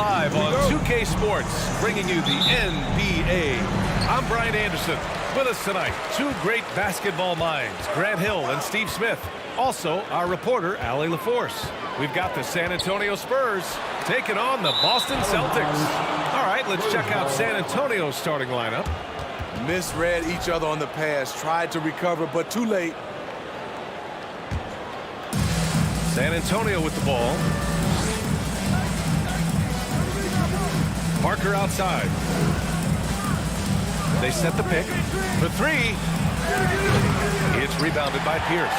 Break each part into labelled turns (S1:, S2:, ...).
S1: live on 2K Sports, bringing you the NBA. I'm Brian Anderson. With us tonight, two great basketball minds, Grant Hill and Steve Smith. Also, our reporter, Allie LaForce. We've got the San Antonio Spurs taking on the Boston Celtics. All right, let's check out San Antonio's starting lineup.
S2: Misread each other on the pass, tried to recover, but too late.
S1: San Antonio with the ball. Parker outside. They set the pick for three. It's rebounded by Pierce.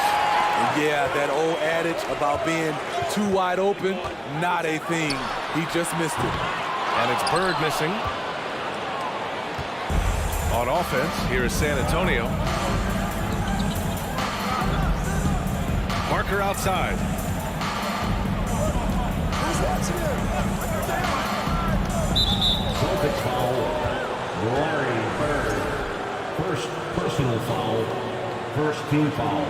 S2: Yeah, that old adage about being too wide open, not a thing. He just missed it.
S1: And it's Bird missing. On offense, here is San Antonio. Parker outside.
S3: Celtics foul. Larry Bird. First personal foul. First team foul.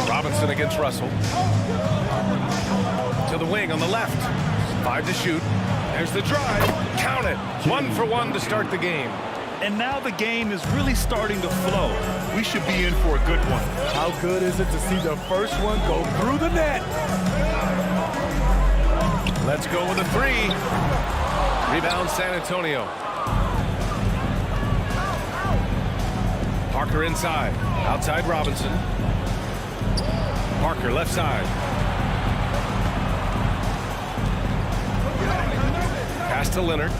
S1: Robinson against Russell. To the wing on the left. 5 to shoot. There's the drive. Count it. 1 for 1 to start the game.
S4: And now the game is really starting to flow. We should be in for a good one.
S2: How good is it to see the first one go through the net?
S1: Let's go with a three. Rebound San Antonio. Parker inside. Outside Robinson. Parker left side. Pass to Leonard.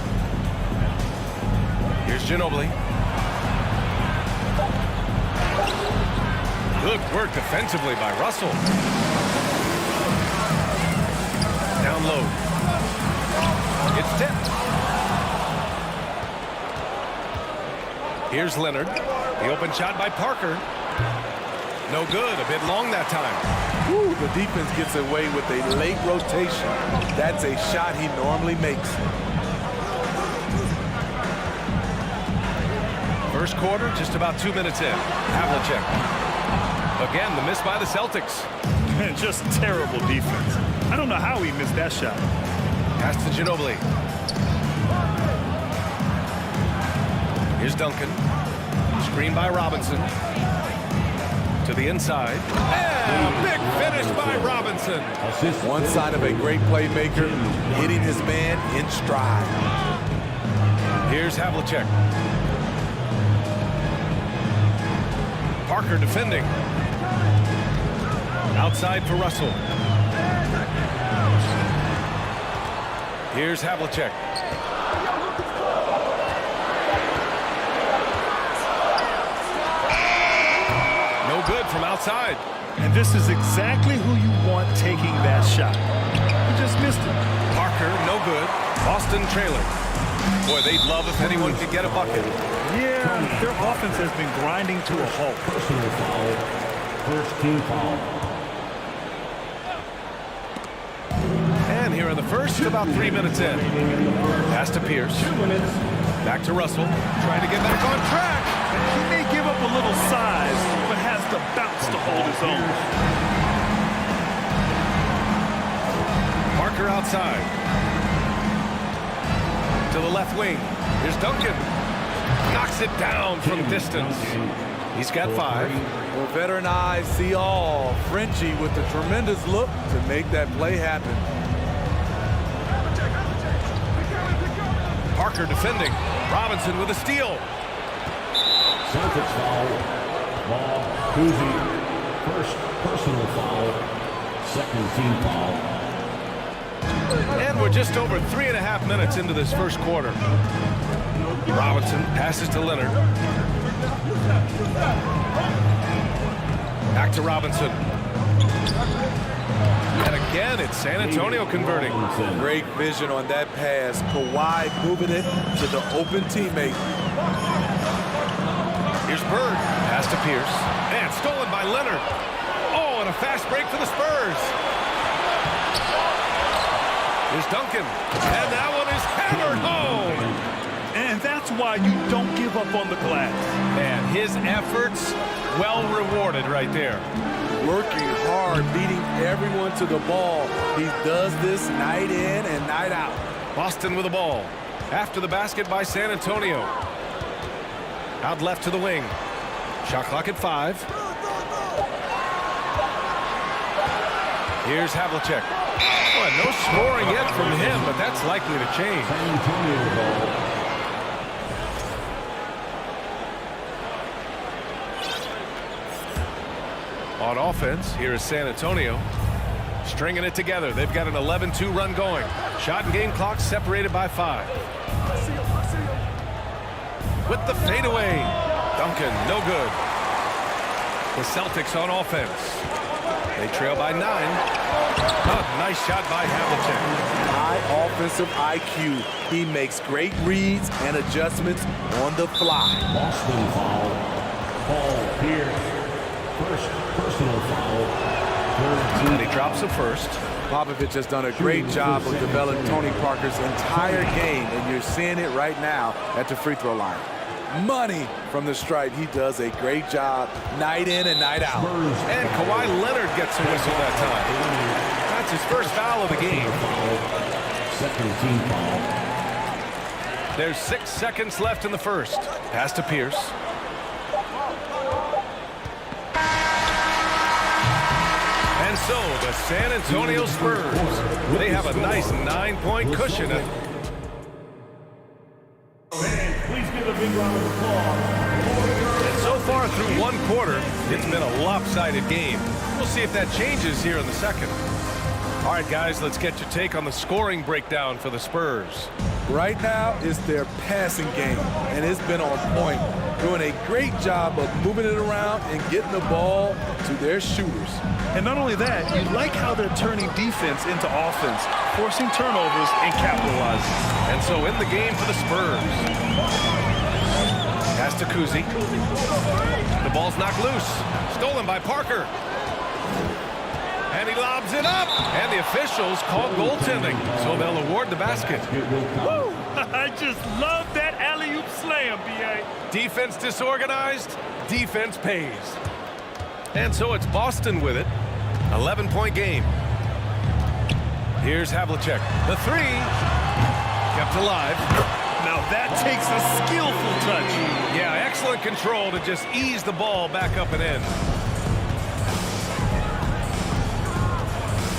S1: Here's Ginobili. Good work defensively by Russell. Down low. It's tipped. Here's Leonard. The open shot by Parker. No good. A bit long that time.
S2: Woo, the defense gets away with a late rotation. That's a shot he normally makes.
S1: First quarter, just about 2 minutes in. Havlicek. Again, the miss by the Celtics.
S4: Just terrible defense. I don't know how he missed that shot.
S1: Pass to Ginobili. Here's Duncan. Screen by Robinson. To the inside. And a big finish by Robinson.
S2: One sign of a great playmaker, hitting his man in stride.
S1: Here's Havlicek. Parker defending. Outside for Russell. Here's Havlicek. No good from outside.
S4: And this is exactly who you want taking that shot. He just missed it.
S1: Parker, no good. Boston trailing. Boy, they'd love if anyone could get a bucket.
S4: Yeah, their offense has been grinding to a halt.
S3: Personal foul. First team foul.
S1: And here in the first, about 3 minutes in. Pass to Pierce. Back to Russell. Trying to get back on track.
S4: He may give up a little size, but has the bounce to hold his own.
S1: Parker outside. To the left wing. Here's Duncan. Knocks it down from distance. He's got 5.
S2: Well, veteran eyes see all. Frenchie with the tremendous look to make that play happen.
S1: Parker defending. Robinson with a steal.
S3: Celtics foul. Bob Cousy. First personal foul. Second team foul.
S1: And we're just over 3.5 minutes into this first quarter. Robinson passes to Leonard. Back to Robinson. And again, it's San Antonio converting.
S2: Great vision on that pass. Kawhi moving it to the open teammate.
S1: Here's Bird. Pass to Pierce. And stolen by Leonard. Oh, and a fast break for the Spurs. Here's Duncan. And that one is hammered home.
S4: And that's why you don't give up on the glass.
S1: Man, his efforts well rewarded right there.
S2: Working hard, beating everyone to the ball. He does this night in and night out.
S1: Boston with the ball. After the basket by San Antonio. Out left to the wing. Shot clock at 5. Here's Havlicek. Well, no scoring yet from him, but that's likely to change.
S3: San Antonio ball.
S1: On offense, here is San Antonio. Stringing it together. They've got an 11-2 run going. Shot and game clock separated by 5. With the fadeaway. Duncan, no good. The Celtics on offense. They trail by 9. Oh, nice shot by Havlicek.
S2: High offensive IQ. He makes great reads and adjustments on the fly.
S3: Boston foul. Paul Pierce. First personal foul.
S1: And he drops the first.
S2: Popovich has done a great job of developing Tony Parker's entire game, and you're seeing it right now at the free throw line. Money from the stripe. He does a great job night in and night out.
S1: And Kawhi Leonard gets a whistle that time. That's his first foul of the game.
S3: Second team foul.
S1: There's 6 seconds left in the first. Pass to Pierce. And so the San Antonio Spurs, they have a nice 9-point cushion.
S3: Please give a big round of applause.
S1: And so far through one quarter, it's been a lopsided game. We'll see if that changes here in the second. All right, guys, let's get your take on the scoring breakdown for the Spurs.
S2: Right now, it's their passing game, and it's been on point. Doing a great job of moving it around and getting the ball to their shooters.
S4: And not only that, you like how they're turning defense into offense, forcing turnovers and capitalizing.
S1: And so in the game for the Spurs. Pass to Kuzi. The ball's knocked loose. Stolen by Parker. And he lobs it up. And the officials call goaltending, so they'll award the basket.
S4: Woo! I just love that alley-oop slam, B.A.
S1: Defense disorganized, defense pays. And so it's Boston with it. 11-point game. Here's Havlicek. The 3. Kept alive.
S4: Now that takes a skillful touch.
S1: Yeah, excellent control to just ease the ball back up and in.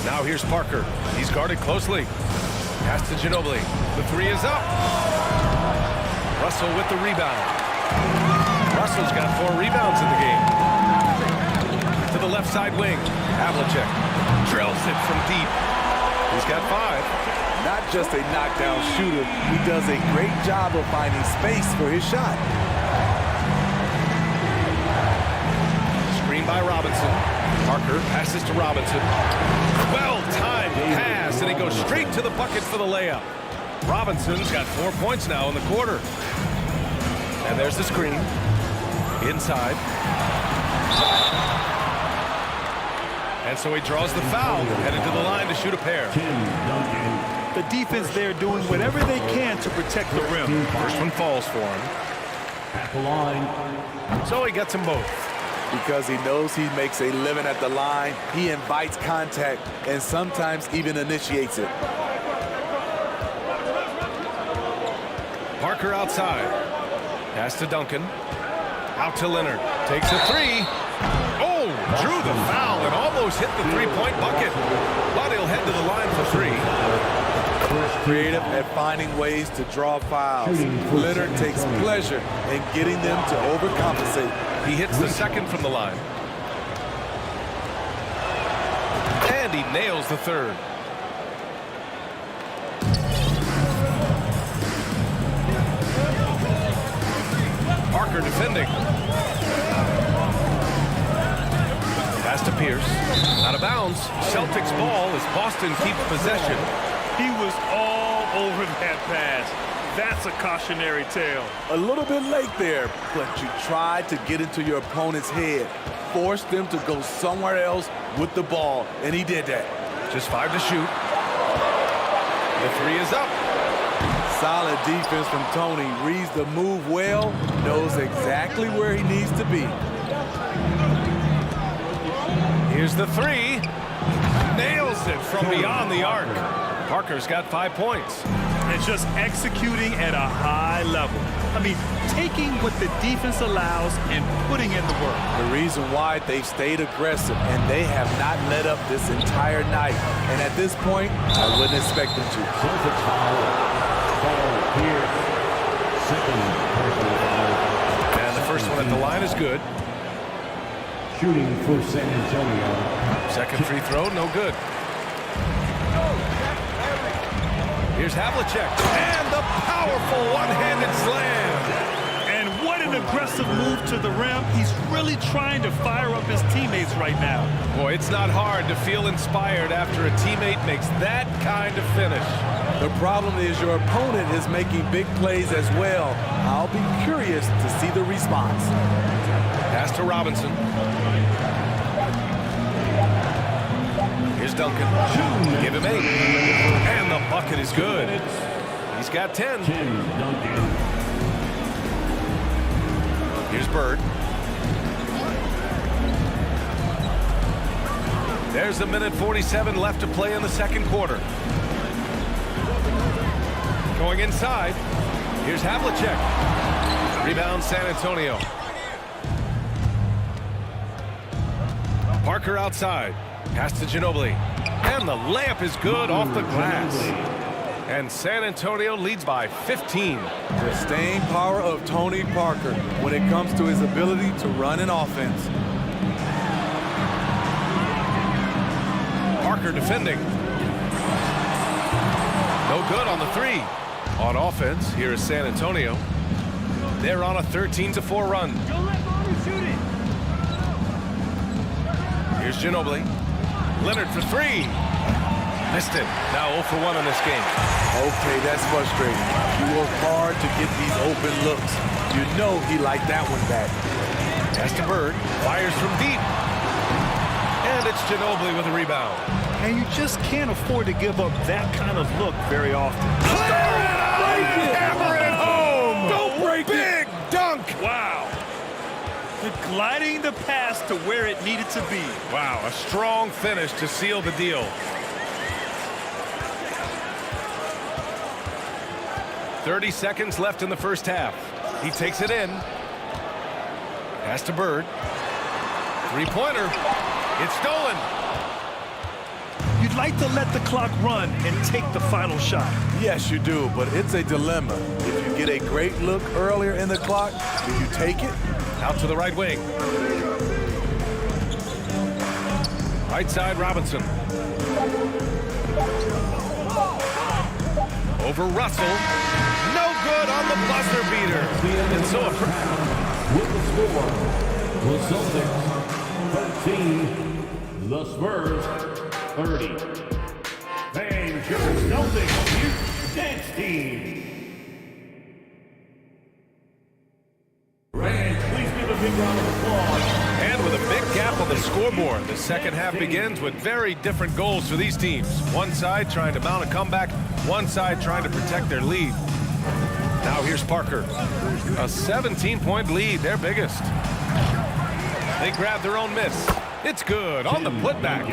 S1: Now here's Parker. He's guarded closely. Pass to Ginobili. The 3 is up. Russell with the rebound. Russell's got 4 rebounds in the game. To the left side wing. Havlicek drills it from deep. He's got 5.
S2: Not just a knockdown shooter, he does a great job of finding space for his shot.
S1: Screen by Robinson. Parker passes to Robinson. Well-timed pass, and he goes straight to the bucket for the layup. Robinson's got 4 points now in the quarter. And there's the screen. Inside. And so he draws the foul, headed to the line to shoot a pair.
S3: Tim Duncan.
S4: The defense there doing whatever they can to protect the rim.
S1: First one falls for him.
S3: At the line.
S1: So he gets them both.
S2: Because he knows he makes a living at the line, he invites contact and sometimes even initiates it.
S1: Parker outside. Pass to Duncan. Out to Leonard. Takes a 3. Oh, drew the foul and almost hit the 3-point bucket. But he'll head to the line for 3.
S2: Creative at finding ways to draw fouls. Leonard takes pleasure in getting them to overcompensate.
S1: He hits the second from the line. And he nails the third. Parker defending. Pass to Pierce. Out of bounds. Celtics ball as Boston keeps possession.
S4: He was all over that pass. That's a cautionary tale.
S2: A little bit late there, but you tried to get into your opponent's head. Force them to go somewhere else with the ball, and he did that.
S1: Just 5 to shoot. The 3 is up.
S2: Solid defense from Tony. Reads the move well, knows exactly where he needs to be.
S1: Here's the three. Nails it from beyond the arc. Parker's got 5 points.
S4: And just executing at a high level. I mean, taking what the defense allows and putting in the work.
S2: The reason why they've stayed aggressive and they have not let up this entire night. And at this point, I wouldn't expect them to.
S3: Celtics foul. Foul here. Second personal foul.
S1: And the first one at the line is good.
S3: Shooting for San Antonio.
S1: Second free throw, no good. Here's Havlicek, and the powerful one-handed slam.
S4: And what an aggressive move to the rim. He's really trying to fire up his teammates right now.
S1: Boy, it's not hard to feel inspired after a teammate makes that kind of finish.
S2: The problem is your opponent is making big plays as well. I'll be curious to see the response.
S1: Pass to Robinson. Here's Duncan. Give him 8. And the bucket is good. He's got 10.
S3: Duncan.
S1: Here's Bird. There's a minute 47 left to play in the second quarter. Going inside. Here's Havlicek. Rebound San Antonio. Parker outside. Pass to Ginobili. And the layup is good off the glass. And San Antonio leads by 15.
S2: The staying power of Tony Parker when it comes to his ability to run an offense.
S1: Parker defending. No good on the three. On offense, here is San Antonio. They're on a 13-4 run.
S4: Don't let Bobby shoot it.
S1: Here's Ginobili. Leonard for 3. Missed it. Now 0 for 1 in this game.
S2: Okay, that's frustrating. He worked hard to get these open looks. You know he liked that one back.
S1: Pass to Bird. Fires from deep. And it's Ginobili with a rebound.
S4: And you just can't afford to give up that kind of look very often.
S1: Hammer it home. Don't break it. Big dunk.
S4: Wow. Gliding the pass to where it needed to be.
S1: Wow, a strong finish to seal the deal. 30 seconds left in the first half. He takes it in. Pass to Bird. Three-pointer. It's stolen.
S4: You'd like to let the clock run and take the final shot.
S2: Yes, you do, but it's a dilemma. If you get a great look earlier in the clock, do you take it?
S1: Out to the right wing. Right side, Robinson. Over Russell. No good on the buzzer beater. And so
S3: With the score, the Celtics 13, the Spurs 30. Fans, your Celtics Youth Dance Team. Rand, please give a big round of applause.
S1: And with a big gap on the scoreboard, the second half begins with very different goals for these teams. One side trying to mount a comeback, one side trying to protect their lead. Now here's Parker. A 17-point lead, their biggest. They grab their own miss. It's good on the putback.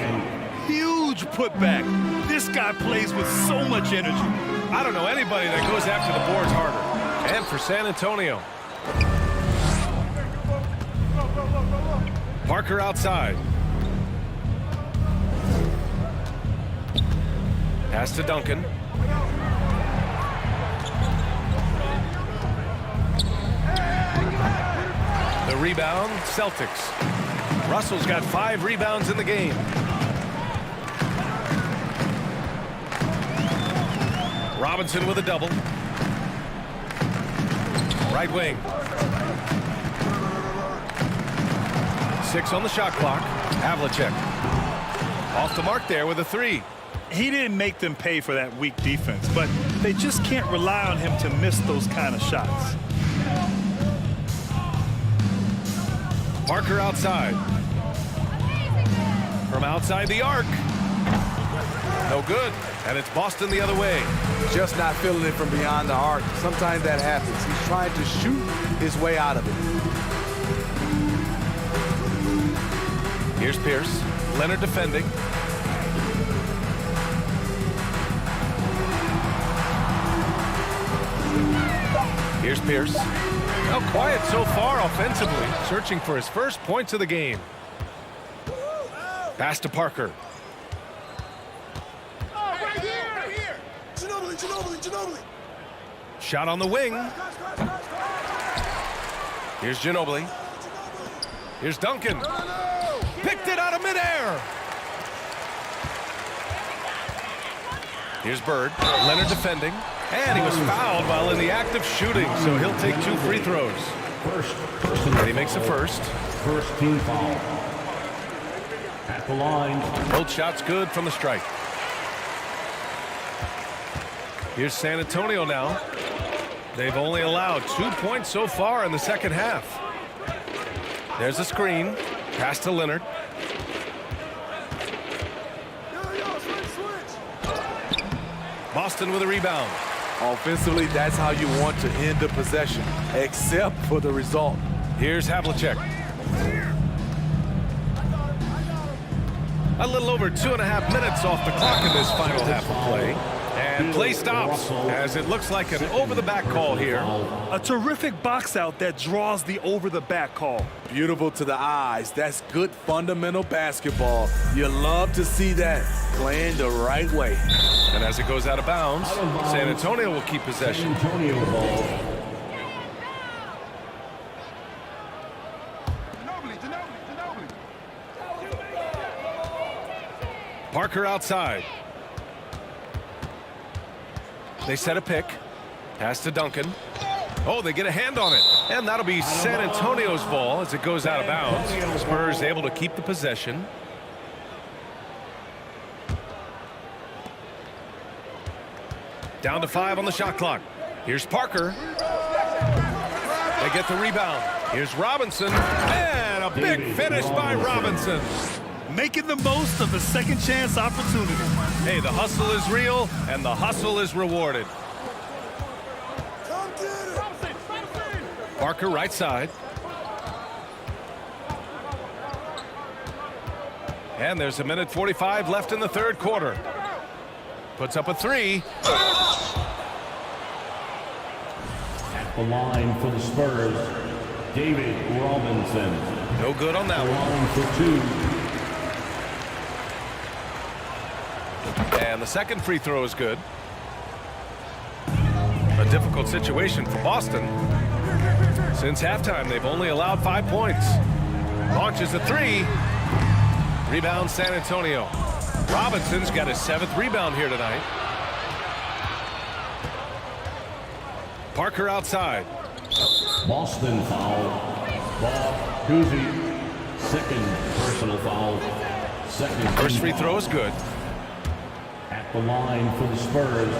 S4: Huge putback. This guy plays with so much energy.
S1: I don't know anybody that goes after the boards harder. And for San Antonio. Parker outside. Pass to Duncan. The rebound, Celtics. Russell's got 5 rebounds in the game. Robinson with a double. Right wing. 6 on the shot clock. Havlicek. Off the mark there with a 3.
S4: He didn't make them pay for that weak defense, but they just can't rely on him to miss those kind of shots.
S1: Parker outside. From outside the arc. No good. And it's Boston the other way.
S2: Just not feeling it from beyond the arc. Sometimes that happens. He's trying to shoot his way out of it.
S1: Here's Pierce. Leonard defending. Here's Pierce. Now quiet so far offensively, searching for his first points of the game. Pass to Parker.
S5: Right here. Ginobili.
S1: Shot on the wing. Here's Ginobili. Here's Duncan. Picked it out of midair. Here's Bird. Leonard defending. And he was fouled while in the act of shooting, so he'll take 2 free throws. And he makes the first.
S3: First team foul. At the line.
S1: Both shots good from the stripe. Here's San Antonio now. They've only allowed 2 points so far in the second half. There's a screen. Pass to Leonard. Boston with a rebound.
S2: Offensively, that's how you want to end the possession, except for the result.
S1: Here's Havlicek. A little over 2.5 minutes off the clock in this final half of play. And play stops as it looks like an over-the-back call here.
S4: A terrific box out that draws the over-the-back call.
S2: Beautiful to the eyes. That's good fundamental basketball. You love to see that playing the right way.
S1: And as it goes out of bounds, San Antonio will keep possession.
S3: Antonio ball.
S1: Parker outside. They set a pick. Pass to Duncan. Oh, they get a hand on it. And that'll be San Antonio's ball as it goes out of bounds. Spurs able to keep the possession. Down to 5 on the shot clock. Here's Parker. They get the rebound. Here's Robinson. And a big finish by Robinson.
S4: Making the most of the second chance opportunity.
S1: Hey, the hustle is real, and the hustle is rewarded. Parker right side. And there's 1:45 left in the third quarter. Puts up a 3.
S3: At the line for the Spurs, David Robinson.
S1: No good on that one.
S3: Line for 2.
S1: And the second free throw is good. A difficult situation for Boston. Since halftime, they've only allowed 5 points. Launches a 3. Rebound San Antonio. Robinson's got his 7th rebound here tonight. Parker outside.
S3: Boston foul. Bob Cousy. Second personal foul. Second
S1: First
S3: team
S1: free
S3: foul.
S1: throw is good.
S3: At the line for the Spurs.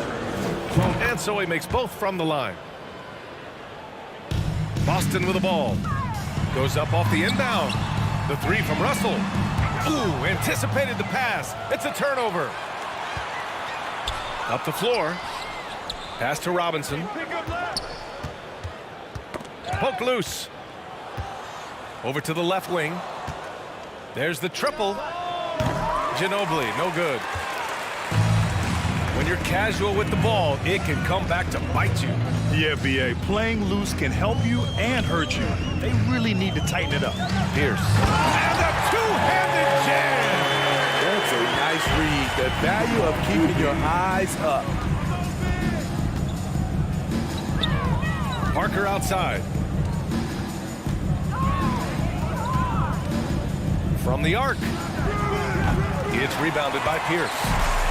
S1: And so he makes both from the line. Boston with the ball. Goes up off the inbound. The 3 from Russell. Ooh, anticipated the pass. It's a turnover. Up the floor. Pass to Robinson. Poke loose. Over to the left wing. There's the triple. Ginobili, no good. When you're casual with the ball, it can come back to bite you.
S4: Yeah, B.A. Playing loose can help you and hurt you. They really need to tighten it up.
S1: Pierce. And a two-handed jam.
S2: That's a nice read. The value of keeping your eyes up.
S1: Parker outside. From the arc. It's rebounded by Pierce.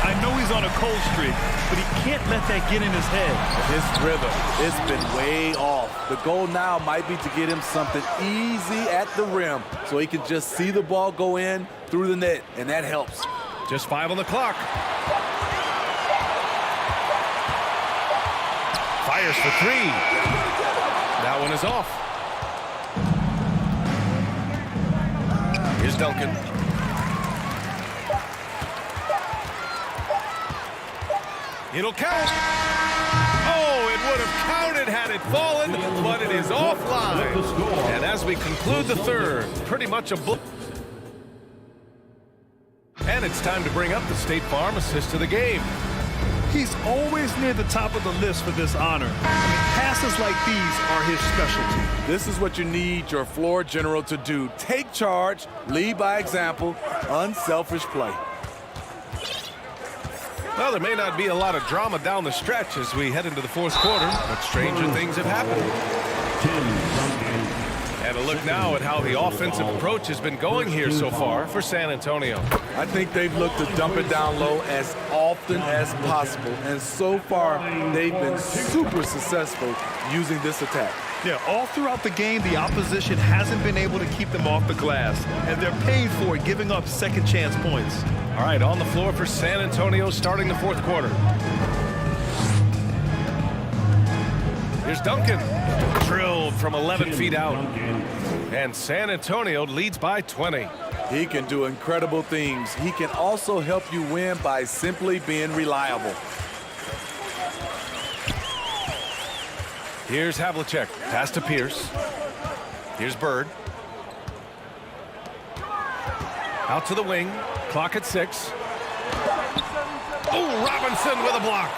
S4: I know he's on a cold streak, but he can't let that get in his head.
S2: His rhythm, it's been way off. The goal now might be to get him something easy at the rim so he can just see the ball go in through the net, and that helps.
S1: Just 5 on the clock. Fires for 3. That one is off. Here's Duncan. It'll count. Oh, it would have counted had it fallen, but it is offline. And as we conclude the third, pretty much a time to bring up the State Farm assist of the game.
S4: He's always near the top of the list for this honor. Passes like these are his specialty.
S2: This is what you need your floor general to do. Take charge, lead by example, unselfish play.
S1: Well, there may not be a lot of drama down the stretch as we head into the fourth quarter, but stranger things have happened. And a look now at how the offensive approach has been going here so far for San Antonio.
S2: I think they've looked to dump it down low as often as possible, and so far they've been super successful using this attack.
S4: Yeah, all throughout the game, the opposition hasn't been able to keep them off the glass, and they're paying for it, giving up second chance points.
S1: All right, on the floor for San Antonio starting the fourth quarter. Here's Duncan, drilled from 11 feet out. And San Antonio leads by 20.
S2: He can do incredible things. He can also help you win by simply being reliable.
S1: Here's Havlicek, pass to Pierce. Here's Bird. Out to the wing, clock at 6. Oh, Robinson with a block.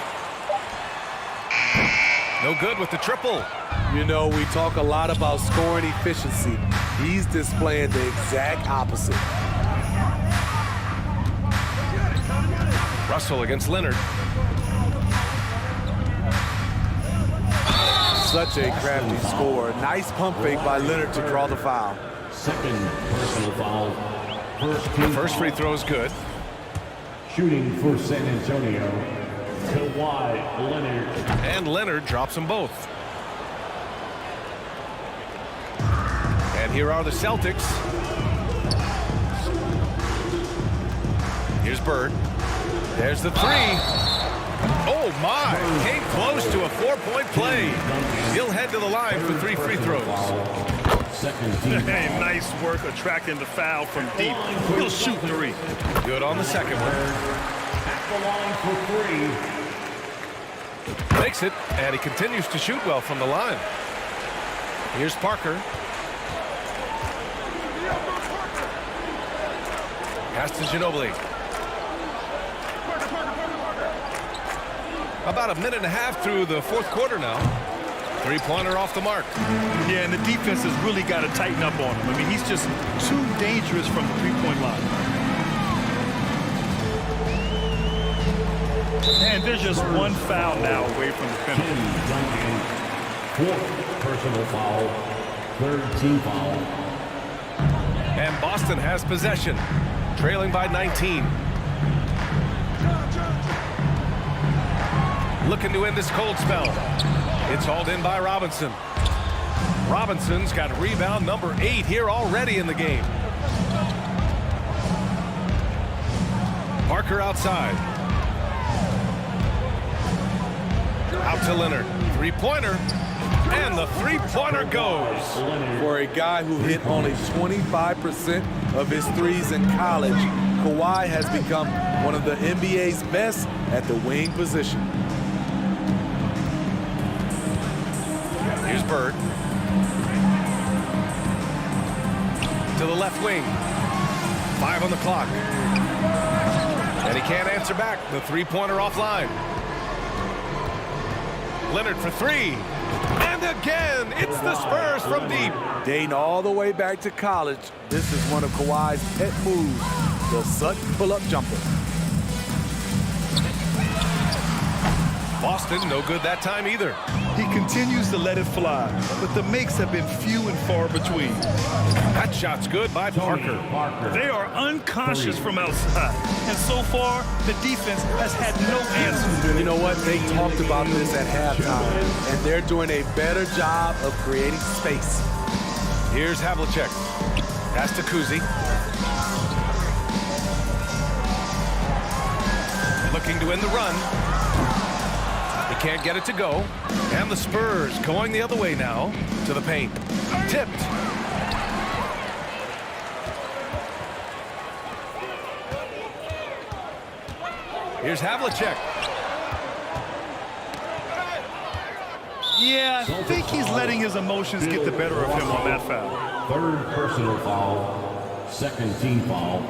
S1: No good with the triple.
S2: You know, we talk a lot about scoring efficiency. He's displaying the exact opposite.
S1: Russell against Leonard.
S2: Such a crafty score. Nice pump fake by Leonard to draw the foul.
S3: Second personal foul.
S1: The first free throw is good.
S3: Shooting for San Antonio, Kawhi Leonard.
S1: And Leonard drops them both. And here are the Celtics. Here's Bird. There's the three. Oh, my. Came close to a 4-point play. He'll head to the line for 3 free throws.
S3: Second team.
S4: Hey, nice work attracting the foul from deep. He'll shoot 3.
S1: Good on the second one.
S3: At the line for 3.
S1: Makes it, and he continues to shoot well from the line. Here's Parker. Pass to Ginobili. About a minute and a half through the fourth quarter now. Three-pointer off the mark.
S4: Yeah, and the defense has really got to tighten up on him. I mean, he's just too dangerous from the three-point line. And there's just one foul now away from the penalty.
S3: Duncan, fourth personal foul, third team foul.
S1: And Boston has possession, trailing by 19. Looking to end this cold spell. It's hauled in by Robinson. Robinson's got rebound number 8 here already in the game. Parker outside. Out to Leonard. Three-pointer. And the three-pointer goes.
S2: For a guy who hit only 25% of his threes in college, Kawhi has become one of the NBA's best at the wing position.
S1: Here's Bird. To the left wing. 5 on the clock. And he can't answer back. The three-pointer offline. Leonard for 3. And again, it's the Spurs from deep.
S2: Dating all the way back to college, this is one of Kawhi's pet moves, the Sutton pull-up jumper.
S1: Boston, no good that time either.
S4: He continues to let it fly, but the makes have been few and far between.
S1: That shot's good by Parker.
S4: They are unconscious from outside, and so far, the defense has had no answer.
S2: You know what? They talked about this at halftime, and they're doing a better job of creating space.
S1: Here's Havlicek. Pass to Kuzi. Looking to end the run. He can't get it to go. And the Spurs going the other way now to the paint. Tipped. Here's Havlicek.
S4: Yeah, I think he's letting his emotions get the better of him on that foul.
S3: Third personal foul, second team foul.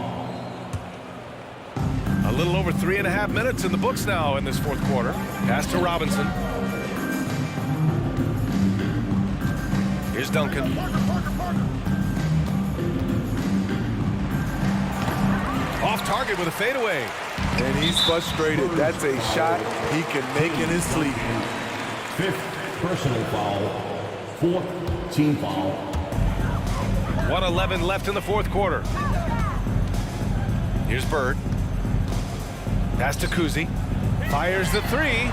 S1: little over 3.5 minutes in the books now in this fourth quarter. Pass to Robinson. Here's Duncan. Off target with a fadeaway.
S2: And he's frustrated. That's a shot he can make in his sleep.
S3: 5th personal foul. 4th team foul.
S1: 1:11 left in the fourth quarter. Here's Bird. Pass to Kuzi. Fires the three.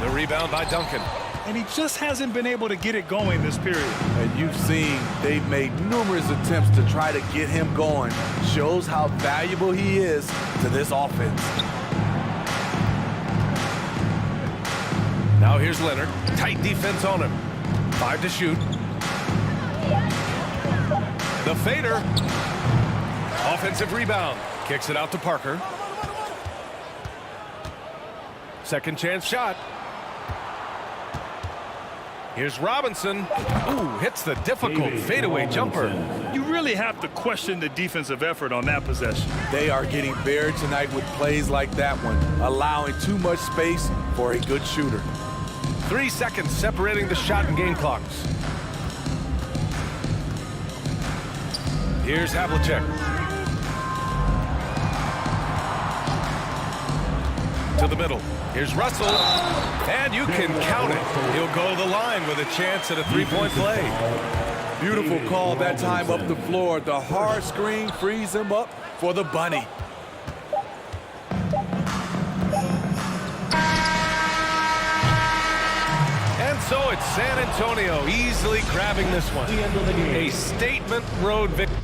S1: The rebound by Duncan.
S4: And he just hasn't been able to get it going this period.
S2: And you've seen they've made numerous attempts to try to get him going. Shows how valuable he is to this offense.
S1: Now here's Leonard. Tight defense on him. 5 to shoot. The fader. Offensive rebound. Kicks it out to Parker. Second chance shot. Here's Robinson. Ooh, hits the difficult fadeaway jumper.
S4: You really have to question the defensive effort on that possession.
S2: They are getting buried tonight with plays like that one, allowing too much space for a good shooter.
S1: 3 seconds separating the shot and game clocks. Here's Havlicek. To the middle. Here's Russell. And you can count it. He'll go to the line with a chance at a three-point play.
S2: Beautiful call that time up the floor. The hard screen frees him up for the bunny.
S1: And so it's San Antonio easily grabbing this one. A statement road victory.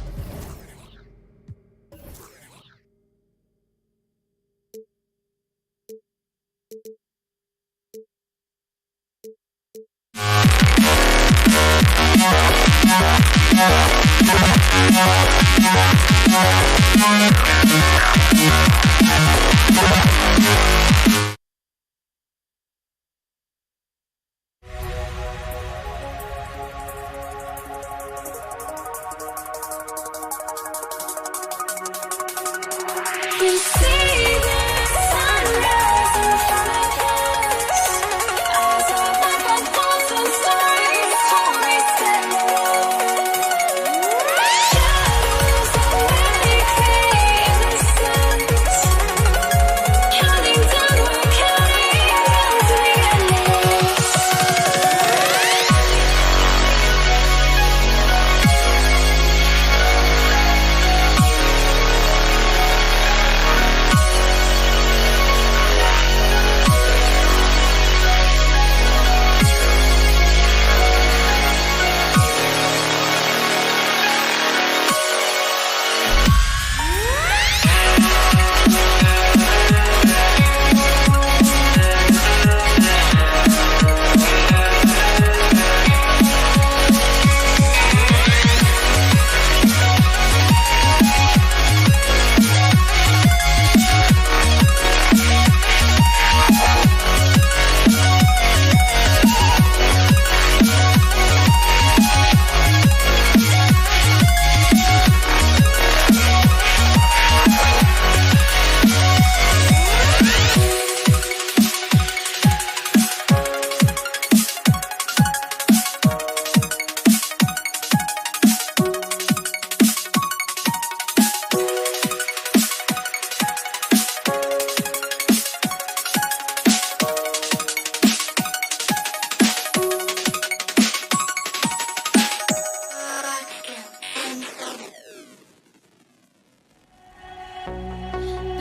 S6: You see the sunrise in front of us. Eyes are like a thousand stories told me shadows already create the sense. Counting down, we're counting down to the endless.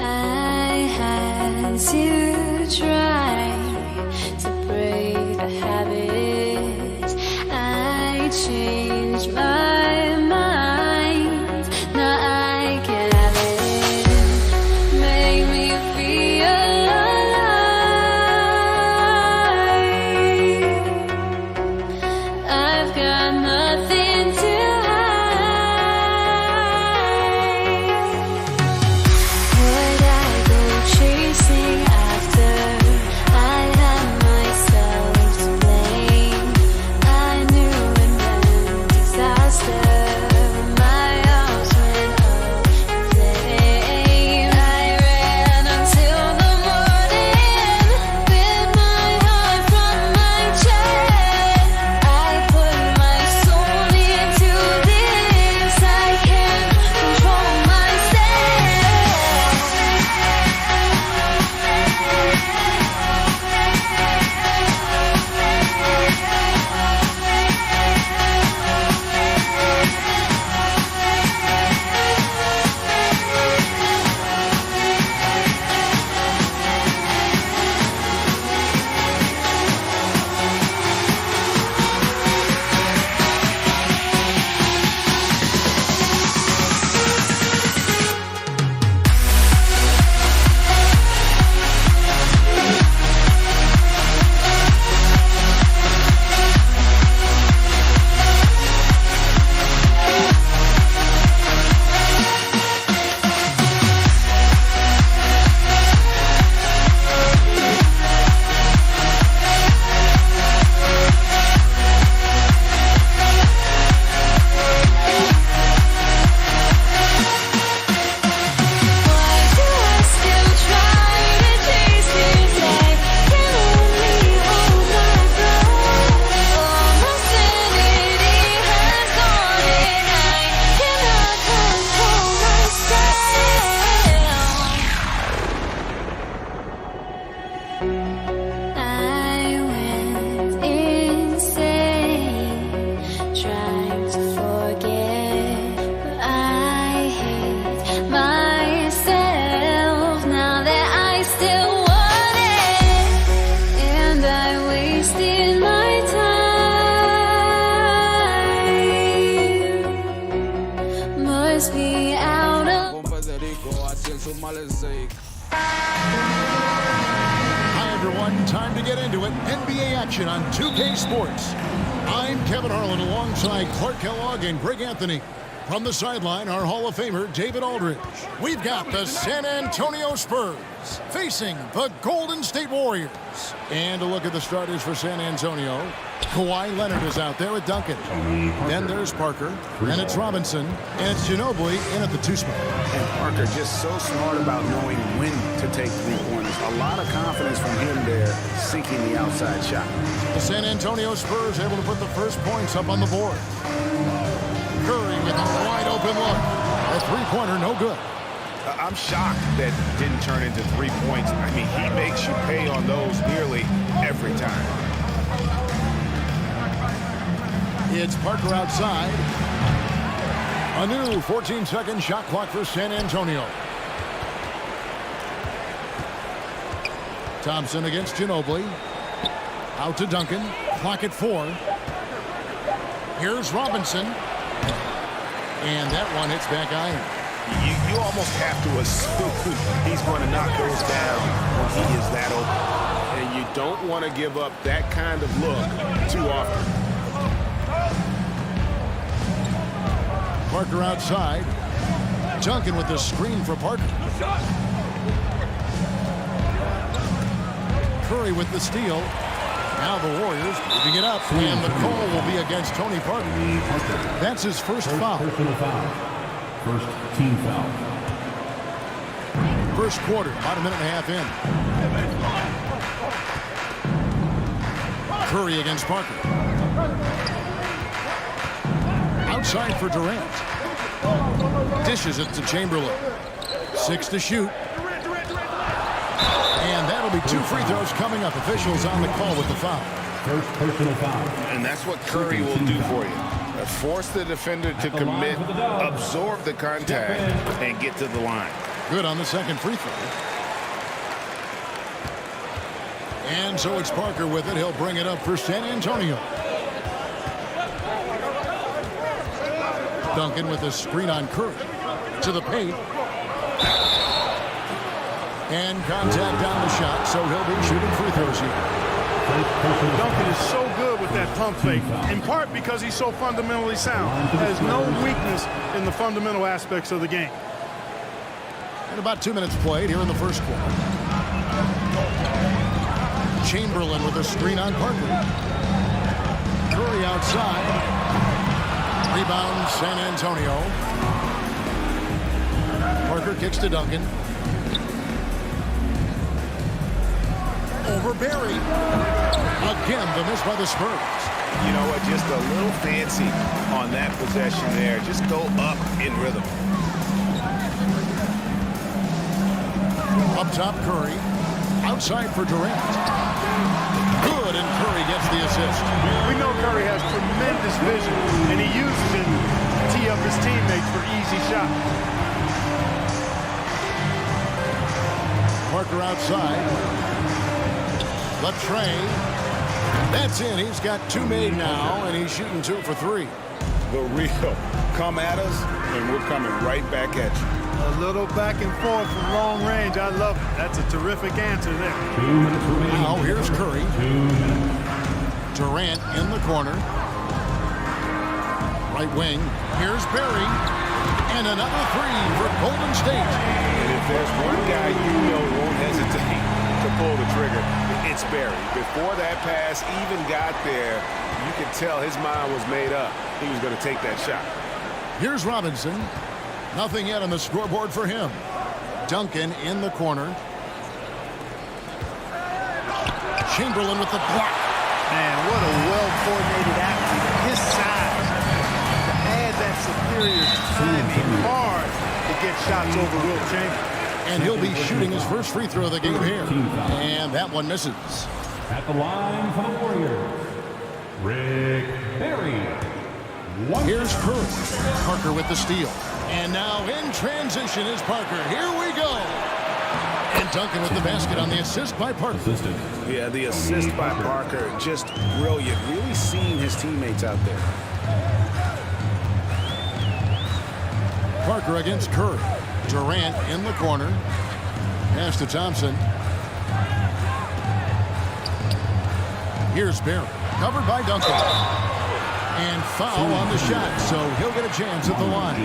S6: I had to try to break the habit. I changed my mind. Now I can have it. Make me feel alive. I've got nothing to hide. Would I go chasing after
S7: Hi, everyone. Time to get into it. NBA action on 2K Sports. I'm Kevin Harlan alongside Clark Kellogg and Greg Anthony. From the sideline, our Hall of Famer, David Aldridge. We've got the San Antonio Spurs facing the Golden State Warriors. And a look at the starters for San Antonio. Kawhi Leonard is out there with Duncan. Then there's Parker. Then it's Robinson. And it's Ginobili in at the 2 spot.
S8: And Parker just so smart about knowing when to take three-pointers. A lot of confidence from him there, sinking the outside shot.
S7: The San Antonio Spurs able to put the first points up on the board. Curry with a wide open look. A three-pointer, no good.
S8: I'm shocked that didn't turn into 3 points. I mean, he makes you pay on those nearly every time.
S7: It's Parker outside. A new 14-second shot clock for San Antonio. Thompson against Ginobili. Out to Duncan. Clock at 4. Here's Robinson. And that one hits back iron.
S8: You almost have to assume he's going to knock those down when he is that open. And you don't want to give up that kind of look too often.
S7: Parker outside. Duncan with the screen for Parker. Curry with the steal. Now the Warriors moving it up, and the call will be against Tony Parker. That's his first foul.
S3: Personal foul. First team foul.
S7: First quarter, about a minute and a half in. Curry against Parker. Outside for Durant. Dishes it to Chamberlain. 6 to shoot. And that'll be 2 free throws coming up. Officials on the call with the foul.
S3: First personal foul.
S8: And that's what Curry will do for you. Force the defender to commit, absorb the contact, and get to the line.
S7: Good on the second free throw. And so it's Parker with it. He'll bring it up for San Antonio. Duncan with a screen on Curry. To the paint. And contact on the shot, so he'll be shooting free throws here.
S9: Duncan is so good with that pump fake, in part because he's so fundamentally sound. Has no weakness in the fundamental aspects of the game.
S7: And about 2 minutes played here in the first quarter. Chamberlain with a screen on Parker. Curry outside. Rebound San Antonio. Parker kicks to Duncan. Over Barry. Again, the miss by the Spurs.
S8: You know what? Just a little fancy on that possession there. Just go up in rhythm.
S7: Up top, Curry. Outside for Durant. Good, and Curry gets the assist.
S9: We know Curry has tremendous vision, and he uses it to tee up his teammates for easy shots.
S7: Parker outside. Latrey. That's in. He's got 2 made now, and he's shooting 2 for 3.
S8: The real come at us, and we're coming right back at you.
S9: A little back and forth from long range. I love it. That's a terrific answer there.
S3: 2 minutes remaining.
S7: Now here's Curry.
S3: 2 minutes.
S7: Durant in the corner. Right wing. Here's Barry. And another 3 for Golden State.
S8: And if there's one guy you know won't hesitate to pull the trigger, it's Barry. Before that pass even got there, you could tell his mind was made up. He was going to take that shot.
S7: Here's Robinson. Nothing yet on the scoreboard for him. Duncan in the corner. Chamberlain with the block.
S9: Man, what a well-coordinated athlete. His size to add that superior timing hard to get shots over Wilt Chamberlain.
S7: And he'll be shooting his first free throw of the game here. And that one misses.
S3: At the line for the Warriors, Rick Barry.
S7: Here's Curry. Parker with the steal. And now in transition is Parker. Here we go. And Duncan with the basket on the assist by Parker.
S3: Assistant.
S8: Yeah, the assist by Parker, just brilliant. Really seeing his teammates out there.
S7: Parker against Curry. Durant in the corner. Pass to Thompson. Here's Barry. Covered by Duncan. And foul on the shot, so he'll get a chance at the line.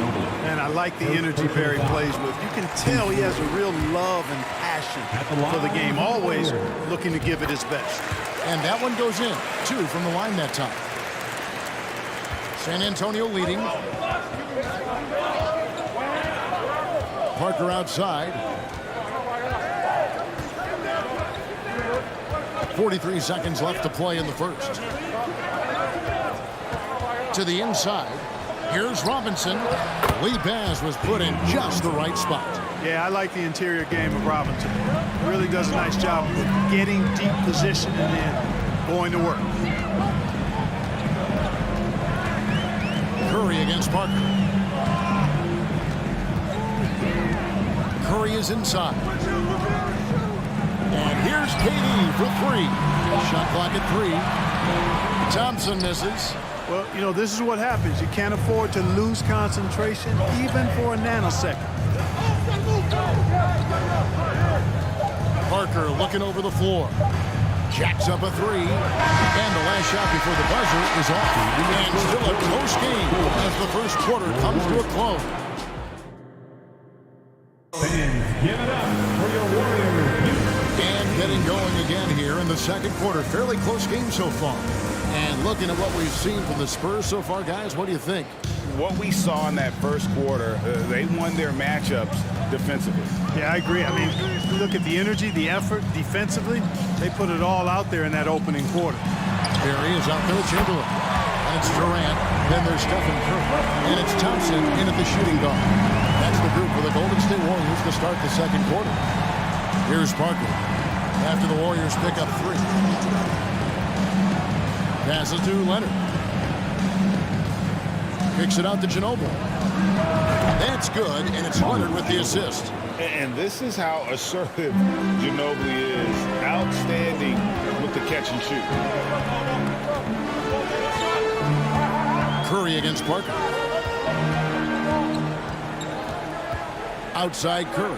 S9: And I like the energy Barry plays with. You can tell he has a real love and passion for the game, always looking to give it his best.
S7: And that one goes in. 2 from the line that time. San Antonio leading. Parker outside. 43 seconds left to play in the first. To the inside. Here's Robinson. Lead pass was put in just the right spot.
S9: Yeah, I like the interior game of Robinson. Really does a nice job of getting deep position and then going to work.
S7: Curry against Parker. Curry is inside. And here's KD for 3. Shot clock at 3. Thompson misses.
S9: Well, you know, this is what happens. You can't afford to lose concentration even for a nanosecond.
S7: Parker looking over the floor. Jacks up a 3. And the last shot before the buzzer is off. And still a close game as the first quarter comes to a close.
S3: Fans, give it up for your Warriors.
S7: And getting going again here in the second quarter. Fairly close game so far. And looking at what we've seen from the Spurs so far, guys, what do you think?
S8: What we saw in that first quarter, they won their matchups defensively.
S9: Yeah, I agree. I mean, you look at the energy, the effort defensively, they put it all out there in that opening quarter.
S7: Barry is out there with Chamberlain. And it's Durant. Then there's Stephen Curry. And it's Thompson in at the shooting guard. That's the group for the Golden State Warriors to start the second quarter. Here's Parker. After the Warriors pick up 3. Passes to Leonard. Kicks it out to Ginobili. That's good, and it's Leonard with the assist.
S8: And this is how assertive Ginobili is. Outstanding with the catch and shoot.
S7: Curry against Parker. Outside Curry.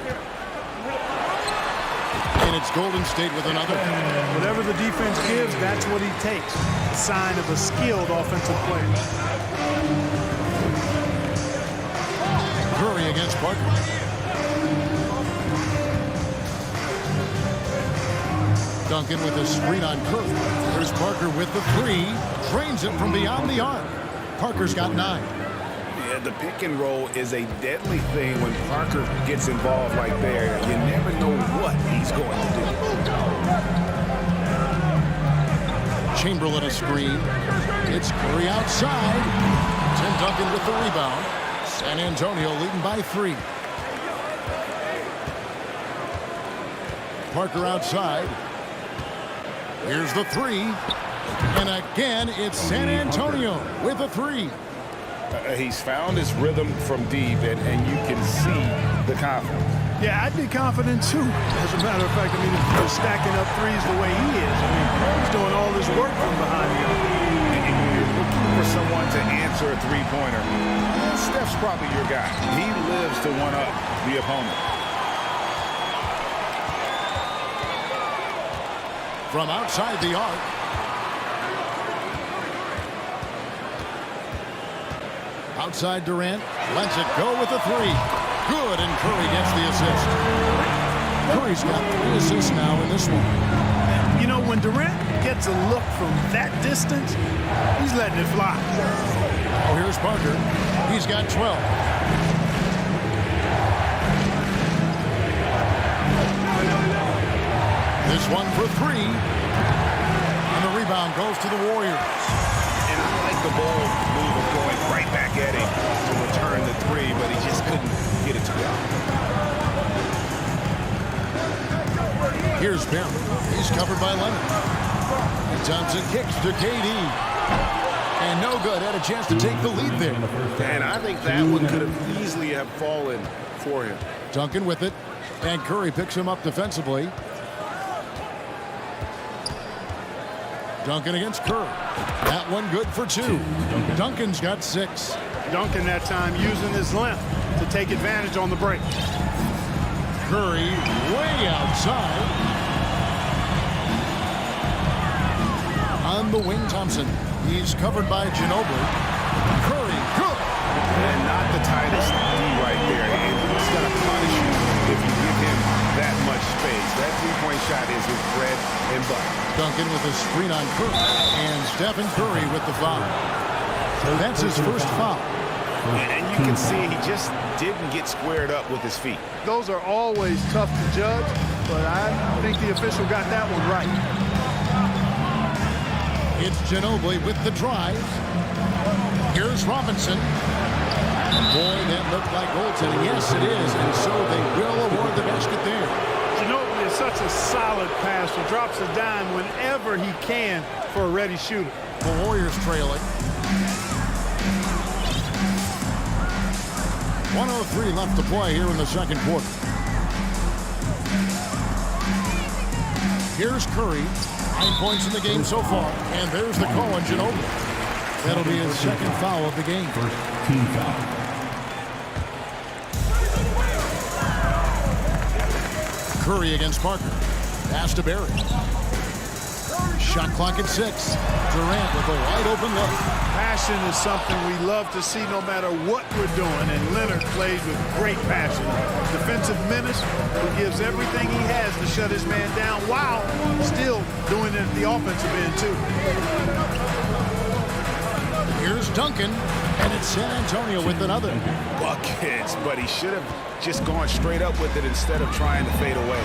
S7: And it's Golden State with another.
S9: Whatever the defense gives, that's what he takes. A sign of a skilled offensive player.
S7: Curry against Parker. Duncan with a screen on Curry. There's Parker with the 3. Drains it from beyond the arc. Parker's got 9.
S8: Yeah, the pick and roll is a deadly thing when Parker gets involved like there. You never know what he's going to do.
S7: Chamberlain a screen. It's Curry outside. Tim Duncan with the rebound. San Antonio leading by 3. Parker outside. Here's the 3. And again, it's San Antonio with a 3.
S8: He's found his rhythm from deep, and you can see the confidence.
S9: Yeah, I'd be confident too. As a matter of fact, I mean, if you're stacking up threes the way he is, I mean, he's doing all this work from behind the arc.
S8: And you're looking for someone to answer a three-pointer. Steph's probably your guy. He lives to one-up the opponent.
S7: From outside the arc. Outside Durant. Lets it go with the 3. Good, and Curry gets the assist. Curry's got 3 assists now in this one.
S9: You know, when Durant gets a look from that distance, he's letting it fly.
S7: Oh, here's Parker. He's got 12. This one for 3. And the rebound goes to the Warriors.
S8: And I like the bold move of going right back at him to return the 3, but he just couldn't get it to go.
S7: Here's Barry. He's covered by Leonard. And Thompson kicks to KD. And no good. Had a chance to take the lead there.
S8: And I think that one could have easily have fallen for him.
S7: Duncan with it. And Curry picks him up defensively. Duncan against Curry. That one good for 2. Duncan's got 6.
S9: Duncan that time using his length to take advantage on the break.
S7: Curry way outside. On the wing, Thompson. He's covered by Ginobili. Curry, good.
S8: And not the tightest D right there. And he's going to punish you if you give him that much space. That three-point shot is his bread and butter.
S7: Duncan with a screen on Curry. And Stephen Curry with the foul. So that's his first foul.
S8: And you can see he just didn't get squared up with his feet.
S9: Those are always tough to judge, but I think the official got that one right.
S7: It's Ginobili with the drive. Here's Robinson. Boy, that looked like goaltending. Yes, it is. And so they will award the basket there.
S9: Ginobili is such a solid passer. Drops a dime whenever he can for a ready shooter.
S7: The Warriors trailing. 1:03 left to play here in the second quarter. Here's Curry. 9 points in the game so far. And there's the call on Ginobili. That'll be his second foul of the game.
S3: First team foul.
S7: Curry against Parker. Pass to Barry. Shot clock at 6. Durant with a wide open look.
S9: Passion is something we love to see no matter what we're doing, and Leonard plays with great passion. Defensive menace, he gives everything he has to shut his man down while still doing it at the offensive end too.
S7: Here's Duncan, and it's San Antonio with another.
S8: Buckets, but he should have just gone straight up with it instead of trying to fade away.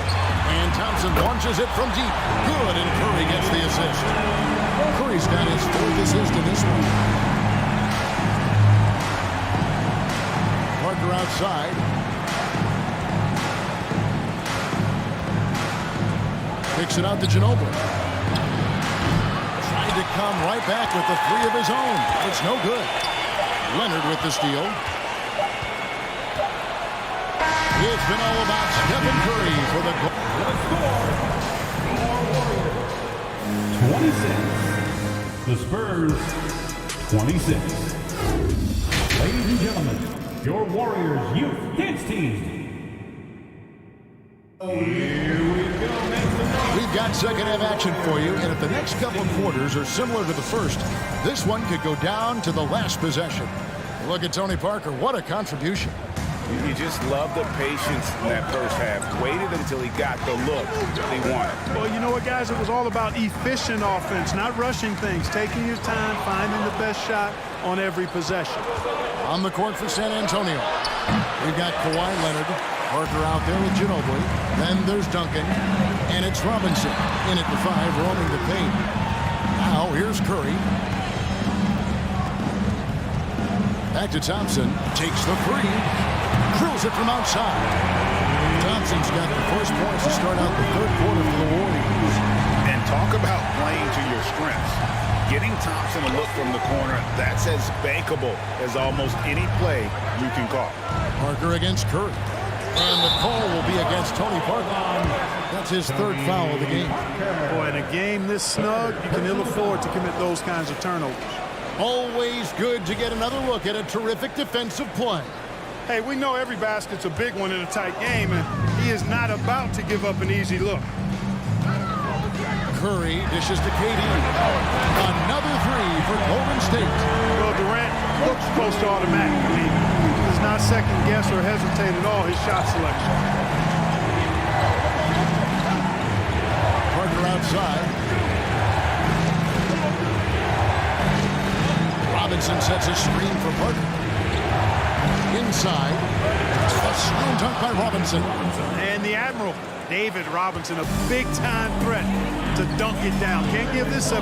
S7: And Thompson launches it from deep. Good, and Curry gets the assist. Curry's got his 4th assist in this one. Parker outside. Picks it out to Ginobili. Trying to come right back with the 3 of his own. It's no good. Leonard with the steal. It's been all about Stephen Curry for the goal.
S3: The score, 26. The Spurs, 26. Ladies and gentlemen, your Warriors Youth Dance Team. Here we go, next.
S7: We've got second half action for you, and if the next couple of quarters are similar to the first, this one could go down to the last possession. Look at Tony Parker. What a contribution.
S8: You just love the patience in that first half. Waited until he got the look that he wanted.
S9: Well, you know what, guys? It was all about efficient offense, not rushing things, taking your time, finding the best shot on every possession.
S7: On the court for San Antonio, we've got Kawhi Leonard. Parker out there with Ginobili. Then there's Duncan. And it's Robinson in at the 5, roaming the paint. Now here's Curry. Back to Thompson. Takes the 3. Drills it from outside. Thompson's got the first points to start out the third quarter for the Warriors.
S8: And talk about playing to your strengths. Getting Thompson a look from the corner, that's as bankable as almost any play you can call.
S7: Parker against Curry. And the call will be against Tony Parker. That's his 3rd foul of the game.
S9: Boy, in a game this snug, you can ill afford to commit those kinds of turnovers.
S7: Always good to get another look at a terrific defensive play.
S9: Hey, we know every basket's a big one in a tight game, and he is not about to give up an easy look.
S7: Curry dishes to KD. Another 3 for Golden State.
S9: Well, Durant looks close to automatic. He does not second guess or hesitate at all his shot selection.
S7: Parker outside. Robinson sets a screen for Parker. Inside. A slam dunk by Robinson.
S9: And the Admiral, David Robinson, a big-time threat to dunk it down. Can't give this 7'1"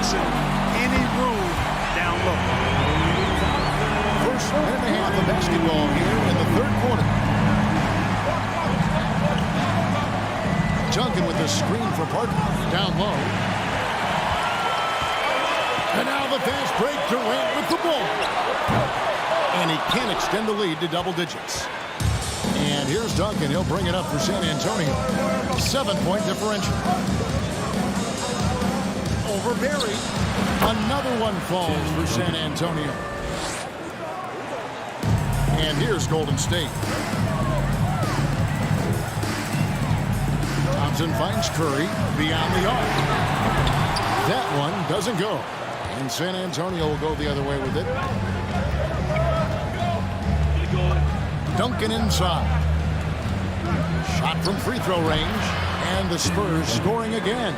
S9: center any room down low.
S7: First minute and a half of basketball here in the third quarter. Duncan with the screen for Parker. Down low. And now the fast break. Durant with the ball. And he can extend the lead to double digits. And here's Duncan. He'll bring it up for San Antonio. 7-point differential. Over Barry. Another one falls for San Antonio. And here's Golden State. Thompson finds Curry beyond the arc. That one doesn't go. And San Antonio will go the other way with it. Duncan inside. Shot from free throw range. And the Spurs scoring again.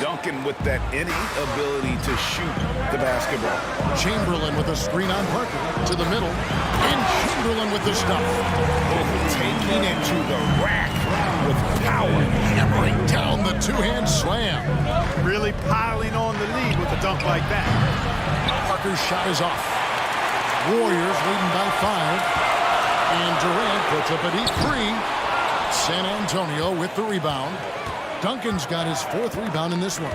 S8: Duncan with that innate ability to shoot the basketball.
S7: Chamberlain with a screen on Parker to the middle. And Chamberlain with the stuff.
S8: Taking it to the rack with power.
S7: Hammering down the two-hand slam.
S9: Really piling on the lead with a dunk like that.
S7: Parker's shot is off. Warriors leading by 5. And Durant puts up a deep 3. San Antonio with the rebound. Duncan's got his 4th rebound in this one.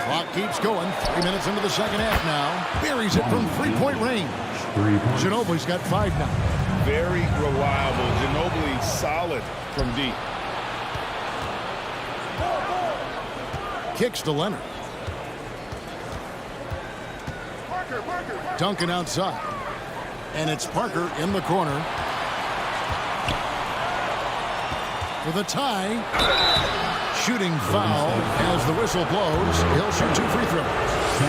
S7: Clock keeps going. 3 minutes into the second half now. Buries it from three-point range. Ginobili's got 5 now.
S8: Very reliable. Ginobili solid from deep.
S7: Kicks to Leonard. Duncan outside. And it's Parker in the corner. With a tie. Shooting foul as the whistle blows. He'll shoot 2 free throws.
S8: A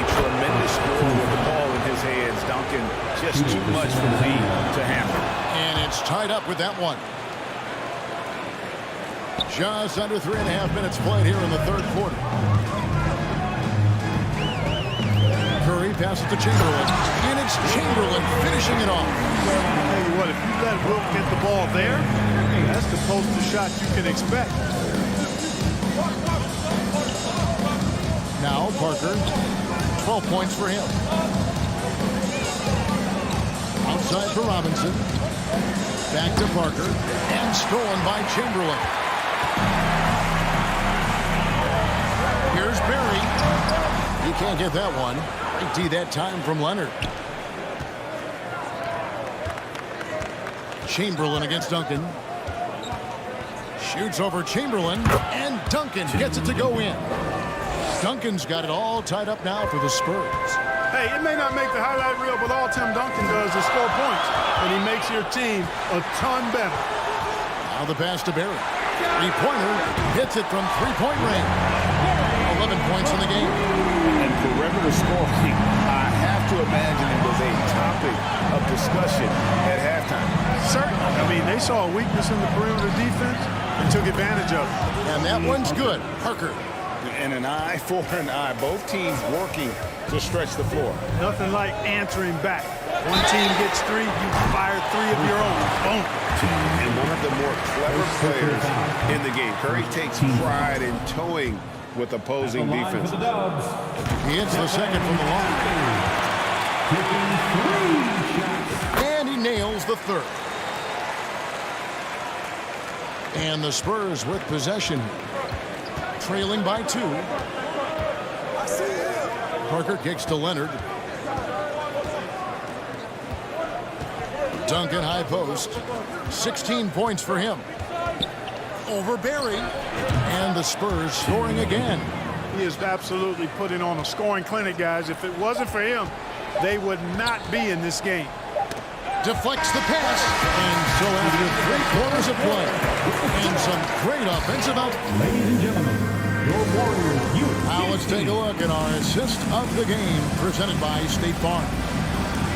S8: tremendous score with the ball in his hands. Duncan just too much for the lead to handle.
S7: And it's tied up with that one. Just under 3.5 minutes played here in the third quarter. Curry passes to Chamberlain. And it's Chamberlain finishing it off.
S9: I'll tell you what, if you let Wilt get the ball there, that's the poster shot you can expect.
S7: Now Parker, 12 points for him. Outside for Robinson. Back to Parker. And stolen by Chamberlain. Here's Barry. He can't get that one. Empty that time from Leonard. Chamberlain against Duncan. Shoots over Chamberlain. And Duncan gets it to go in. Duncan's got it all tied up now for the Spurs.
S9: Hey, it may not make the highlight reel, but all Tim Duncan does is score points. And he makes your team a ton better.
S7: Now the pass to Barry. Three-pointer hits it from three-point range. 11 points in the game.
S8: And perimeter scoring, I have to imagine it was a topic of discussion at halftime.
S9: Certainly. I mean, they saw a weakness in the perimeter defense and took advantage of it.
S7: And that one's good. Parker.
S8: And an eye for an eye. Both teams working to stretch the floor.
S9: Nothing like answering back. One team gets 3, you fire 3 of your own. Boom.
S8: And one of the more clever players in the game. Curry takes pride in towing with opposing defense.
S7: He hits the second from the line. And he nails the third. And the Spurs with possession. Trailing by 2. Parker kicks to Leonard. Duncan high post. 16 points for him. Over Barry. And the Spurs scoring again.
S9: He is absolutely putting on a scoring clinic, guys. If it wasn't for him, they would not be in this game.
S7: Deflects the pass. And so after 3 quarters of play. And some great offensive out.
S3: Ladies and gentlemen, your Warriors youth.
S7: Now let's take a look at our assist of the game presented by State Farm.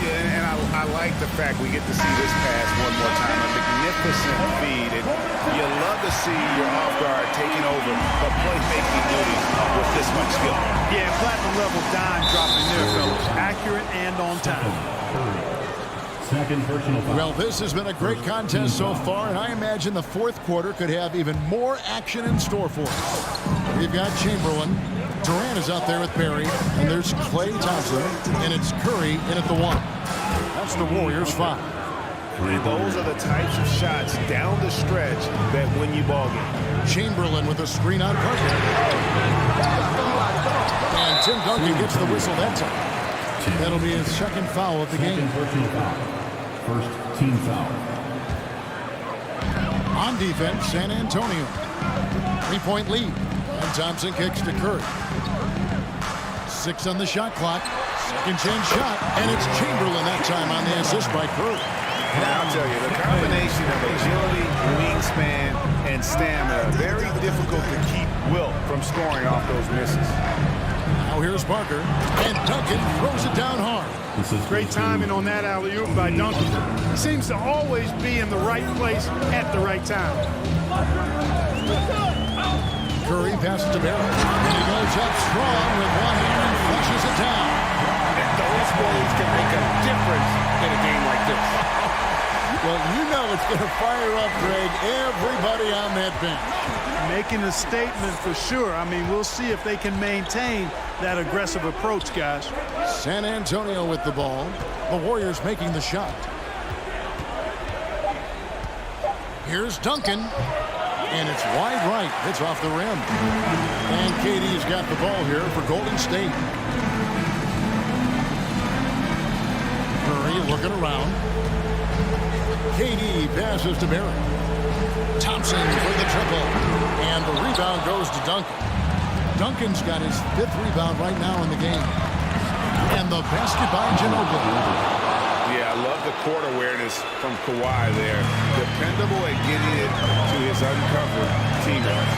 S8: Yeah, and I like the fact we get to see this pass one more time. A magnificent feed. And you love to see your off guard taking over the playmaking duties with this much skill.
S9: Yeah, platinum level dime dropping there, fellas. Accurate and on time.
S3: Second personal foul.
S7: Well, this has been a great contest so far, and I imagine the fourth quarter could have even more action in store for us. We've got Chamberlain. Durant is out there with Barry, and there's Klay Thompson, and it's Curry in at the 1. That's the Warriors' 5.
S8: And those are the types of shots down the stretch that win you ball games.
S7: Chamberlain with a screen on Parker. And Tim Duncan gets the whistle that time. That'll be his second foul of the game.
S3: Second personal foul. First team foul.
S7: On defense, San Antonio. 3-point lead. And Thompson kicks to Curry. 6 on the shot clock. Second chance shot. And it's Chamberlain that time on the assist by Curry.
S8: Now, I'll tell you, the combination of agility, wingspan, and stamina, very difficult to keep Wilt from scoring off those misses.
S7: Now here's Parker, and Duncan throws it down hard.
S9: Great timing on that alley-oop by Duncan. He seems to always be in the right place at the right time.
S7: Curry passes to Barrett, and he goes up strong with one hand and flushes it down.
S8: And those goals can make a difference in a game like this.
S7: Well, you know it's going to fire up, Greg, everybody on that bench.
S9: Making a statement for sure. I mean, we'll see if they can maintain that aggressive approach, guys.
S7: San Antonio with the ball. The Warriors making the shot. Here's Duncan. And it's wide right. It's off the rim. And KD's got the ball here for Golden State. Curry looking around. KD passes to Barrett. Thompson for the triple. And the rebound goes to Duncan. Duncan's got his 5th rebound right now in the game. And the basket by Ginobili.
S8: Yeah, I love the court awareness from Kawhi there. Dependable at getting it to his uncovered teammates.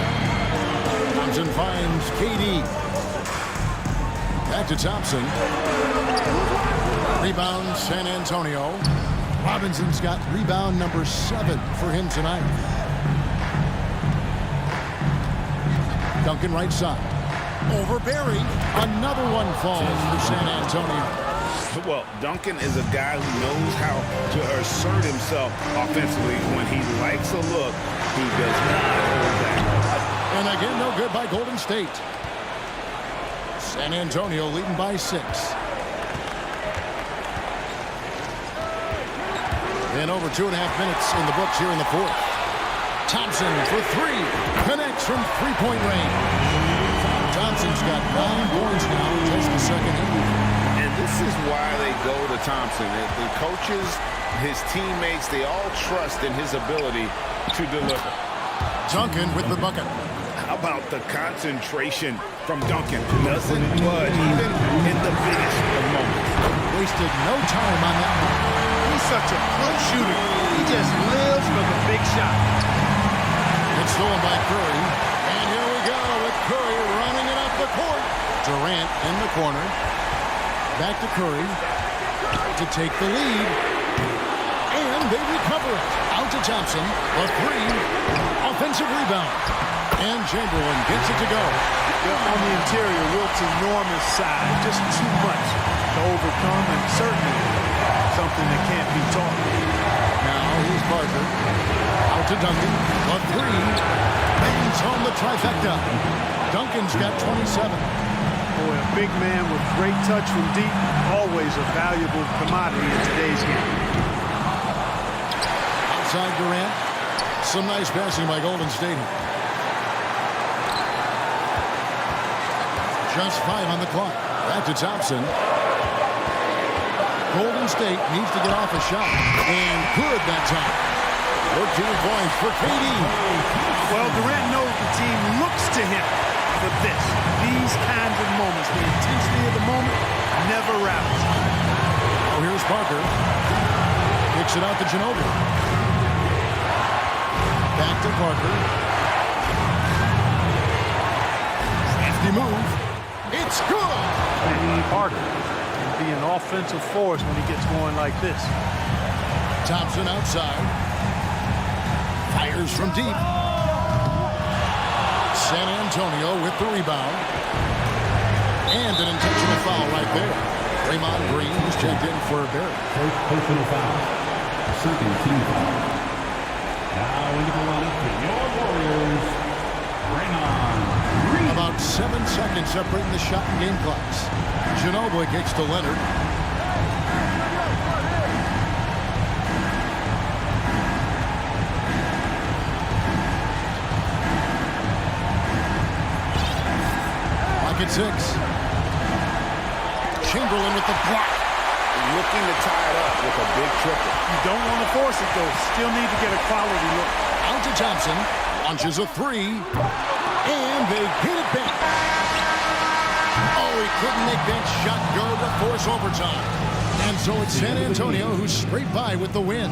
S7: Thompson finds KD. Back to Thompson. Rebound San Antonio. Robinson's got rebound number 7 for him tonight. Duncan right side. Over Barry. Another one falls for San Antonio.
S8: Well, Duncan is a guy who knows how to assert himself offensively. When he likes a look, he does not hold back.
S7: And again, no good by Golden State. San Antonio leading by 6. And over 2.5 minutes in the books here in the 4th. Thompson for 3. Connects from 3-point range. Thompson's got 9 points now in just the second half.
S8: And this is why they go to Thompson. The coaches, his teammates, they all trust in his ability to deliver.
S7: Duncan with the bucket.
S8: How about the concentration from Duncan? Doesn't budge even in the biggest of moments.
S7: Wasted no time on that one.
S9: He's such a good shooter. He just lives for the big shot.
S7: It's stolen by Curry. And here we go with Curry running it up the court. Durant in the corner. Back to Curry to take the lead. And they recover it. Out to Thompson. A 3. Offensive rebound. And Chamberlain gets it to go.
S9: On the interior, Wilt's enormous size. Just too much to overcome, and certainly something that can't be taught.
S7: Now here's Parker. Out to Duncan. A 3. Bangs home the trifecta. Duncan's got 27.
S9: Boy, a big man with great touch from deep, always a valuable commodity in today's game.
S7: Outside Durant. Some nice passing by Golden State. Just 5 on the clock. Back to Thompson. Golden State needs to get off a shot. And good that time. 14 points for KD.
S9: Well, Durant knows the team looks to him for this. These kinds of moments, the intensity of the moment, never rattles.
S7: Oh, here's Parker. Kicks it out to Ginobili. Back to Parker. Crafty move. It's good.
S9: Parker can be an offensive force when he gets going like this.
S7: Thompson outside. Fires from deep. San Antonio with the rebound. And an intentional foul right there. Draymond Green was checked in for Barrett.
S3: First personal foul. Second team foul. Now into the lineup for your Warriors, Draymond Green.
S7: About 7 seconds separating the shot and game clocks. Ginobili kicks to Leonard. At 6. Chamberlain with the block.
S8: Looking to tie it up with a big triple.
S9: You don't want to force it, though. Still need to get a quality look.
S7: Out to Thompson. Launches a 3. And they get it back. Oh, he couldn't make that shot go to force overtime. And so it's San Antonio who scraped by with the win.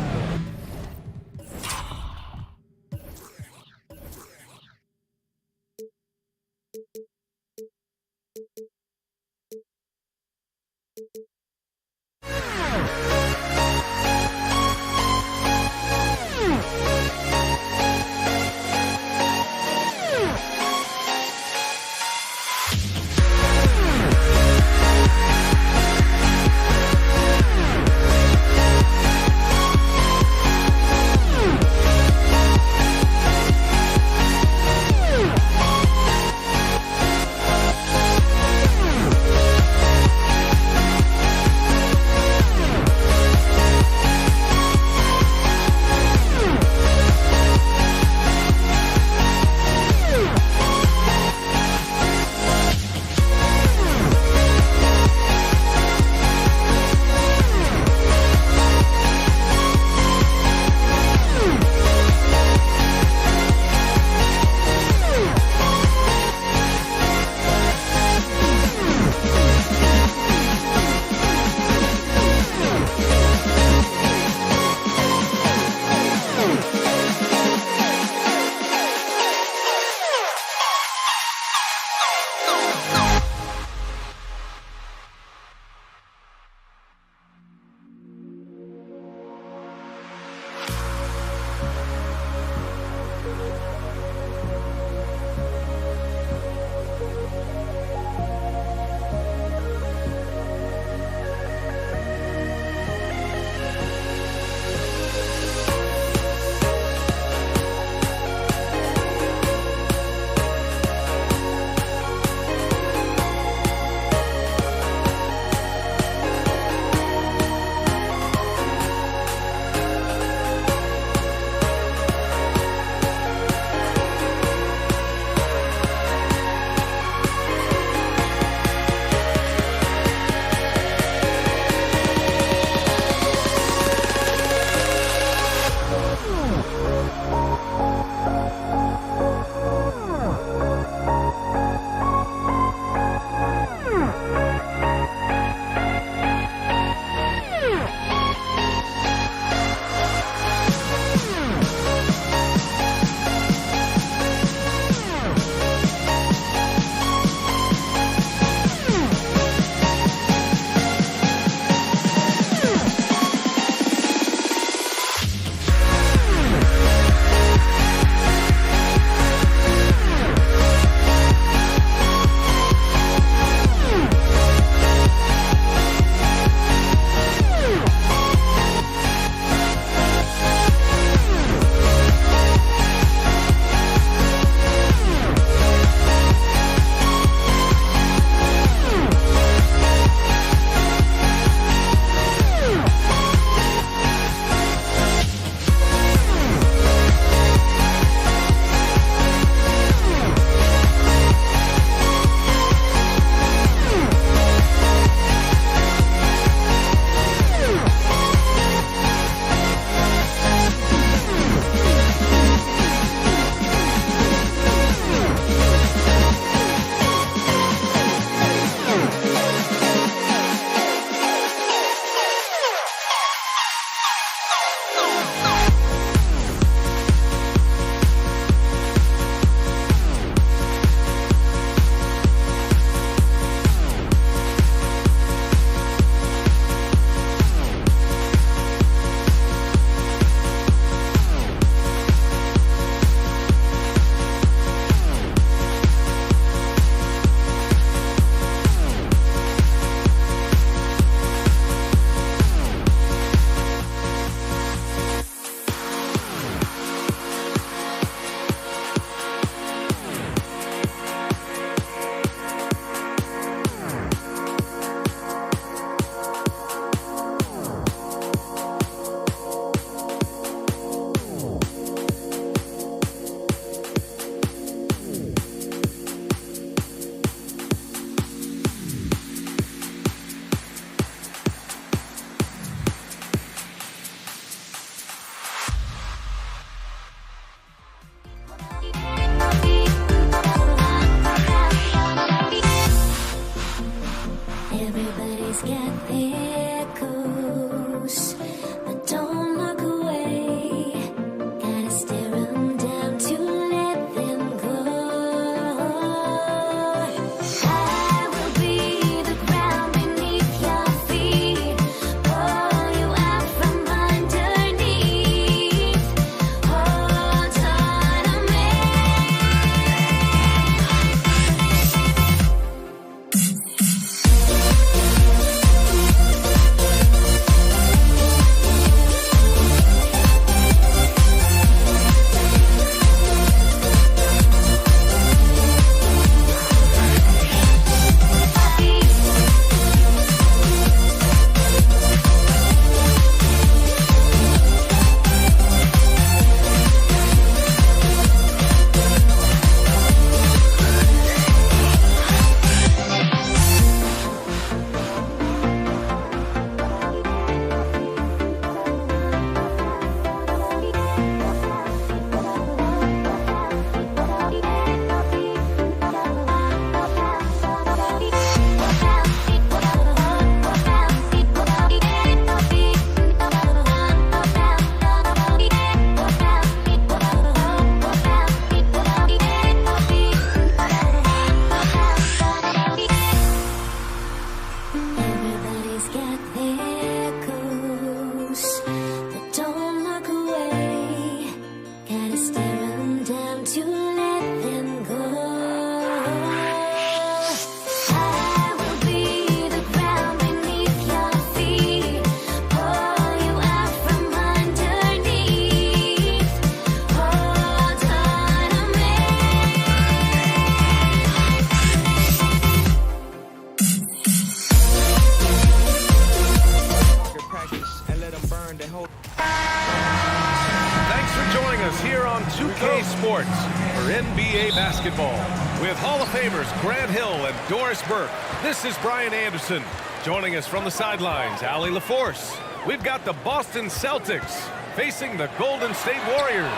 S1: It's here on 2K Sports for NBA basketball with Hall of Famers Grant Hill and Doris Burke. This is Brian Anderson. Joining us from the sidelines, Allie LaForce. We've got the Boston Celtics facing the Golden State Warriors.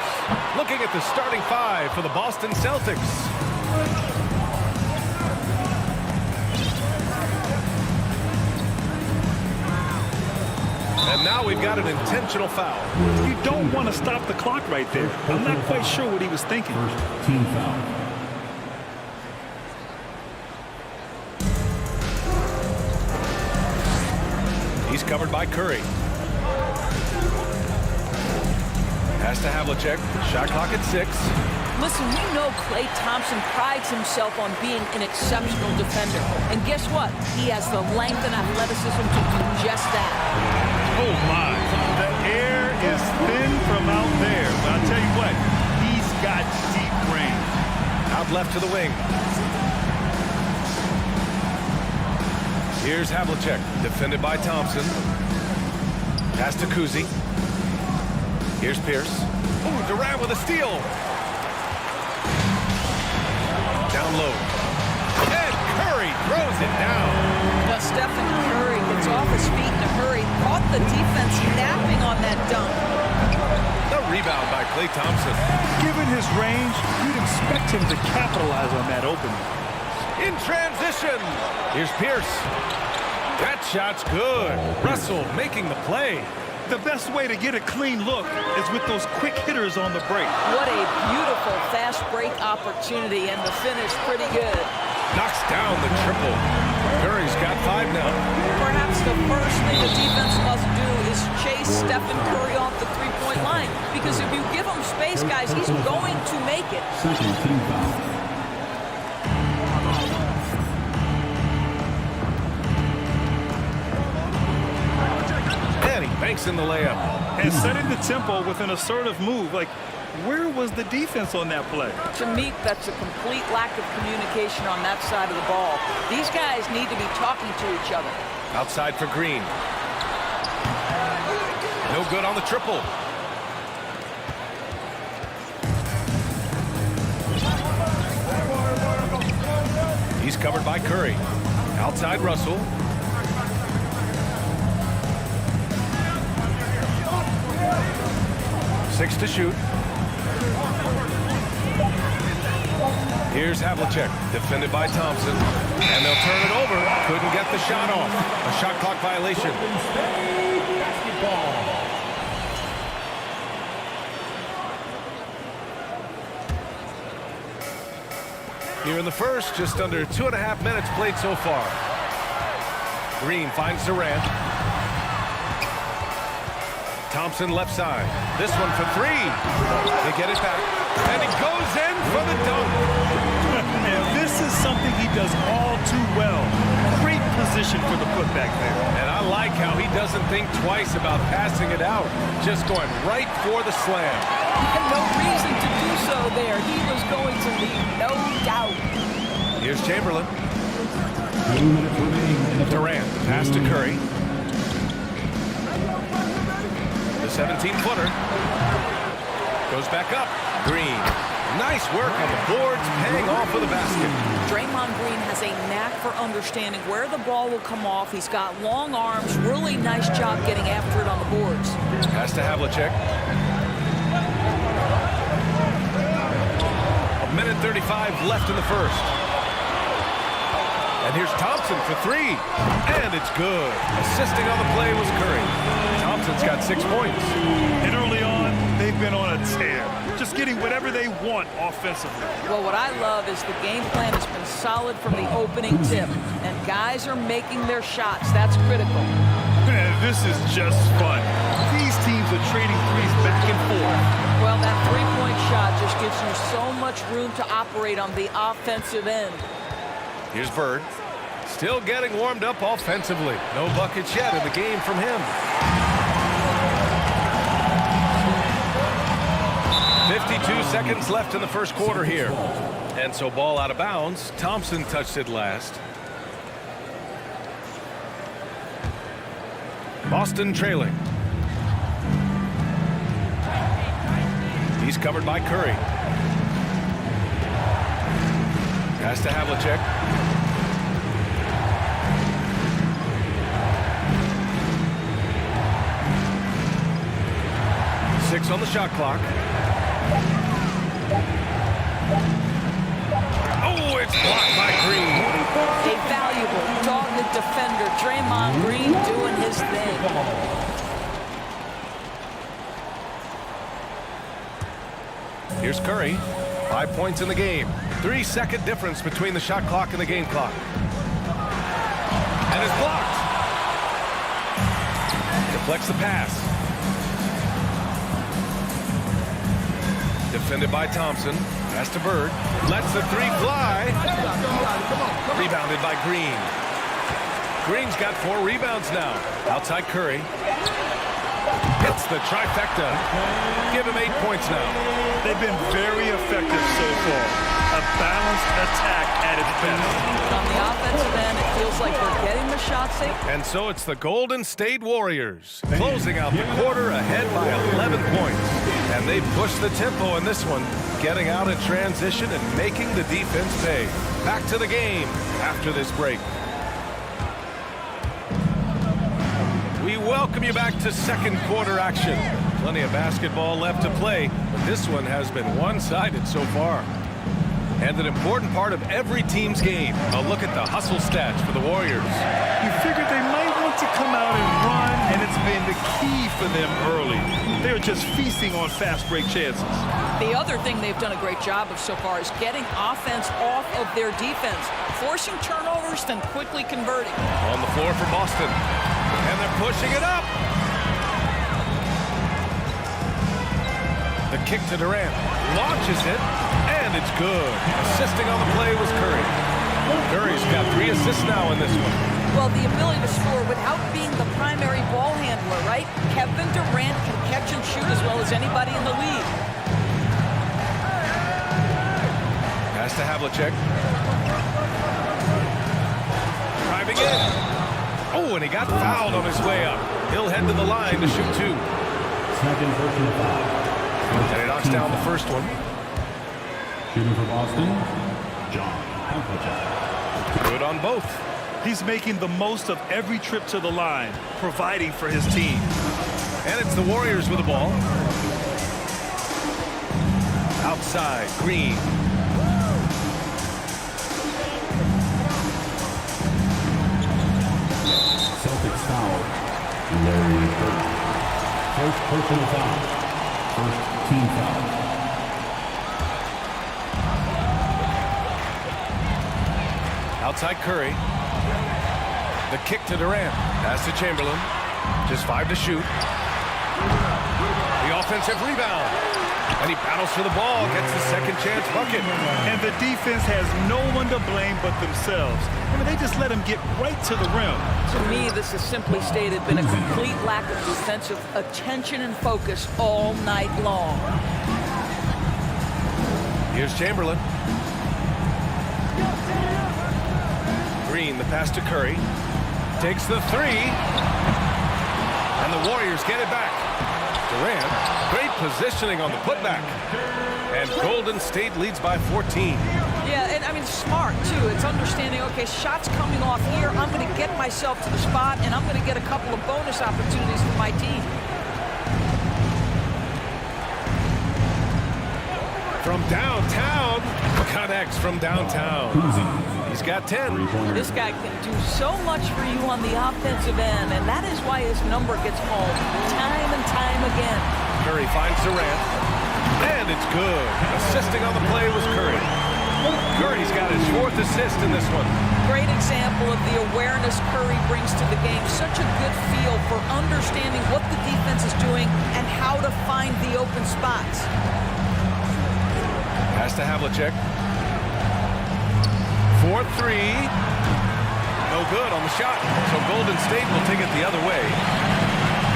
S1: Looking at the starting five for the Boston Celtics. And now we've got an intentional foul.
S4: You don't want to stop the clock right there. I'm not quite sure what he was thinking.
S3: First team foul.
S1: He's covered by Curry. Pass to Havlicek. Shot clock at 6.
S10: Listen, we know Klay Thompson prides himself on being an exceptional defender. And guess what? He has the length and athleticism to do just that.
S4: Oh, my. The air is thin from out there. But I'll tell you what, he's got deep range.
S1: Out left to the wing. Here's Havlicek, defended by Thompson. Pass to Kuzi. Here's Pierce. Ooh, Durant with a steal. Down low. And Curry throws it down.
S10: Now, Stephen Curry gets off his feet in a hurry, caught the defense napping on that dunk.
S1: The rebound by Klay Thompson.
S4: Given his range, you'd expect him to capitalize on that opening.
S1: In transition. Here's Pierce. That shot's good. Russell making the play.
S4: The best way to get a clean look is with those quick hitters on the break.
S10: What a beautiful fast break opportunity, and the finish pretty good.
S1: Knocks down the triple. Curry's got 5 now.
S10: Perhaps the first thing the defense must do is chase Stephen Curry off the three-point line. Because if you give him space, guys, he's going to make it.
S3: Second team foul.
S1: Banks in the layup.
S4: And setting the tempo with an assertive move. Like, where was the defense on that play?
S10: To me, that's a complete lack of communication on that side of the ball. These guys need to be talking to each other.
S1: Outside for Green. No good on the triple. He's covered by Curry. Outside Russell. Six to shoot. Here's Havlicek, defended by Thompson. And they'll turn it over. Couldn't get the shot off. A shot clock violation. Here in the first, just under 2.5 minutes played so far. Green finds Durant. Thompson left side. This one for 3. They get it back. And he goes in for the dunk.
S4: And this is something he does all too well. Great position for the putback there.
S1: And I like how he doesn't think twice about passing it out. Just going right for the slam.
S10: And no reason to do so there. He was going to leave, no doubt.
S1: Here's Chamberlain.
S3: 2 minutes remaining.
S1: Durant, pass to Curry. 17-footer. Goes back up. Green. Nice work on the boards, paying off for the basket.
S10: Draymond Green has a knack for understanding where the ball will come off. He's got long arms. Really nice job getting after it on the boards.
S1: Pass to Havlicek. 1:35 left in the first. And here's Thompson for 3. And it's good. Assisting on the play was Curry. Thompson's got 6 points.
S4: And early on, they've been on a tear. Just getting whatever they want offensively.
S10: Well, what I love is the game plan has been solid from the opening tip. And guys are making their shots. That's critical.
S4: Man, this is just fun. These teams are trading threes back and forth.
S10: Well, that three-point shot just gives you so much room to operate on the offensive end.
S1: Here's Bird. Still getting warmed up offensively. No buckets yet in the game from him. 52 seconds left in the first quarter here. And so ball out of bounds. Thompson touched it last. Boston trailing. He's covered by Curry. Pass to Havlicek. Six on the shot clock. Oh, it's blocked by Green.
S10: A valuable, dogged defender, Draymond Green doing his thing.
S1: Here's Curry. 5 points in the game. 3-second difference between the shot clock and the game clock. And it's blocked. Deflects the pass. Defended by Thompson. Pass to Bird. Lets the three fly. Rebounded by Green. Green's got 4 rebounds now. Outside Curry. Hits the trifecta. Give him 8 points now.
S4: They've been very effective so far. A balanced attack at its best.
S10: On the offensive end, it feels like they're getting the shots they...
S1: And so it's the Golden State Warriors closing out the quarter ahead by 11 points. And they push the tempo in this one, getting out in transition and making the defense pay. Back to the game after this break. We welcome you back to second quarter action. Plenty of basketball left to play, but this one has been one-sided so far. And an important part of every team's game, a look at the hustle stats for the Warriors.
S4: You figured they might want to come out and run, and it's been the key for them early. They're just feasting on fast break chances.
S10: The other thing they've done a great job of so far is getting offense off of their defense, forcing turnovers, then quickly converting.
S1: On the floor for Boston. And they're pushing it up. The kick to Durant. Launches it, and it's good. Assisting on the play was Curry. Curry's got 3 assists now in this one.
S10: Well, the ability to score without being the primary ball handler, right? Kevin Durant can catch and shoot as well as anybody in the league.
S1: Pass to Havlicek. Driving in. Oh, and he got fouled on his way up. He'll head to the line to shoot 2.
S3: Second personal foul.
S1: And he knocks down the first one.
S3: Shooting for Boston, John Havlicek.
S1: Good on both.
S4: He's making the most of every trip to the line, providing for his team.
S1: And it's the Warriors with the ball. Outside, Green.
S3: Celtics foul. Larry Bird. First personal foul. First team foul.
S1: Outside Curry. The kick to Durant. Pass to Chamberlain. Just 5 to shoot. The offensive rebound. And he battles for the ball, gets the second chance bucket.
S4: And the defense has no one to blame but themselves. I mean, they just let him get right to the rim.
S10: To me, this is simply stated been a complete lack of defensive attention and focus all night long.
S1: Here's Chamberlain. Green, the pass to Curry. Takes the 3. And the Warriors get it back. Durant, great positioning on the putback. And Golden State leads by 14.
S10: Yeah, and I mean, smart, too. It's understanding, okay, shots coming off here. I'm going to get myself to the spot, and I'm going to get a couple of bonus opportunities for my team.
S1: From downtown, connects from downtown. He's got 10.
S10: This guy can do so much for you on the offensive end, and that is why his number gets called time and time again.
S1: Curry finds Durant, and it's good. Assisting on the play was Curry. Curry's got his 4th assist in this one.
S10: Great example of the awareness Curry brings to the game. Such a good feel for understanding what the defense is doing and how to find the open spots.
S1: Pass to Havlicek. 4-3. No good on the shot. So Golden State will take it the other way.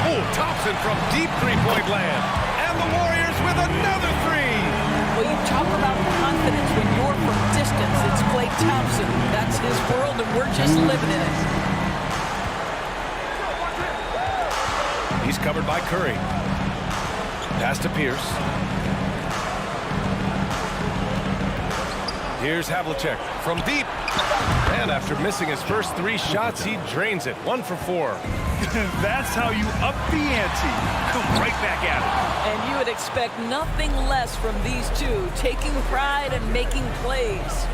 S1: Oh, Thompson from deep three-point land. And the Warriors with another 3.
S10: Well, you talk about confidence when you're from distance. It's Klay Thompson. That's his world, and we're just living in it. He's
S1: covered by Curry. Pass to Pierce. Here's Havlicek from deep. And after missing his first 3 shots, he drains it. 1 for 4.
S4: That's how you up the ante. Come right back at it.
S10: And you would expect nothing less from these two, taking pride and making plays.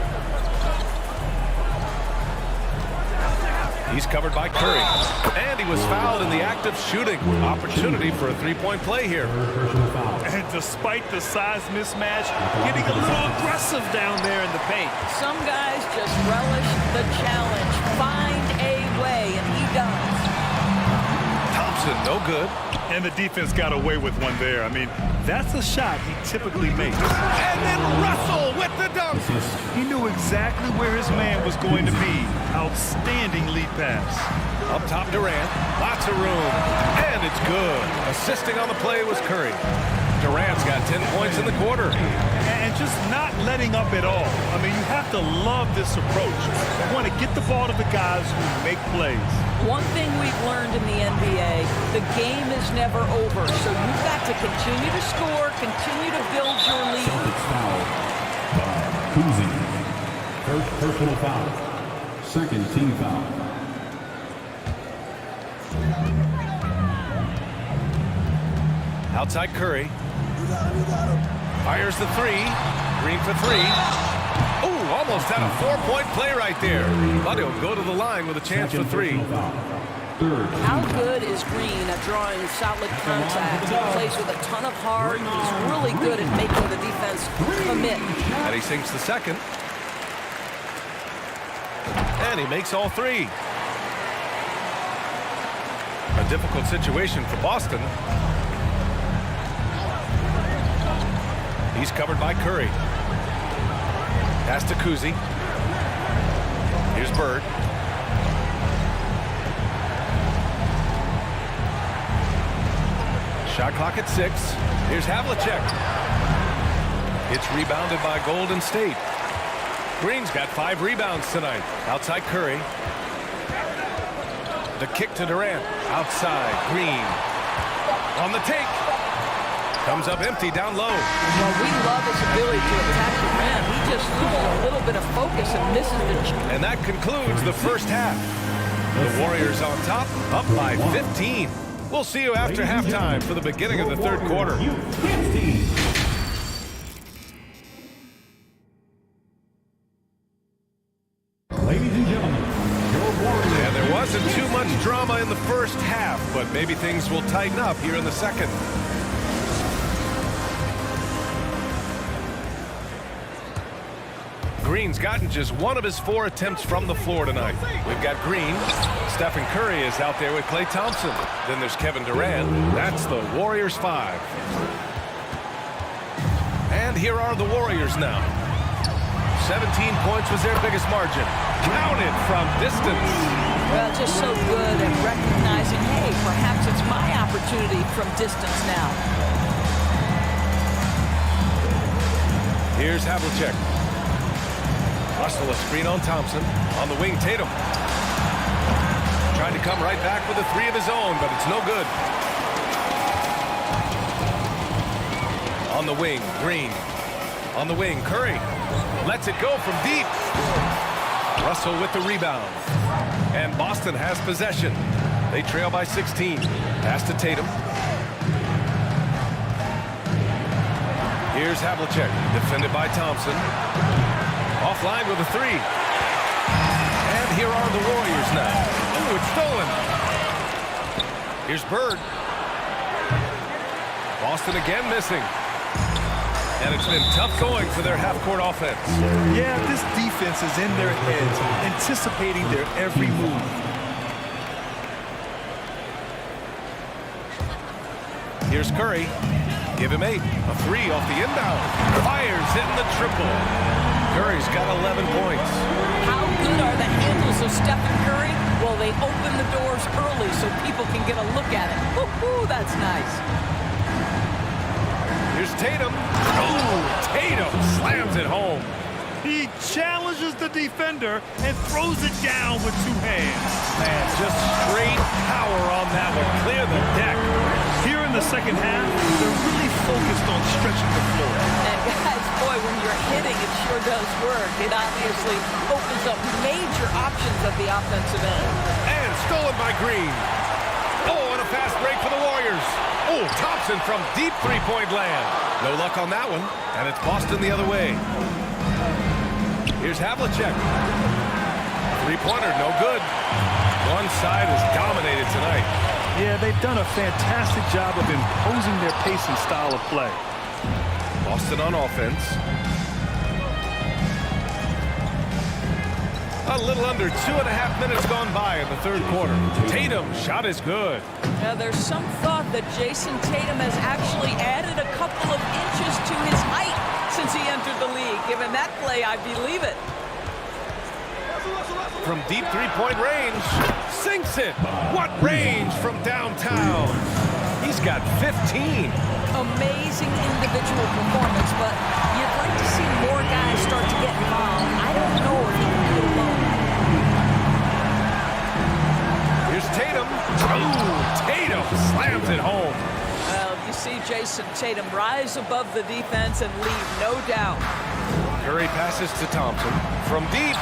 S1: He's covered by Curry. And he was fouled in the act of shooting. Opportunity for a 3-point play here.
S4: And despite the size mismatch, getting a little aggressive down there in the paint.
S10: Some guys just relish the challenge. Find a way, and he does.
S1: Thompson, no good.
S4: And the defense got away with one there. I mean, that's a shot he typically makes.
S1: And then Russell with the dunk.
S4: He knew exactly where his man was going to be. Outstanding lead pass.
S1: Up top, Durant. Lots of room. And it's good. Assisting on the play was Curry. Durant's got 10 points in the quarter.
S4: And just not letting up at all. I mean, you have to love this approach. You want to get the ball to the guys who make plays.
S10: One thing we've learned in the NBA, the game is never over. So you've got to continue to score, continue to build your lead.
S3: Celtics foul by Kuzi. First personal foul. Second team foul.
S1: Outside Curry. Fires the 3. Green for 3. Oh, almost had a 4-point play right there. But he'll go to the line with a chance for 3.
S10: How good is Green at drawing solid contact? He plays with a ton of heart. He's really good at making the defense commit.
S1: And he sinks the second. And he makes all 3. A difficult situation for Boston. He's covered by Curry. Pass to Kuzi. Here's Bird. Shot clock at 6. Here's Havlicek. It's rebounded by Golden State. Green's got 5 rebounds tonight. Outside Curry. The kick to Durant. Outside Green. On the take. Comes up empty down low.
S10: Well, we love his ability to attack the rim. He just loses a little bit of focus and misses the shot.
S1: And that concludes the first half. The Warriors on top, up by 15. We'll see you after halftime for the beginning of the third quarter.
S3: Ladies and gentlemen, your Warriors.
S1: And there wasn't too much drama in the first half, but maybe things will tighten up here in the second. Green's gotten just 1 of his 4 attempts from the floor tonight. We've got Green. Stephen Curry is out there with Klay Thompson. Then there's Kevin Durant. That's the Warriors 5. And here are the Warriors now. 17 points was their biggest margin. Counted from distance.
S10: Well, just so good at recognizing, hey, perhaps it's my opportunity from distance now.
S1: Here's Havlicek. Russell a screen on Thompson. On the wing, Tatum. Trying to come right back with a 3 of his own, but it's no good. On the wing, Green. On the wing, Curry. Lets it go from deep. Russell with the rebound. And Boston has possession. They trail by 16. Pass to Tatum. Here's Havlicek, defended by Thompson. Offline with a 3. And here are the Warriors now. Ooh, it's stolen. Here's Bird. Boston again missing. And it's been tough going for their half-court offense.
S4: Yeah, this defense is in their heads, anticipating their every move.
S1: Here's Curry. Give him 8. A 3 off the inbound. Fires hitting the triple. Curry's got 11 points.
S10: How good are the handles of Stephen Curry? Well, they open the doors early so people can get a look at it. Woo-hoo, that's nice.
S1: Here's Tatum. Oh, Tatum slams it home.
S4: He challenges the defender and throws it down with 2 hands.
S1: Man, just straight power on that one. Clear the deck.
S4: Here in the second half, they're really focused on stretching the floor.
S10: And guys, boy, when you're hitting, it sure does work. It obviously opens up major options at the offensive end.
S1: And stolen by Green. Oh, and a fast break for the Warriors. Oh, Thompson from deep three-point land. No luck on that one, and it's Boston the other way. Here's Havlicek. Three-pointer, no good. One side is dominated tonight.
S4: Yeah, they've done a fantastic job of imposing their pace and style of play.
S1: Boston on offense. A little under 2.5 minutes gone by in the third quarter. Tatum's shot is good.
S10: Now, there's some thought that Jason Tatum has actually added a couple of inches to his height since he entered the league. Given that play, I believe it.
S1: From deep three-point range, sinks it. What range from downtown? He's got 15.
S10: Amazing individual performance, but you'd like to see more guys start to get involved. I don't know if he can do it alone.
S1: Here's Tatum. Oh, Tatum slams it home.
S10: Well, you see Jason Tatum rise above the defense and lead, no doubt.
S1: Curry passes to Thompson. From deep.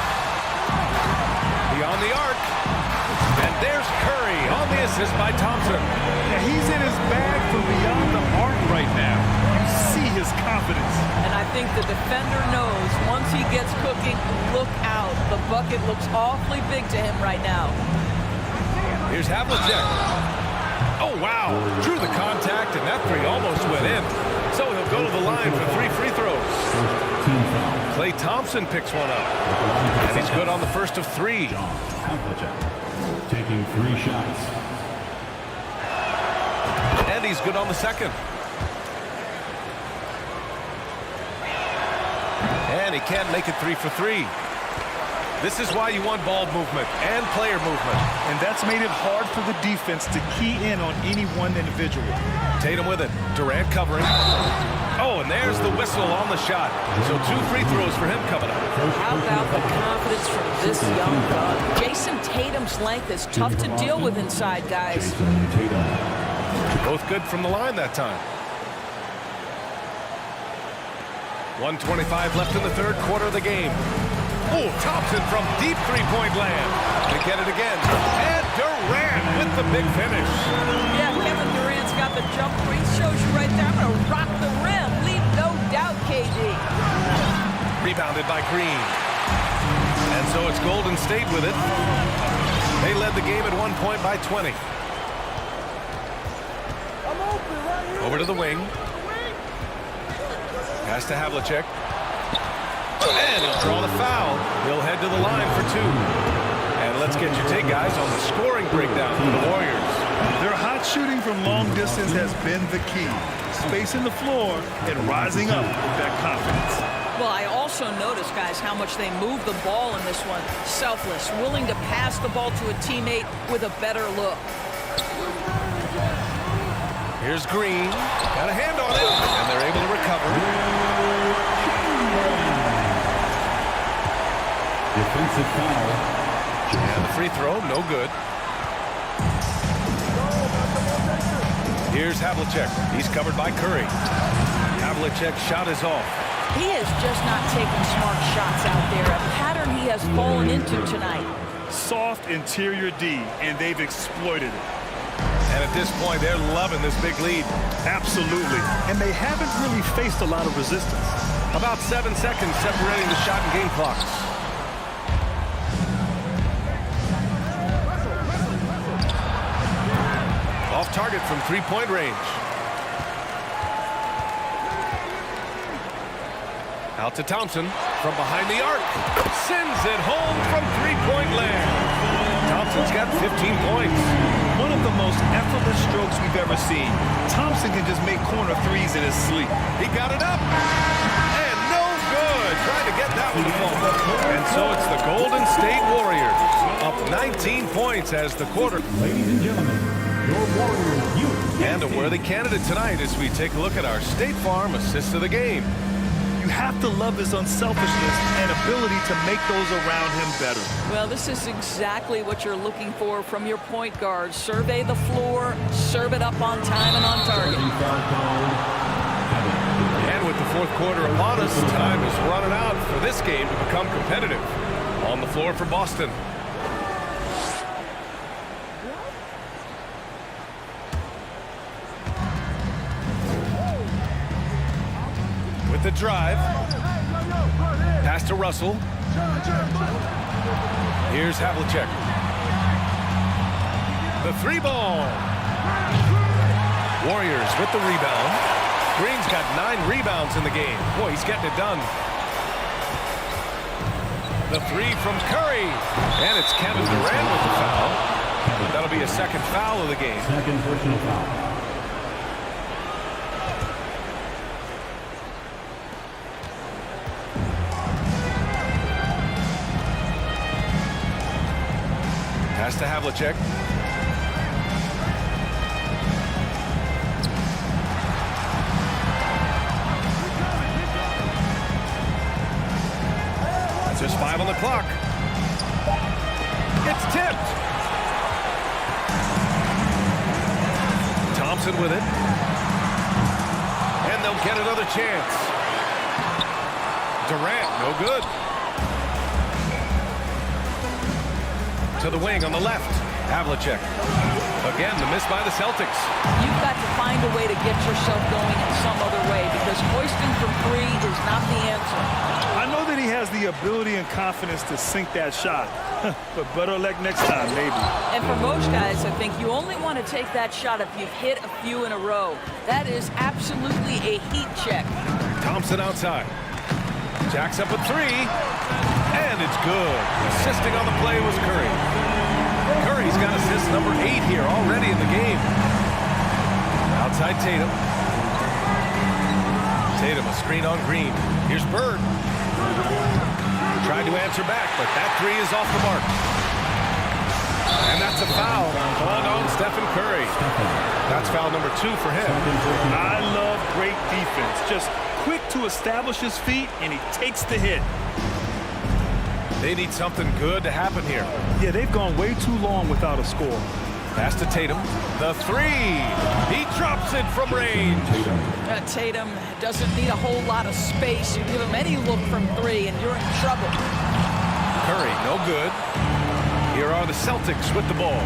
S1: Beyond the arc. And there's Curry on the assist by Thompson.
S4: Yeah, he's in his bag from beyond the arc right now. You see his confidence.
S10: And I think the defender knows once he gets cooking, look out. The bucket looks awfully big to him right now.
S1: Here's Havlicek. Oh, wow. Drew the contact, and that three almost went in. So he'll go to the line for 3 free throws. Klay Thompson picks one up. And he's good on the first of 3.
S3: Taking 3 shots.
S1: And he's good on the second. And he can't make it 3 for 3. This is why you want ball movement and player movement.
S4: And that's made it hard for the defense to key in on any one individual.
S1: Tatum with it. Durant covering. Oh, and there's the whistle on the shot. So 2 free throws for him coming up.
S10: How about the confidence from this young gun? Jason Tatum's length is tough to deal with inside, guys.
S1: Both good from the line that time. 1:25 left in the third quarter of the game. Oh, Thompson from deep three-point land. They get it again. And Durant with the big finish.
S10: Yeah, Kevin Durant's got the jumper. He shows you right there. I'm going to rock the rim. Leave no doubt, KD.
S1: Rebounded by Green. And so it's Golden State with it. They led the game at 1 point by 20. Over to the wing. Pass to Havlicek. And he'll draw the foul. He'll head to the line for 2. And let's get your take, guys, on the scoring breakdown for the Warriors.
S4: Their hot shooting from long distance has been the key. Spacing the floor and rising up with that confidence.
S10: Well, I also noticed, guys, how much they move the ball in this one. Selfless, willing to pass the ball to a teammate with a better look.
S1: Here's Green. Got a hand on it. And they're able to recover.
S3: Defensive foul.
S1: And the free throw, no good. Here's Havlicek. He's covered by Curry. Havlicek's shot is off.
S10: He is just not taking smart shots out there, a pattern he has fallen into tonight.
S4: Soft interior D, and they've exploited it.
S1: And at this point, they're loving this big lead.
S4: Absolutely. And they haven't really faced a lot of resistance.
S1: About 7 seconds separating the shot and game clocks. Off target from three-point range. Out to Thompson from behind the arc. Sends it home from three-point land. Thompson's got 15 points.
S4: One of the most effortless strokes we've ever seen. Thompson can just make corner threes in his sleep.
S1: He got it up. And no good. Trying to get that one to fall. And so it's the Golden State Warriors up 19 points as the quarter.
S3: Ladies and gentlemen, your Warriors USA.
S1: And a worthy candidate tonight as we take a look at our State Farm assist of the game.
S4: You have to love his unselfishness and ability to make those around him better.
S10: Well, this is exactly what you're looking for from your point guard. Survey the floor, serve it up on time and on target.
S1: And with the fourth quarter upon us. Time is running out for this game to become competitive. On the floor for Boston. With the drive. Pass to Russell. Here's Havlicek. The three ball. Warriors with the rebound. Green's got 9 rebounds in the game. Boy, he's getting it done. The three from Curry. And it's Kevin Durant with the foul. That'll be a second foul of the game.
S3: Second personal foul.
S1: Pass to Havlicek. Just 5 on the clock. It's tipped. Thompson with it. And they'll get another chance. Durant, no good. To the wing on the left. Havlicek. Again, the miss by the Celtics.
S10: You've got to find a way to get yourself going in some other way because hoisting from 3 is not the answer.
S9: I know that he has the ability and confidence to sink that shot, but better luck next time, maybe.
S10: And for most guys, I think you only want to take that shot if you've hit a few in a row. That is absolutely a heat check.
S1: Thompson outside. Jacks up a 3. And it's good. Assisting on the play was Curry. Curry's got assist number 8 here already in the game. Outside Tatum. Tatum, a screen on Green. Here's Bird. Tried to answer back, but that 3 is off the mark. And that's a foul on Stephen Curry. That's foul number 2 for him.
S9: I love great defense. Just quick to establish his feet, and he takes the hit.
S1: They need something good to happen here.
S9: Yeah, they've gone way too long without a score.
S1: Pass to Tatum. The 3. He drops it from range.
S10: Tatum doesn't need a whole lot of space. You give him any look from 3 and you're in trouble.
S1: Curry, no good. Here are the Celtics with the ball.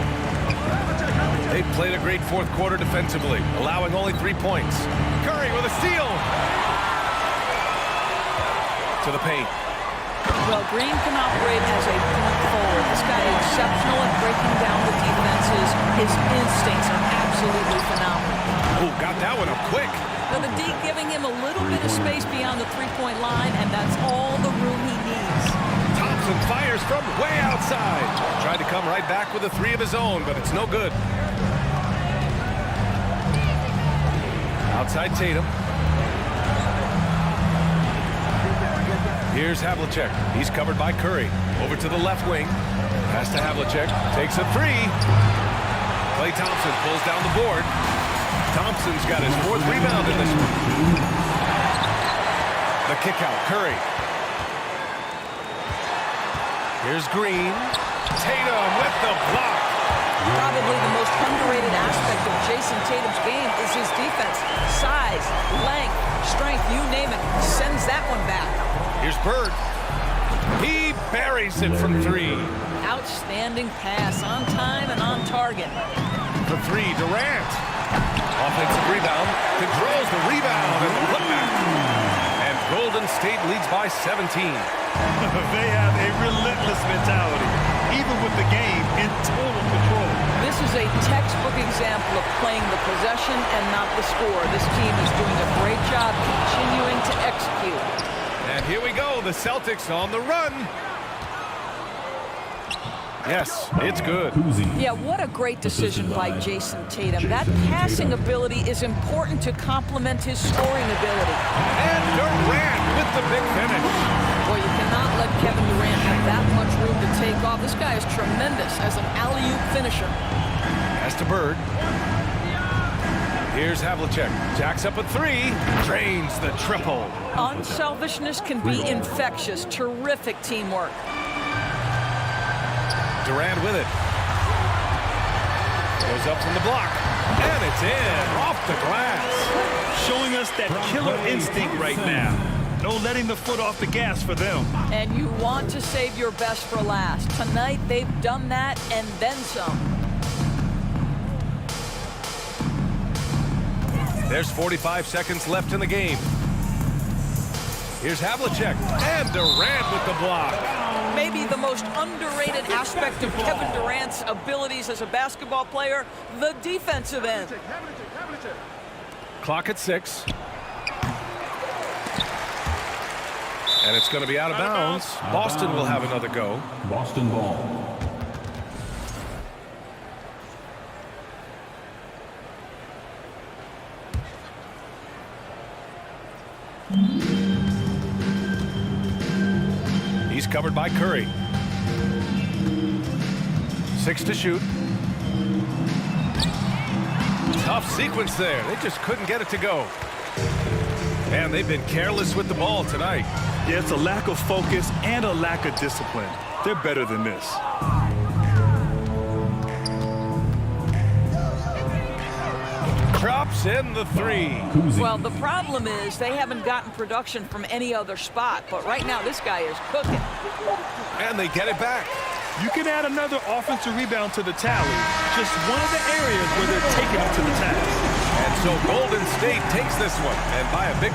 S1: They've played a great fourth quarter defensively, allowing only 3 points. Curry with a steal. To the paint.
S10: Well, Green can operate as a point forward. This guy is exceptional at breaking down the defenses. His instincts are absolutely phenomenal.
S1: Oh, got that one up quick.
S10: But the D giving him a little bit of space beyond the three-point line, and that's all the room he needs.
S1: Thompson fires from way outside. Tried to come right back with a 3 of his own, but it's no good. Outside Tatum. Here's Havlicek. He's covered by Curry. Over to the left wing. Pass to Havlicek. Takes a 3. Klay Thompson pulls down the board. Thompson's got his 4th rebound in this one. The kick out. Curry. Here's Green. Tatum with the block.
S10: Probably the most underrated aspect of Jason Tatum's game is his defense. Size, length, strength, you name it. Sends that one back.
S1: Here's Bird. He buries it from 3.
S10: Outstanding pass, on time and on target.
S1: For 3, Durant. Offensive rebound. Controls the rebound and the putback. And Golden State leads by 17.
S9: They have a relentless mentality, even with the game in total control.
S10: This is a textbook example of playing the possession and not the score. This team is doing a great job continuing to execute.
S1: And here we go, the Celtics on the run. Yes, it's good.
S10: Yeah, what a great decision by Jason Tatum. That passing ability is important to complement his scoring ability.
S1: And Durant with the big finish.
S10: Well, you cannot let Kevin Durant have that much room to take off. This guy is tremendous as an alley-oop finisher.
S1: Pass to Bird. Here's Havlicek. Jacks up a 3. Drains the triple.
S10: Unselfishness can be infectious. Terrific teamwork.
S1: Durant with it. Goes up from the block. And it's in. Off the glass.
S4: showing us that killer instinct right now. No letting the foot off the gas for them.
S10: And you want to save your best for last. Tonight, they've done that and then some.
S1: There's 45 seconds left in the game. Here's Havlicek, and Durant with the block.
S10: Maybe the most underrated aspect of Kevin Durant's abilities as a basketball player, the defensive end.
S1: Clock at 6. And it's going to be out of bounds. Boston will have another go.
S3: Boston ball.
S1: He's covered by Curry. 6 to shoot. Tough sequence there. They just couldn't get it to go. Man, they've been careless with the ball tonight.
S4: Yeah, it's a lack of focus and a lack of discipline. They're better than this.
S1: Drops in the 3.
S10: Well, the problem is they haven't gotten production from any other spot, but right now this guy is cooking.
S1: And they get it back.
S4: You can add another offensive rebound to the tally. Just one of the areas where they're taking it to the task.
S1: And so Golden State takes this one, and by a big...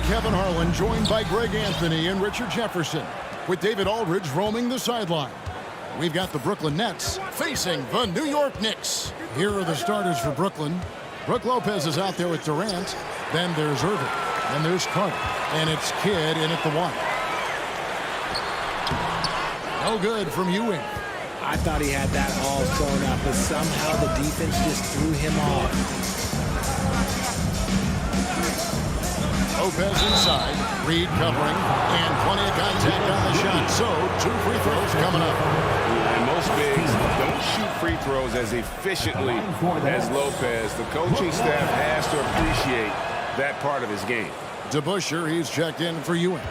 S7: Kevin Harlan, joined by Greg Anthony and Richard Jefferson, with David Aldridge roaming the sideline. We've got the Brooklyn Nets facing the New York Knicks. Here are the starters for Brooklyn. Brook Lopez is out there with Durant. Then there's Irving. Then there's Carter. And it's Kidd in at the 1. No good from Ewing.
S11: I thought he had that all sewn up, but somehow the defense just threw him off.
S7: Lopez inside. Reed covering. And plenty of contact on the shot. So, 2 free throws coming up.
S8: And most bigs don't shoot free throws as efficiently as Lopez. The coaching staff has to appreciate that part of his game.
S7: DeBusschere, he's checked in for Ewing.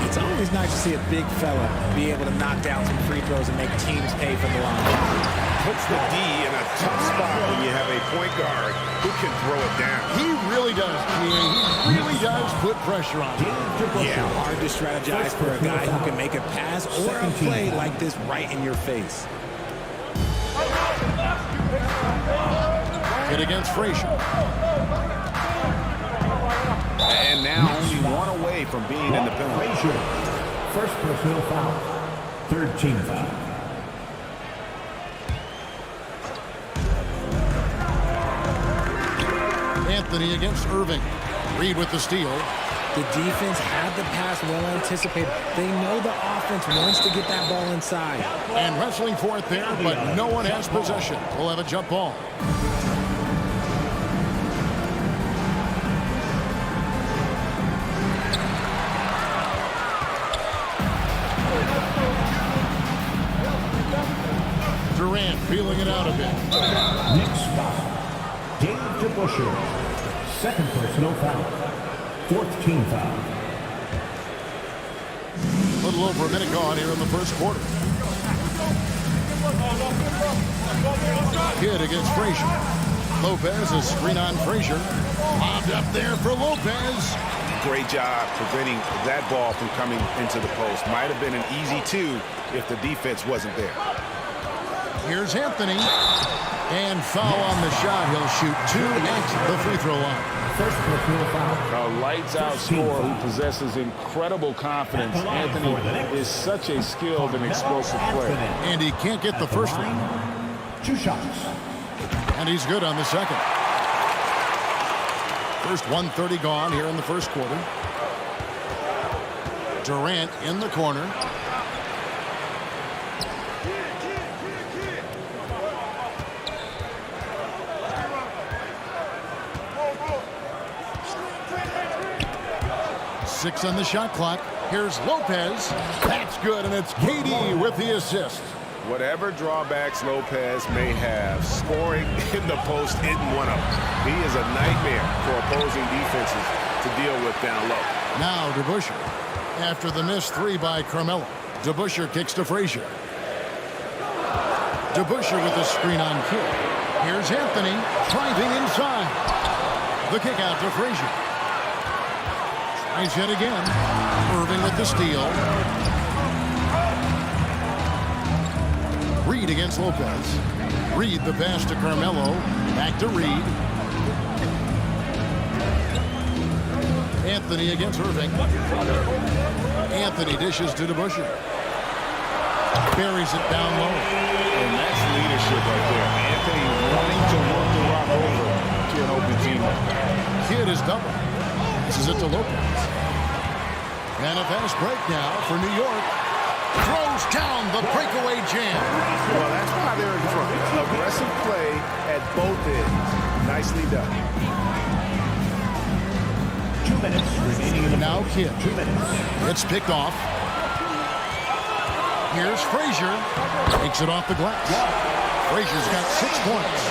S11: It's always nice to see a big fella be able to knock down some free throws and make teams pay for the line.
S8: Puts the D in a tough spot when you have a point guard who can throw it down.
S7: He really does, He really does put pressure on him.
S11: Yeah, hard to strategize for a guy who can make a pass or a play like this right in your face.
S7: Hit against Frazier.
S8: And now only 1 away from being in the penalty.
S3: First personal foul. Third team foul.
S7: Anthony against Irving. Reed with the steal.
S11: The defense had the pass well anticipated. They know the offense wants to get that ball inside.
S7: And wrestling for it there, but no one has possession. We'll have a jump ball. Durant feeling it out a bit.
S3: Next foul. Dave DeBusschere. Second personal foul. Fourth team foul.
S7: A little over a minute gone here in the first quarter. Kidd against Frazier. Lopez is screen on Frazier. Lobbed up there for Lopez.
S8: Great job preventing that ball from coming into the post. Might have been an easy 2 if the defense wasn't there.
S7: Here's Anthony. And foul on the shot. He'll shoot 2 at the free throw line.
S3: First personal foul.
S12: A lights-out scorer who possesses incredible confidence. Anthony is such a skilled and explosive player.
S7: And he can't get the first one.
S3: 2 shots.
S7: And he's good on the second. First 1:30 gone here in the first quarter. Durant in the corner. Six on the shot clock. Here's Lopez. That's good, and it's KD with the assist.
S8: Whatever drawbacks Lopez may have, scoring in the post isn't one of them. He is a nightmare for opposing defenses to deal with down low.
S7: Now DeBusschere. After the missed 3 by Carmelo. DeBusschere kicks to Frazier. DeBusschere with the screen on Kidd. Here's Anthony driving inside. The kick out to Frazier. Tries yet again. Irving with the steal. Reed against Lopez. Reed the pass to Carmelo. Back to Reed. Anthony against Irving. Anthony dishes to DeBusschere. Buries it down low.
S8: And that's leadership right there. Anthony wanting to work the rock over to an open teammate.
S7: Kidd is double. This is it to Lopez. And a fast break now for New York. Throws down the breakaway jam.
S8: Well, that's why they're in front. Aggressive play at both ends. Nicely done.
S3: 2 minutes remaining in the
S7: Now Kidd.
S3: 2 minutes.
S7: It's picked off. Here's Frazier. Takes it off the glass. Frazier's got 6 points.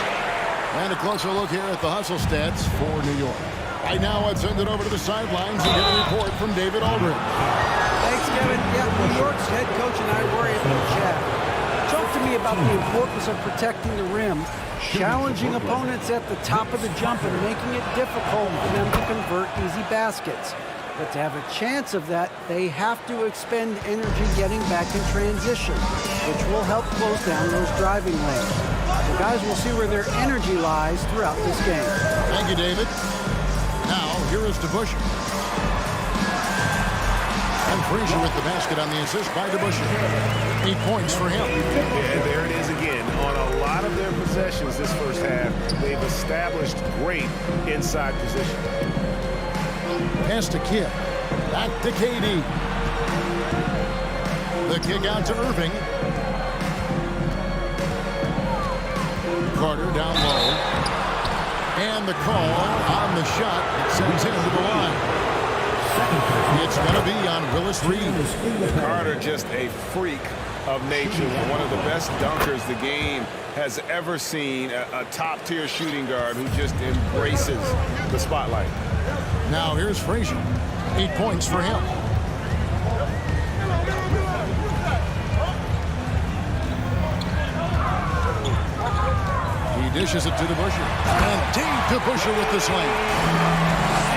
S7: And a closer look here at the hustle stats for New York. Right now, let's send it over to the sidelines and get a report from David Aldridge.
S13: Thanks, Kevin. Yeah, New York's head coach and I worry about Jack. Talk to me about the importance of protecting the rim, challenging opponents at the top of the jump, and making it difficult for them to convert easy baskets. But to have a chance of that, they have to expend energy getting back in transition, which will help close down those driving lanes. The guys will see where their energy lies throughout this game.
S7: Thank you, David. Now, here is DeBusschere. Frazier with the basket on the assist by DeBusschere. 8 points for him.
S8: And there it is again. On a lot of their possessions this first half, they've established great inside position.
S7: Pass to Kidd. Back to KD. The kick out to Irving. Carter down low. And the call on the shot. It sends him to the line. It's going to be on Willis Reed.
S8: Carter just a freak of nature. One of the best dunkers the game has ever seen. A top-tier shooting guard who just embraces the spotlight.
S7: Now here's Frazier. 8 points for him. He dishes it to DeBusschere. And deep DeBusschere with the slam.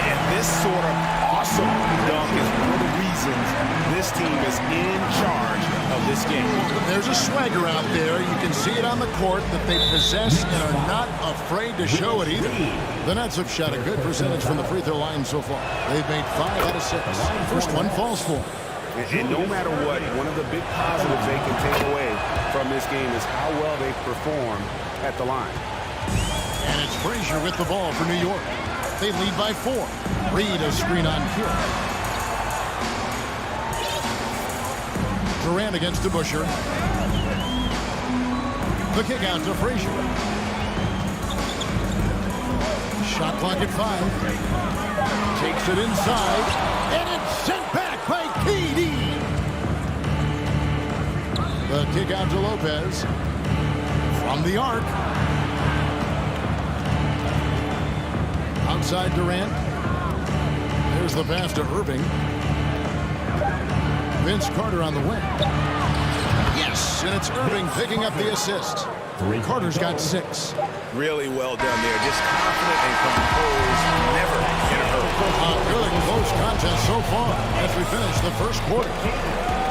S8: And this sort of awesome dunk is one of the reasons this team is in charge of this game.
S7: There's a swagger out there. You can see it on the court that they possess and are not afraid to show it either. The Nets have shot a good percentage from the free throw line so far. They've made 5 out of 6. First one falls for them.
S8: And no matter what, one of the big positives they can take away from this game is how well they perform at the line.
S7: And it's Frazier with the ball for New York. They lead by 4. Reed a screen on Kidd. Durant against DeBusschere. The kick out to Frazier. Shot clock at 5. Takes it inside. And it's sent back by KD. The kick out to Lopez. From the arc. Outside Durant. There's the pass to Irving. Vince Carter on the wing. Yes, and it's Irving picking up the assist. Carter's got 6.
S8: Really well done there. Just confident and composed. Never in a hurry.
S7: A really close contest so far as we finish the first quarter.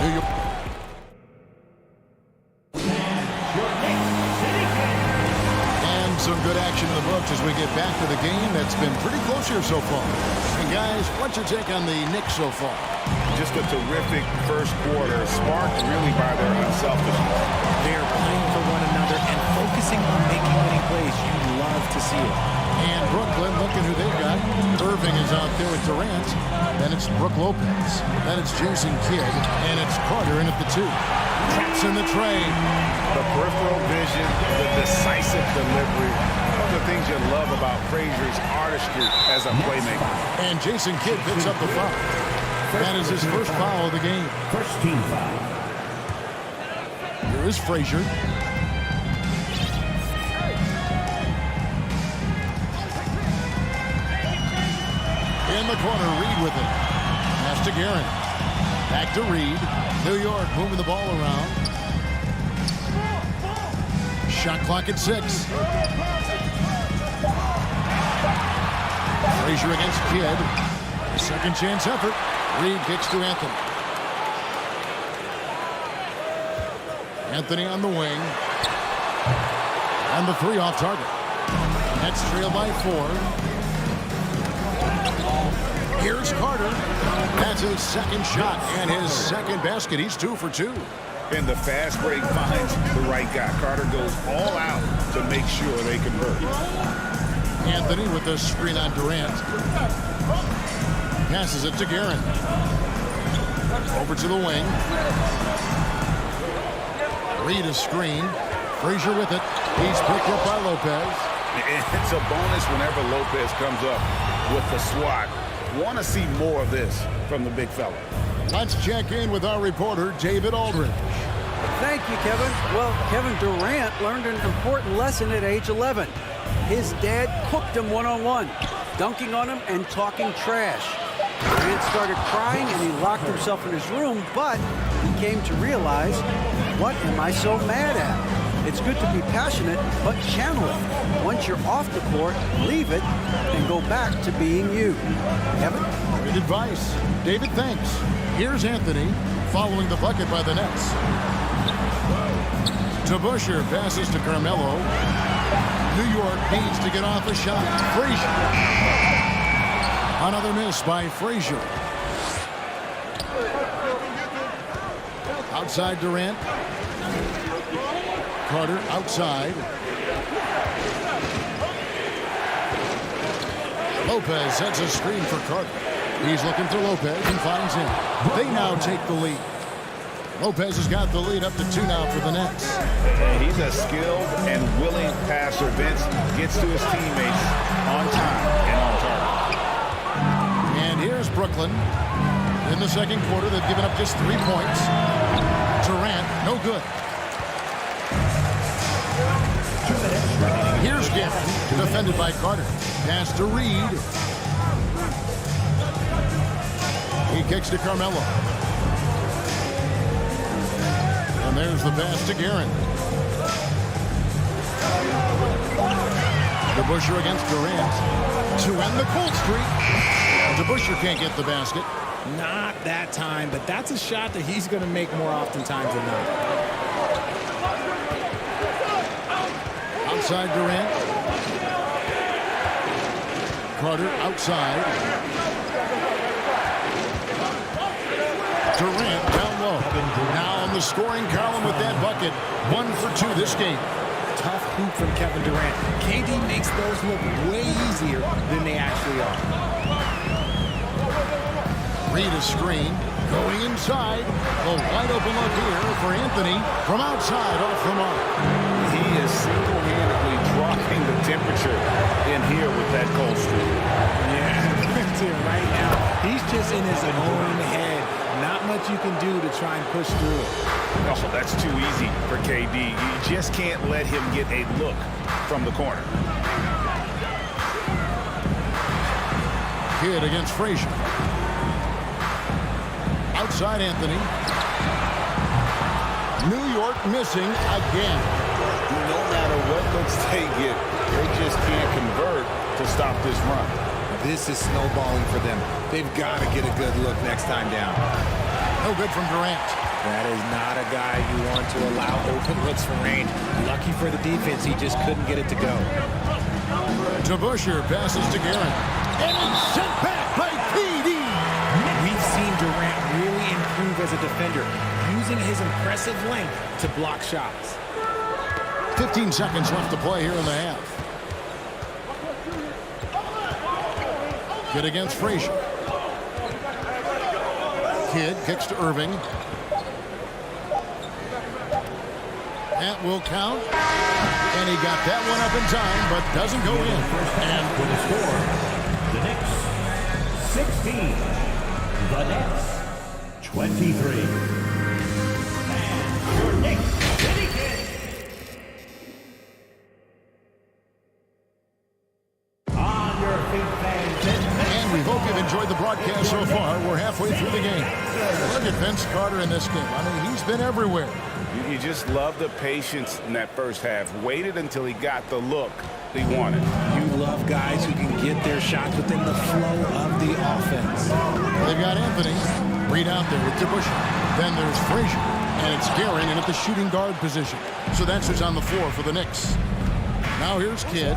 S7: New York. And some good action in the books as we get back to the game that's been pretty close here so far. And guys, what's your take on the Knicks so far?
S8: Just a terrific first quarter, sparked really by their unselfishness.
S11: They're playing for one another and focusing on making winning plays. You love to see it.
S7: And Brooklyn, looking who they've got. Irving is out there with Durant. Then it's Brook Lopez. Then it's Jason Kidd. And it's Carter in at the 2. Traps in the tray.
S8: The peripheral vision, the decisive delivery. One of the things you love about Frazier's artistry as a playmaker.
S7: And Jason Kidd picks up the foul. That is his first foul of the game.
S3: First team foul.
S7: Here is Frazier. In the corner, Reed with it. Pass to Guerin. Back to Reed. New York moving the ball around. Shot clock at 6. Frazier against Kidd. Second chance effort. Reed kicks to Anthony. Anthony on the wing. And the 3 off target. Nets trail by 4. Here's Carter. That's his second shot and his second basket. He's 2 for 2.
S8: And the fast break finds the right guy. Carter goes all out to make sure they convert.
S7: Anthony with the screen on Durant. Passes it to Guerin. Over to the wing. Reed a screen. Frazier with it. He's picked up by Lopez.
S8: It's a bonus whenever Lopez comes up with the swat. Want to see more of this from the big fella.
S7: Let's check in with our reporter, David Aldridge.
S13: Thank you, Kevin. Well, Kevin Durant learned an important lesson at age 11. His dad cooked him one-on-one, dunking on him and talking trash. Durant started crying and he locked himself in his room, but he came to realize, what am I so mad at? It's good to be passionate, but channel it. Once you're off the court, leave it and go back to being you. Kevin?
S7: Good advice. David, thanks. Here's Anthony following the bucket by the Nets. DeBusschere passes to Carmelo. New York needs to get off a shot. Frazier. Another miss by Frazier. Outside Durant. Carter outside. Lopez sets a screen for Carter. He's looking for Lopez and finds him. They now take the lead. Lopez has got the lead up to 2 now for the Nets.
S12: He's a skilled and willing passer. Vince gets to his teammates on time and on target.
S7: And here's Brooklyn. In the second quarter, they've given up just 3 points. Durant, no good. Here's Garrett, defended by Carter. Pass to Reed. He kicks to Carmelo. And there's the pass to Guerin. DeBusschere against Durant to end the cold streak. DeBusschere can't get the basket.
S11: Not that time, but that's a shot that he's going to make more oftentimes than not.
S7: Outside Durant. Carter outside. Durant down low. Now on the scoring column with that bucket. 1 for 2 this game.
S11: Tough hoop from Kevin Durant. KD makes those look way easier than they actually are.
S7: Reed a screen. Going inside. A wide open look here for Anthony from outside off the mark.
S12: He is single-handedly dropping the temperature in here with that cold streak.
S11: Yeah, right now, he's just in his own head. Not much you can do to try and push through it.
S12: Oh, that's too easy for KD. You just can't let him get a look from the corner.
S7: Kidd against Frazier. Outside Anthony. New York missing again.
S12: No matter what looks they get, they just can't convert to stop this run.
S11: This is snowballing for them. They've got to get a good look next time down.
S7: No good from Durant.
S11: That is not a guy you want to allow open looks from range. Lucky for the defense, he just couldn't get it to go.
S7: DeBusschere passes to Guerin. And it's sent back by KD.
S11: We've seen Durant really improve as a defender, using his impressive length to block shots.
S7: 15 seconds left to play here in the half. Kidd against Frazier. Kidd kicks to Irving. That will count. And he got that one up in time, but doesn't go in. And
S3: for the score, the Knicks 16, the Nets 23. And your Knicks City Kid. On your feet, fans.
S7: And we hope you've enjoyed the broadcast so far. We're halfway through the game. Look at Vince Carter in this game. I mean, he's been everywhere.
S12: You just love the patience in that first half. Waited until he got the look he wanted.
S11: You love guys who can get their shots within the flow of the offense.
S7: They've got Anthony. Reed out there with DeBusschere. Then there's Frazier. And it's Guerin in at the shooting guard position. So that's who's on the floor for the Knicks. Now here's Kidd.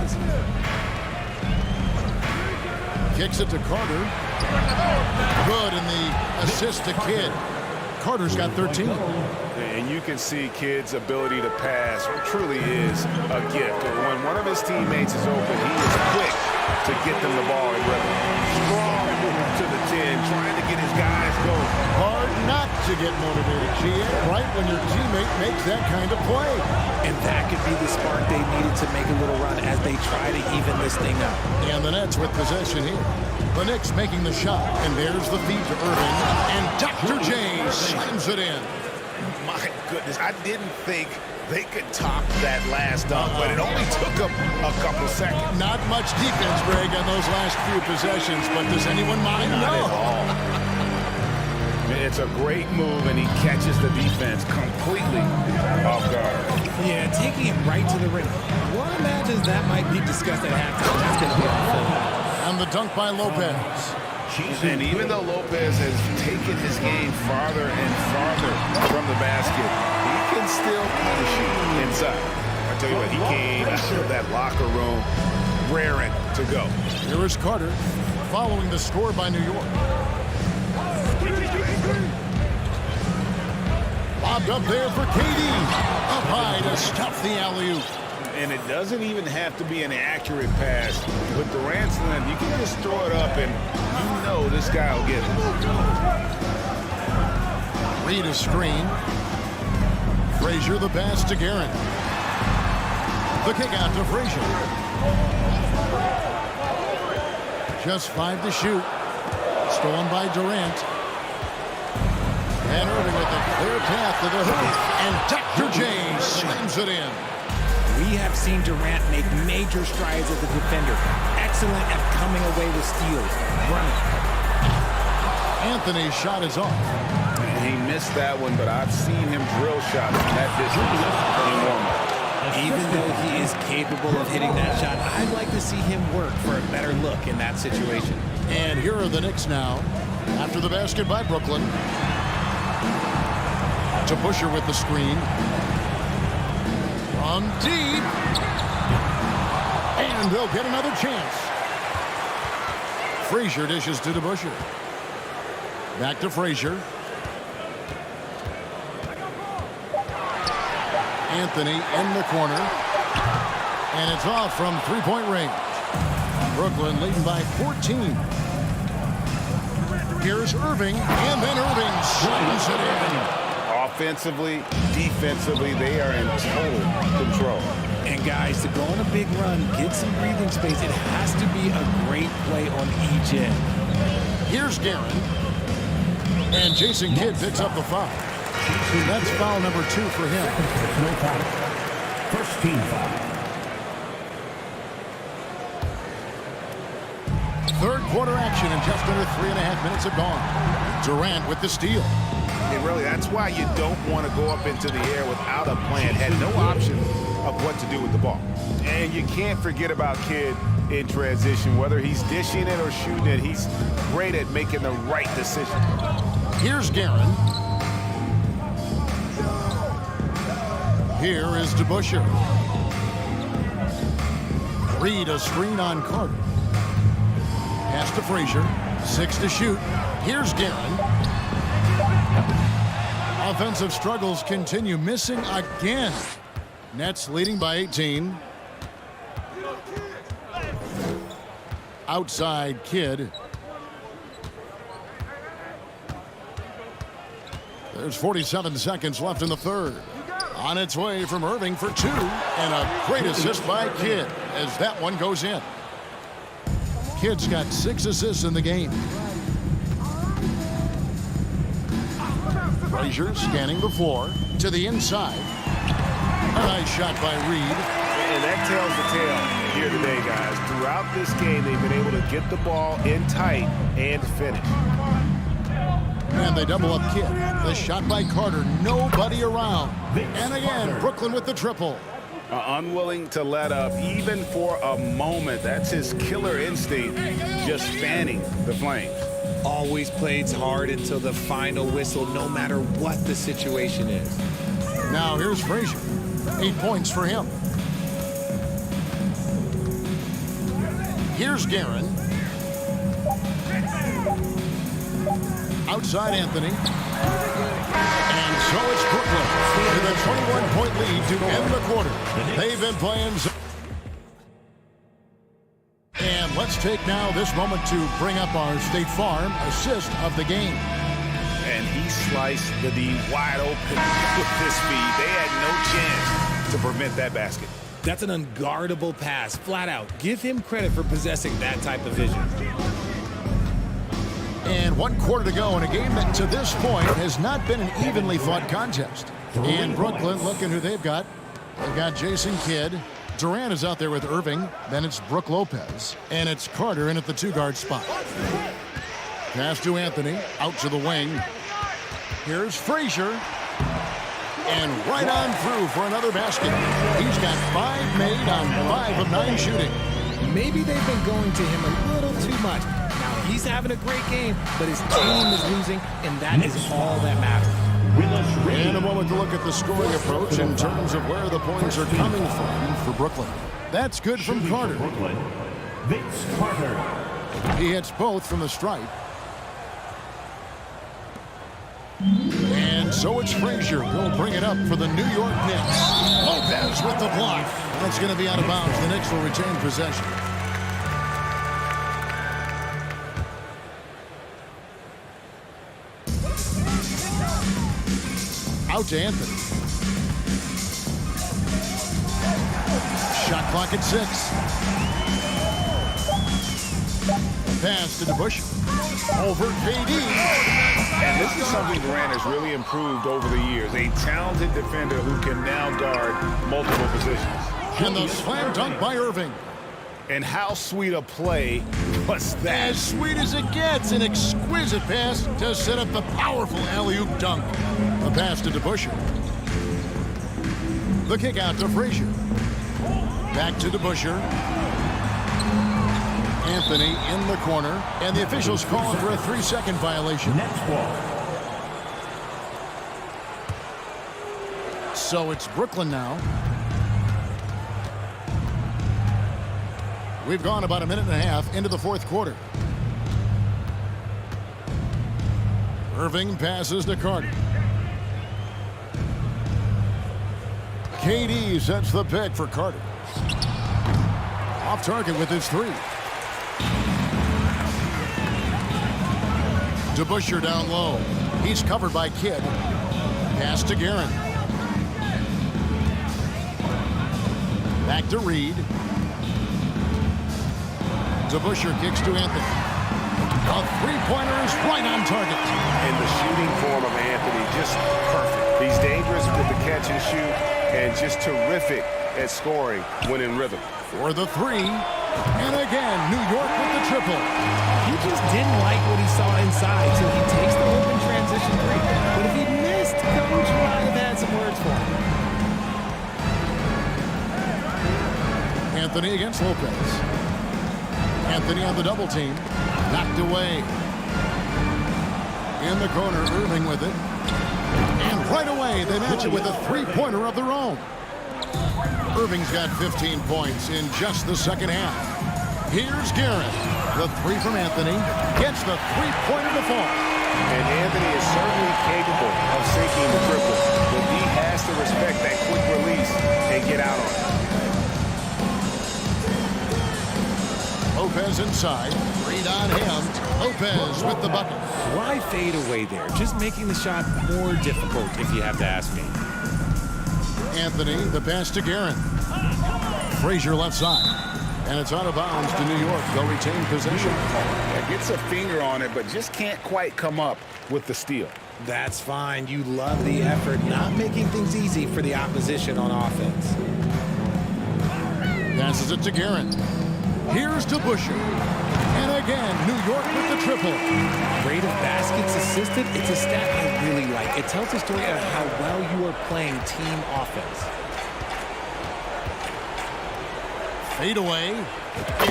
S7: Kicks it to Carter. Good in the assist to Kidd. Carter's got 13.
S12: And you can see Kidd's ability to pass truly is a gift. When one of his teammates is open, he is quick to get them the ball in rhythm. Strong move to the 10, trying to get his guys going.
S7: Hard not to get motivated, GA, right when your teammate makes that kind of play.
S11: And that could be the spark they needed to make a little run as they try to even this thing up.
S7: And the Nets with possession here. The Knicks making the shot, and there's the feed to Irving, and Dr. J slams it in.
S12: My goodness, I didn't think they could top that last dunk, but it only took them a couple seconds.
S7: Not much defense, Greg, on those last few possessions, but does anyone mind?
S12: Not at all. It's a great move, and he catches the defense completely off guard.
S11: Yeah, taking him right to the rim. One imagines that might be discussed at halftime. That's going to be awful.
S7: And the dunk by Lopez.
S12: And even though Lopez has taken his game farther and farther from the basket, he can still punish you inside. I tell you what, he came out of that locker room raring to go.
S7: Here is Carter following the score by New York. Lobbed up there for KD. Up high to stuff the alley-oop.
S8: And it doesn't even have to be an accurate pass. With Durant's length, you can just throw it up and you know this guy will get it.
S7: Reed a screen. Frazier the pass to Guerin. The kick out to Frazier. Just 5 to shoot. Stolen by Durant. And Irving with a clear path to the hoop. And Dr. J slams it in.
S11: We have seen Durant make major strides as a defender. Excellent at coming away with steals. Running.
S7: Anthony's shot is off.
S8: He missed that one, but I've seen him drill shots from that distance in warm-up.
S11: Even though he is capable of hitting that shot, I'd like to see him work for a better look in that situation.
S7: And here are the Knicks now. After the basket by Brooklyn. To Busher with the screen. From deep. And they'll get another chance. Frazier dishes to DeBuscher. Back to Frazier. Anthony in the corner. And it's off from three-point range. Brooklyn leading by 14. Here's Irving, and then Irving slams it in.
S8: Offensively, defensively, they are in total control.
S11: And guys, to go on a big run, get some breathing space, it has to be a great play on each end.
S7: Here's Guerin. And Jason Kidd picks up the foul. That's foul number 2 for him.
S3: First team foul.
S7: Third quarter action, and just under 3.5 minutes have gone. Durant with the steal.
S8: And really, that's why you don't want to go up into the air without a plan. Had no option of what to do with the ball. And you can't forget about Kidd in transition. Whether he's dishing it or shooting it, he's great at making the right decision.
S7: Here's Guerin. Here is DeBuscher. Reed a screen on Carter. Pass to Frazier. 6 to shoot. Here's Guerin. Offensive struggles continue, missing again. Nets leading by 18. Outside Kidd. There's 47 seconds left in the third. On its way from Irving for 2. And a great assist by Kidd as that one goes in. Kidd's got 6 assists in the game. Frazier scanning the floor to the inside. A nice shot by Reed.
S8: And that tells the tale here today, guys. Throughout this game, they've been able to get the ball in tight and finish.
S7: And they double up Kidd. The shot by Carter. Nobody around. And again, Brooklyn with the triple.
S8: Unwilling to let up even for a moment. That's his killer instinct, just fanning the flames.
S11: Always plays hard until the final whistle, no matter what the situation is.
S7: Now here's Frazier. 8 points for him. Here's Guerin. Outside Anthony. And so it's Brooklyn with a 21-point lead to end the quarter. They've been playing. And let's take now this moment to bring up our State Farm assist of the game.
S8: And he sliced the D wide open with his speed. They had no chance to prevent that basket.
S11: That's an unguardable pass, flat out. Give him credit for possessing that type of vision.
S7: And 1 quarter to go in a game that to this point has not been an evenly fought contest. And Brooklyn, looking who they've got. They've got Jason Kidd. Durant is out there with Irving. Then it's Brook Lopez. And it's Carter in at the 2-guard spot. Pass to Anthony. Out to the wing. Here's Frazier. And right on through for another basket. He's got 5 made on 5 of 9 shooting.
S11: Maybe they've been going to him a little too much. Now he's having a great game, but his team is losing, and that is all that matters.
S7: In a moment to look at the scoring approach in terms of where the points are coming from for Brooklyn. That's good from Carter.
S3: Vince Carter.
S7: He hits both from the stripe. And And so it's Frazier who'll bring it up for the New York Knicks. Lopez with the block. That's going to be out of bounds. The Knicks will retain possession. Out to Anthony. Shot clock at 6. Pass to DeBusschere. Over KD.
S8: And this is something Durant has really improved over the years. A talented defender who can now guard multiple positions.
S7: And the slam dunk by Irving.
S8: And how sweet a play was that?
S7: As sweet as it gets. An exquisite pass to set up the powerful alley-oop dunk. A pass to DeBusschere. The kick out to Frazier. Back to DeBusschere. Anthony in the corner. And the officials calling for a 3-second violation.
S3: Next ball.
S7: So it's Brooklyn now. We've gone about a minute and a half into the fourth quarter. Irving passes to Carter. KD sets the pick for Carter. Off target with his 3. DeBusschere down low. He's covered by Kidd. Pass to Guerin. Back to Reed. DeBusschere kicks to Anthony. A 3-pointer is right on target.
S8: And the shooting form of Anthony, just perfect. He's dangerous with the catch and shoot and just terrific at scoring when in rhythm.
S7: For the 3. And again, New York with the triple.
S11: He just didn't like what he saw inside, so he takes the open transition 3. But if he missed, Coach might have had some words for him.
S7: Anthony against Lopez. Anthony on the double team. Knocked away. In the corner, Irving with it. And right away, they match it with a 3-pointer of their own. Irving's got 15 points in just the second half. Here's Guerin. The 3 from Anthony. Gets the 3-pointer to fall.
S8: And Anthony is certainly capable of sinking the triple, but he has to respect that quick release and get out on it.
S7: Lopez inside. Reed on him. Lopez with the bucket.
S11: Why fade away there? Just making the shot more difficult, if you have to ask me.
S7: Anthony, the pass to Guerin. Frazier left side. And it's out of bounds to New York. They'll retain possession.
S8: Gets a finger on it, but just can't quite come up with the steal.
S11: That's fine. You love the effort, not making things easy for the opposition on offense.
S7: Passes it to Guerin. Here's DeBusschere. And again, New York with the triple.
S11: Rate of baskets assisted, it's a stat I really like. It tells a story of how well you are playing team offense.
S7: Fade away.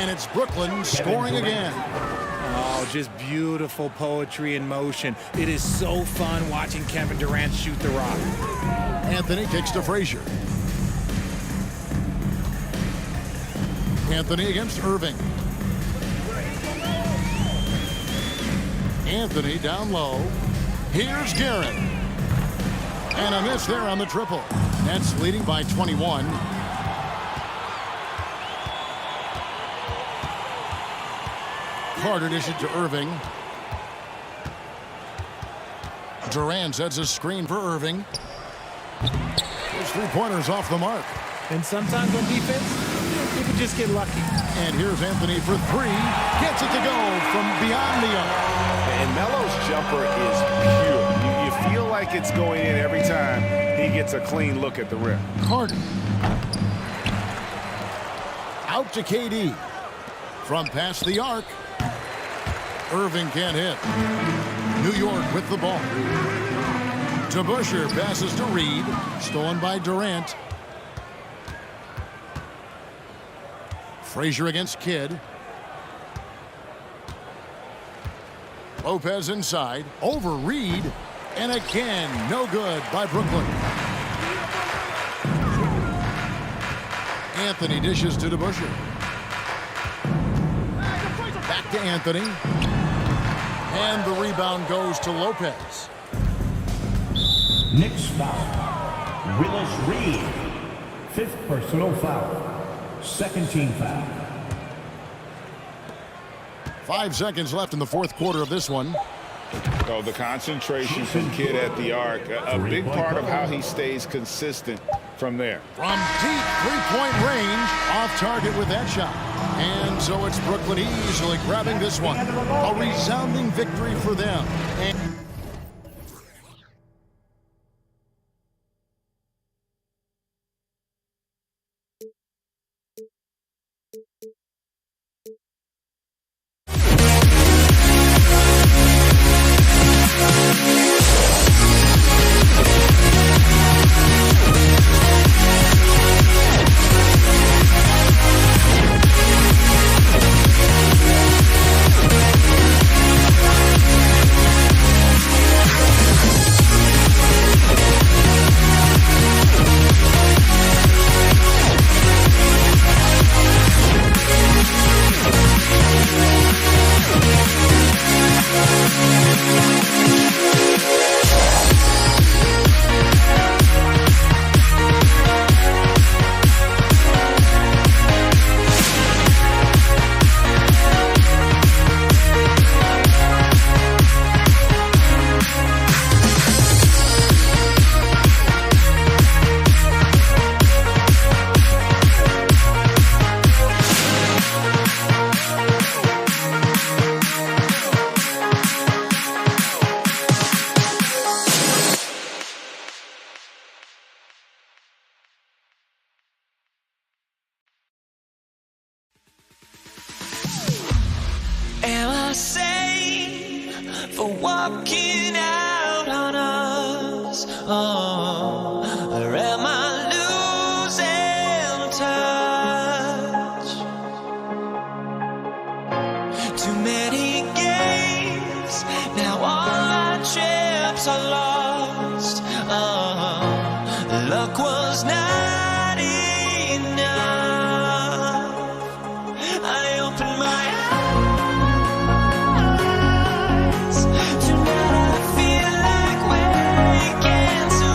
S7: And it's Brooklyn scoring again.
S11: Oh, just beautiful poetry in motion. It is so fun watching Kevin Durant shoot the rock.
S7: Anthony kicks to Frazier. Anthony against Irving. Anthony down low. Here's Guerin. And a miss there on the triple. Nets leading by 21. Carter dishes to Irving. Durant sets a screen for Irving. His 3-pointers off the mark.
S11: And sometimes on defense, you can just get lucky.
S7: And here's Anthony for 3. Gets it to go from beyond the arc.
S8: And Melo's jumper is pure. You feel like it's going in every time he gets a clean look at the rim.
S7: Carter. Out to KD. From past the arc. Irving can't hit. New York with the ball. DeBusschere passes to Reed. Stolen by Durant. Frazier against Kidd. Lopez inside. Over Reed. And again, no good by Brooklyn. Anthony dishes to DeBusschere. Back to Anthony. And the rebound goes to Lopez.
S3: Nick's foul. Willis Reed, 5th personal foul. 2nd team foul.
S7: 5 seconds left in the fourth quarter of this one.
S12: So the concentration from Kidd at the arc, a big part of how he stays consistent from there.
S7: From deep three-point range, off target with that shot. And so it's Brooklyn easily grabbing this one. A resounding victory for them. And
S14: Am I sane for walking out on us? Oh, or am I losing touch? Too many games, now all our chips are lost. Oh, luck was not enough. I opened my eyes. Tonight I feel like waking to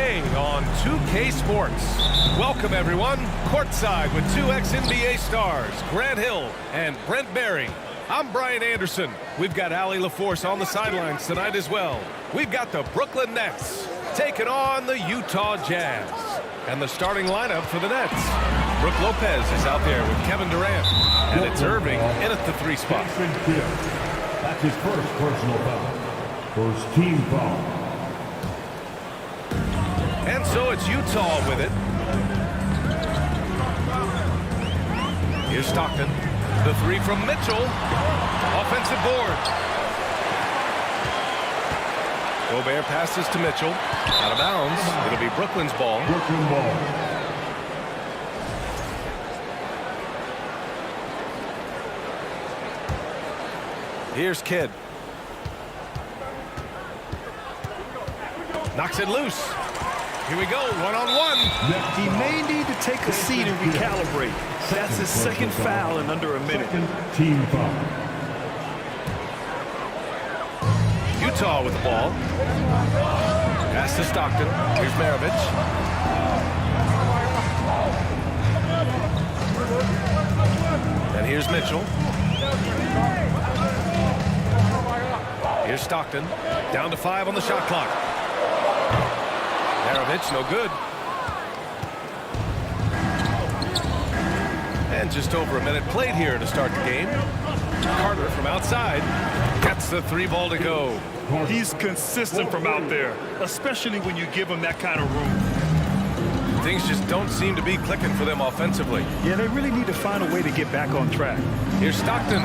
S1: NBA on 2K Sports. Welcome, everyone. Courtside with two ex-NBA stars, Grant Hill and Brent Barry. I'm Brian Anderson. We've got Allie LaForce on the sidelines tonight as well. We've got the Brooklyn Nets taking on the Utah Jazz. And the starting lineup for the Nets. Brook Lopez is out there with Kevin Durant. And it's Irving in at the 3 spot.
S3: That's his first personal foul. First team foul.
S1: And so it's Utah with it. Here's Stockton. The 3 from Mitchell. Offensive board. Gobert passes to Mitchell. Out of bounds. It'll be Brooklyn's ball.
S3: Brooklyn ball.
S1: Here's Kidd. Knocks it loose. Here we go, one-on-one.
S4: He may need to take a seat and recalibrate. That's his second foul in under a minute.
S3: Team foul.
S1: Utah with the ball. Pass to Stockton. Here's Maravich. And here's Mitchell. Here's Stockton. Down to 5 on the shot clock. Maravich, no good. And just over a minute played here to start the game. Carter from outside gets the 3 ball to go.
S4: He's consistent from out there, especially when you give him that kind of room.
S1: Things just don't seem to be clicking for them offensively.
S4: Yeah, they really need to find a way to get back on track.
S1: Here's Stockton.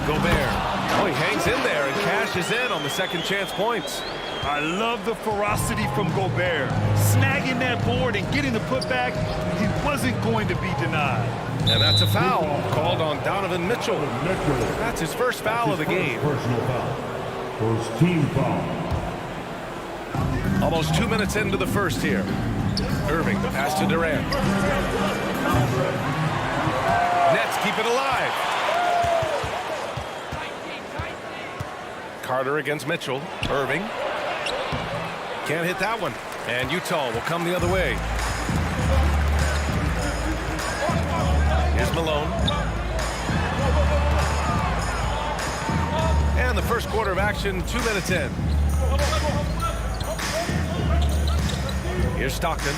S1: Gobert. Oh, he hangs in there and cashes in on the second chance points.
S4: I love the ferocity from Gobert. Snagging that board and getting the putback, he wasn't going to be denied.
S1: And that's a foul called on Donovan Mitchell. That's his first foul of the game.
S3: Personal foul. First team foul.
S1: Almost 2 minutes into the first here. Irving, the pass to Durant. Nets keep it alive. Carter against Mitchell. Irving. Can't hit that one. And Utah will come the other way. Here's Malone. And the first quarter of action, 2 minutes in. Here's Stockton.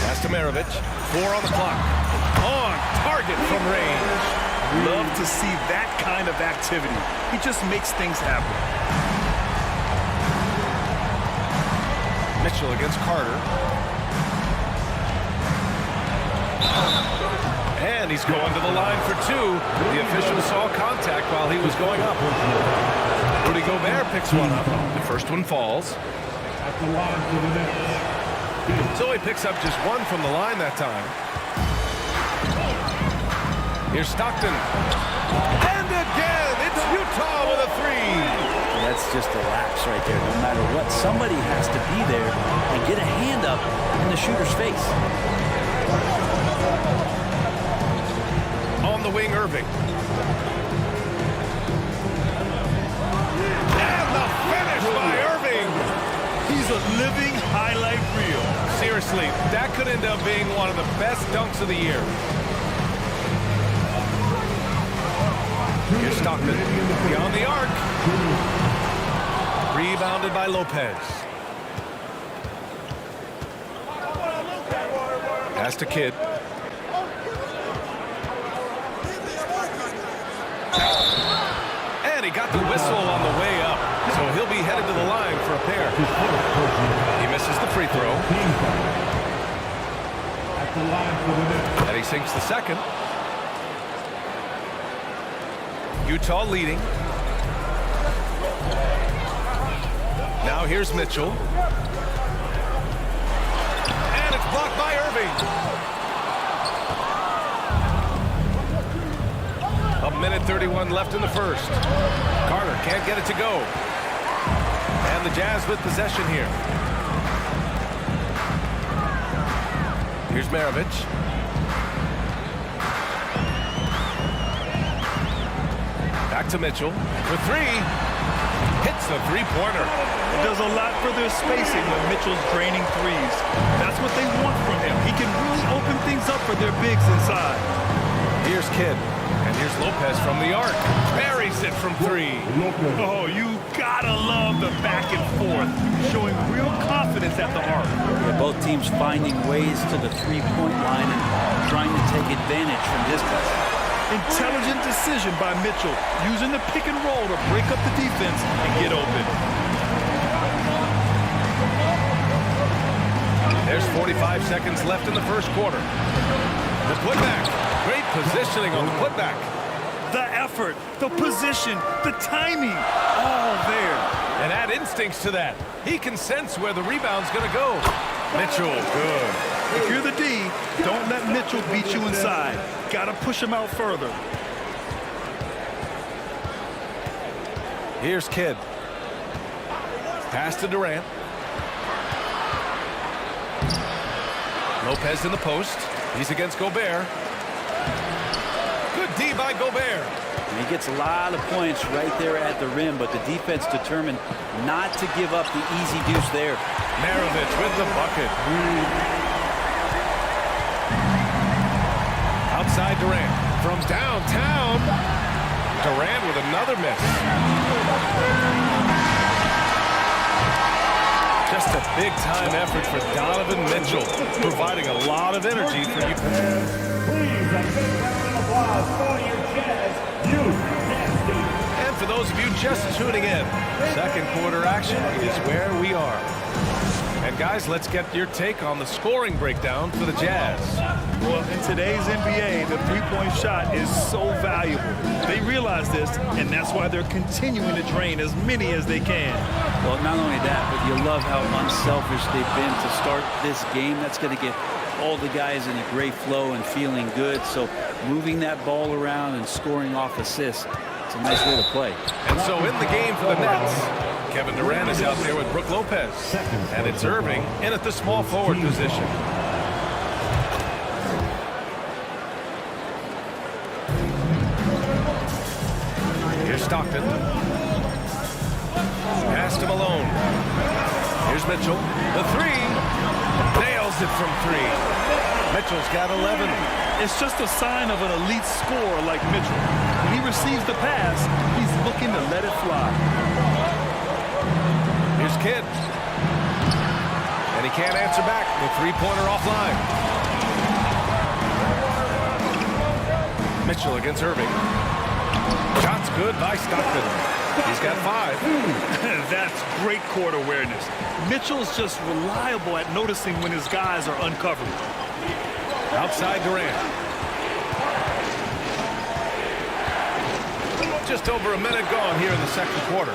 S1: Pass to Maravich. 4 on the clock. On target from range.
S4: Love to see that kind of activity. He just makes things happen.
S1: Mitchell against Carter. And he's going to the line for 2. The official saw contact while he was going up. Rudy Gobert picks one up. The first one falls.
S3: At the line for the Nets.
S1: So he picks up just 1 from the line that time. Here's Stockton. And again, it's Utah with a 3.
S15: That's just a lapse right there. No matter what, somebody has to be there and get a hand up in the shooter's face.
S1: On the wing, Irving. And the finish by Irving.
S4: He's a living highlight reel.
S1: Seriously, that could end up being one of the best dunks of the year. Here's Stockton beyond the arc. Rebounded by Lopez. Pass to Kidd. And he got the whistle on the way up. So he'll be headed to the line for a pair. He misses the free throw.
S3: At the line for the Nets.
S1: And he sinks the second. Utah leading. Now here's Mitchell. And it's blocked by Irving. A minute 31 left in the first. Carter can't get it to go. And the Jazz with possession here. Here's Maravich. Back to Mitchell for 3. Hits a three-pointer.
S4: It does a lot for their spacing when Mitchell's draining threes. That's what they want from him. He can really open things up for their bigs inside.
S1: Here's Kidd. And here's Lopez from the arc. Buries it from three.
S4: Oh, you gotta love the back and forth, showing real confidence at the arc.
S15: Yeah, both teams finding ways to the three-point line and trying to take advantage from distance.
S4: Intelligent decision by Mitchell, using the pick and roll to break up the defense and get open.
S1: There's 45 seconds left in the first quarter. The putback. Great positioning on the putback.
S4: The effort, the position, the timing, all there.
S1: And add instincts to that. He can sense where the rebound's going to go. Mitchell, good.
S4: If you're the D, don't let Mitchell beat you inside. Gotta push him out further.
S1: Here's Kidd. Pass to Durant. Lopez in the post. He's against Gobert. Good D by Gobert.
S15: And he gets a lot of points right there at the rim, but the defense determined not to give up the easy deuce there.
S1: Maravich with the bucket. Outside Durant. From downtown. Durant with another miss. Just a big-time effort for Donovan Mitchell, providing a lot of energy for you.
S3: Please, a big round of applause for your Jazz.
S1: And for those of you just tuning in, second quarter action is where we are. And guys, let's get your take on the scoring breakdown for the Jazz.
S4: Well, in today's NBA, the three-point shot is so valuable. They realize this, and that's why they're continuing to drain as many as they can.
S15: Well, not only that, but you love how unselfish they've been to start this game. That's going to get all the guys in a great flow and feeling good. So moving that ball around and scoring off assists, it's a nice way to play.
S1: And so in the game for the Nets, Kevin Durant is out there with Brook Lopez. And it's Irving in at the small forward position. Here's Stockton. Pass to Malone. Here's Mitchell. The three. Nails it from three. Mitchell's got 11.
S4: It's just a sign of an elite scorer like Mitchell. When he receives the pass, he's looking to let it fly.
S1: Here's Kidd. And he can't answer back. The three-pointer offline. Mitchell against Irving. Shot's good by Stockton. He's got 5.
S4: That's great court awareness. Mitchell's just reliable at noticing when his guys are uncovered.
S1: Outside Durant. Just over a minute gone here in the second quarter.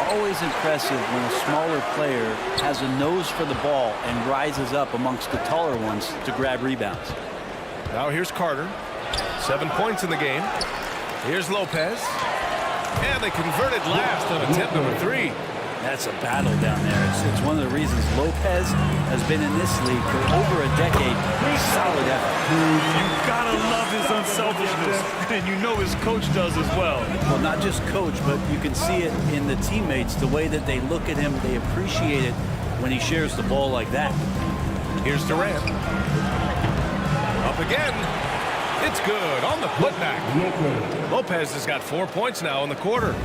S15: Always impressive when a smaller player has a nose for the ball and rises up amongst the taller ones to grab rebounds.
S1: Now here's Carter. 7 points in the game. Here's Lopez. And they converted last on attempt number 3.
S15: That's a battle down there. It's one of the reasons Lopez has been in this league for over a decade. Solid effort.
S4: You gotta love his unselfishness, and you know his coach does as well.
S15: Well, not just coach, but you can see it in the teammates, the way that they look at him. They appreciate it when he shares the ball like that.
S1: Here's Durant. Up again. It's good on the putback. Lopez has got 4 points now in the quarter.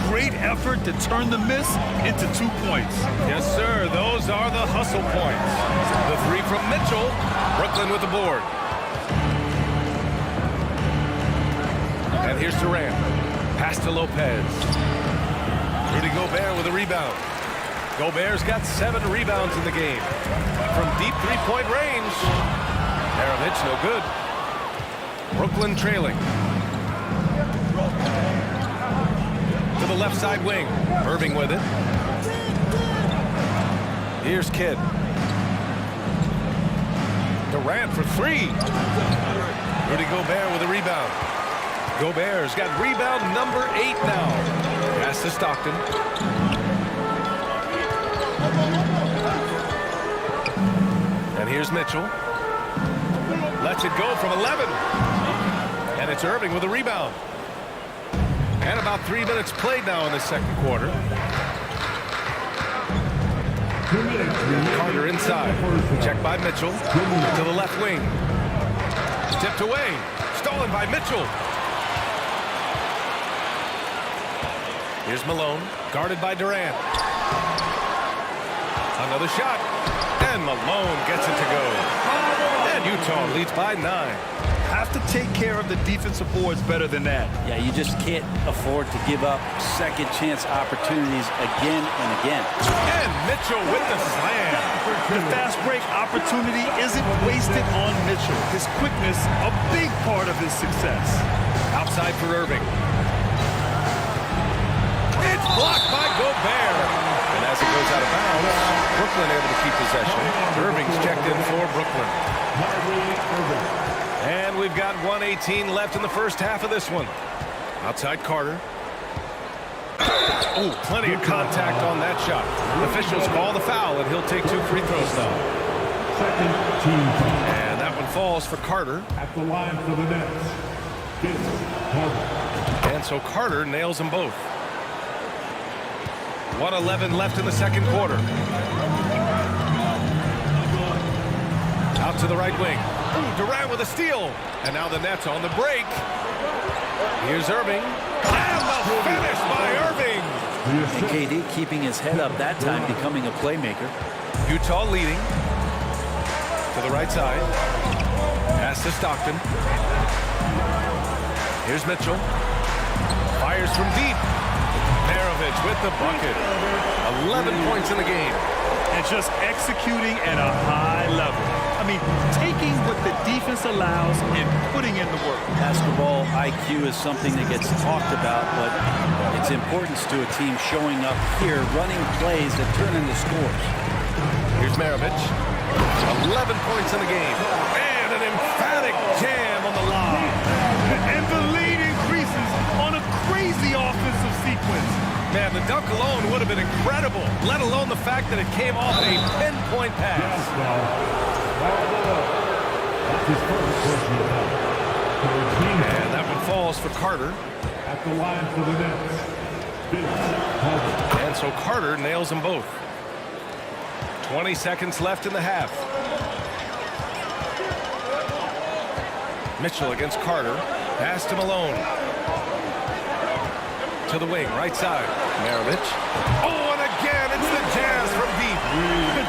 S4: Great effort to turn the miss into 2 points.
S1: Yes, sir. Those are the hustle points. The 3 from Mitchell. Brooklyn with the board. And here's Durant. Pass to Lopez. Rudy Gobert with a rebound. Gobert's got 7 rebounds in the game. From deep three-point range. Maravich, no good. Brooklyn trailing. To the left side wing. Irving with it. Here's Kidd. Durant for 3. Rudy Gobert with a rebound. Gobert's got rebound number 8 now. Pass to Stockton. And here's Mitchell. Lets it go from 11. And it's Irving with a rebound. And about 3 minutes played now in the second quarter. Carter inside. Checked by Mitchell. To the left wing. Tipped away. Stolen by Mitchell. Here's Malone. Guarded by Durant. Another shot. And Malone gets it to go. And Utah leads by 9.
S4: Have to take care of the defensive boards better than that.
S15: Yeah, you just can't afford to give up second chance opportunities again and again.
S1: And Mitchell with the slam.
S4: The fast break opportunity isn't wasted on Mitchell. His quickness, a big part of his success.
S1: Outside for Irving. It's blocked by Gobert. And as it goes out of bounds, Brooklyn able to keep possession. Irving's checked in for Brooklyn. And we've got 1:18 left in the first half of this one. Outside Carter. Oh, plenty of contact on that shot. Officials call the foul, and he'll take 2 free throws now. And that one falls for Carter.
S3: At the line for the Nets,
S1: And so Carter nails them both. 1:11 left in the second quarter. Out to the right wing. Ooh, Durant with a steal. And now the Nets on the break. Here's Irving. And the finish by Irving.
S15: And KD keeping his head up that time, becoming a playmaker.
S1: Utah leading. To the right side. Pass to Stockton. Here's Mitchell. Fires from deep. Maravich with the bucket. 11 points in the game.
S4: And just executing at a high level. I mean, taking what the defense allows and putting in the work.
S15: Basketball IQ is something that gets talked about, but its importance to a team showing up here, running plays that turn into scores.
S1: Here's Maravich. 11 points in the game. And an emphatic jam on the lob.
S4: And the lead increases on a crazy offensive sequence.
S1: Man, the dunk alone would have been incredible, let alone the fact that it came off a pinpoint pass. And that one falls for Carter.
S3: At the line for the Nets,
S1: And so Carter nails them both. 20 seconds left in the half. Mitchell against Carter. Pass to Malone. To the wing, right side. Maravich. Oh, and again, it's the Jazz from deep.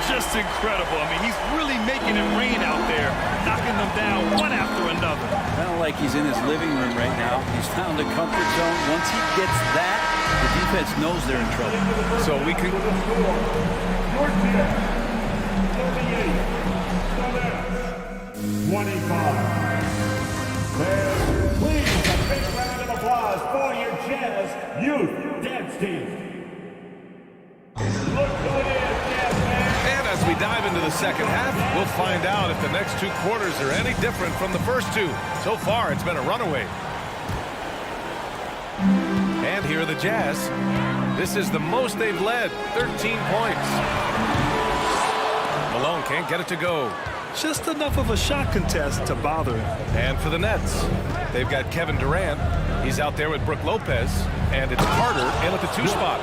S4: Just incredible. I mean, he's really making it rain out there, knocking them down one after another.
S15: Kind of like he's in his living room right now. He's found a comfort zone. Once he gets that, the defense knows they're in trouble.
S1: So we can...
S3: 25. Please, a big round of applause for your Jazz Youth Dance Team. Look who it is, Jazz fans.
S1: And as we dive into the second half, we'll find out if the next 2 quarters are any different from the first 2. So far, it's been a runaway. And here are the Jazz. This is the most they've led, 13 points. Malone can't get it to go.
S4: Just enough of a shot contest to bother him.
S1: And for the Nets, they've got Kevin Durant. He's out there with Brook Lopez. And it's Carter in at the 2 spot.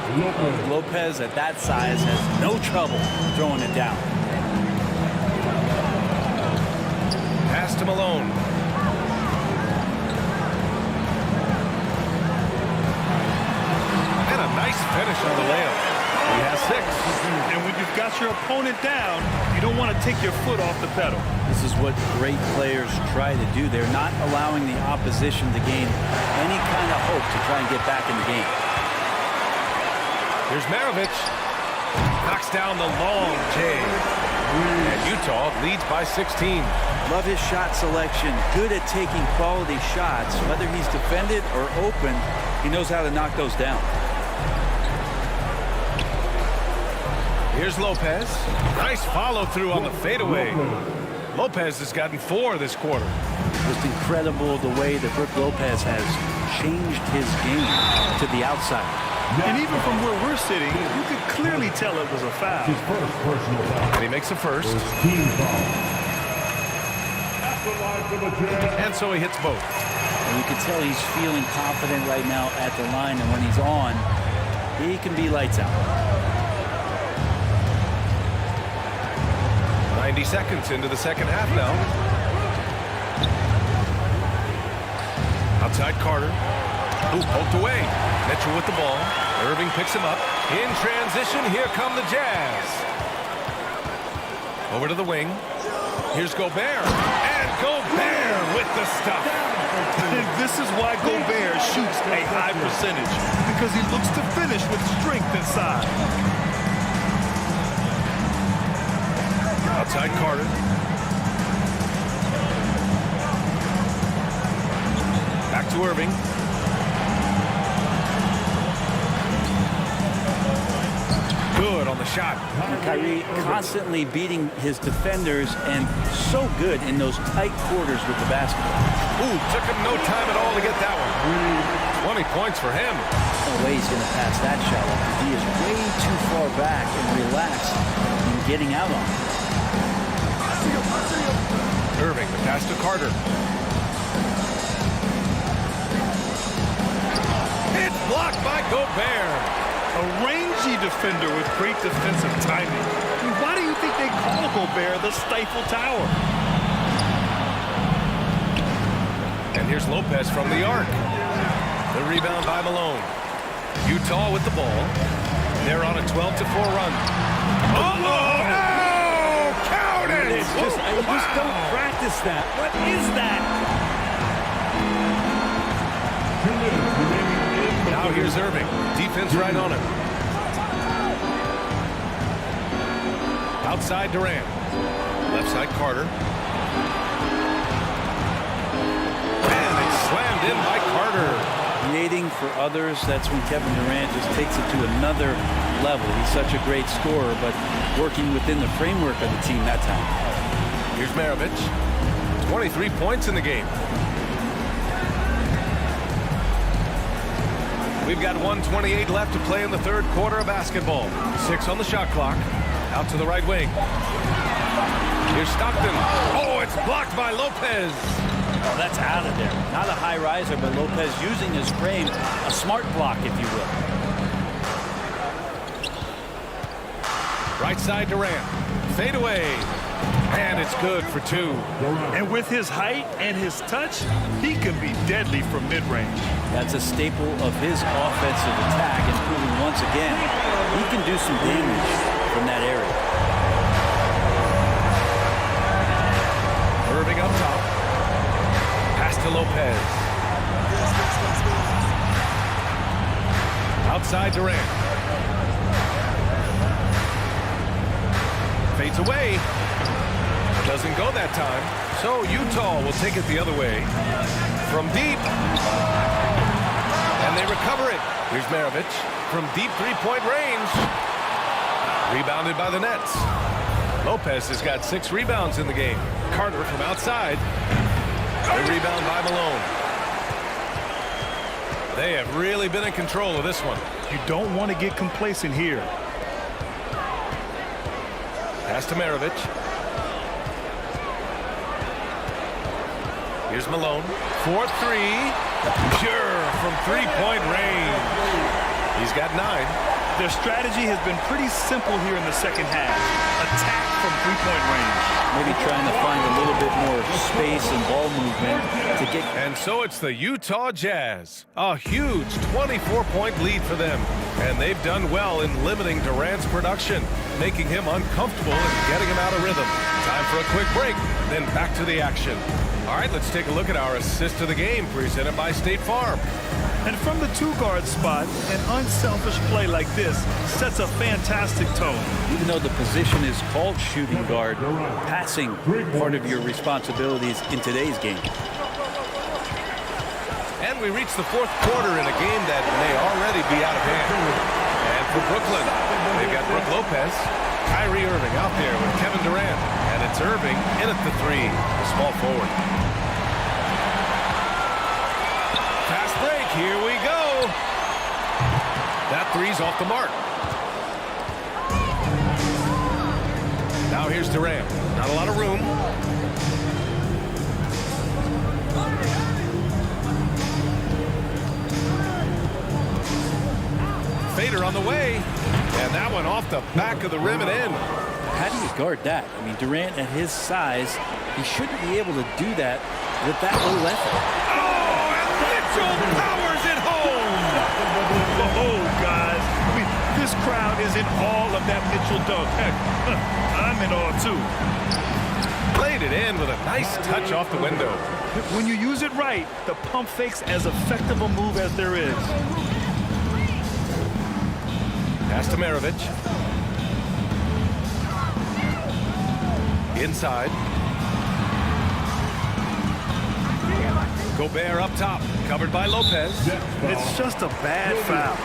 S15: Lopez at that size has no trouble throwing it down.
S1: Pass to Malone. And a nice finish on the layup. He has 6.
S4: And when you've got your opponent down, you don't want to take your foot off the pedal.
S15: This is what great players try to do. They're not allowing the opposition to gain any kind of hope to try and get back in the game.
S1: Here's Maravich. Knocks down the long J. And Utah leads by 16.
S15: Love his shot selection. Good at taking quality shots. Whether he's defended or open, he knows how to knock those down.
S1: Here's Lopez. Nice follow through on the fadeaway. Lopez has gotten 4 this quarter.
S15: Just incredible the way that Brook Lopez has changed his game to the outside.
S4: And even from where we're sitting, you could clearly tell it was a foul.
S3: His first personal foul.
S1: And he makes the first.
S3: Team foul. At the line for the Jazz.
S1: And so he hits both.
S15: And you can tell he's feeling confident right now at the line, and when he's on, he can be lights out.
S1: 90 seconds into the second half now. Outside Carter. Ooh, poked away. Mitchell with the ball. Irving picks him up. In transition, here come the Jazz. Over to the wing. Here's Gobert. And Gobert with the stuff.
S4: This is why Gobert shoots a high percentage, because he looks to finish with strength inside.
S1: Outside Carter. Back to Irving. Good on the shot.
S15: Kyrie constantly beating his defenders and so good in those tight quarters with the basketball.
S1: Ooh, took him no time at all to get that one. 20 points for him.
S15: No way he's going to pass that shot up. He is way too far back and relaxed in getting out on it.
S1: Irving, the pass to Carter. It's blocked by Gobert.
S4: A rangy defender with great defensive timing. I mean, why do you think they call Gobert the Stifle Tower?
S1: And here's Lopez from the arc. The rebound by Malone. Utah with the ball. They're on a 12-4 run. Uh-oh! No! Count it!
S15: It's just, I just don't practice that. What is that?
S1: Now here's Irving. Defense right on him. Outside Durant. Left side Carter. And it's slammed in by Carter.
S15: Creating for others, that's when Kevin Durant just takes it to another level. He's such a great scorer, but working within the framework of the team that time.
S1: Here's Maravich. 23 points in the game. We've got 1:28 left to play in the third quarter of basketball. 6 on the shot clock. Out to the right wing. Here's Stockton. Oh, it's blocked by Lopez.
S15: Oh, that's out of there. Not a high riser, but Lopez using his frame. A smart block, if you will.
S1: Right side Durant. Fade away. And it's good for 2.
S4: And with his height and his touch, he can be deadly from mid-range.
S15: That's a staple of his offensive attack, and proving once again he can do some damage from that area.
S1: Irving up top. Pass to Lopez. Outside Durant. Fades away. Doesn't go that time. So Utah will take it the other way. From deep. And they recover it. Here's Maravich from deep three-point range. Rebounded by the Nets. Lopez has got 6 rebounds in the game. Carter from outside. A rebound by Malone. They have really been in control of this one.
S4: You don't want to get complacent here.
S1: Pass to Maravich. Here's Malone. 4-3. Pure from three-point range. He's got 9.
S4: Their strategy has been pretty simple here in the second half. Attack from three-point range.
S15: Maybe trying to find a little bit more space and ball movement to get.
S1: And so it's the Utah Jazz. A huge 24-point lead for them. And they've done well in limiting Durant's production, making him uncomfortable and getting him out of rhythm. Time for a quick break, then back to the action. All right, let's take a look at our assist of the game presented by State Farm.
S4: And from the 2-guard spot, an unselfish play like this sets a fantastic tone.
S15: Even though the position is called shooting guard, passing part of your responsibilities in today's game.
S1: And we reach the fourth quarter in a game that may already be out of hand. And for Brooklyn, they've got Brook Lopez, Kyrie Irving out there with Kevin Durant. And it's Irving in at the 3, the small forward. Fast break, here we go. That 3's off the mark. Now here's Durant. Not a lot of room. Fader on the way. And that one off the back of the rim and in.
S15: how do you guard that? I mean, Durant at his size, he shouldn't be able to do that with that little effort.
S4: Oh, and Mitchell powers it home. Oh, guys. I mean, this crowd is in awe of that Mitchell dunk. Heck, I'm in awe, too.
S1: Played it in with a nice touch off the window.
S4: When you use it right, the pump fake's as effective a move as there is.
S1: Pass to Maravich. Inside. Gobert up top, covered by Lopez.
S4: It's just a bad foul.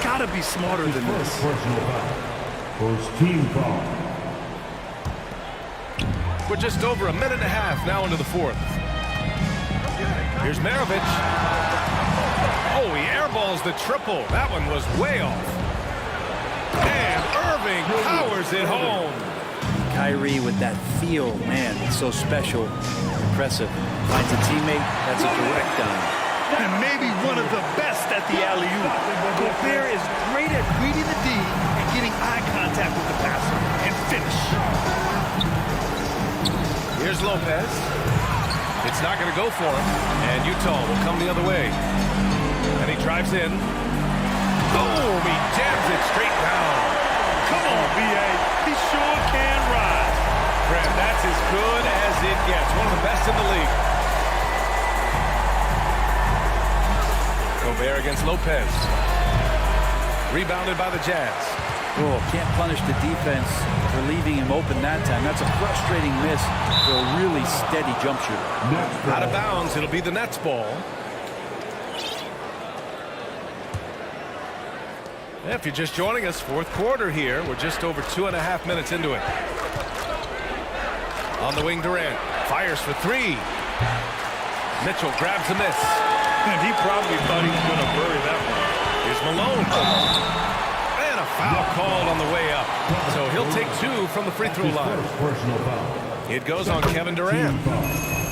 S4: Gotta be smarter than this.
S3: Personal foul. First team foul.
S1: We're just over a minute and a half now into the fourth. Here's Maravich. Oh, he airballs the triple. That one was way off. And Irving powers it home.
S15: Kyrie with that feel, man, it's so special, impressive. Finds a teammate, that's a direct dime.
S4: And maybe one of the best at the alley-oop. Gobert is great at reading the D and getting eye contact with the passer and finish.
S1: Here's Lopez. It's not going to go for him. And Utah will come the other way. And he drives in. Boom! He jams it straight down.
S4: Come on, B.A. He sure can ride.
S1: Grant, that's as good as it gets. One of the best in the league. Gobert against Lopez. Rebounded by the Jazz.
S15: Oh, can't punish the defense for leaving him open that time. That's a frustrating miss for a really steady jump shooter.
S1: Out of bounds, it'll be the Nets ball. If you're just joining us, fourth quarter here. We're just over 2.5 minutes into it. On the wing, Durant fires for three. Mitchell grabs a miss.
S4: And he probably thought he was going to bury that one.
S1: Here's Malone. And a foul called on the way up. So he'll take two from the free throw line.
S3: Personal foul.
S1: It goes on Kevin Durant.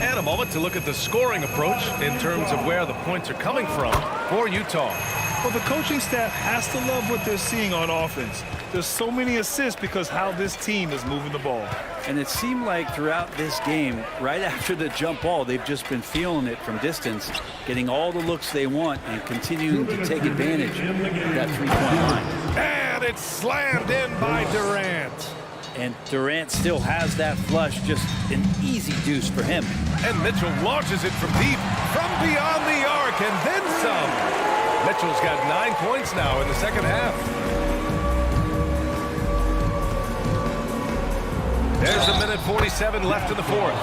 S1: And a moment to look at the scoring approach in terms of where the points are coming from for Utah.
S4: Well, the coaching staff has to love what they're seeing on offense. There's so many assists because how this team is moving the ball.
S15: And it seemed like throughout this game, right after the jump ball, they've just been feeling it from distance, getting all the looks they want and continuing to take advantage of that three-point line.
S1: And it's slammed in by Durant.
S15: And Durant still has that flush, just an easy deuce for him.
S1: And Mitchell launches it from deep, from beyond the arc, and then some. Mitchell's got 9 points now in the second half. There's a minute 47 left in the fourth.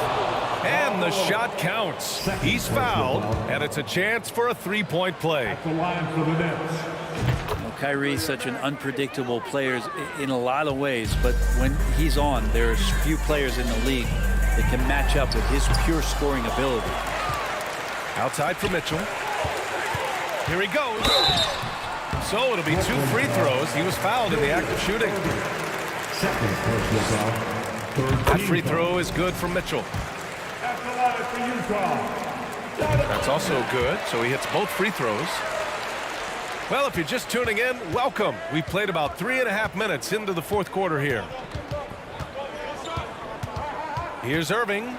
S1: And the shot counts. He's fouled, and it's a chance for a three-point play.
S3: The line for the Nets.
S15: Well, Kyrie's such an unpredictable player in a lot of ways, but when he's on, there's few players in the league that can match up with his pure scoring ability.
S1: Outside for Mitchell. Here he goes. So it'll be 2 free throws. He was fouled in the act of shooting.
S3: Second personal foul.
S1: That free throw is good for Mitchell. That's also good, so he hits both free throws. Well, if you're just tuning in, welcome. We played about 3.5 minutes into the fourth quarter here. Here's Irving.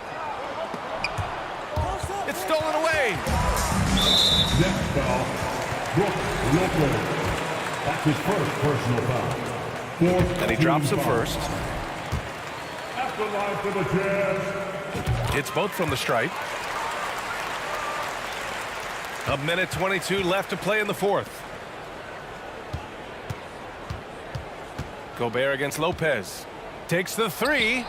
S1: It's stolen away.
S3: Next foul, Brook Lopez. That's his first personal foul. Fourth
S1: And he drops him first.
S3: At the line for the Jazz.
S1: It's both from the stripe. A minute 22 left to play in the fourth. Gobert against Lopez. Takes the three.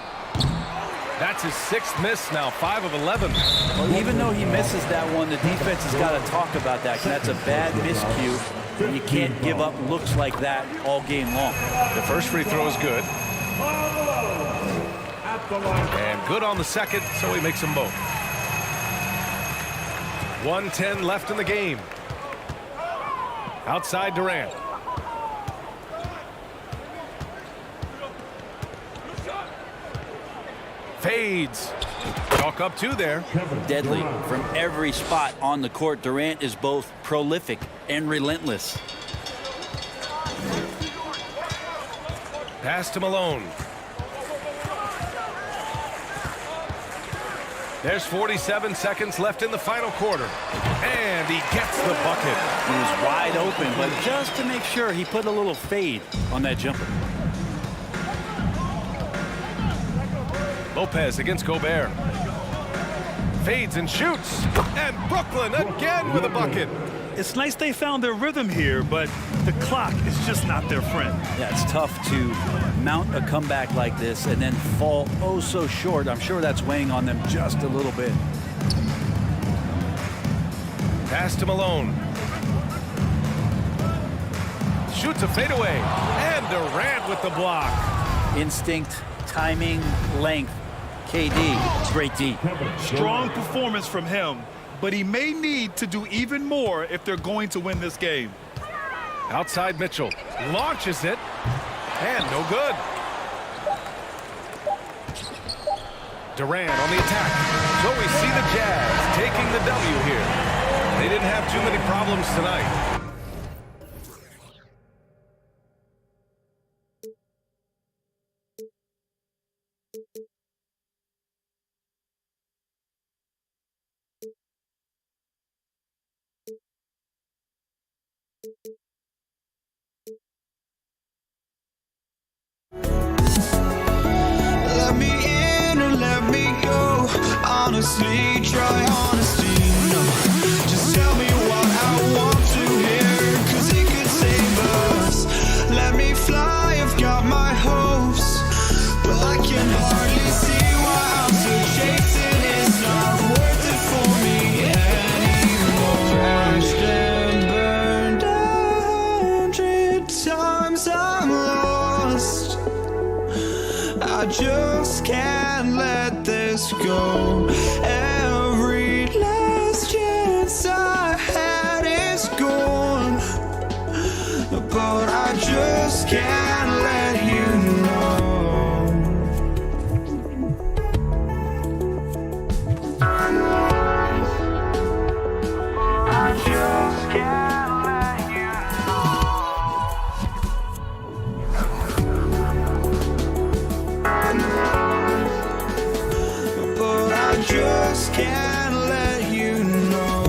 S1: That's his 6th miss now, 5 of 11.
S15: Well, even though he misses that one, the defense has got to talk about that. That's a bad miscue, and you can't give up looks like that all game long.
S1: The first free throw is good. And good on the second, so he makes them both. 1:10 left in the game. Outside Durant. Fades. Chalk up 2 there.
S15: Deadly. From every spot on the court, Durant is both prolific and relentless.
S1: Pass to Malone. There's 47 seconds left in the final quarter. And he gets the bucket.
S15: He was wide open, but just to make sure, he put a little fade on that jumper.
S1: Lopez against Gobert. Fades and shoots. And Brooklyn again with a bucket.
S4: It's nice they found their rhythm here, but the clock is just not their friend.
S15: Yeah, it's tough to mount a comeback like this and then fall oh so short. I'm sure that's weighing on them just a little bit.
S1: Pass to Malone. Shoots a fadeaway. And Durant with the block.
S15: Instinct, timing, length. KD, great D.
S4: Strong performance from him, but he may need to do even more if they're going to win this game.
S1: Outside Mitchell. Launches it. And no good. Durant on the attack. So we see the Jazz taking the W here. They didn't have too many problems tonight.
S14: Let me in or let me go. Honestly, try honesty. No, just tell me what I want to hear, 'cause it could save us. Let me fly, I've got my hopes, but I can hardly see why I'm still chasing. It's not worth it for me anymore. Ashed and burned 100 times I'm lost. I just can't let this go. Every last chance I had is gone, but I just can't let you know. I just can't let you but I just can't let you know.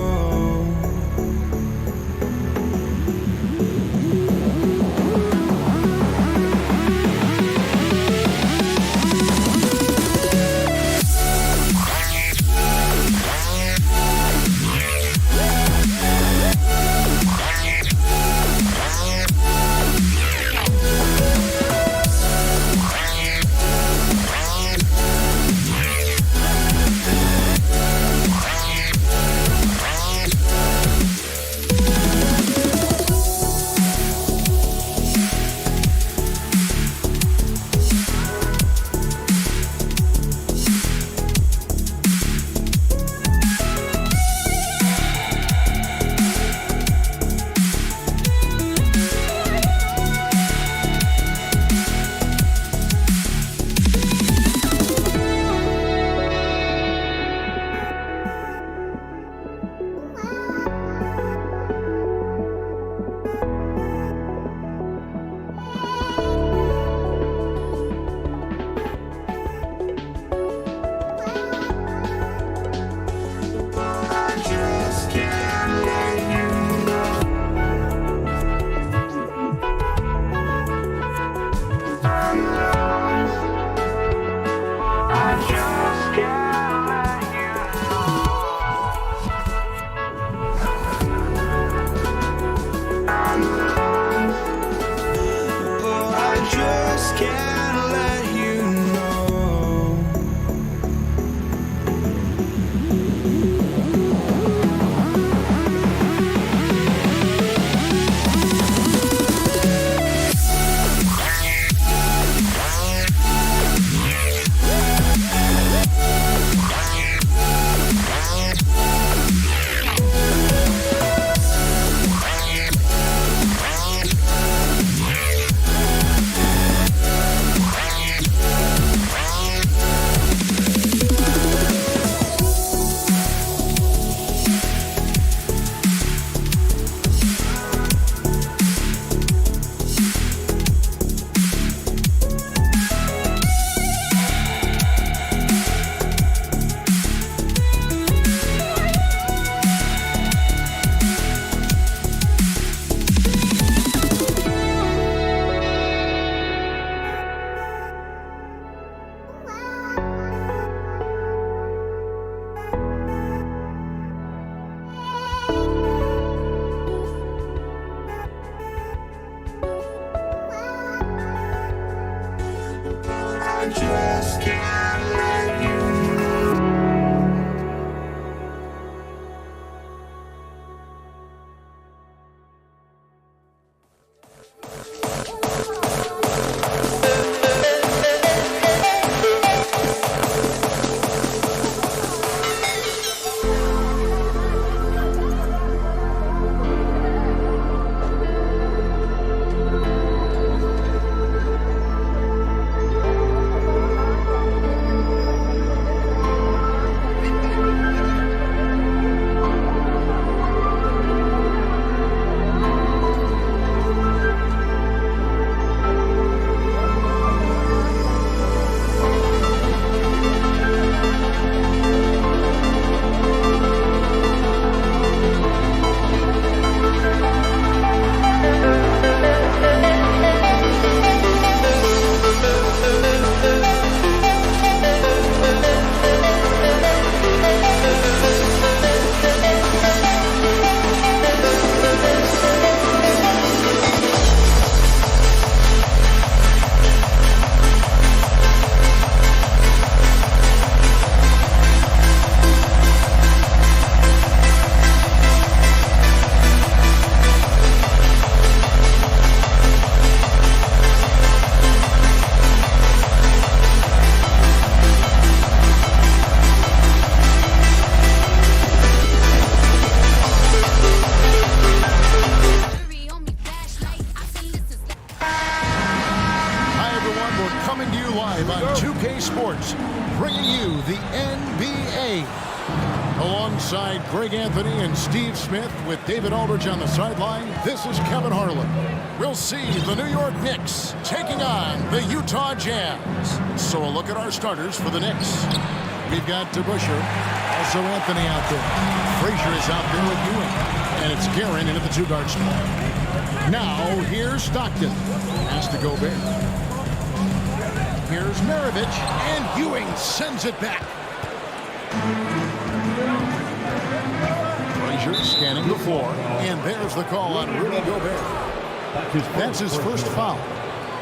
S7: Sports, bringing you the NBA. Alongside Greg Anthony and Steve Smith with David Aldridge on the sideline, this is Kevin Harlan. We'll see the New York Knicks taking on the Utah Jazz. So a look at our starters for the Knicks. We've got DeBusschere, also Anthony out there. Frazier is out there with Ewing, and it's Guerin into the two-guard spot. Now, here's Stockton. Has to go there. Here's Maravich, and Ewing sends it back. Frazier scanning the floor, and there's the call on Rudy Gobert. That's his first foul.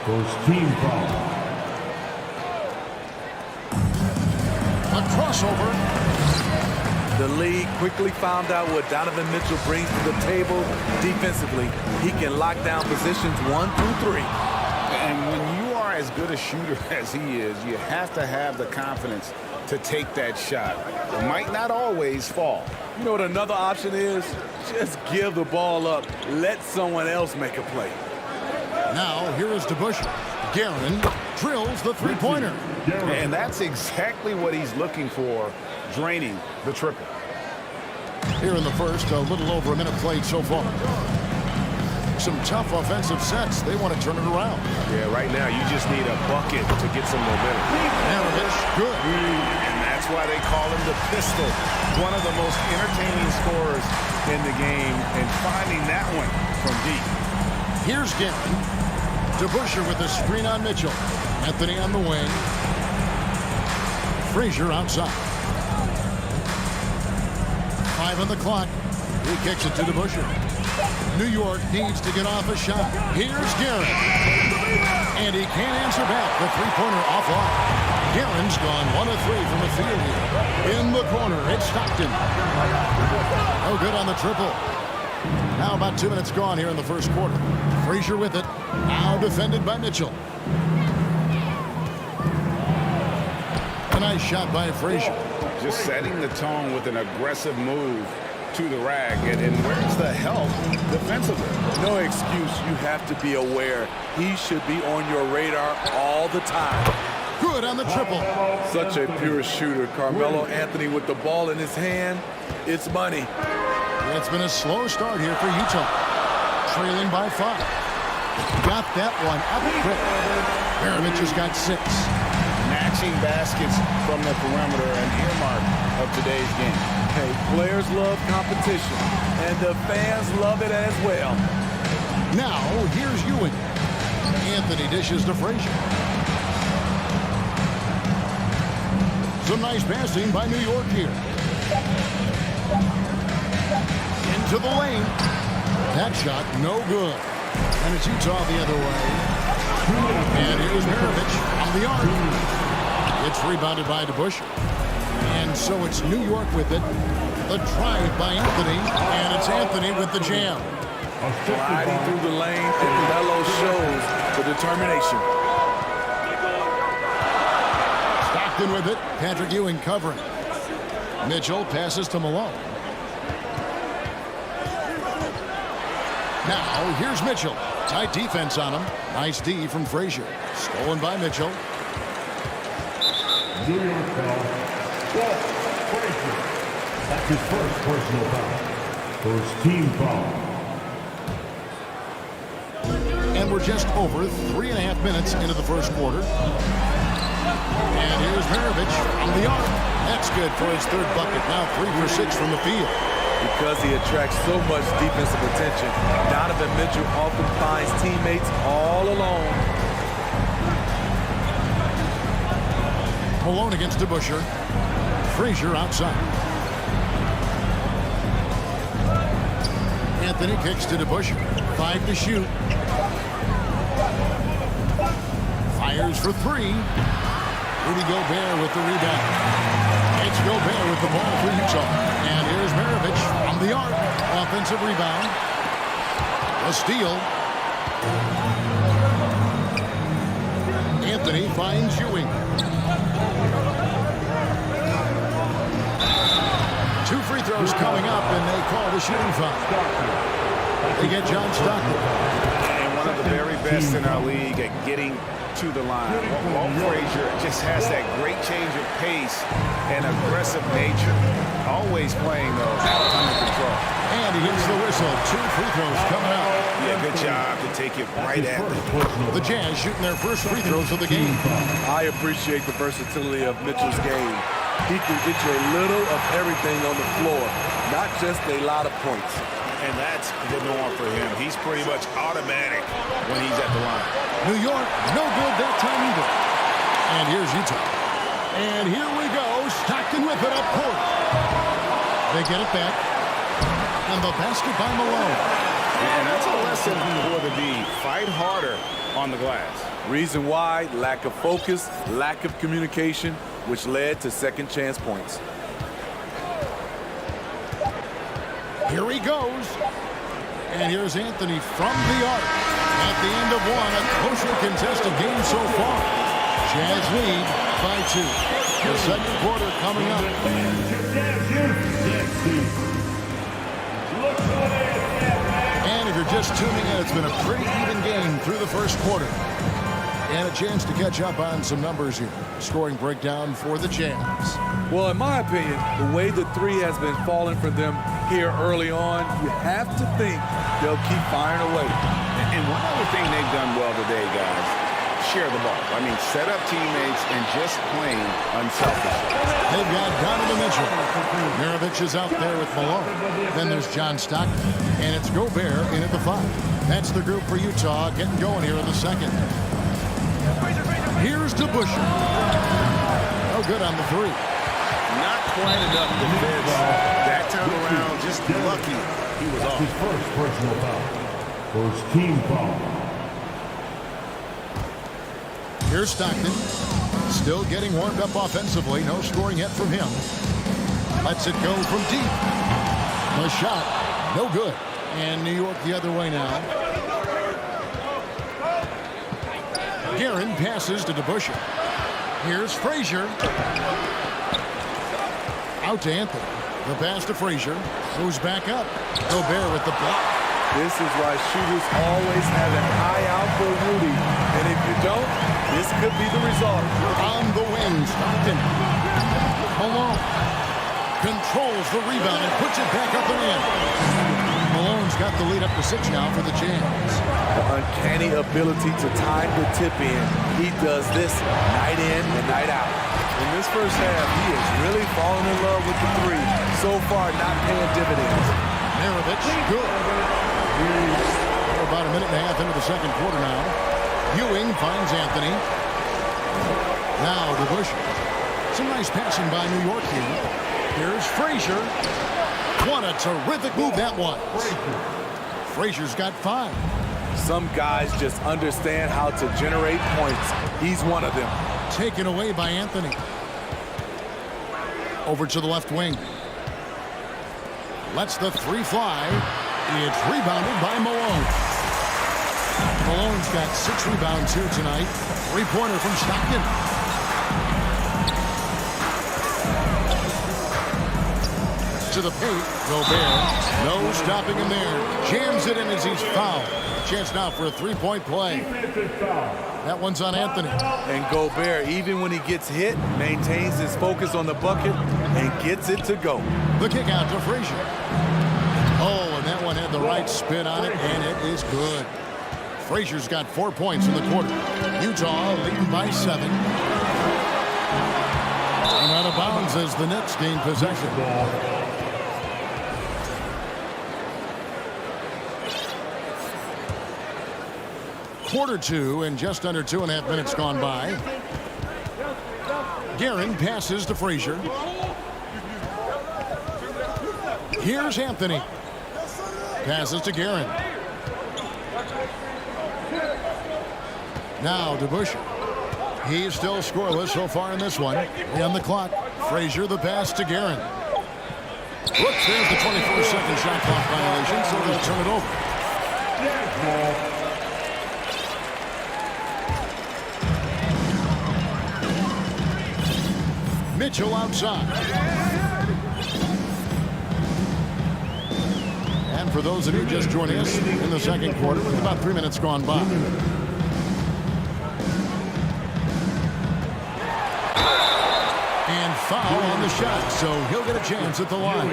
S3: First team foul.
S7: A crossover.
S2: The league quickly found out what Donovan Mitchell brings to the table defensively. He can lock down positions 1 through 3.
S12: And when you are as good a shooter as he is, you have to have the confidence to take that shot. It might not always fall.
S2: You know what another option is? Just give the ball up. Let someone else make a play.
S7: Now, here is DeBusschere. Guerin drills the three-pointer.
S12: And that's exactly what he's looking for, draining the triple.
S7: Here in the first, a little over a minute played so far. Some tough offensive sets. They want to turn it around.
S8: Yeah, right now you just need a bucket to get some momentum.
S7: Maravich, good.
S12: And that's why they call him the pistol. One of the most entertaining scorers in the game, and finding that one from deep.
S7: Here's Guerin. DeBusschere with the screen on Mitchell. Anthony on the wing. Frazier outside. 5 on the clock. He kicks it to DeBusschere. New York needs to get off a shot. Here's Guerin. And he can't answer back. The three-pointer offline. Guerin's gone 1 of 3 from the field here. In the corner, it's Stockton. No good on the triple. Now about 2 minutes gone here in the first quarter. Frazier with it. Now defended by Mitchell. A nice shot by Frazier.
S12: Just setting the tone with an aggressive move to the rack. And where's the help defensively?
S2: No excuse. You have to be aware. He should be on your radar all the time.
S7: Good on the triple.
S2: Such a pure shooter. Carmelo Anthony with the ball in his hand. It's money.
S7: It's been a slow start here for Utah. Trailing by 5. Got that one up quick. Maravich has got 6.
S12: Matching baskets from the perimeter, an earmark of today's game.
S2: Hey, players love competition, and the fans love it as well.
S7: Now, here's Ewing. Anthony dishes to Frazier. Some nice passing by New York here. Into the lane. That shot, no good. And it's Utah the other way. And here's Maravich on the arc. It's rebounded by DeBusschere. And so it's New York with it. The drive by Anthony. And it's Anthony with the jam.
S2: Gliding through the lane, and Melo shows the determination.
S7: Stockton with it. Patrick Ewing covering. Mitchell passes to Malone. Now, here's Mitchell. Tight defense on him. Nice D from Frazier. Stolen by Mitchell.
S3: New York foul. Frazier. That's his first personal foul. First team foul.
S7: And we're just over 3.5 minutes into the first quarter. And here's Maravich on the arc. That's good for his 3rd bucket. Now 3 for 6 from the field.
S2: Because he attracts so much defensive attention, Donovan Mitchell often finds teammates all alone.
S7: Malone against DeBusschere. Frazier outside. Anthony kicks to DeBusschere. 5 to shoot. Fires for 3. Rudy Gobert with the rebound. It's Gobert with the ball for Utah. And here's Maravich on the arc. Offensive rebound. A steal. Anthony finds Ewing. 2 free throws coming up, and they call the shooting foul. They get John Stockton.
S12: And one of the very best in our league at getting
S8: to the line. Walt Frazier just has that great change of pace and aggressive nature. Always playing those under control.
S7: And he hits the whistle. 2 free throws coming out.
S8: Yeah, good job to take it right at them.
S7: The Jazz shooting their first free throws of the game.
S2: I appreciate the versatility of Mitchell's game. He can get you a little of everything on the floor, not just a lot of points.
S8: And that's the norm for him. He's pretty much automatic when he's at the line.
S7: New York, no good that time either. And here's Utah. And here we go. Stockton with it up court. They get it back. And the basket by Malone.
S8: And that's a lesson for the D. Fight harder on the glass.
S2: Reason why, lack of focus, lack of communication, which led to second chance points.
S7: Here he goes. And here's Anthony from the arc. At the end of one, a closely contested game so far. Jazz lead by 2. The second quarter coming up. And if you're just tuning in, it's been a pretty even game through the first quarter. And a chance to catch up on some numbers here. Scoring breakdown for the Jazz.
S2: Well, in my opinion, the way the 3 has been falling for them here early on, you have to think they'll keep firing away.
S8: And one other thing they've done well today, guys, share the ball. I mean, set up teammates and just plain unselfish.
S7: They've got Donovan Mitchell. Maravich is out there with Malone. Then there's John Stockton. And it's Gobert in at the 5. That's the group for Utah getting going here in the second. Here's DeBusschere. No good on the 3.
S8: Not quite enough defense. That time around, just lucky he was off.
S3: His first personal foul. First team foul.
S7: Here's Stockton. Still getting warmed up offensively. No scoring yet from him. Lets it go from deep. The shot, no good. And New York the other way now. Guerin passes to DeBusschere. Here's Frazier. Out to Anthony. The pass to Frazier. Moves back up. Gobert with the block.
S2: This is why shooters always have an eye out for Rudy. And if you don't, this could be the result.
S7: On the wing, Stockton. Malone controls the rebound and puts it back up and in. Malone's got the lead up to 6 now for the Jazz.
S2: The uncanny ability to time the tip in. He does this night in and night out. In this first half, he is really falling in love with the 3. So far, not paying dividends.
S7: Maravich, good. We're about a minute and a half into the second quarter now. Ewing finds Anthony. Now DeBusschere. Some nice passing by New York here. Here's Frazier. What a terrific move that was. Frazier's got 5.
S2: Some guys just understand how to generate points. He's one of them.
S7: Taken away by Anthony. Over to the left wing. Lets the 3 fly. It's rebounded by Malone. Malone's got 6 rebounds here tonight. 3-pointer from Stockton. To the paint. Gobert. No stopping him there. Jams it in as he's fouled. Chance now for a 3-point play. That one's on Anthony.
S2: And Gobert, even when he gets hit, maintains his focus on the bucket and gets it to go.
S7: The kick out to Frazier. Oh, and that one had the right spin on it, and it is good. Frazier's got 4 points in the quarter. Utah leading by 7. And out of bounds as the Knicks gain possession. Quarter 2 and just under 2.5 minutes gone by. Guerin passes to Frazier. Here's Anthony. Passes to Guerin. Now DeBusschere. He's still scoreless so far in this one. On the clock. Frazier the pass to Guerin. Whoops, there's the 24-second shot clock violation, so they'll turn it over. Mitchell outside. And for those of you just joining us in the second quarter, with about 3 minutes gone by. foul on the shot, so he'll get a chance at the line.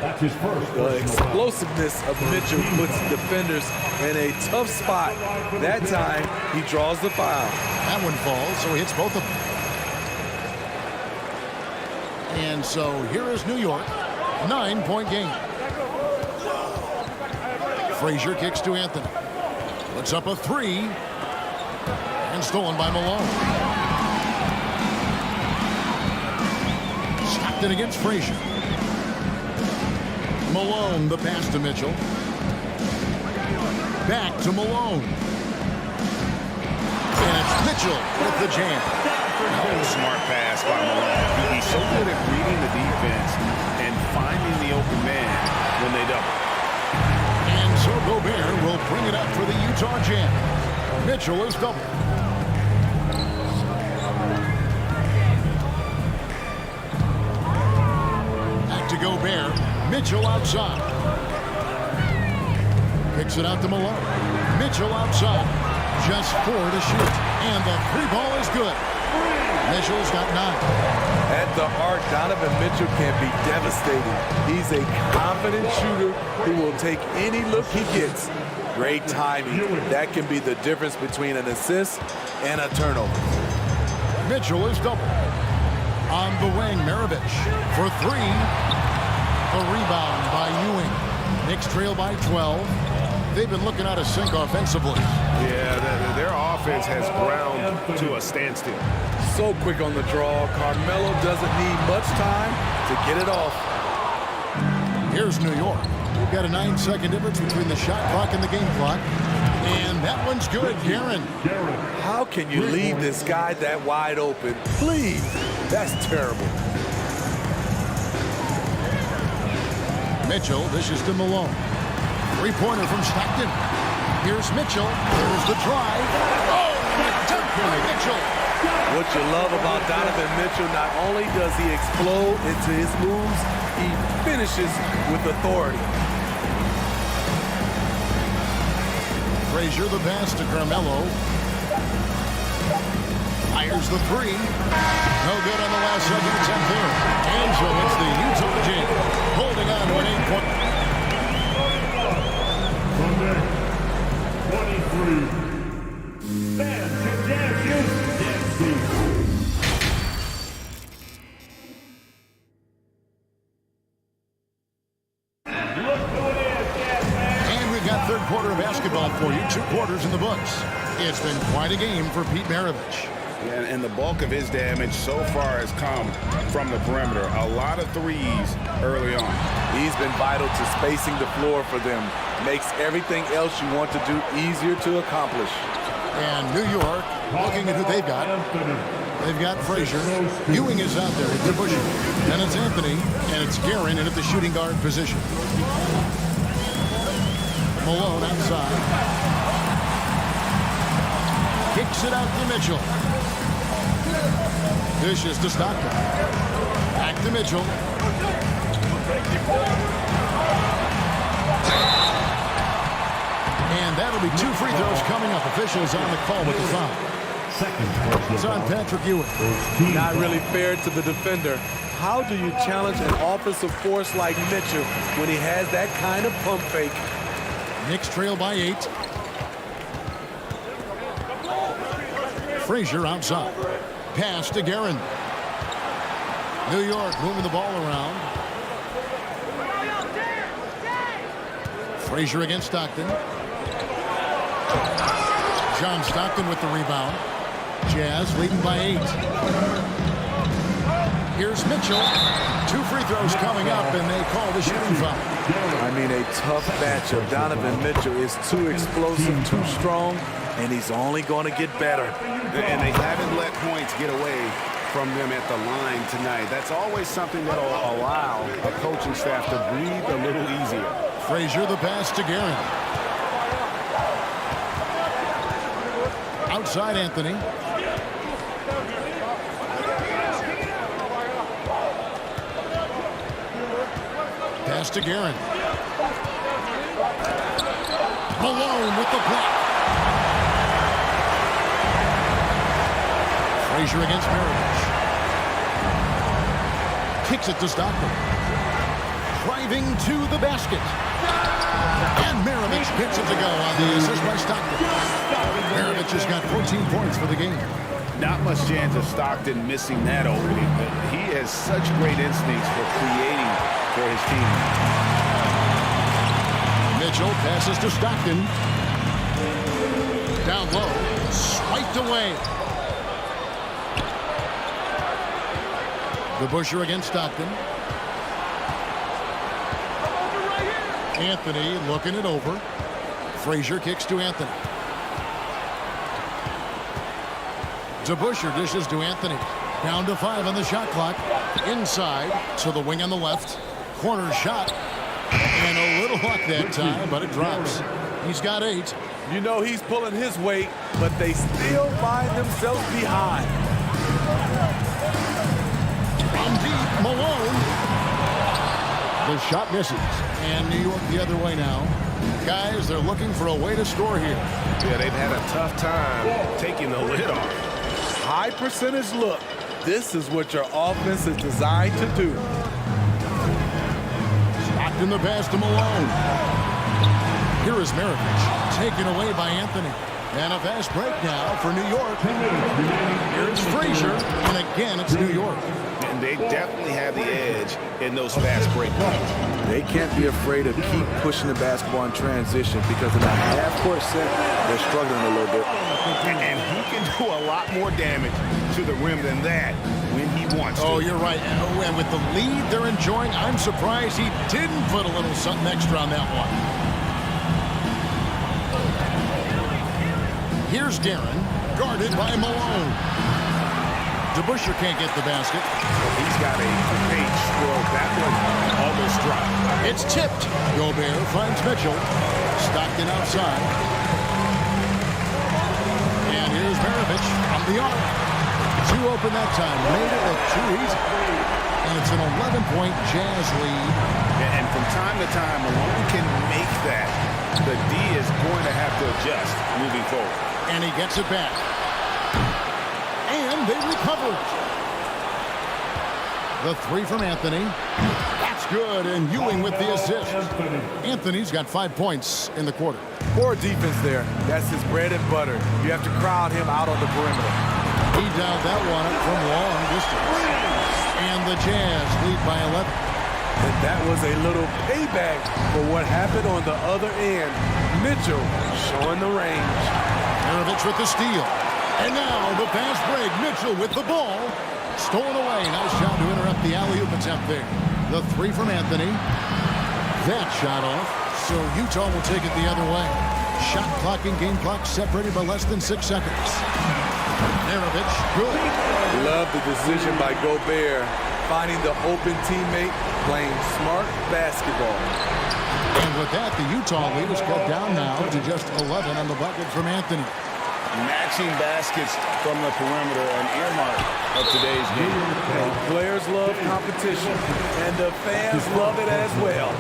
S3: That's his first.
S2: The explosiveness of Mitchell puts defenders in a tough spot. That time, he draws the foul.
S7: That one falls, so he hits both of them. And so here is New York, 9-point game. Frazier kicks to Anthony. Puts up a three. And stolen by Malone. Stockton against Frazier. Malone, the pass to Mitchell. Back to Malone. And it's Mitchell with the jam.
S8: Smart pass by Malone. He's so good at reading the defense and finding the open man when they double.
S7: And so Gobert will bring it up for the Utah Jam. Mitchell is double. Back to Gobert. Mitchell outside. Kicks it out to Malone. Mitchell outside. Just 4 to shoot. And the free ball is good. Mitchell's got 9.
S2: At the arc, Donovan Mitchell can be devastating. He's a confident shooter who will take any look he gets. Great timing. That can be the difference between an assist and a turnover.
S7: Mitchell is double. On the wing, Maravich for 3. A rebound by Ewing. Knicks trail by 12. They've been looking out of sync offensively.
S8: Yeah, their offense has ground to a standstill.
S2: So quick on the draw. Carmelo doesn't need much time to get it off.
S7: Here's New York. We've got a 9-second difference between the shot clock and the game clock. And that one's good, Guerin.
S2: How can you leave this guy that wide open? Please. That's terrible.
S7: Mitchell dishes to Malone. Three-pointer from Stockton. Here's Mitchell. There's the drive. Oh, and a dunk by Mitchell.
S2: What you love about Donovan Mitchell, not only does he explode into his moves, he finishes with authority.
S7: Frazier the pass to Carmelo. Fires the three. No good on the last second attempt there. And so it's the Utah Jam holding on to an 8-point.
S3: Number 23, Bam Kardashian Dempsey.
S7: And we've got third quarter of basketball for you. 2 quarters in the books. It's been quite a game for Pete Maravich.
S8: And the bulk of his damage so far has come from the perimeter. A lot of threes early on.
S2: He's been vital to spacing the floor for them. Makes everything else you want to do easier to accomplish.
S7: And New York, looking at who they've got. They've got Frazier. Ewing is out there with Debussy. Then it's Anthony, and it's Guerin in at the shooting guard position. Malone outside. Kicks it out to Mitchell. Dishes to Stockton. Back to Mitchell. And that'll be 2 free throws coming up. Officials on the call with the foul. It's on Patrick Ewing.
S2: Not really fair to the defender. How do you challenge an offensive force like Mitchell when he has that kind of pump fake?
S7: Knicks trail by 8. Frazier outside. Pass to Guerin. New York moving the ball around. Frazier against Stockton. John Stockton with the rebound. Jazz leading by 8. Here's Mitchell. 2 free throws coming up, and they call the shooting foul.
S2: I mean, a tough matchup. Donovan Mitchell is too explosive, too strong, and he's only going to get better.
S8: And they haven't let points get away from them at the line tonight. That's always something that will allow a coaching staff to breathe a little easier.
S7: Frazier the pass to Guerin. Outside Anthony. Pass to Guerin. Malone with the block. Frazier against Maravich. kicks it to Stockton. Driving to the basket. And Maravich gets it to go on the assist by Stockton. Maravich has got 14 points for the game.
S8: Not much chance of Stockton missing that opening, but he has such great instincts for creating for his team.
S7: Mitchell passes to Stockton. Down low, swiped away. The Busher against Stockton. Anthony looking it over. Frazier kicks to Anthony. DeBuscher dishes to Anthony. Down to 5 on the shot clock. Inside to the wing on the left. Corner shot. And a little luck that time, but it drops. He's got 8.
S2: You know he's pulling his weight, but they still find themselves behind.
S7: From deep, Malone. The shot misses. And New York the other way now. Guys, they're looking for a way to score here.
S8: Yeah, they've had a tough time taking the lid off.
S2: High percentage look. This is what your offense is designed to do.
S7: Stockton the pass to Malone. Here is Maravich, taken away by Anthony. And a fast break now for New York. Here's Frazier, and again it's New York.
S8: And they definitely have the edge in those fast break points.
S2: They can't be afraid of keep pushing the basketball in transition because in a half-court set, they're struggling a little bit.
S8: And he can do a lot more damage to the rim than that when he wants to.
S7: Oh, you're right. And with the lead they're enjoying, I'm surprised he didn't put a little something extra on that one. Here's Guerin, guarded by Malone. DeBuscher can't get the basket.
S8: He's got a great stroke. That one almost dropped.
S7: It's tipped. Gobert finds Mitchell. Stockton outside. And here's Maravich from the arc. 2 open that time. Made it look too easy. And it's an 11-point Jazz lead.
S8: And from time to time, Malone can make that. The D is going to have to adjust moving forward.
S7: And he gets it back. And they recover it. The 3 from Anthony. That's good, and Ewing with the assist. Anthony's got 5 points in the quarter.
S2: Poor defense there. That's his bread and butter. You have to crowd him out on the perimeter.
S7: He dialed that one up from long distance. And the Jazz lead by 11.
S2: And that was a little payback for what happened on the other end. Mitchell showing the range.
S7: Maravich with the steal. And now the fast break. Mitchell with the ball. Stolen away. Nice shot to interrupt the alley-oop attempt there. The 3 from Anthony. That shot off. So Utah will take it the other way. Shot clock and game clock separated by less than 6 seconds. Maravich, good.
S2: Love the decision by Gobert. Finding the open teammate, playing smart basketball.
S7: And with that, the Utah lead is cut down now to just 11 on the bucket from Anthony.
S8: Matching baskets from the perimeter, an earmark of today's game.
S2: And players love competition, and the fans love it as well.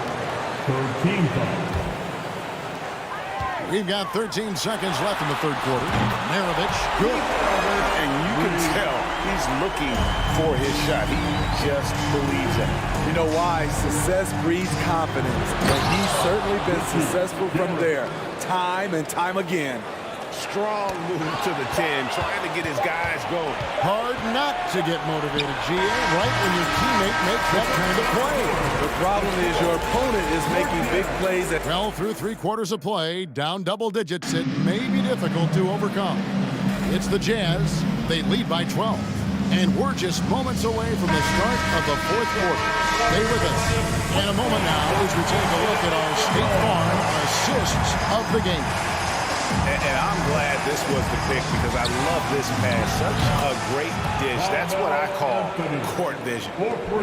S7: We've got 13 seconds left in the third quarter. Maravich, good.
S8: And you can tell he's looking for his shot. He just believes it.
S2: You know why? Success breeds confidence, and he's certainly been successful from there, time and time again.
S8: Strong move to the 10, trying to get his guys going.
S7: Hard not to get motivated, GA, right when your teammate makes that kind of play.
S2: The problem is your opponent is making big plays.
S7: Well, through 3 quarters of play, down double digits, it may be difficult to overcome. It's the Jazz. They lead by 12. And we're just moments away from the start of the fourth quarter. Stay with us. In a moment now as we take a look at our State Farm assists of the game.
S8: And I'm glad this was the pick because I love this pass. Such a great dish. That's what I call court vision.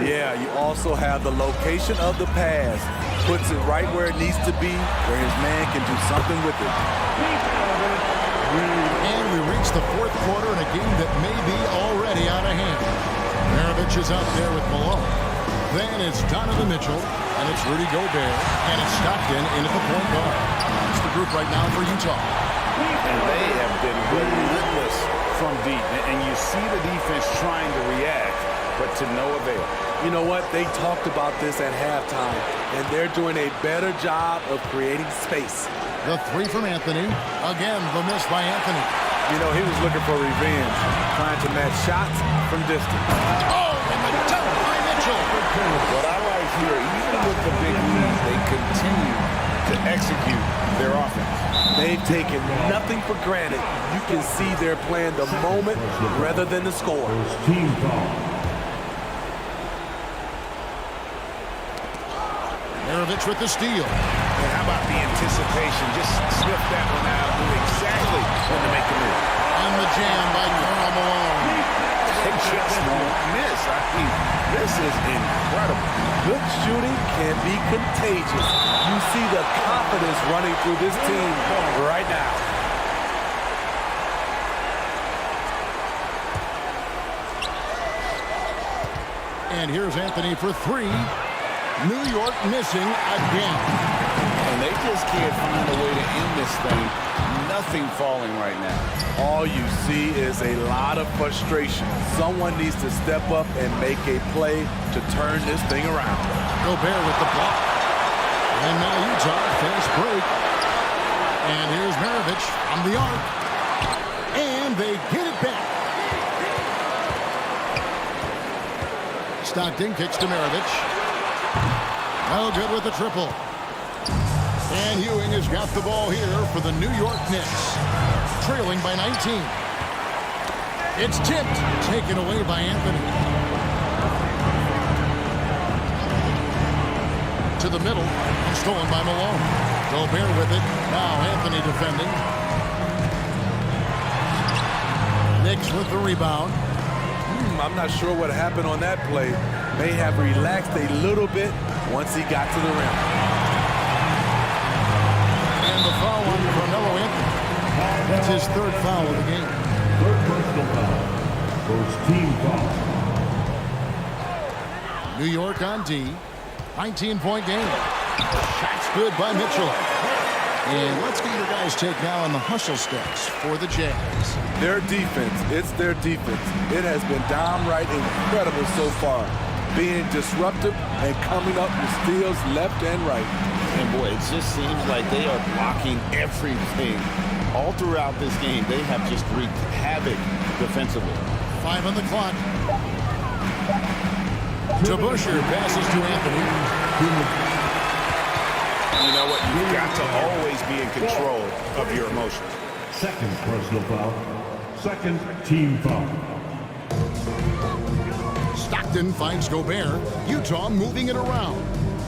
S2: Yeah, you also have the location of the pass. Puts it right where it needs to be, where his man can do something with it.
S7: And we reach the fourth quarter in a game that may be already out of hand. Maravich is out there with Malone. Then it's Donovan Mitchell, and it's Rudy Gobert, and it's Stockton in at the point guard. That's the group right now for Utah.
S8: And they have been relentless from deep. And you see the defense trying to react, but
S12: to no avail.
S2: You know what? They talked about this at halftime, and they're doing a better job of creating space.
S7: The three from Anthony. Again, the miss by Anthony.
S2: You know, he was looking for revenge, trying to match shots from distance.
S7: Oh, and the dunk by Mitchell.
S12: What I like here, even with the big lead, they continue to execute their offense.
S2: They've taken nothing for granted. You can see they're playing the moment rather than the score.
S3: Team foul.
S7: Maravich with the steal.
S8: And how about the anticipation? Just sniff that one out, knew exactly when to make the move.
S7: And the jam by Karl Malone.
S8: They just won't miss. I mean, this is incredible.
S2: Good shooting can be contagious. You see the confidence running through this team right now.
S7: And here's Anthony for three. New York missing again.
S12: And they just can't find a way to end this thing. Nothing falling right now.
S2: All you see is a lot of frustration. Someone needs to step up and make a play to turn this thing around.
S7: Gobert with the block. And now Utah fast break. And here's Maravich from the arc. And they get it back. Stockton kicks to Maravich. No good with the triple. And Ewing has got the ball here for the New York Knicks. Trailing by 19. It's tipped. Taken away by Anthony. To the middle. And stolen by Malone. Gobert with it. Now Anthony defending. Knicks with the rebound.
S2: I'm not sure what happened on that play. May have relaxed a little bit once he got to the rim.
S7: And the foul on Carmelo Anthony. That's his third foul of the game.
S3: Third personal foul. First team foul.
S7: New York on D. 19-point game. Shots good by Mitchell. And let's get your guys' take now on the hustle steps for the Jazz.
S2: Their defense, it's their defense. It has been downright incredible so far. Being disruptive and coming up with steals left and right.
S12: And boy, it just seems like they are blocking everything. All throughout this game, they have just wreaked havoc defensively.
S7: 5 on the clock. To Busher, passes to Anthony.
S8: You know what? You've got to always be in control of your emotions.
S3: Second personal foul. Second team foul.
S7: Stockton finds Gobert. Utah moving it around.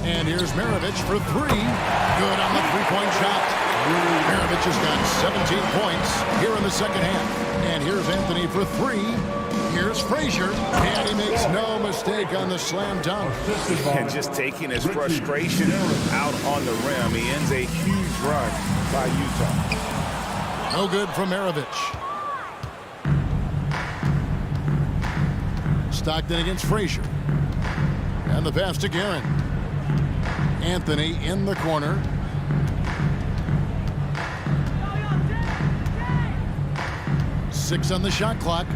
S7: And here's Maravich for three. Good on the three-point shot. Maravich has got 17 points here in the second half. And here's Anthony for three. Here's Frazier. And he makes no mistake on the slam dunk.
S8: And just taking his frustration out on the rim. He ends a huge run by Utah.
S7: No good from Maravich. Stockton against Frazier. And the pass to Guerin. Anthony in the corner. Six on the shot clock.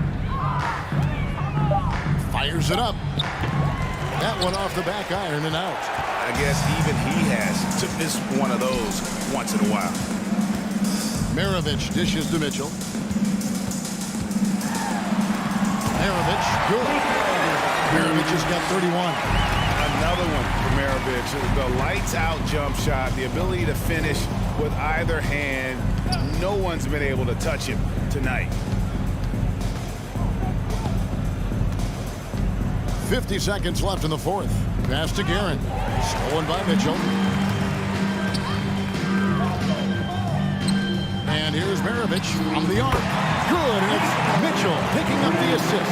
S7: Fires it up. That one off the back iron and out.
S8: I guess even he has to miss one of those once in a while.
S7: Maravich dishes to Mitchell. Maravich, good. Maravich has got 31.
S8: Another one for Maravich. The lights-out jump shot, the ability to finish with either hand. No one's been able to touch him tonight.
S7: 50 seconds left in the fourth. Pass to Guerin. Stolen by Mitchell. And here's Maravich from the arc. Good, and it's Mitchell picking up the assist.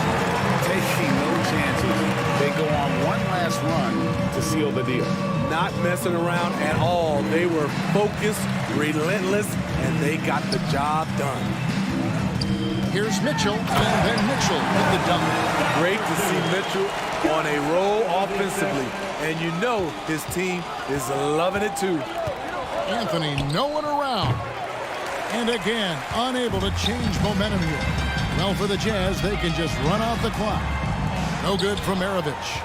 S8: Taking no chances. They go on one last run to seal the deal.
S2: Not messing around at all. They were focused, relentless, and they got the job done.
S7: Here's Mitchell, and then Mitchell with the dunk.
S2: Great to see Mitchell on a roll offensively, and you know his team is loving it too.
S7: Anthony, no one around. And again, unable to change momentum here. Well, for the Jazz, they can just run out the clock. No good from Maravich.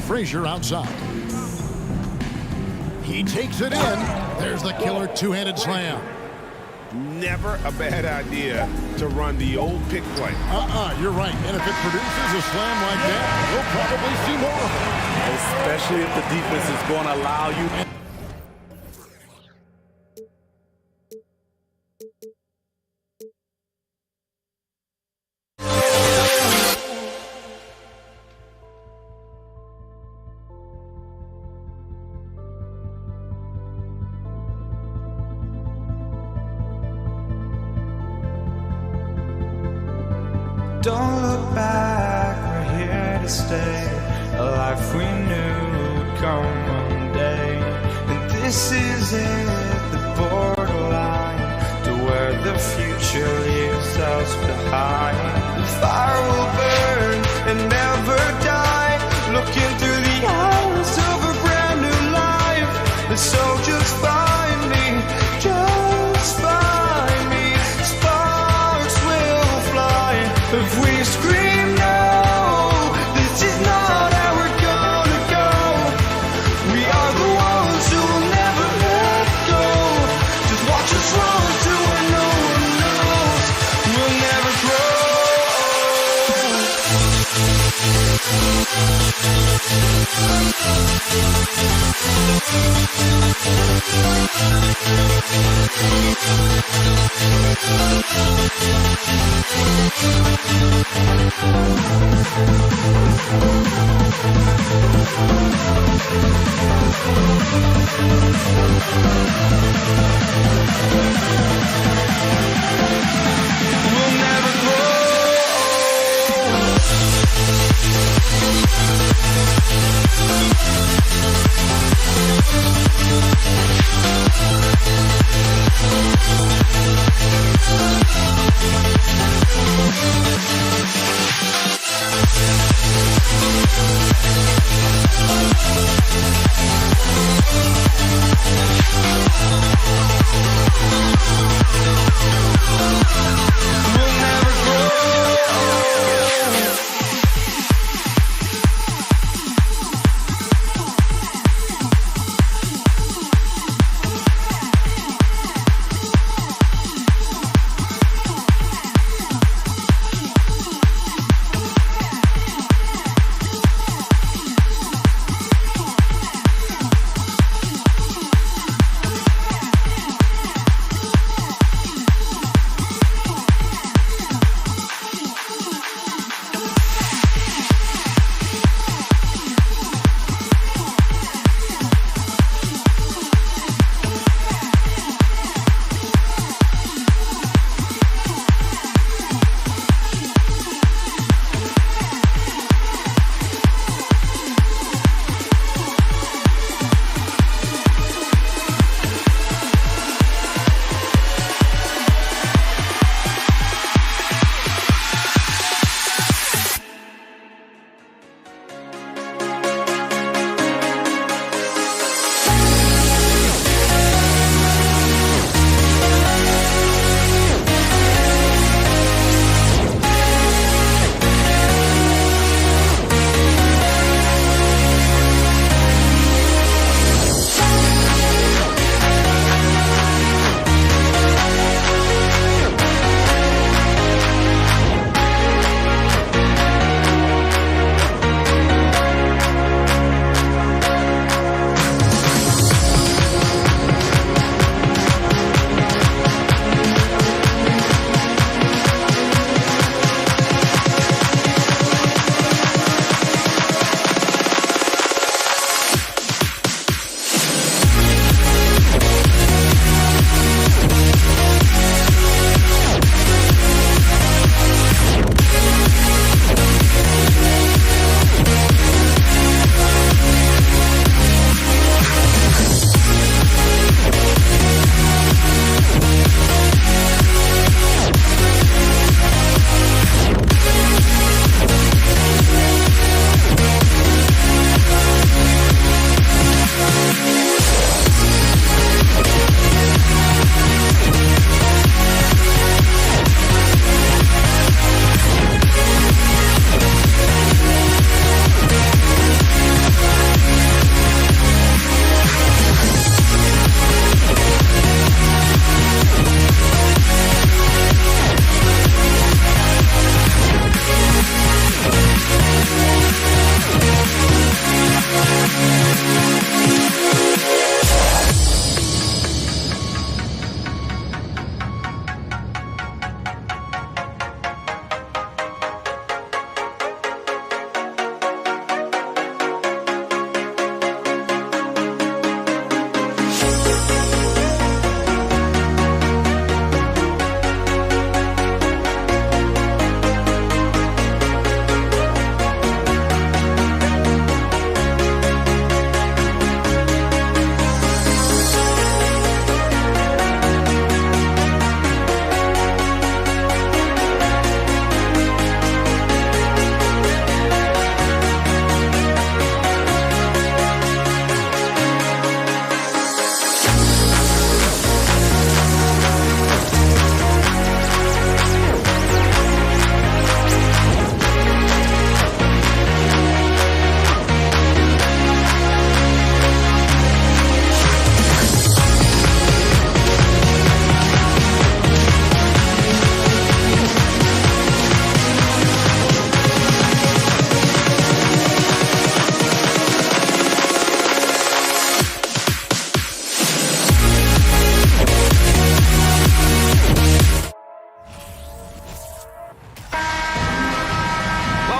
S7: Frazier outside. He takes it in. There's the killer two-handed slam.
S8: Never a bad idea to run the old pick play.
S7: You're right. And if it produces a slam like that, we'll probably see more of it.
S2: Especially if the defense is going to allow you.
S14: Don't look back, we're here to stay. A life we knew would come one day. And this is it, the borderline to where the future leaves us behind. The fire will burn and never die, looking through the eyes of a brand new life. And so just find me, just find me. Sparks will fly if we scream no. This is not how we're gonna go. We are the ones who will never let go. Just watch us run to where no one knows. We'll never We'll never grow. We'll never grow.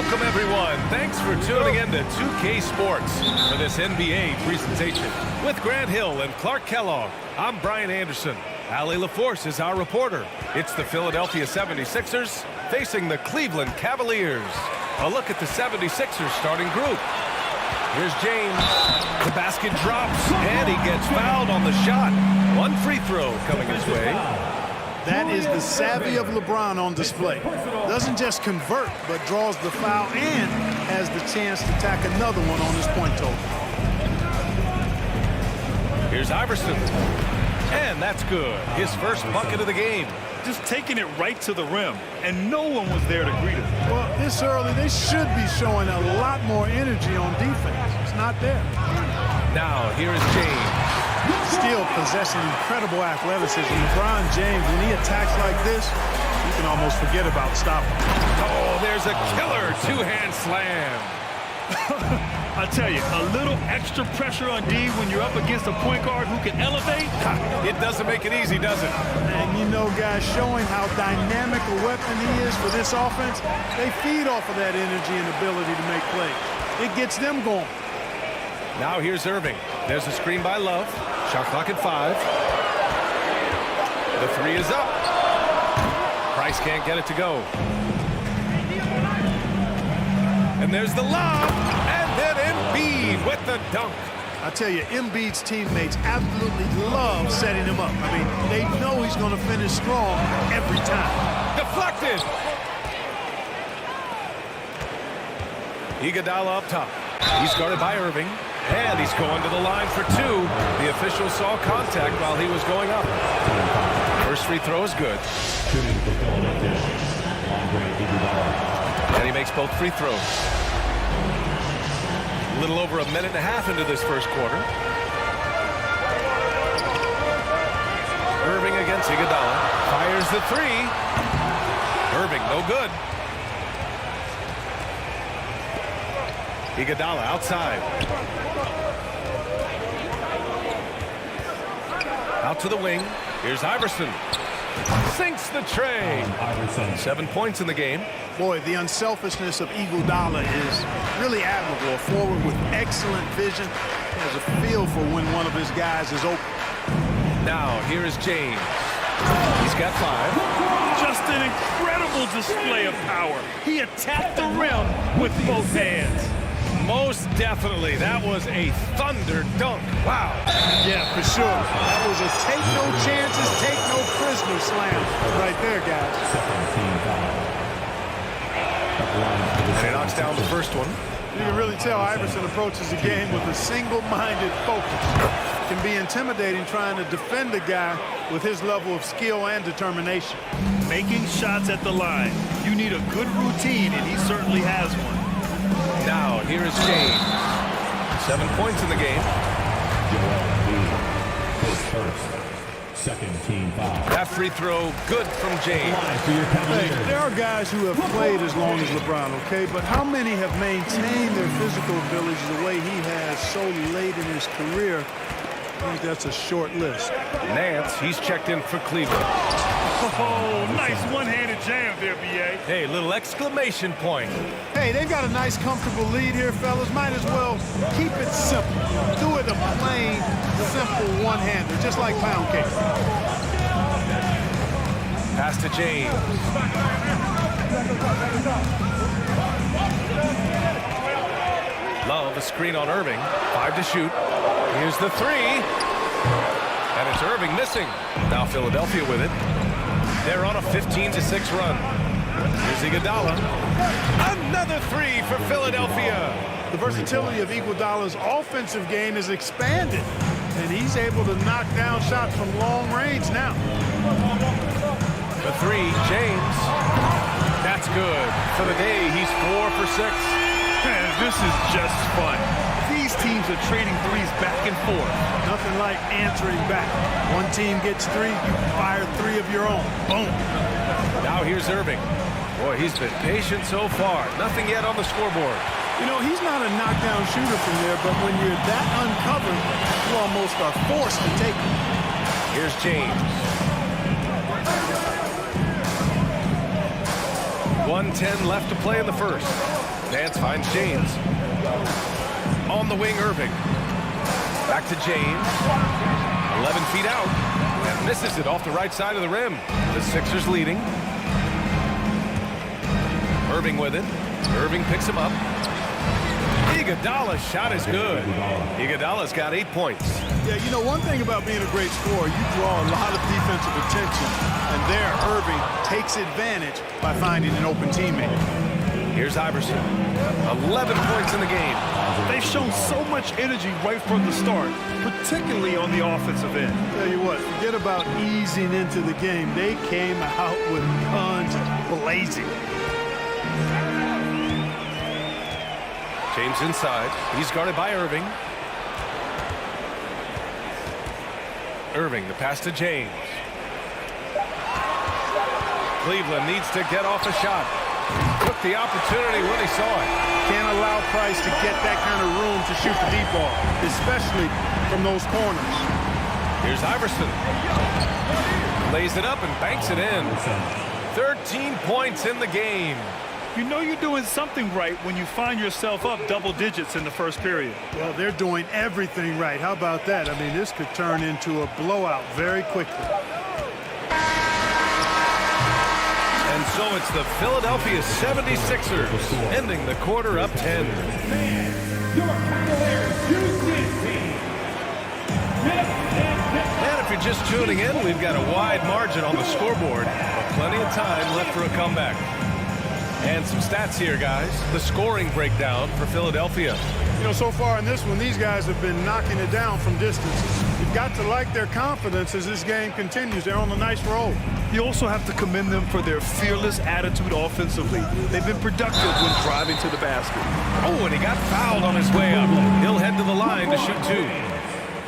S1: Welcome, everyone. Thanks for tuning in to 2K Sports for this NBA presentation. With Grant Hill and Clark Kellogg, I'm Brian Anderson. Allie LaForce is our reporter. It's the Philadelphia 76ers facing the Cleveland Cavaliers. A look at the 76ers starting group. Here's James. The basket drops, and he gets fouled on the shot. One free throw coming his way.
S9: That is the savvy of LeBron on display. Doesn't just convert, but draws the foul and has the chance to tack another one on his point total.
S1: Here's Iverson. And that's good. His first bucket of the game.
S4: Just taking it right to the rim, and no one was there to greet him.
S9: Well, this early, they should be showing a lot more energy on defense. It's not there.
S1: Now, here is James.
S9: Still possessing incredible athleticism. LeBron James, when he attacks like this, you can almost forget about stopping.
S1: Oh, there's a killer two-hand slam.
S4: I tell you, a little extra pressure on D when you're up against a point guard who can elevate.
S1: It doesn't make it easy, does it?
S9: And you know, guys, showing how dynamic a weapon he is for this offense, they feed off of that energy and ability to make plays. It gets them going.
S1: Now here's Irving. There's a screen by Love. Shot clock at 5. The three is up. Price can't get it to go. And there's the lob. And then Embiid with the dunk.
S9: I tell you, Embiid's teammates absolutely love setting him up. I mean, they know he's going to finish strong every time.
S1: Deflected. Iguodala up top. He's guarded by Irving. And he's going to the line for 2. The official saw contact while he was going up. First free throw is good. And he makes both free throws. A little over a minute and a half into this first quarter. Irving against Iguodala. Fires the 3. Irving, no good. Iguodala outside. Out to the wing. Here's Iverson. Sinks the tray. 7 points in the game.
S9: Boy, the unselfishness of Iguodala is really admirable. A forward with excellent vision. He has a feel for when one of his guys is open.
S1: Now, here is James. He's got 5.
S4: Just an incredible display of power. He attacked the rim with both hands.
S1: Most definitely. That was a thunder dunk. Wow.
S9: Yeah, for sure. That was a take no chances, take no prisoner slam right there, guys.
S1: And he knocks down the first one.
S9: You can really tell Iverson approaches the game with a single-minded focus. It can be intimidating trying to defend a guy with his level of skill and determination.
S4: Making shots at the line. You need a good routine, and he certainly has one.
S1: Now, here is James. 7 points in the game.
S3: Second team foul.
S1: That free throw, good from James.
S9: Hey, there are guys who have played as long as LeBron, okay? But how many have maintained their physical abilities the way he has so late in his career? I think that's a short list.
S1: Nance, he's checked in for Cleveland.
S4: Oh, nice one-handed jam there, B.A.
S1: Hey, little exclamation point.
S9: Hey, they've got a nice, comfortable lead here, fellas. Might as well keep it simple. Do it a plain, simple one-hander, just like pound cake.
S1: Pass to James. Love, a screen on Irving. 5 to shoot. Here's the 3. And it's Irving missing. Now Philadelphia with it. They're on a 15-6 run. Here's Iguodala. Another 3 for Philadelphia.
S9: The versatility of Iguodala's offensive game is expanded, and he's able to knock down shots from long range now.
S1: The 3, James. That's good. For the day, he's 4 for 6.
S4: Man, this is just fun. These teams are trading threes back and forth.
S9: Nothing like answering back. One team gets 3, you fire 3 of your own. Boom.
S1: Now here's Irving. Boy, he's been patient so far. Nothing yet on the scoreboard.
S9: You know, he's not a knockdown shooter from there, but when you're that uncovered, you almost are forced to take it.
S1: Here's James. 1:10 left to play in the first. Nance finds James. On the wing, Irving. Back to James. 11 feet out. And misses it off the right side of the rim. The Sixers leading. Irving with it. Irving picks him up. Iguodala's shot is good. Iguodala's got 8 points.
S9: Yeah, you know, one thing about being a great scorer, you draw a lot of defensive attention. And there, Irving takes advantage by finding an open teammate.
S1: Here's Iverson. 11 points in the game.
S4: They've shown so much energy right from the start, particularly on the offensive end.
S9: Tell you what, forget about easing into the game. They came out with guns blazing.
S1: James inside. He's guarded by Irving. Irving, the pass to James. Cleveland needs to get off a shot. Took the opportunity when he saw it.
S9: Can't allow Price to get that kind of room to shoot the deep ball, especially from those corners.
S1: Here's Iverson. Lays it up and banks it in. 13 points in the game.
S4: You know you're doing something right when you find yourself up double digits in the first period.
S9: Well, they're doing everything right. How about that? I mean, this could turn into a blowout very quickly.
S1: And so it's the Philadelphia 76ers ending the quarter up 10. And if you're just tuning in, we've got a wide margin on the scoreboard, but plenty of time left for a comeback. And some stats here, guys. The scoring breakdown for Philadelphia.
S9: You know, so far in this one, these guys have been knocking it down from distance. You've got to like their confidence as this game continues. They're on a nice roll.
S4: You also have to commend them for their fearless attitude offensively. They've been productive when driving to the basket.
S1: Oh, and he got fouled on his way up. He'll head to the line to shoot 2.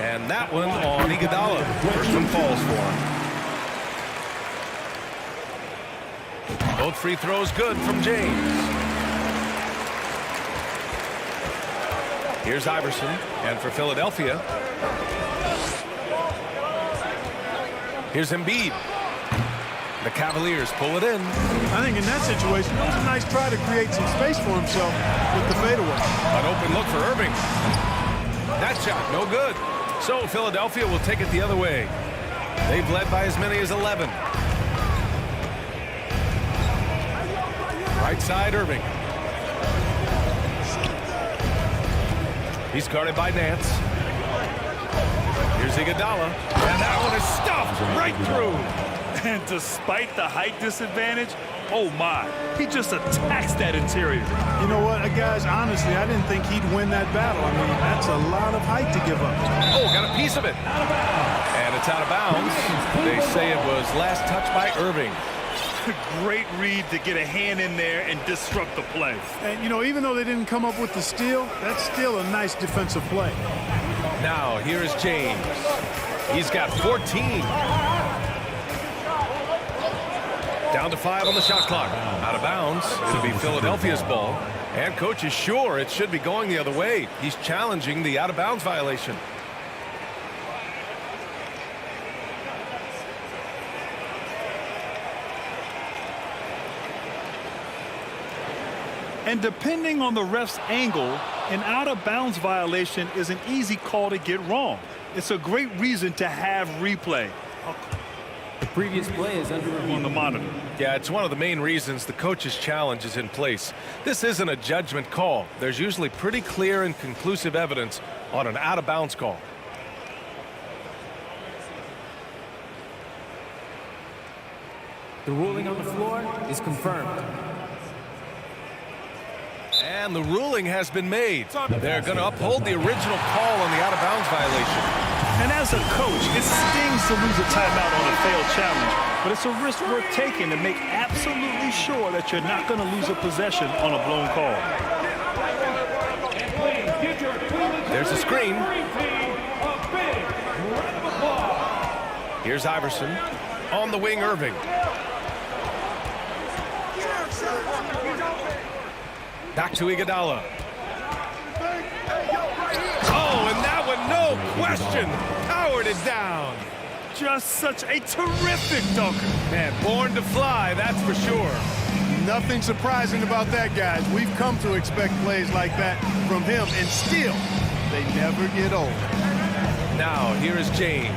S1: And that one on Iguodala. First one falls for him. Both free throws good from James. Here's Iverson. And for Philadelphia, here's Embiid. The Cavaliers pull it in.
S9: I think in that situation, it was a nice try to create some space for himself with the fadeaway.
S1: An open look for Irving. That shot, no good. So Philadelphia will take it the other way. They've led by as many as 11. Right side, Irving. He's guarded by Nance. Here's Iguodala. And that one is stuffed right through.
S4: And despite the height disadvantage, oh my, he just attacks that interior.
S9: You know what, guys, honestly, I didn't think he'd win that battle. I mean, that's a lot of height to give up.
S1: Oh, got a piece of it. And it's out of bounds. They say it was last touched by Irving.
S4: Great read to get a hand in there and disrupt the play.
S9: And, you know, even though they didn't come up with the steal, that's still a nice defensive play.
S1: Now, here is James. He's got 14. Down to 5 on the shot clock. Out of bounds. It'll be Philadelphia's ball. And coach is sure it should be going the other way. He's challenging the out-of-bounds violation.
S4: And depending on the ref's angle, an out-of-bounds violation is an easy call to get wrong. It's a great reason to have replay.
S11: The previous play is under review
S4: on the monitor.
S1: Yeah, it's one of the main reasons the coach's challenge is in place. This isn't a judgment call. There's usually pretty clear and conclusive evidence on an out-of-bounds call.
S11: The ruling on the floor is confirmed.
S1: And the ruling has been made. They're going to uphold the original call on the out-of-bounds violation.
S4: And as a coach, it stings to lose a timeout on a failed challenge, but it's a risk worth taking to make absolutely sure that you're not going to lose a possession on a blown call.
S1: There's a screen. Here's Iverson. On the wing, Irving. Back to Iguodala. Oh, and that one, no question, powered it down.
S4: Just such a terrific dunker.
S1: Man, born to fly, that's for sure.
S9: Nothing surprising about that, guys. We've come to expect plays like that from him, and still, they never get old.
S1: Now, here is James.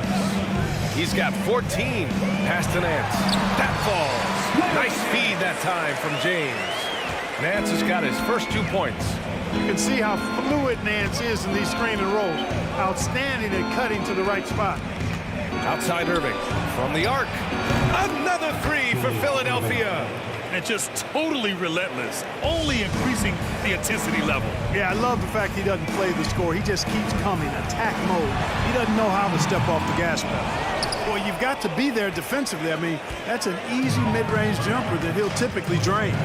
S1: He's got 14. Pass to Nance. That falls. Nice feed that time from James. Nance has got his first 2 points.
S9: You can see how fluid Nance is in these screen and rolls. Outstanding at cutting to the right spot.
S1: Outside Irving. From the arc. Another three for Philadelphia.
S4: And just totally relentless, only increasing the intensity level.
S9: Yeah, I love the fact he doesn't play the score. He just keeps coming, attack mode. He doesn't know how to step off the gas pedal. Well, you've got to be there defensively. I mean, that's an easy mid-range jumper that he'll typically drain.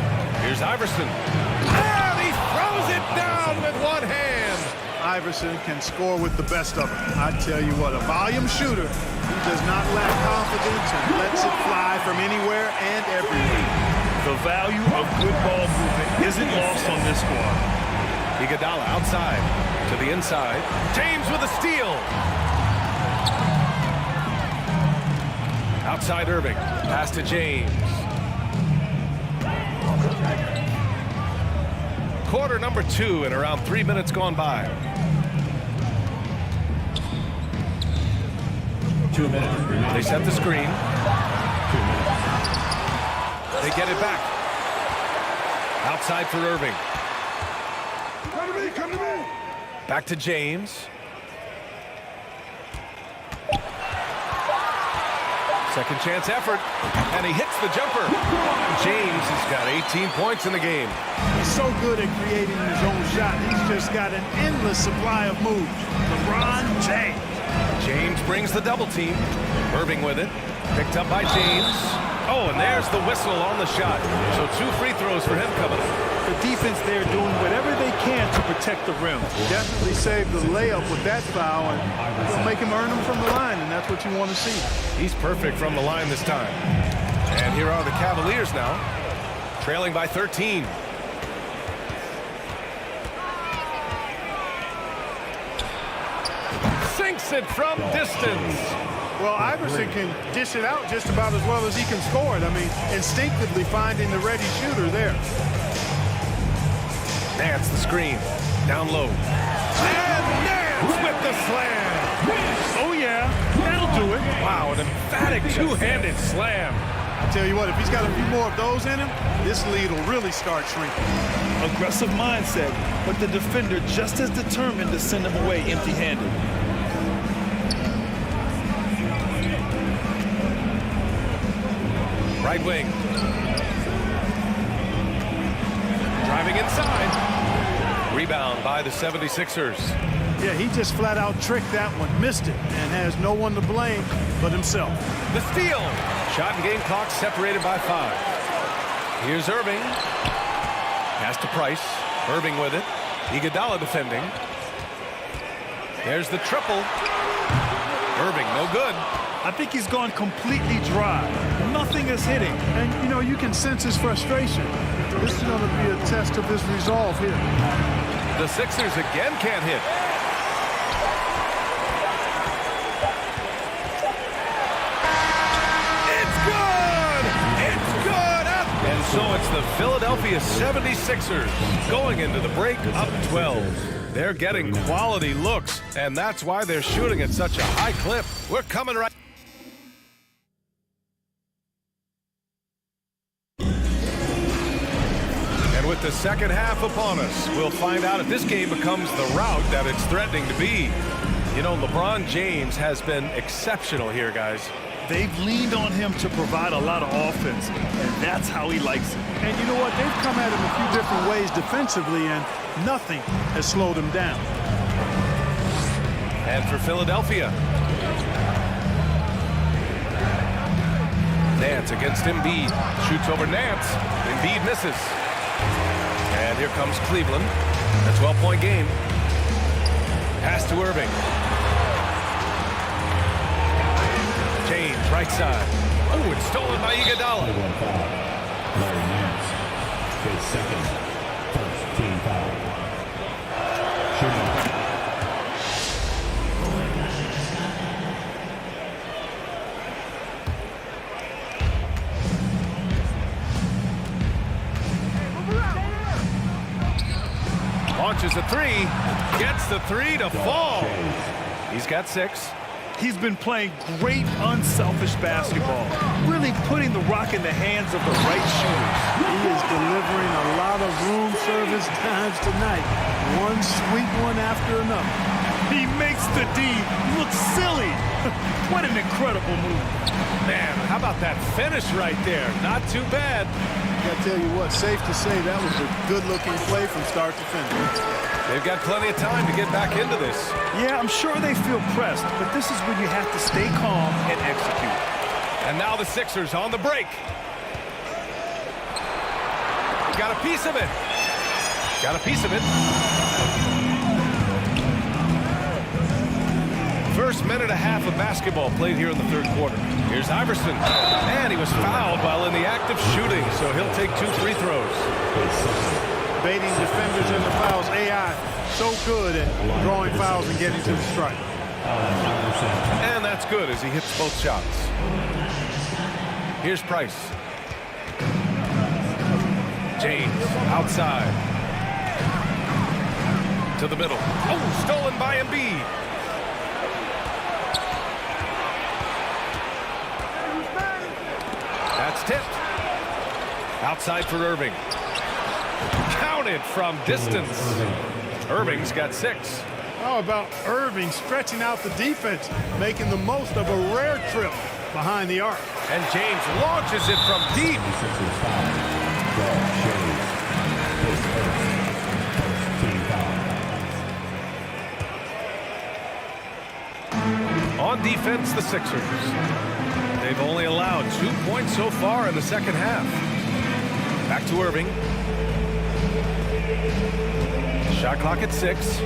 S1: Here's Iverson. And he throws it down with one hand.
S9: Iverson can score with the best of them. I tell you what, a volume shooter. He does not lack confidence and lets it fly from anywhere and everywhere.
S4: The value of good ball movement isn't lost on this squad.
S1: Iguodala outside to the inside. James with a steal. Outside Irving. Pass to James. Quarter number 2 and around 3 minutes gone by.
S3: 2 minutes.
S1: They set the screen. They get it back. Outside for Irving.
S5: Come to me, come to me.
S1: Back to James. Second chance effort. And he hits the jumper. James has got 18 points in the game.
S9: He's so good at creating his own shot. He's just got an endless supply of moves. LeBron James.
S1: James brings the double team. Irving with it. Picked up by James. Oh, and there's the whistle on the shot. So 2 free throws for him coming up.
S9: The defense there doing whatever they can to protect the rim. Definitely saved the layup with that foul, and it'll make him earn them from the line, and that's what you want to see.
S1: He's perfect from the line this time. And here are the Cavaliers now, trailing by 13. Sinks it from distance.
S9: Well, Iverson can dish it out just about as well as he can score it. I mean, instinctively finding the ready shooter there.
S1: Nance the screen. Down low. And Nance with the slam.
S9: Oh, yeah. That'll do it.
S1: Wow, an emphatic two-handed slam.
S9: I tell you what, if he's got a few more of those in him, this lead will really start shrinking.
S4: Aggressive mindset, but the defender just as determined to send him away empty-handed.
S1: Right wing. Driving inside. Rebound by the 76ers.
S9: Yeah, he just flat out tricked that one, missed it, and has no one to blame but himself.
S1: The steal. Shot and game clock separated by 5. Here's Irving. Pass to Price. Irving with it. Iguodala defending. There's the triple. Irving, no good.
S9: I think he's gone completely dry. Nothing is hitting. And, you know, you can sense his frustration. This is going to be a test of his resolve here.
S1: The Sixers again can't hit. It's good! It's good! And so it's the Philadelphia 76ers going into the break up 12. They're getting quality looks, and that's why they're shooting at such a high clip. We're coming right. And with the second half upon us, we'll find out if this game becomes the rout that it's threatening to be. You know, LeBron James has been exceptional here, guys.
S4: They've leaned on him to provide a lot of offense, and that's how he likes it.
S9: And you know what? They've come at him a few different ways defensively, and nothing has slowed him down.
S1: And for Philadelphia, Nance against Embiid. Shoots over Nance. Embiid misses. And here comes Cleveland. A 12-point game. Pass to Irving. James, right side. Oh, it's stolen by Iguodala.
S3: Larry Nance, his second, first team foul. Shooting.
S1: Launches a three. Gets the three to fall. He's got 6.
S4: He's been playing great, unselfish basketball, really putting the rock in the hands of the right shooters.
S9: He is delivering a lot of room service times tonight. One sweet one after another.
S4: He makes the D look silly. What an incredible move.
S1: Man, how about that finish right there? Not too bad.
S9: I tell you what, safe to say that was a good-looking play from start to finish.
S1: They've got plenty of time to get back into this.
S4: Yeah, I'm sure they feel pressed, but this is when you have to stay calm and execute.
S1: And now the Sixers on the break. Got a piece of it. Got a piece of it. First minute and a half of basketball played here in the third quarter. Here's Iverson. And he was fouled while in the act of shooting, so he'll take 2 free throws.
S9: Baiting defenders in the fouls. AI so good at drawing fouls and getting to the strike.
S1: And that's good as he hits both shots. Here's Price. James outside. To the middle. Oh, stolen by Embiid. That's tipped. Outside for Irving. Counted from distance. Irving's got 6.
S9: How about Irving stretching out the defense, making the most of a rare trip behind the arc.
S1: And James launches it from deep. On defense, the Sixers. They've only allowed 2 points so far in the second half. Back to Irving. Shot clock at 6.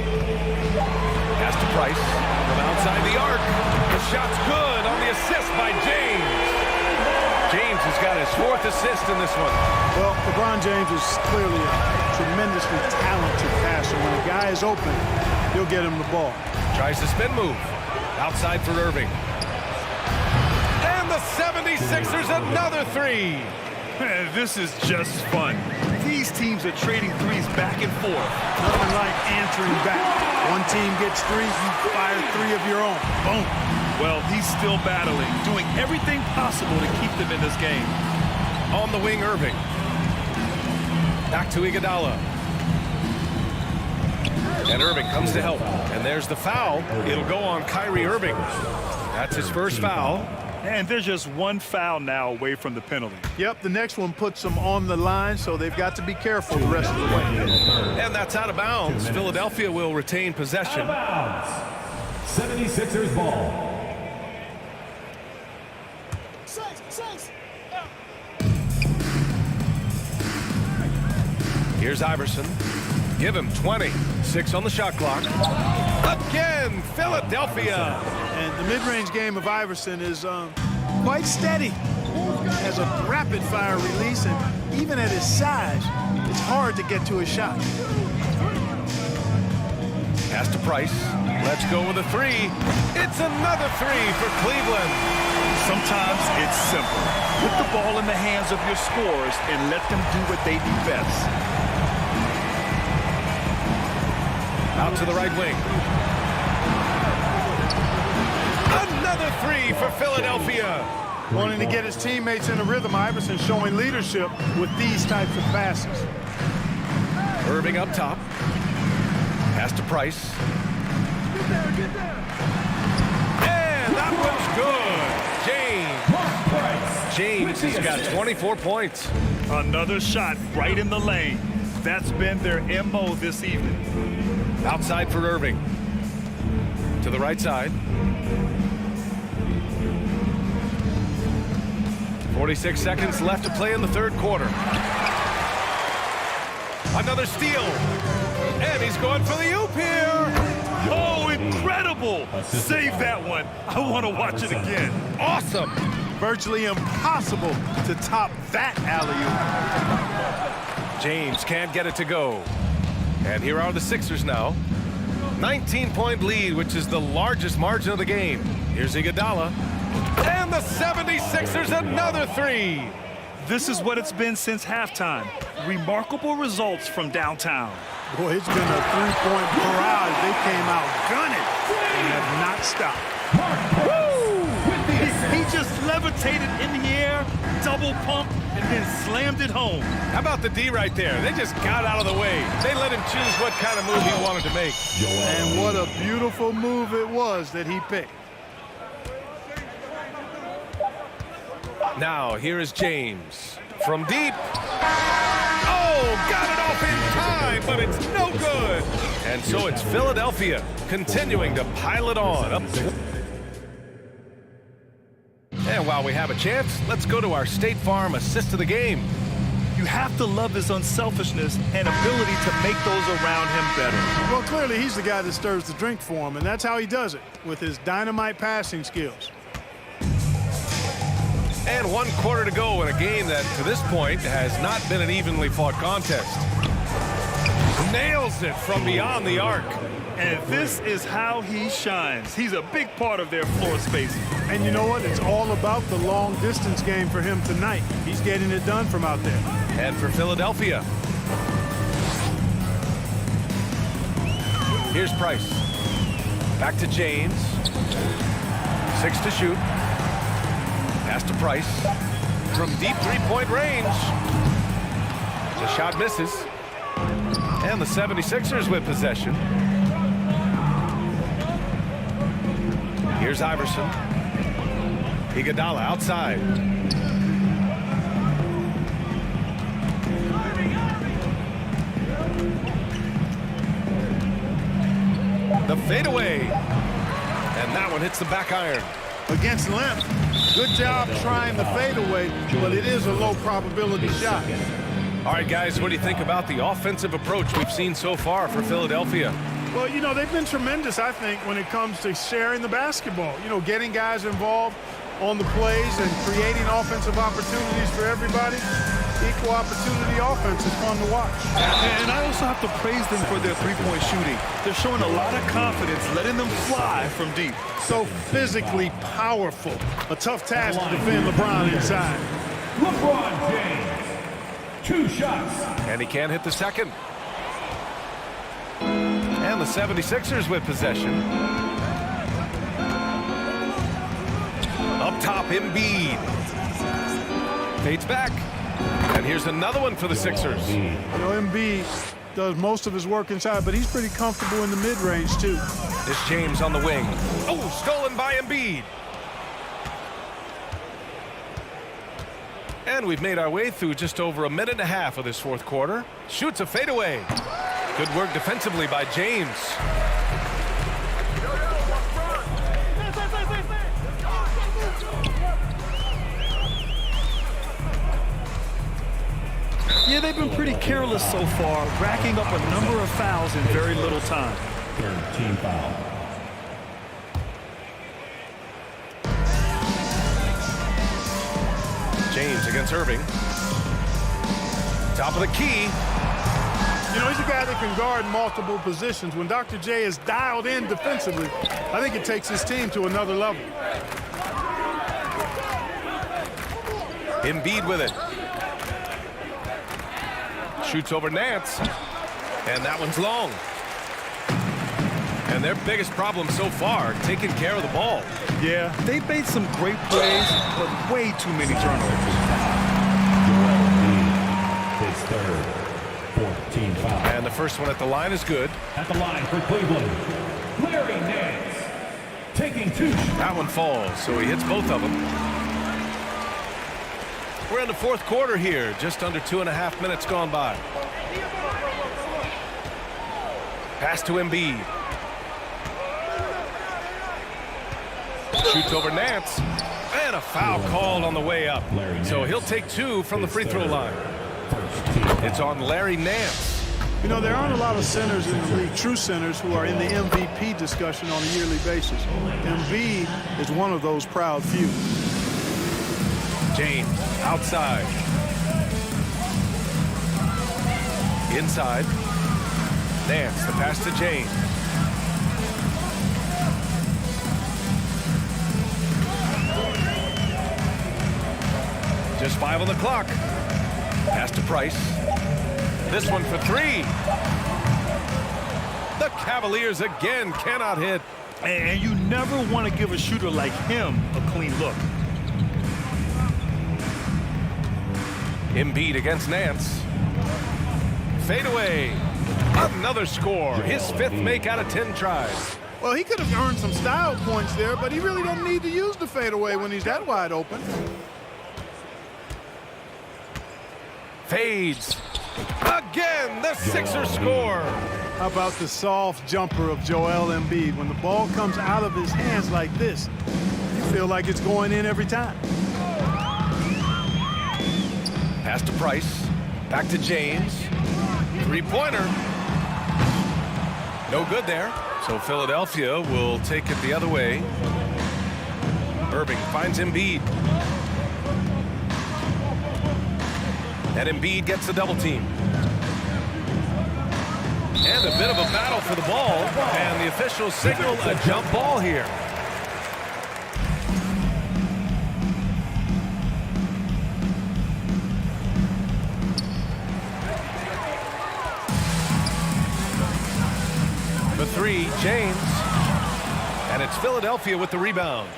S1: Pass to Price from outside the arc. The shot's good on the assist by James. James has got his 4th assist in this one.
S9: Well, LeBron James is clearly a tremendously talented passer. When a guy is open, he'll get him the ball.
S1: Tries the spin move. Outside for Irving. And the 76ers another 3.
S4: Man, this is just fun. These teams are trading threes back and forth.
S9: Nothing like answering back. One team gets 3, you fire 3 of your own. Boom.
S4: Well, he's still battling, doing everything possible to keep them in this game.
S1: On the wing, Irving. Back to Iguodala. And Irving comes to help. And there's the foul. It'll go on Kyrie Irving. That's his first foul.
S4: And they're just one foul now away from the penalty.
S9: Yep, the next one puts them on the line, so they've got to be careful the rest of the way.
S1: And that's out of bounds. Philadelphia will retain possession.
S3: 76ers ball.
S1: Here's Iverson. Give him 20. 6 on the shot clock. Again, Philadelphia.
S9: And the mid-range game of Iverson is quite steady. Has a rapid-fire release, and even at his size, it's hard to get to his shot.
S1: Pass to Price. Let's go with a 3. It's another 3 for Cleveland.
S4: Sometimes it's simple. Put the ball in the hands of your scorers and let them do what they do best.
S1: Out to the right wing. Another 3 for Philadelphia.
S9: Wanting to get his teammates in a rhythm, Iverson showing leadership with these types of passes.
S1: Irving up top. Pass to Price. And that one's good. James has got 24 points.
S4: Another shot right in the lane. That's been their MO this evening.
S1: Outside for Irving. To the right side. 46 seconds left to play in the third quarter. Another steal. And he's going for the oop here.
S4: Oh, incredible. Save that one. I want to watch it again.
S1: Awesome.
S9: Virtually impossible to top that alley-oop.
S1: James can't get it to go. And here are the Sixers now. 19-point lead, which is the largest margin of the game. Here's Iguodala. And the 76ers another 3.
S4: This is what it's been since halftime. Remarkable results from downtown.
S9: Boy, it's been a three-point barrage. They came out gunning and have not stopped.
S4: Woo! He just levitated in the air, double pump, and then slammed it home.
S1: How about the D right there? They just got out of the way. They let him choose what kind of move he wanted to make.
S9: And what a beautiful move it was that he picked.
S1: Now, here is James. From deep. Oh, got it off in time, but it's no good. And so it's Philadelphia continuing to pile it on. And while we have a chance, let's go to our State Farm assist of the game.
S4: You have to love his unselfishness and ability to make those around him better.
S9: Well, clearly he's the guy that stirs the drink for him, and that's how he does it, with his dynamite passing skills.
S1: And 1 quarter to go in a game that, to this point, has not been an evenly fought contest. Nails it from beyond the arc.
S4: And this is how he shines. He's a big part of their floor space.
S9: And you know what? It's all about the long distance game for him tonight. He's getting it done from out there.
S1: And for Philadelphia. Here's Price. Back to James. 6 to shoot. Pass to Price. From deep three-point range. The shot misses. And the 76ers with possession. Here's Iverson. Iguodala outside. The fadeaway. And that one hits the back iron.
S9: Against Limp. Good job trying the fadeaway, but it is a low probability shot.
S1: All right, guys, what do you think about the offensive approach we've seen so far for Philadelphia?
S9: Well, you know, they've been tremendous, I think, when it comes to sharing the basketball. You know, getting guys involved on the plays and creating offensive opportunities for everybody. Equal opportunity offense is fun to watch.
S4: And I also have to praise them for their three-point shooting. They're showing a lot of confidence, letting them fly from deep.
S9: So physically powerful. A tough task to defend LeBron inside.
S3: LeBron James, 2 shots.
S1: And he can't hit the second. And the 76ers with possession. Up top, Embiid. Fades back. And here's another one for the Sixers.
S9: You know, Embiid does most of his work inside, but he's pretty comfortable in the mid-range, too.
S1: This James on the wing. Oh, stolen by Embiid. And we've made our way through just over a minute and a half of this fourth quarter. Shoots a fadeaway. Good work defensively by James.
S4: Yeah, they've been pretty careless so far, racking up a number of fouls in very little time.
S3: 3rd team foul.
S1: James against Irving. Top of the key.
S9: You know, he's a guy that can guard multiple positions. When Dr. J is dialed in defensively, I think it takes his team to another level.
S1: Embiid with it. Shoots over Nance. And that one's long. And their biggest problem so far, taking care of the ball.
S4: Yeah, they've made some great plays, but way too many turnovers.
S3: His 3rd, 4th team foul.
S1: And the first one at the line is good.
S3: At the line for Cleveland, Larry Nance, taking 2 shots.
S1: That one falls, so he hits both of them. We're in the fourth quarter here, just under 2.5 minutes gone by. Pass to Embiid. Shoots over Nance. And a foul called on the way up. So he'll take 2 from the free throw line. It's on Larry Nance.
S9: You know, there aren't a lot of centers in the league, true centers, who are in the MVP discussion on a yearly basis. Embiid is one of those proud few.
S1: James outside. Inside. Nance, the pass to James. Just 5 on the clock. Pass to Price. This one for 3. The Cavaliers again cannot hit.
S4: And you never want to give a shooter like him a clean look.
S1: Embiid against Nance. Fade away. Another score. His 5th make out of 10 tries.
S9: Well, he could have earned some style points there, but he really doesn't need to use the fadeaway when he's that wide open.
S1: Fades. Again, the Sixers score.
S9: How about the soft jumper of Joel Embiid? When the ball comes out of his hands like this, you feel like it's going in every time.
S1: Pass to Price. Back to James. 3-pointer. No good there. So Philadelphia will take it the other way. Irving finds Embiid. And Embiid gets the double team. And a bit of a battle for the ball. And the officials signal a jump ball here. The 3, James. And it's Philadelphia with the rebound.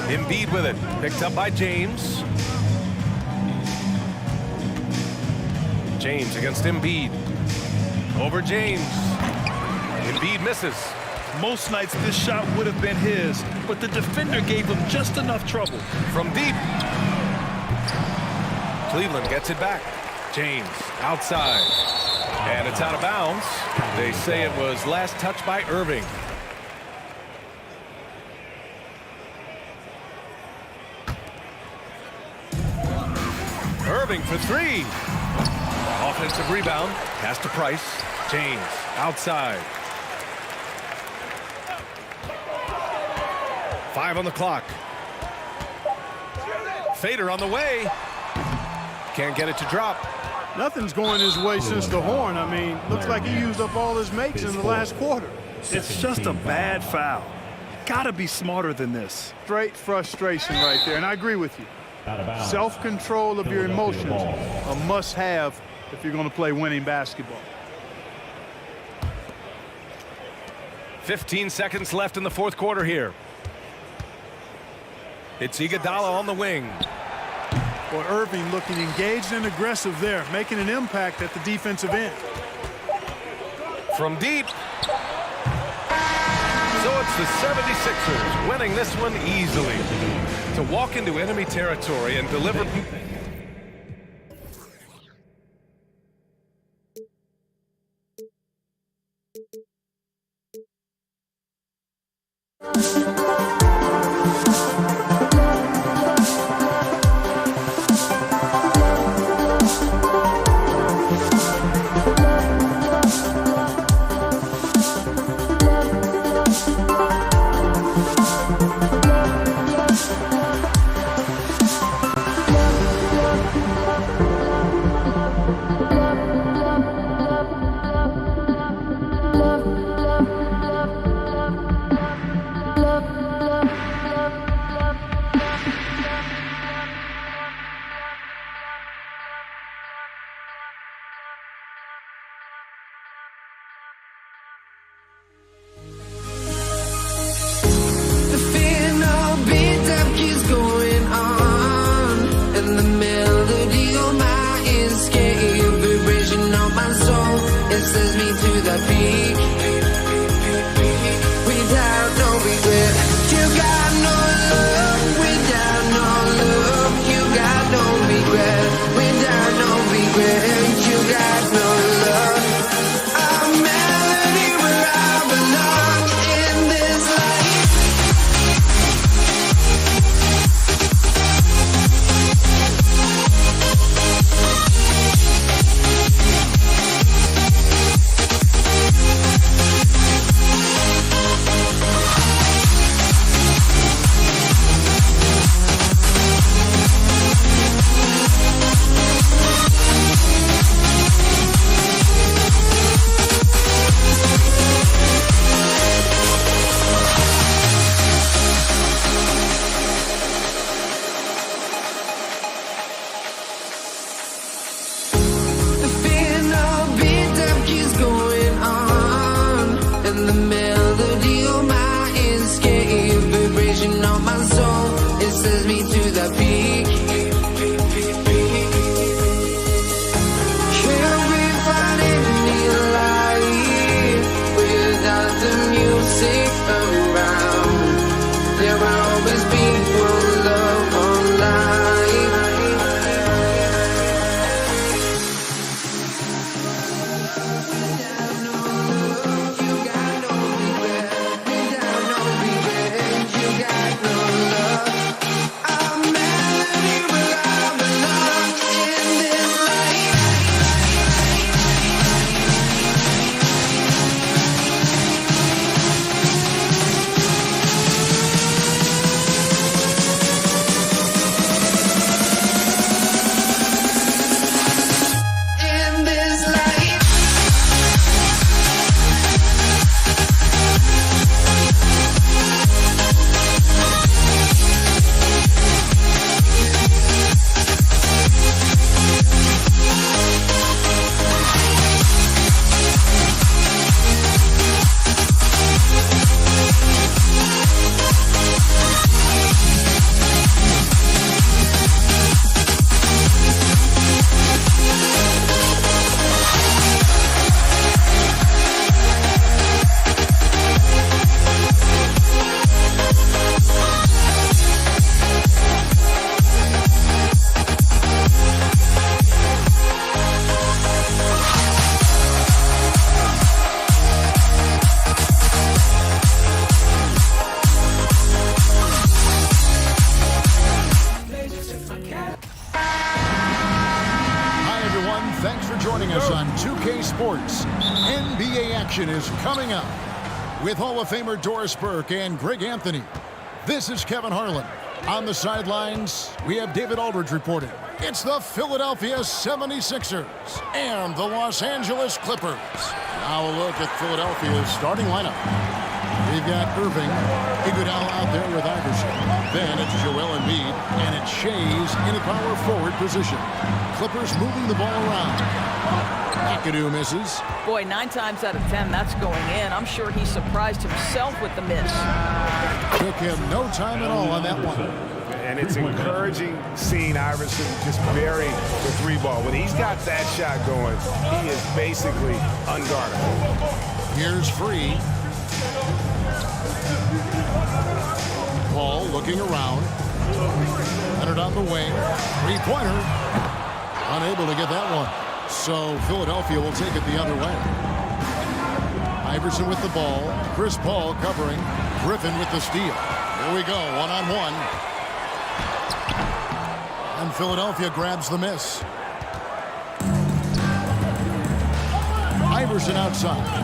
S1: Embiid with it. Picked up by James. James against Embiid. Over James. Embiid misses.
S4: Most nights this shot would have been his, but the defender gave him just enough trouble.
S1: From deep. Cleveland gets it back. James outside. And it's out of bounds. They say it was last touched by Irving. Irving for 3. Offensive rebound. Pass to Price. James outside. 5 on the clock. Fader on the way. Can't get it to drop.
S9: Nothing's going his way since the horn. I mean, looks like he used up all his makes in the last quarter.
S4: It's just a bad foul. Gotta be smarter than this.
S9: Straight frustration right there, and I agree with you. Self-control of your emotions, a must-have if you're going to play winning basketball.
S1: 15 seconds left in the 4th quarter here. It's Iguodala on the wing.
S9: Well, Irving looking engaged and aggressive there, making an impact at the defensive end.
S1: From deep. So it's the 76ers winning this one easily. To walk into enemy territory and deliver.
S7: Thanks for joining us on 2K Sports. NBA action is coming up with Hall of Famer Doris Burke and Greg Anthony. This is Kevin Harlan. On the sidelines, we have David Aldridge reporting. It's the Philadelphia 76ers and the Los Angeles Clippers. Now a look at Philadelphia's starting lineup. We've got Irving, Iguodala out there with Iverson. Then it's Joel Embiid, and it's Shays in a power forward position. Clippers moving the ball around. McAdoo misses.
S10: Boy, 9 times out of 10, that's going in. I'm sure he surprised himself with the miss.
S7: Took him no time at all on that one.
S8: And it's encouraging seeing Iverson just bury the 3-ball. When he's got that shot going, he is basically unguardable.
S7: Here's Free. Paul looking around. Leonard on the wing. 3-pointer. Unable to get that one. So Philadelphia will take it the other way. Iverson with the ball. Chris Paul covering. Griffin with the steal. Here we go, one-on-one. And Philadelphia grabs the miss. Iverson outside.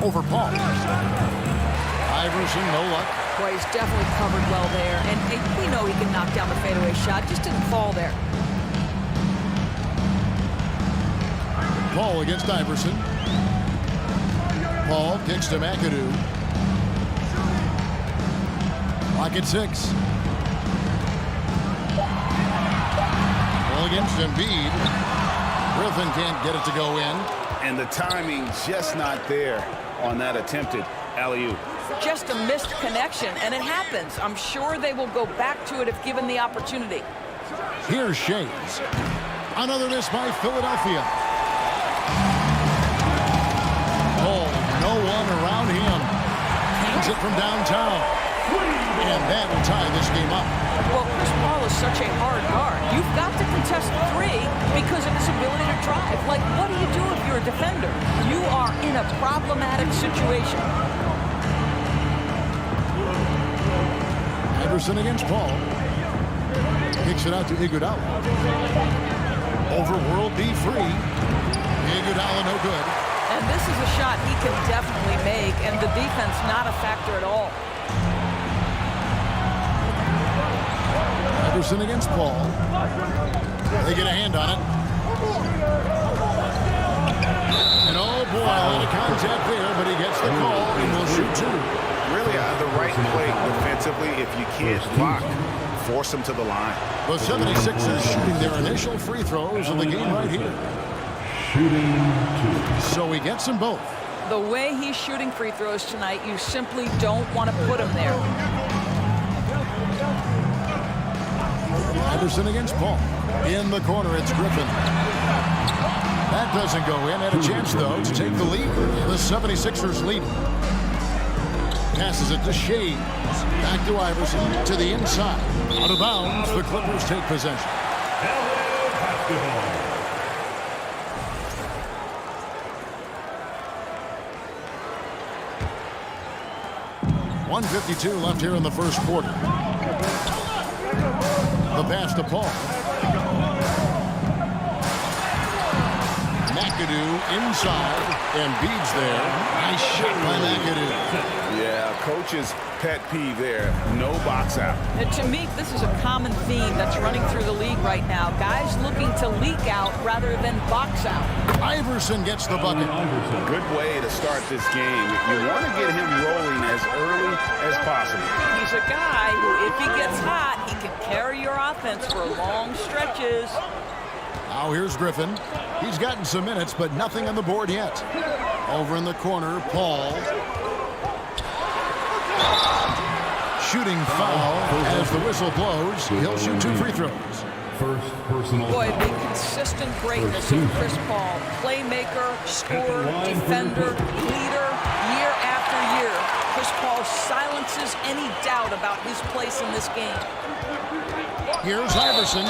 S7: Over Paul. Iverson, no luck.
S10: Boy, he's definitely covered well there. And we know he can knock down the fadeaway shot. Just didn't fall there.
S7: Paul against Iverson. Paul kicks to McAdoo. Lock at 6. Paul against Embiid. Griffin can't get it to go in.
S12: And the timing just not there on that attempted alley-oop.
S10: Just a missed connection, and it happens. I'm sure they will go back to it if given the opportunity.
S7: Here's Shays. Another miss by Philadelphia. Oh, no one around him. Hangs it from downtown. And that will tie this game up.
S10: Well, Chris Paul is such a hard guard. You've got to contest 3 because of his ability to drive. Like, what do you do if you're a defender? You are in a problematic situation.
S7: Iverson against Paul. Kicks it out to Iguodala. Over World B free. Iguodala no good.
S10: And this is a shot he can definitely make, and the defense not a factor at all.
S7: Iverson against Paul. They get a hand on it. And oh boy, a lot of contact there, but he gets the call and will shoot 2.
S8: Really the right play defensively. If you can't block, force him to the line.
S7: The 76ers shooting their initial free throws of the game right here.
S3: Shooting 2.
S7: So he gets them both.
S10: The way he's shooting free throws tonight, you simply don't want to put him there.
S7: Iverson against Paul. In the corner, it's Griffin. That doesn't go in. Had a chance, though, to take the lead. The 76ers lead. Passes it to Shays. Back to Iverson. To the inside. Out of bounds. The Clippers take possession.
S3: Basketball.
S7: 1:52 left here in the first quarter. The pass to Paul. McAdoo inside. Embiid's there. Nice shot by McAdoo.
S8: Yeah, coach's pet peeve there. No box out.
S10: And to me, this is a common theme that's running through the league right now. Guys looking to leak out rather than box out.
S7: Iverson gets the bucket.
S8: Good way to start this game. You want to get him rolling as early as possible.
S10: He's a guy who, if he gets hot, he can carry your offense for long stretches.
S7: Now here's Griffin. He's gotten some minutes, but nothing on the board yet. Over in the corner, Paul. Shooting foul as the whistle blows. He'll shoot 2 free throws.
S3: First personal.
S10: Boy, the consistent greatness of Chris Paul. Playmaker, scorer, defender, leader, year after year. Chris Paul silences any doubt about his place in this game.
S7: Here's Iverson.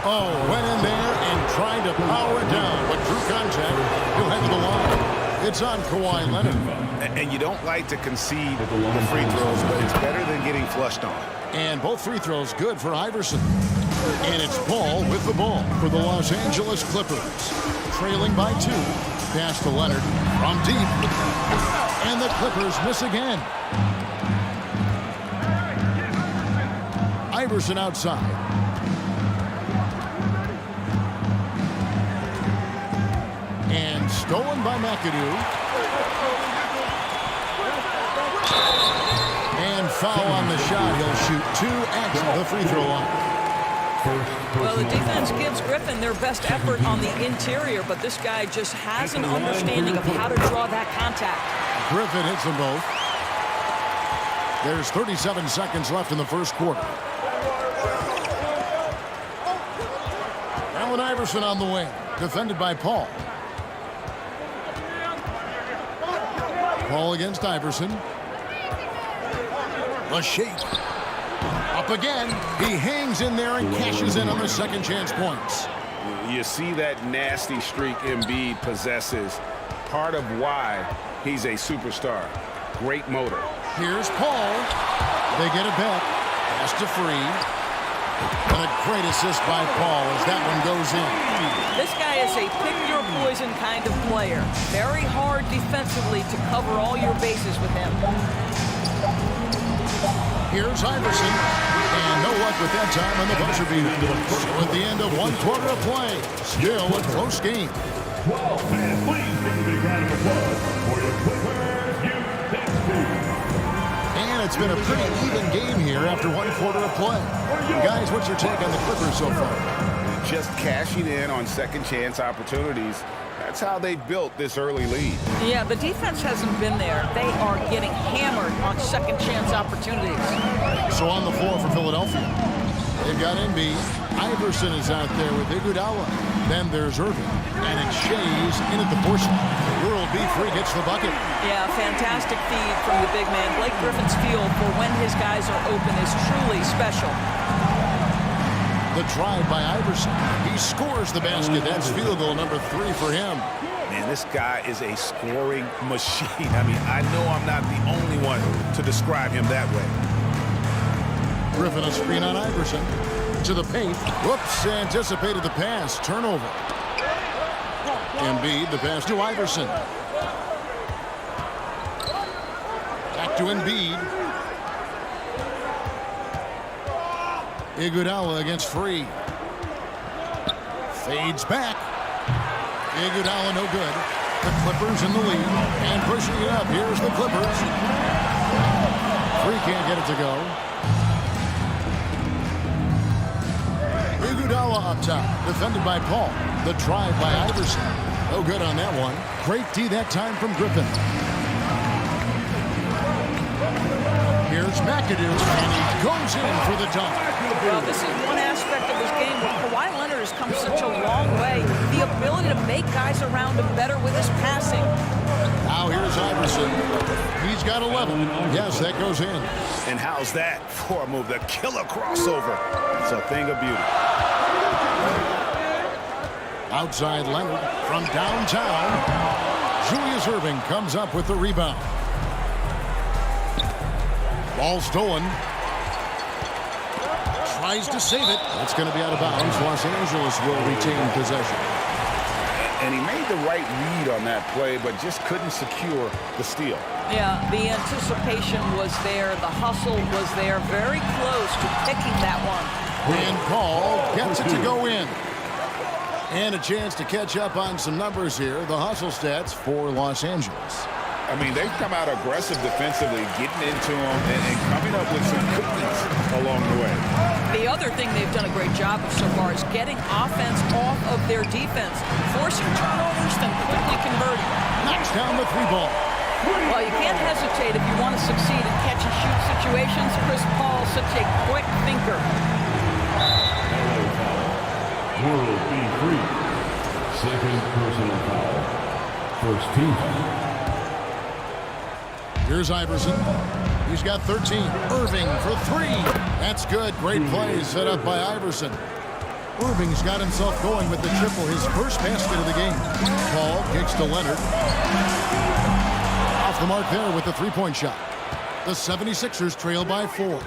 S7: Oh, went in there and tried to power it down, but drew contact. He'll head to the line. It's on Kawhi Leonard.
S8: And you don't like to concede the free throws, but it's better than getting flushed on.
S7: And both free throws good for Iverson. And it's Paul with the ball for the Los Angeles Clippers. Trailing by 2. Pass to Leonard from deep. And the Clippers miss again. Iverson outside. And stolen by McAdoo. And foul on the shot. He'll shoot 2 at the free throw line.
S10: Well, the defense gives Griffin their best effort on the interior, but this guy just has an understanding of how to draw that contact.
S7: Griffin hits them both. There's 37 seconds left in the first quarter. Allen Iverson on the wing, defended by Paul. Paul against Iverson. The shake. Up again. He hangs in there and cashes in on the second chance points.
S8: You see that nasty streak Embiid possesses. Part of why he's a superstar. Great motor.
S7: Here's Paul. They get it back. Pass to Free. And a great assist by Paul as that one goes in.
S10: This guy is a pick-your-poison kind of player. Very hard defensively to cover all your bases with him.
S7: Here's Iverson. And no luck with that time on the buzzer beater. So at the end of 1 quarter of play, still a close game.
S3: 12 fans, please give a big round of applause for your Clippers U-16.
S7: And it's been a pretty even game here after 1 quarter of play. Guys, what's your take on the Clippers so far?
S8: Just cashing in on second chance opportunities. That's how they built this early lead.
S10: Yeah, the defense hasn't been there. They are getting hammered on second chance opportunities.
S7: So on the floor for Philadelphia, they've got Embiid. Iverson is out there with Iguodala. Then there's Irving. And it's Shays in at the portion. World B. Free gets the bucket.
S10: Yeah, fantastic feed from the big man. Blake Griffin's feel for when his guys are open is truly special.
S7: The drive by Iverson. He scores the basket. That's field goal number 3 for him.
S8: Man, this guy is a scoring machine. I mean, I know I'm not the only one to describe him that way.
S7: Griffin a screen on Iverson. To the paint. Whoops, anticipated the pass. Turnover. Embiid, the pass to Iverson. Back to Embiid. Iguodala against Free. Fades back. Iguodala no good. The Clippers in the lead. And pushing it up. Here's the Clippers. Free can't get it to go. Iguodala up top. Defended by Paul. The drive by Iverson. No good on that one. Great D that time from Griffin. Here's McAdoo, and he goes in for the dunk.
S10: Well, this is one aspect of his game where Kawhi Leonard has come such a long way. The ability to make guys around him better with his passing.
S7: Now here's Iverson. He's got 11. Yes, that goes in.
S8: And how's that for a move? The killer crossover. It's a thing of beauty.
S7: Outside Leonard from downtown. Julius Irving comes up with the rebound. Ball stolen. Tries to save it. It's going to be out of bounds. Los Angeles will retain possession.
S8: And he made the right read on that play, but just couldn't secure the steal.
S10: Yeah, the anticipation was there. The hustle was there. Very close to picking that one.
S7: And Paul gets it to go in. And a chance to catch up on some numbers here. The hustle stats for Los Angeles.
S8: I mean, they've come out aggressive defensively, getting into them and coming up with some cookies along the way.
S10: The other thing they've done a great job of so far is getting offense off of their defense, forcing turnovers, then quickly converting.
S7: Knocks down the 3 ball.
S10: Well, you can't hesitate if you want to succeed in catch-and-shoot situations. Chris Paul, such a quick thinker.
S3: World B. Free. Second personal foul. First team foul.
S7: Here's Iverson. He's got 13. Irving for 3. That's good. Great play set up by Iverson. Irving's got himself going with the triple, his first basket of the game. Paul kicks to Leonard. Off the mark there with the three-point shot. The 76ers trail by 4.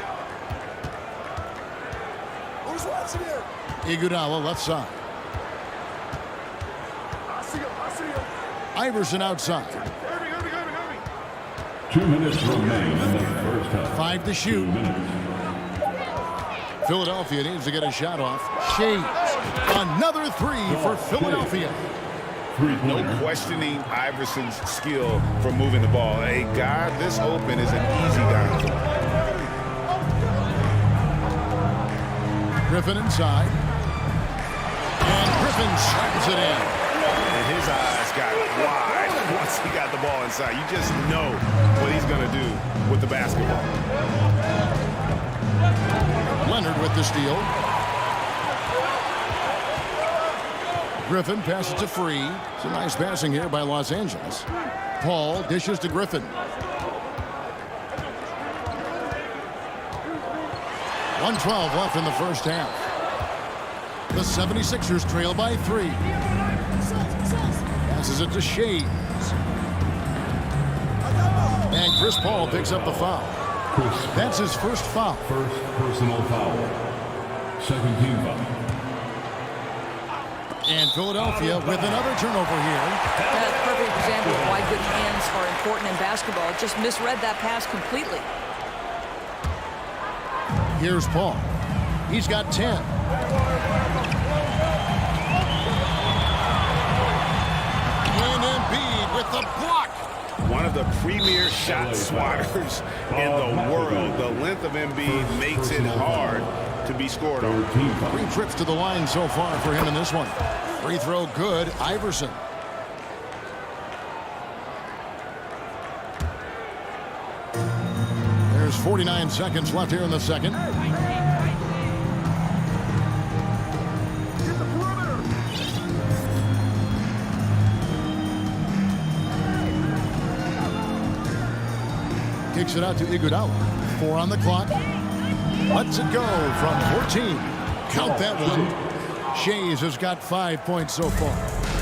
S7: Iguodala left side. Iverson outside.
S3: 2 minutes remain in the first half.
S7: 5 to shoot.
S3: 2 minutes.
S7: Philadelphia needs to get a shot off. Shades. Another three for Philadelphia.
S8: No questioning Iverson's skill for moving the ball. A guy this open is an easy guy.
S7: Griffin inside. And Griffin slams it in.
S8: And his eyes got wide once he got the ball inside. You just know what he's going to do with the basketball.
S7: Leonard with the steal. Griffin passes to Free. It's a nice passing here by Los Angeles. Paul dishes to Griffin. 1:12 left in the first half. The 76ers trail by 3. Passes it to Shades. And Chris Paul picks up the foul. That's his first foul.
S3: First personal foul. Second team foul.
S7: And Philadelphia with another turnover here.
S10: That's a perfect example of why good hands are important in basketball. Just misread that pass completely.
S7: Here's Paul. He's got 10. And Embiid with the block.
S8: One of the premier shot swatters in the world. The length of Embiid makes it hard to be scored on.
S7: 3 trips to the line so far for him in this one. Free throw good. Iverson. There's 49 seconds left here in the second. Kicks it out to Iguodala. 4 on the clock. Lets it go from 14. Count that one. Shades has got 5 points so far.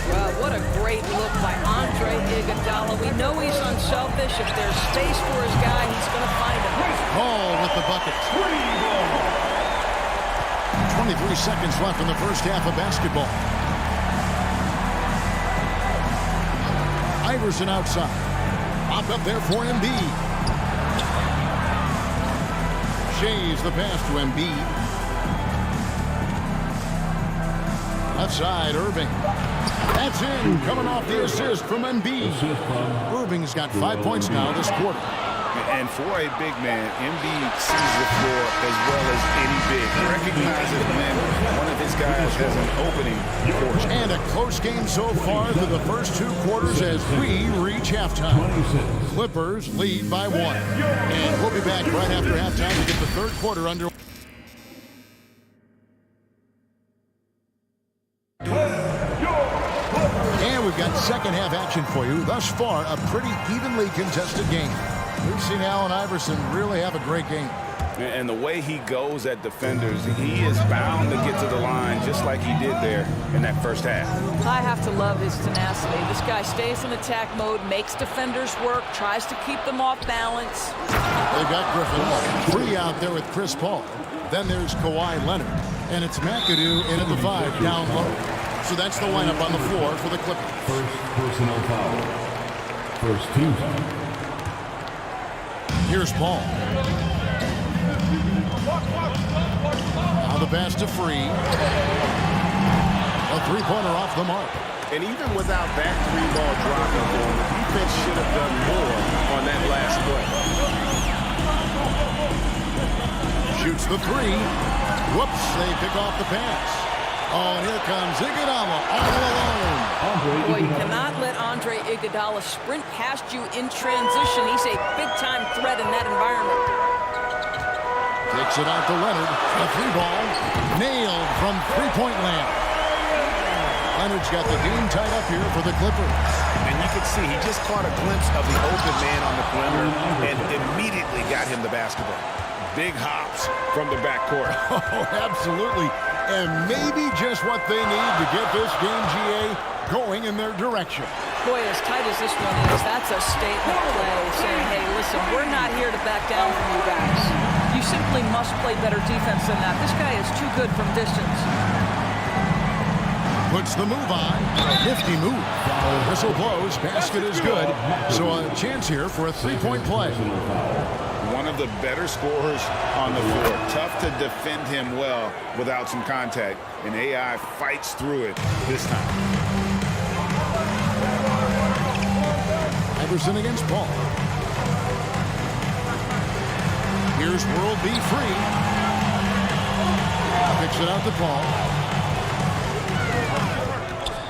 S10: Wow, what a great look by Andre Iguodala. We know he's unselfish. If there's space for his guy, he's going to find him.
S7: Paul with the bucket. 23 seconds left in the first half of basketball. Iverson outside. Popped up there for Embiid. Shades the pass to Embiid. Left side, Irving. That's in, coming off the assist from Embiid. Irving's got 5 points now this quarter.
S8: And for a big man, Embiid sees the floor as well as any big. Recognizes when one of his guys has an opening.
S7: And a close game so far through the first 2 quarters as we reach halftime. Clippers lead by 1. And we'll be back right after halftime to get the third quarter under. And we've got second half action for you. Thus far, a pretty evenly contested game. We've seen Allen Iverson really have a great game.
S8: And the way he goes at defenders, he is bound to get to the line just like he did there in that first half.
S10: I have to love his tenacity. This guy stays in attack mode, makes defenders work, tries to keep them off balance.
S7: They've got Griffin. Free out there with Chris Paul. Then there's Kawhi Leonard. And it's McAdoo in at the 5 down low. So that's the lineup on the floor for the Clippers.
S3: First personal foul. First team foul.
S7: Here's Paul. Now the pass to Free. A three-pointer off the mark.
S8: And even without that 3-ball dropping for him, the defense should have done more on that last play.
S7: Shoots the 3. Whoops, they pick off the pass. Oh, and here comes Iguodala all alone.
S10: Boy, you cannot let Andre Iguodala sprint past you in transition. He's a big-time threat in that environment.
S7: Takes it out to Leonard. A 3-ball. Nailed from three-point land. Leonard's got the game tied up here for the Clippers.
S8: And you can see he just caught a glimpse of the open man on the perimeter and immediately got him the basketball. Big hops from the backcourt.
S7: Oh, absolutely. And maybe just what they need to get this game, GA, going in their direction.
S10: Boy, as tight as this one is, that's a statement play saying, hey, listen, we're not here to back down from you guys. You simply must play better defense than that. This guy is too good from distance.
S7: Puts the move on. A nifty move. Whistle blows. Basket is good. So a chance here for a three-point play.
S12: One of the better scorers on the floor. Tough to defend him well without some contact. And AI fights through it this time.
S7: Iverson against Paul. Here's World B free. Picks it out to Paul.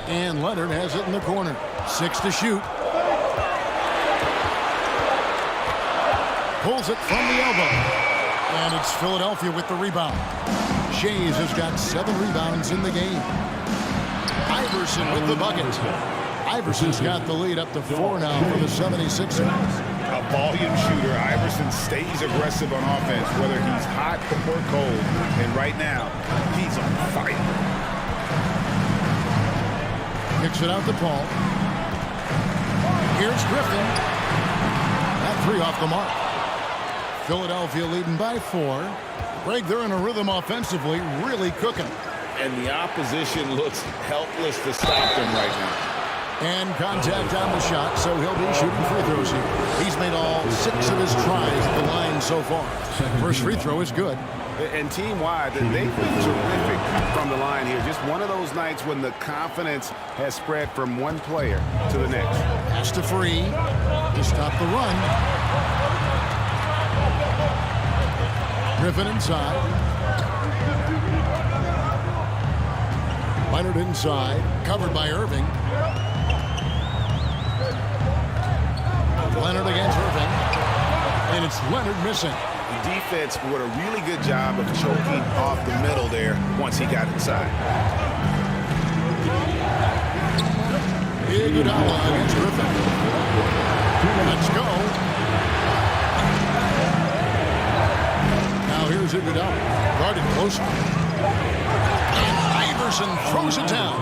S7: And Leonard has it in the corner. 6 to shoot. Pulls it from the elbow. And it's Philadelphia with the rebound. Shays has got 7 rebounds in the game. Iverson with the bucket. Iverson's got the lead up to 4 now for the 76ers.
S12: A volume shooter. Iverson stays aggressive on offense, whether he's hot or cold. And right now, he's on fire.
S7: Kicks it out to Paul. Here's Griffin. That 3 off the mark. Philadelphia leading by 4. Greg, they're in a rhythm offensively, really cooking.
S12: And the opposition looks helpless to stop them right now.
S7: And contact on the shot, so he'll be shooting free throws here. He's made all 6 of his tries at the line so far. First free throw is good.
S8: And team-wide, they've been terrific from the line here. Just one of those nights when the confidence has spread from one player to the next.
S7: Pass to Free to stop the run. Griffin inside. Leonard inside, covered by Irving. Leonard against Irving. And it's Leonard missing.
S12: The defense did a really good job of choking off the middle there once he got inside.
S7: Iguodala against Griffin. Let's go. Now here's Iguodala, guarded closely. And Iverson throws it down.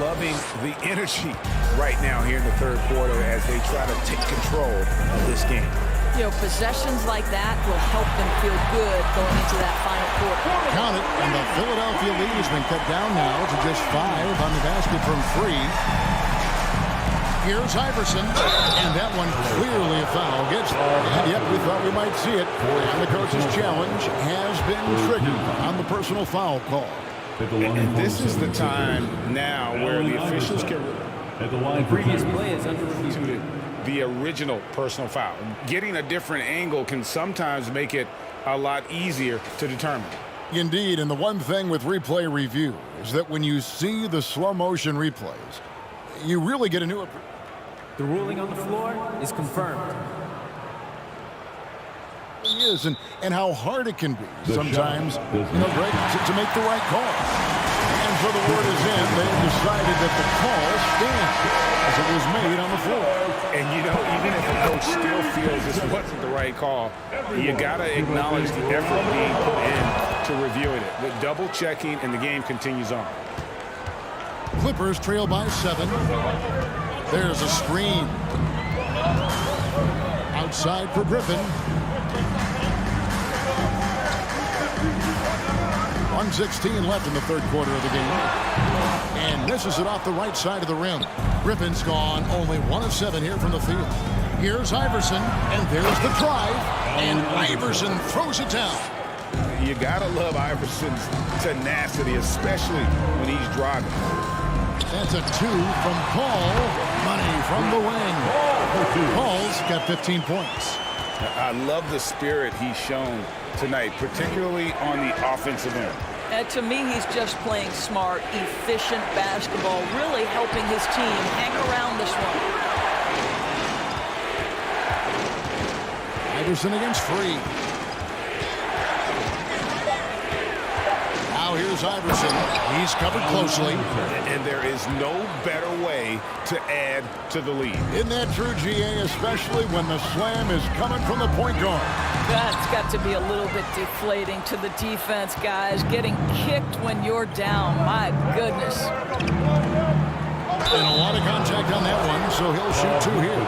S12: Loving the energy right now here in the third quarter as they try to take control of this game.
S10: You know, possessions like that will help them feel good going into that final quarter.
S7: Count it, and the Philadelphia lead has been cut down now to just 5 on the basket from 3. Here's Iverson, and that one clearly a foul. And yep, we thought we might see it. And the coach's challenge has been triggered on the personal foul call.
S12: And this is the time now where the officials can...
S15: The previous play is under review.
S12: The original personal foul. Getting a different angle can sometimes make it a lot easier to determine.
S7: Indeed, and the one thing with replay review is that when you see the slow motion replays, you really get a new...
S11: The ruling on the floor is confirmed.
S7: It is, and how hard it can be sometimes, Greg, to make the right call. And for the word is in, they've decided that the call stands as it was made on the floor.
S12: And, even if the coach still feels this wasn't the right call, you got to acknowledge the effort being put in to reviewing it. The double checking, and the game continues on.
S7: Clippers trail by 7. There's a screen. Outside for Griffin. 1:16 left in the third quarter of the game. And misses it off the right side of the rim. Griffin's gone only 1 of 7 here from the field. Here's Iverson, and there's the drive. And Iverson throws it down.
S12: You got to love Iverson's tenacity, especially when he's driving.
S7: That's a 2 from Paul. Money from the wing. Paul's got 15 points.
S12: I love the spirit he's shown tonight, particularly on the offensive end.
S10: And to me, he's just playing smart, efficient basketball, really helping his team hang around this one.
S7: Iverson against Free. Now here's Iverson. He's covered closely.
S8: And there is no better way to add to the lead.
S7: Isn't that true, GA, especially when the slam is coming from the point guard?
S10: That's got to be a little bit deflating to the defense, guys. Getting kicked when you're down. My goodness.
S7: And a lot of contact on that one, so he'll shoot 2 here.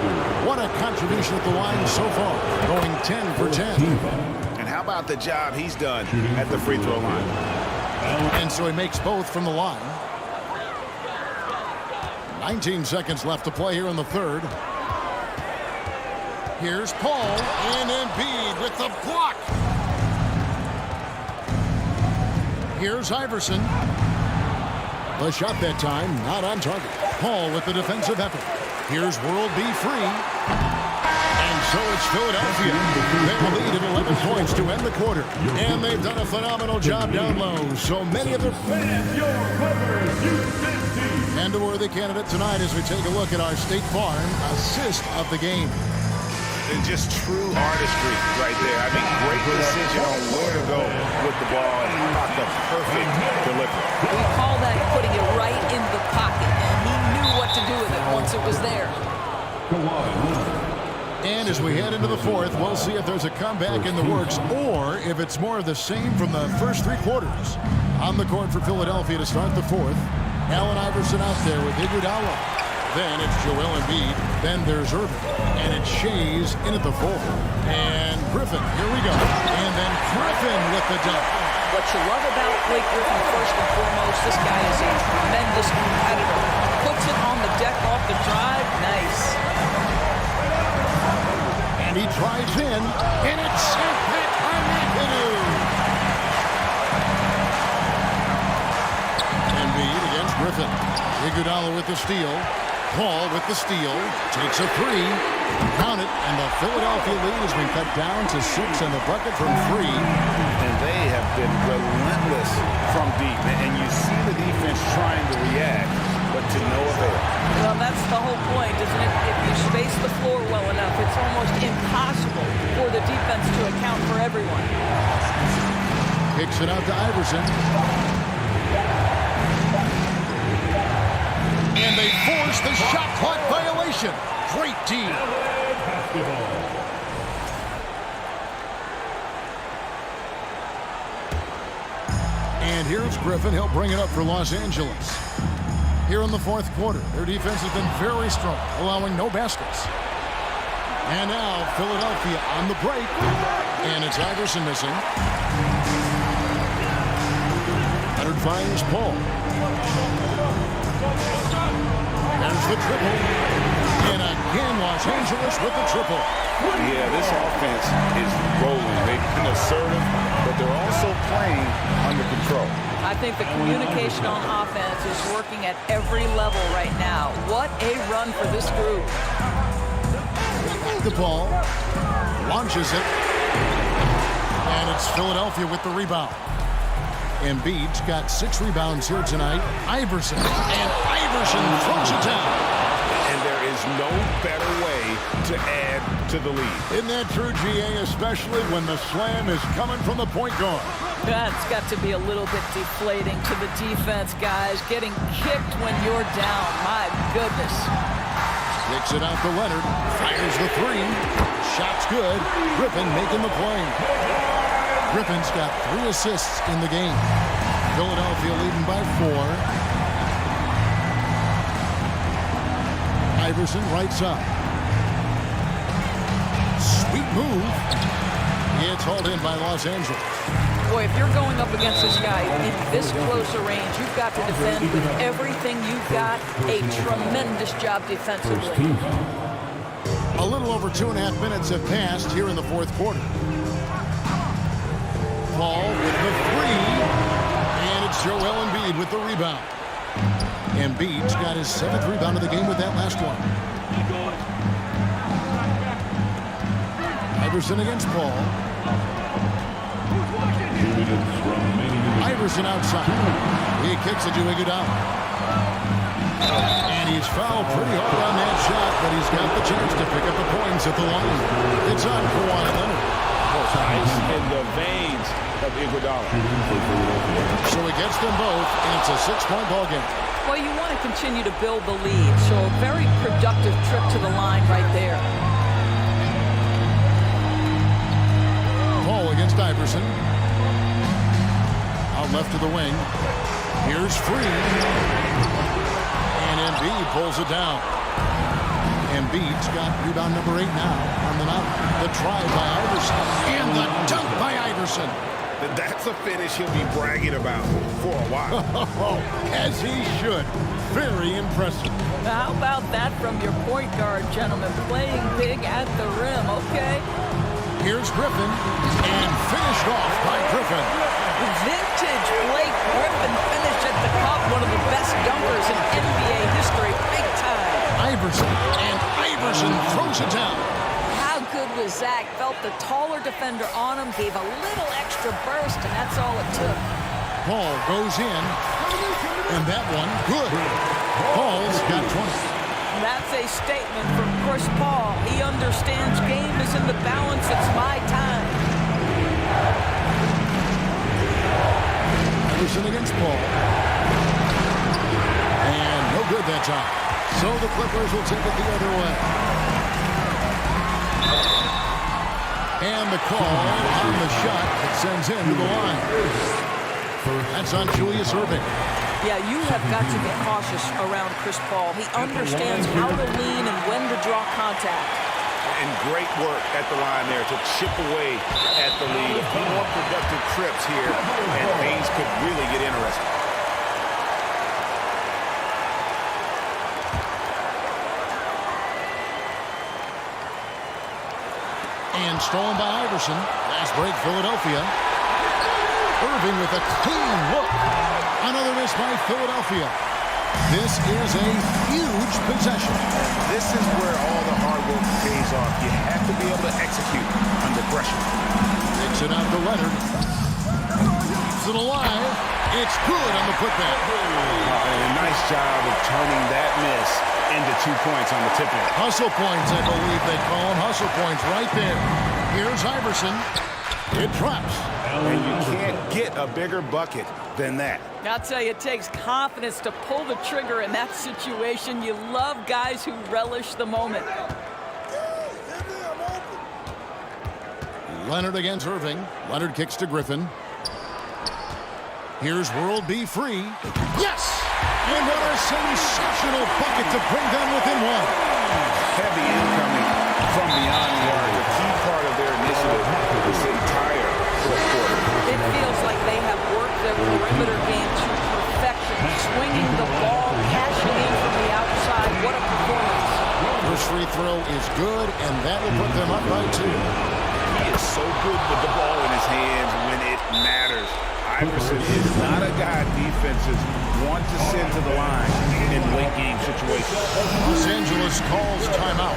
S7: What a contribution at the line so far, going 10 for 10.
S8: And how about the job he's done at the free throw line?
S7: And so he makes both from the line. 19 seconds left to play here in the third. Here's Paul and Embiid with the block. Here's Iverson. The shot that time, not on target. Paul with the defensive effort. Here's World B free. And so it's Philadelphia. They have a lead of 11 points to end the quarter. And they've done a phenomenal job down low. So many of their and a worthy candidate tonight as we take a look at our State Farm assist of the game.
S8: And just true artistry right there. I mean, great decision on where to go with the ball and got the perfect delivery.
S10: We call that putting it right in the pocket, and he knew what to do with it once it was there.
S7: And as we head into the fourth, we'll see if there's a comeback in the works or if it's more of the same from the first 3 quarters. On the court for Philadelphia to start the fourth. Allen Iverson out there with Iguodala. Then it's Joel Embiid. Then there's Irving. And it's Shays in at the 4. And Griffin, here we go. And then Griffin with the dunk.
S10: What you love about Blake Griffin, first and foremost, this guy is a tremendous competitor. Puts it on the deck off the drive. Nice.
S7: And he drives in. And it's sent back by McAdoo. Embiid against Griffin. Iguodala with the steal. Paul with the steal, takes a 3, count it, and the Philadelphia lead has been cut down to 6 and the bucket from 3.
S8: And they have been relentless from deep, and you see the defense trying to react, but to no avail.
S10: Well, that's the whole point, isn't it? If you space the floor well enough, it's almost impossible for the defense to account for everyone.
S7: Kicks it out to Iverson. And they force the shot clock violation. Great team. And here's Griffin. He'll bring it up for Los Angeles. Here in the fourth quarter, their defense has been very strong, allowing no baskets. And now Philadelphia on the break. And it's Iverson missing. Leonard finds Paul. There's the triple. And again, Los Angeles with the triple.
S8: Yeah, this offense is rolling. They've been assertive, but they're also playing under control.
S10: I think the communication on offense is working at every level right now. What a run for this group.
S7: The ball launches it. And it's Philadelphia with the rebound. Embiid's got 6 rebounds here tonight. Iverson. And Iverson throws it down.
S8: And there is no better way to add to the lead.
S7: Isn't that true, GA, especially when the slam is coming from the point guard?
S10: That's got to be a little bit deflating to the defense, guys. Getting kicked when you're down. My goodness.
S7: Kicks it out to Leonard. Fires the 3. Shot's good. Griffin making the play. Griffin's got 3 assists in the game. Philadelphia leading by 4. Iverson right side. Sweet move. It's hauled in by Los Angeles.
S10: Boy, if you're going up against this guy in this close a range, you've got to defend with everything you've got. A tremendous job defensively.
S7: A little over 2.5 minutes have passed here in the fourth quarter. Paul with the 3. And it's Joel Embiid with the rebound. Embiid's got his 7th rebound of the game with that last one. Iverson against Paul. Iverson outside. He kicks it to Iguodala. And he's fouled pretty hard on that shot, but he's got the chance to pick up the points at the line. It's on Kawhi Leonard.
S8: Ice in the veins of Iguodala.
S7: So we get gets them both, and it's a 6-point ball game.
S10: Well, you want to continue to build the lead, so a very productive trip to the line right there.
S7: Paul against Iverson. Out left to the wing. Here's Free. And Embiid pulls it down. Embiid's got rebound number 8 now on the night. The try by Iverson. And the dunk by Iverson.
S8: That's a finish he'll be bragging about for a while.
S7: As he should. Very impressive.
S10: Now, how about that from your point guard, gentlemen? Playing big at the rim, okay?
S7: Here's Griffin. And finished off by Griffin.
S10: Vintage Blake Griffin finished at the cup. One of the best dunkers in NBA history. Big time.
S7: Iverson. And Iverson throws it down.
S10: How good was Zach? Felt the taller defender on him, gave a little extra burst, and that's all it took.
S7: Paul goes in, and that one, good. Paul's got 20.
S10: That's a statement from Chris Paul. He understands game is in the balance. It's my time.
S7: Iverson against Paul. And no good that time. So the Clippers will take it the other way. And the call on the shot that sends him to the line. That's on Julius Erving.
S10: Yeah, you have got to be cautious around Chris Paul. He understands how to lean and when to draw contact.
S8: And great work at the line there to chip away at the lead. A few more productive trips here, and things could really get interesting.
S7: And stolen by Iverson. Last break, Philadelphia. Irving with a clean look. Another miss by Philadelphia. This is a huge possession.
S8: This is where all the hard work pays off. You have to be able to execute under pressure.
S7: Takes it out to Leonard. Keeps it alive. It's good on the putback.
S8: And a nice job of turning that miss into 2 points on the tip-in.
S7: Hustle points, I believe they call them. Hustle points right there. Here's Iverson. It drops.
S8: And you can't get a bigger bucket than that.
S10: I'll tell you, it takes confidence to pull the trigger in that situation. You love guys who relish the moment.
S7: Leonard against Irving. Leonard kicks to Griffin. Here's World B. Free. Yes! And what a sensational bucket to bring them within one.
S8: Heavy incoming from beyond the arc. A key part of their initiative this entire fourth quarter.
S10: It feels like they have worked their perimeter game to perfection. Swinging the ball, cashing in from the outside. What a performance.
S7: First free throw is good, and that will put them up by 2.
S8: He is so good with the ball in his hands when it matters. Iverson is not a guy defenses want to send to the line in late game situations.
S7: Los Angeles calls timeout.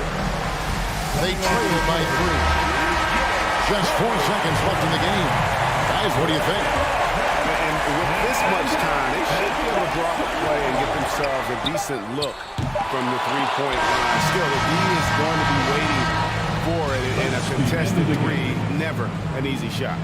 S7: They trail by 3. Just 4 seconds left in the game. Guys, what do you think?
S8: And with this much time, they should be able to drop a play and get themselves a decent look from the three-point line. Still, the D is going to be waiting for it, and a contested three, never an easy shot.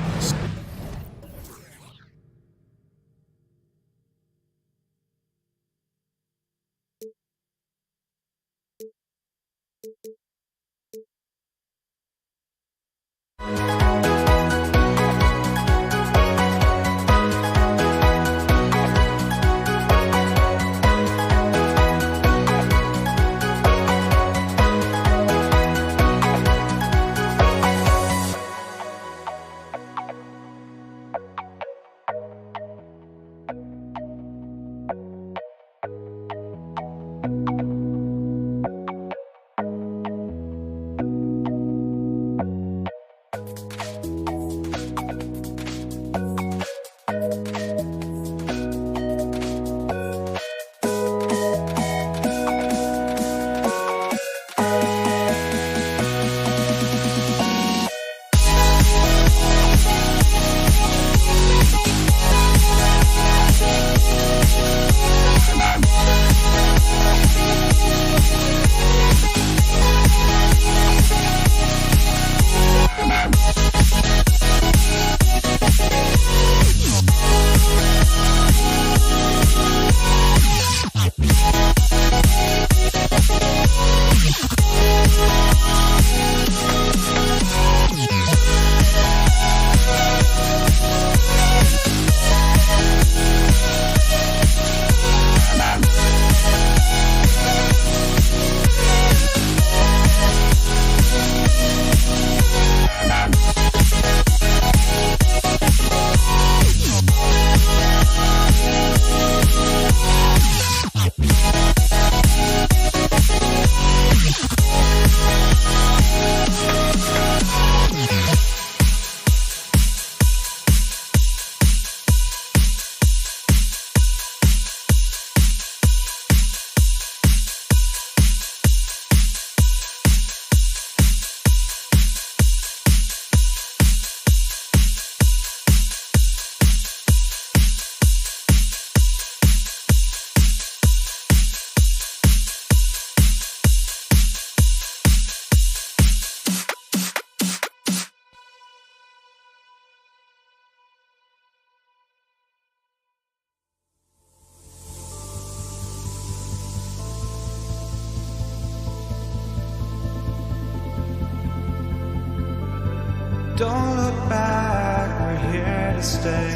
S14: to stay,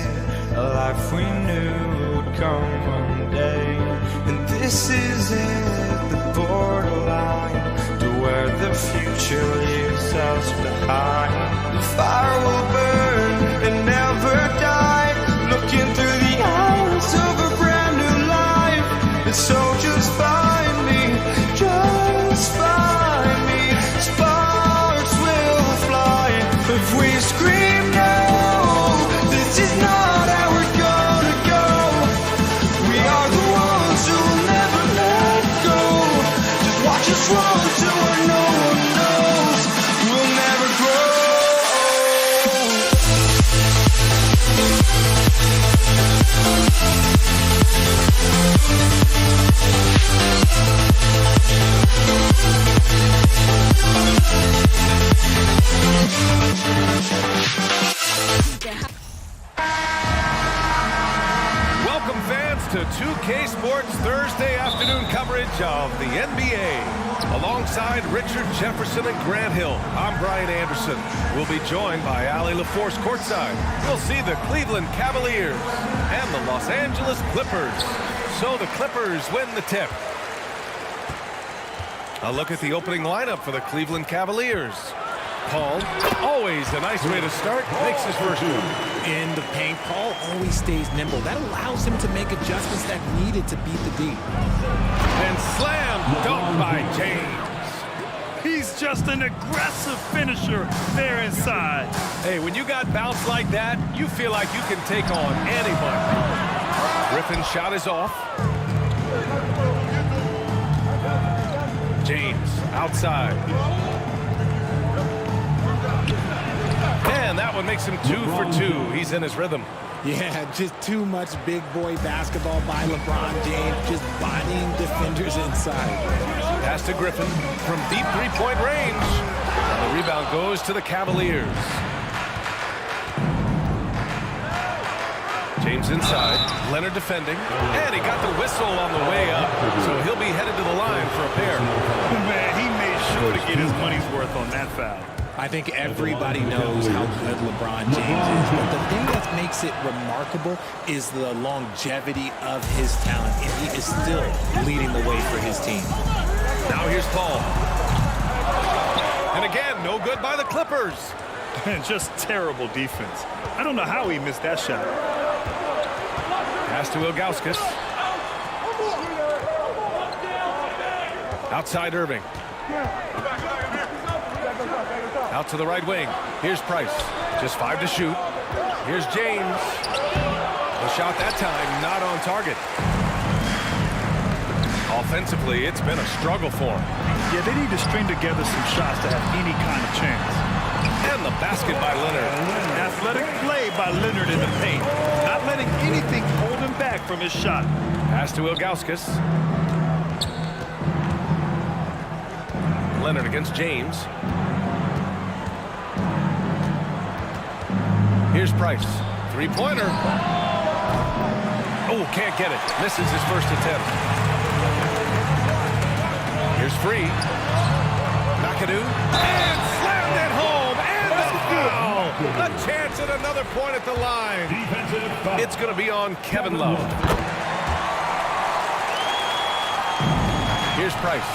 S14: a life we knew would come one day. And this is it, the borderline to where the future leaves us behind. The fire will burn and never die, looking through the eyes of a brand new life. And so just find me, just find me. Sparks will fly if we scream no. This is not how we're gonna go. We are the ones who will never let go. Just watch us run to where no one knows. We'll never grow.
S1: Welcome, fans, to 2K Sports Thursday afternoon coverage of the NBA. Alongside Richard Jefferson and Grant Hill, I'm Brian Anderson. We'll be joined by Allie LaForce courtside. We'll see the Cleveland Cavaliers and the Los Angeles Clippers. So the Clippers win the tip. A look at the opening lineup for the Cleveland Cavaliers. Paul, always a nice way to start, makes his first move.
S11: In the paint, Paul always stays nimble. That allows him to make adjustments that needed to beat the D.
S1: And slam dunk by James.
S4: He's just an aggressive finisher there inside.
S1: Hey, when you got bounce like that, you feel like you can take on anybody. Griffin's shot is off. James outside. And that one makes him 2 for 2. He's in his rhythm.
S11: Yeah, just too much big boy basketball by LeBron James, just bodying defenders inside.
S1: Pass to Griffin from deep three-point range. And the rebound goes to the Cavaliers. James inside. Leonard defending. And he got the whistle on the way up. So he'll be headed to the line for a pair.
S4: Man, he made sure to get his money's worth on that foul.
S11: I think everybody knows how good LeBron James is, but the thing that makes it remarkable is the longevity of his talent, and he is still leading the way for his team.
S1: Now here's Paul. And again, no good by the Clippers.
S4: And just terrible defense. I don't know how he missed that shot.
S1: Pass to Ilgauskas. Outside Irving. Out to the right wing. Here's Price. Just 5 to shoot. Here's James. The shot that time not on target. Offensively, it's been a struggle for him.
S4: Yeah, they need to string together some shots to have any kind of chance.
S1: And the basket by Leonard.
S4: Athletic play by Leonard in the paint. Not letting anything hold him back from his shot.
S1: Pass to Ilgauskas. Leonard against James. Here's Price. Three-pointer. Oh, can't get it. Misses his first attempt. Here's Free. McAdoo. And slammed it home. And the foul. A chance at another point at the line. It's going to be on Kevin Love. Here's Price.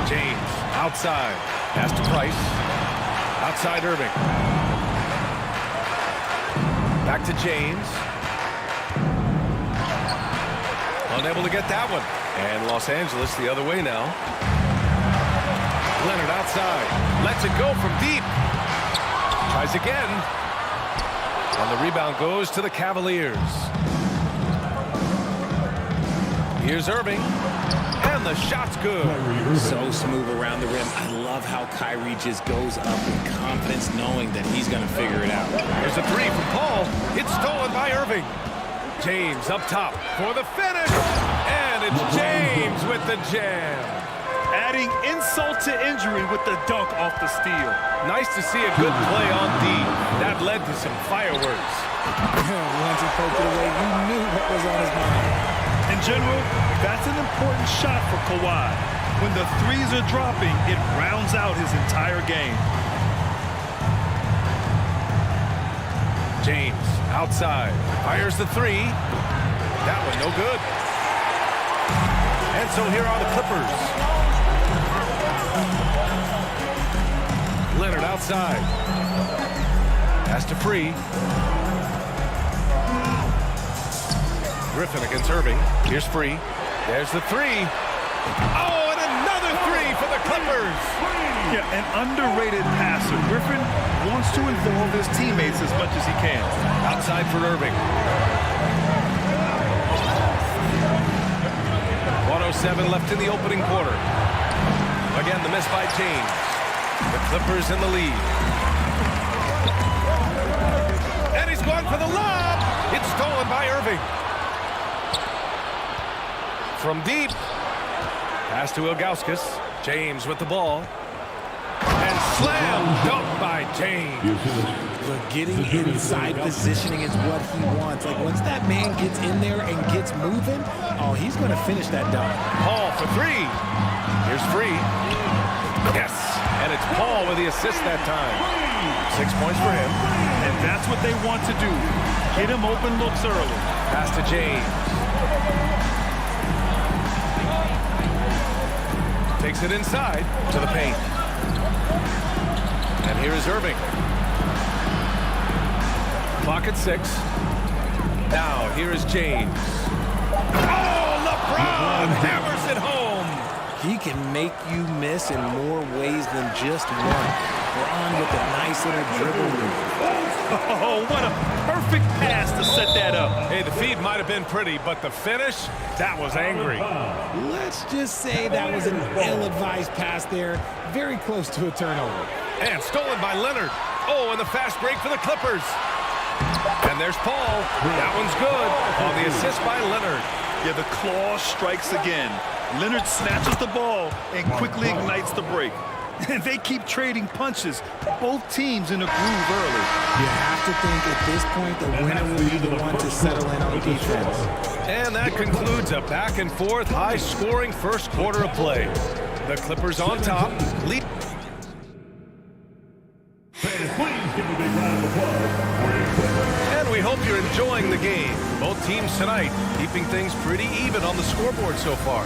S1: James outside. Pass to Price. Outside Irving. Back to James. Unable to get that one. And Los Angeles the other way now. Leonard outside. Lets it go from deep. Tries again. And the rebound goes to the Cavaliers. Here's Irving. And the shot's good.
S11: So smooth around the rim. I love how Kyrie just goes up with confidence, knowing that he's going to figure it out.
S1: There's a three from Paul. It's stolen by Irving. James up top for the finish. And it's James with the jam.
S4: Adding insult to injury with the dunk off the steal.
S1: Nice to see a good play on D. That led to some fireworks.
S11: Once he poked it away, you knew what was on his mind.
S4: In general, that's an important shot for Kawhi. When the threes are dropping, it rounds out his entire game.
S1: James outside. Fires the three. That one no good. And so here are the Clippers. Leonard outside. Pass to Free. Griffin against Irving. Here's Free. There's the three. Oh, and another three for the Clippers.
S4: Yeah, an underrated passer. Griffin wants to involve his teammates as much as he can.
S1: Outside for Irving. 1:07 left in the opening quarter. Again, the miss by James. The Clippers in the lead. And he's gone for the lob. It's stolen by Irving. From deep. Pass to Ilgauskas. James with the ball. And slam dunk by James.
S11: Look, getting inside positioning is what he wants. Like, once that man gets in there and gets moving, oh, he's going to finish that dunk.
S1: Paul for three. Here's Free. Yes. And it's Paul with the assist that time. 6 points for him.
S4: And that's what they want to do. Get him open looks early.
S1: Pass to James. Takes it inside to the paint. And here is Irving. Clock at 6. Now here is James. Oh, LeBron hammers it home.
S11: He can make you miss in more ways than just one. We're on with a nice little dribble move.
S4: Oh, what a perfect pass to set that up.
S1: Hey, the feed might have been pretty, but the finish, that was angry.
S11: Let's just say that was an ill-advised pass there. Very close to a turnover.
S1: And stolen by Leonard. Oh, and the fast break for the Clippers. And there's Paul. That one's good on the assist by Leonard.
S4: Yeah, the claw strikes again. Leonard snatches the ball and quickly ignites the break. And they keep trading punches. Both teams in a groove early.
S11: You have to think at this point the winner will be the one to settle in on defense.
S1: And that concludes a back-and-forth, high-scoring first quarter of play. The Clippers on top. Lead. And we hope you're enjoying the game. Both teams tonight keeping things pretty even on the scoreboard so far.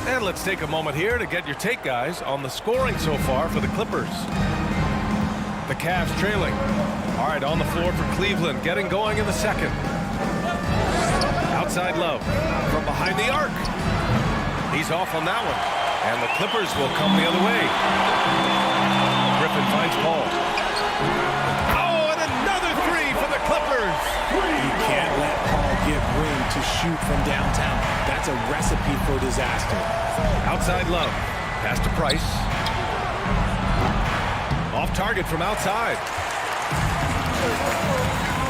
S1: And let's take a moment here to get your take, guys, on the scoring so far for the Clippers. The Cavs trailing. All right, on the floor for Cleveland, getting going in the second. Outside Love from behind the arc. He's off on that one. And the Clippers will come the other way. Griffin finds Paul. Oh, and another three for the Clippers.
S11: You can't let Paul get room to shoot from downtown. That's a recipe for disaster.
S1: Outside Love. Pass to Price. Off target from outside.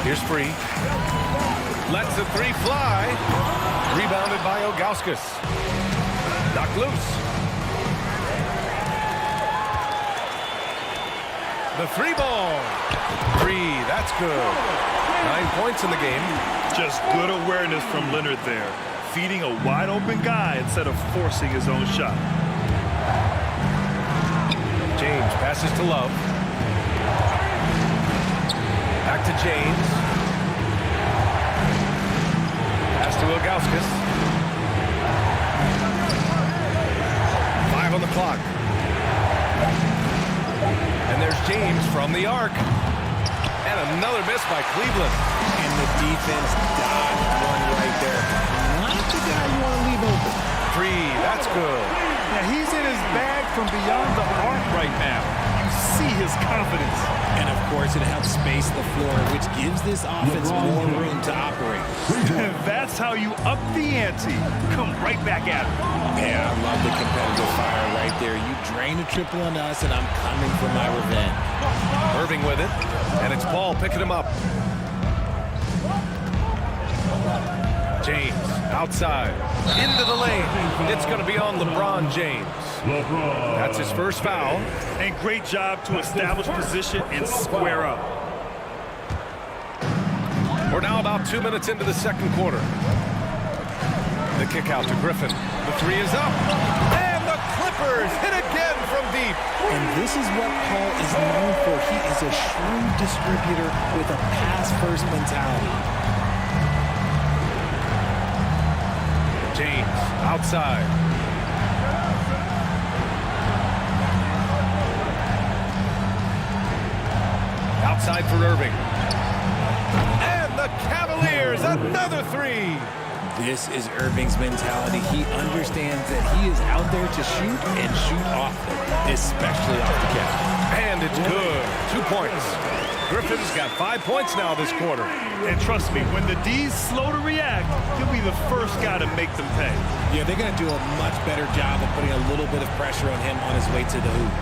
S1: Here's Free. Lets the three fly. Rebounded by Ilgauskas. Knocked loose. The three ball. Three. That's good. 9 points in the game.
S4: Just good awareness from Leonard there. Feeding a wide open guy instead of forcing his own shot.
S1: James passes to Love. Back to James. Pass to Ilgauskas. 5 on the clock. And there's James from the arc. And another miss by Cleveland.
S11: And the defense dodged one right there. Not the guy you want to leave open.
S1: Three, that's good.
S4: Now he's in his bag from beyond the arc right now. You see his confidence.
S11: And of course it helps space the floor, which gives this offense more room to operate.
S4: That's how you up the ante. Come right back at him.
S11: Yeah, I love the competitive fire right there. You drain a triple on us, and I'm coming for my revenge.
S1: Irving with it, and it's Paul picking him up. James outside, into the lane. It's going to be on LeBron James. That's his first foul.
S4: And great job to establish position and square up.
S1: We're now about 2 minutes into the second quarter. The kick out to Griffin. The three is up. And the Clippers hit again from deep.
S11: And this is what Paul is known for. He is a shrewd distributor with a pass-first mentality.
S1: James outside. Outside for Irving. And the Cavaliers, another three.
S11: This is Irving's mentality. He understands that he is out there to shoot and shoot often, especially off the catch.
S1: And it's good. 2 points. Griffin's got 5 points now this quarter.
S4: And trust me, when the D's slow to react, he'll be the first guy to make them pay.
S11: Yeah, they're going to do a much better job of putting a little bit of pressure on him on his way to the hoop.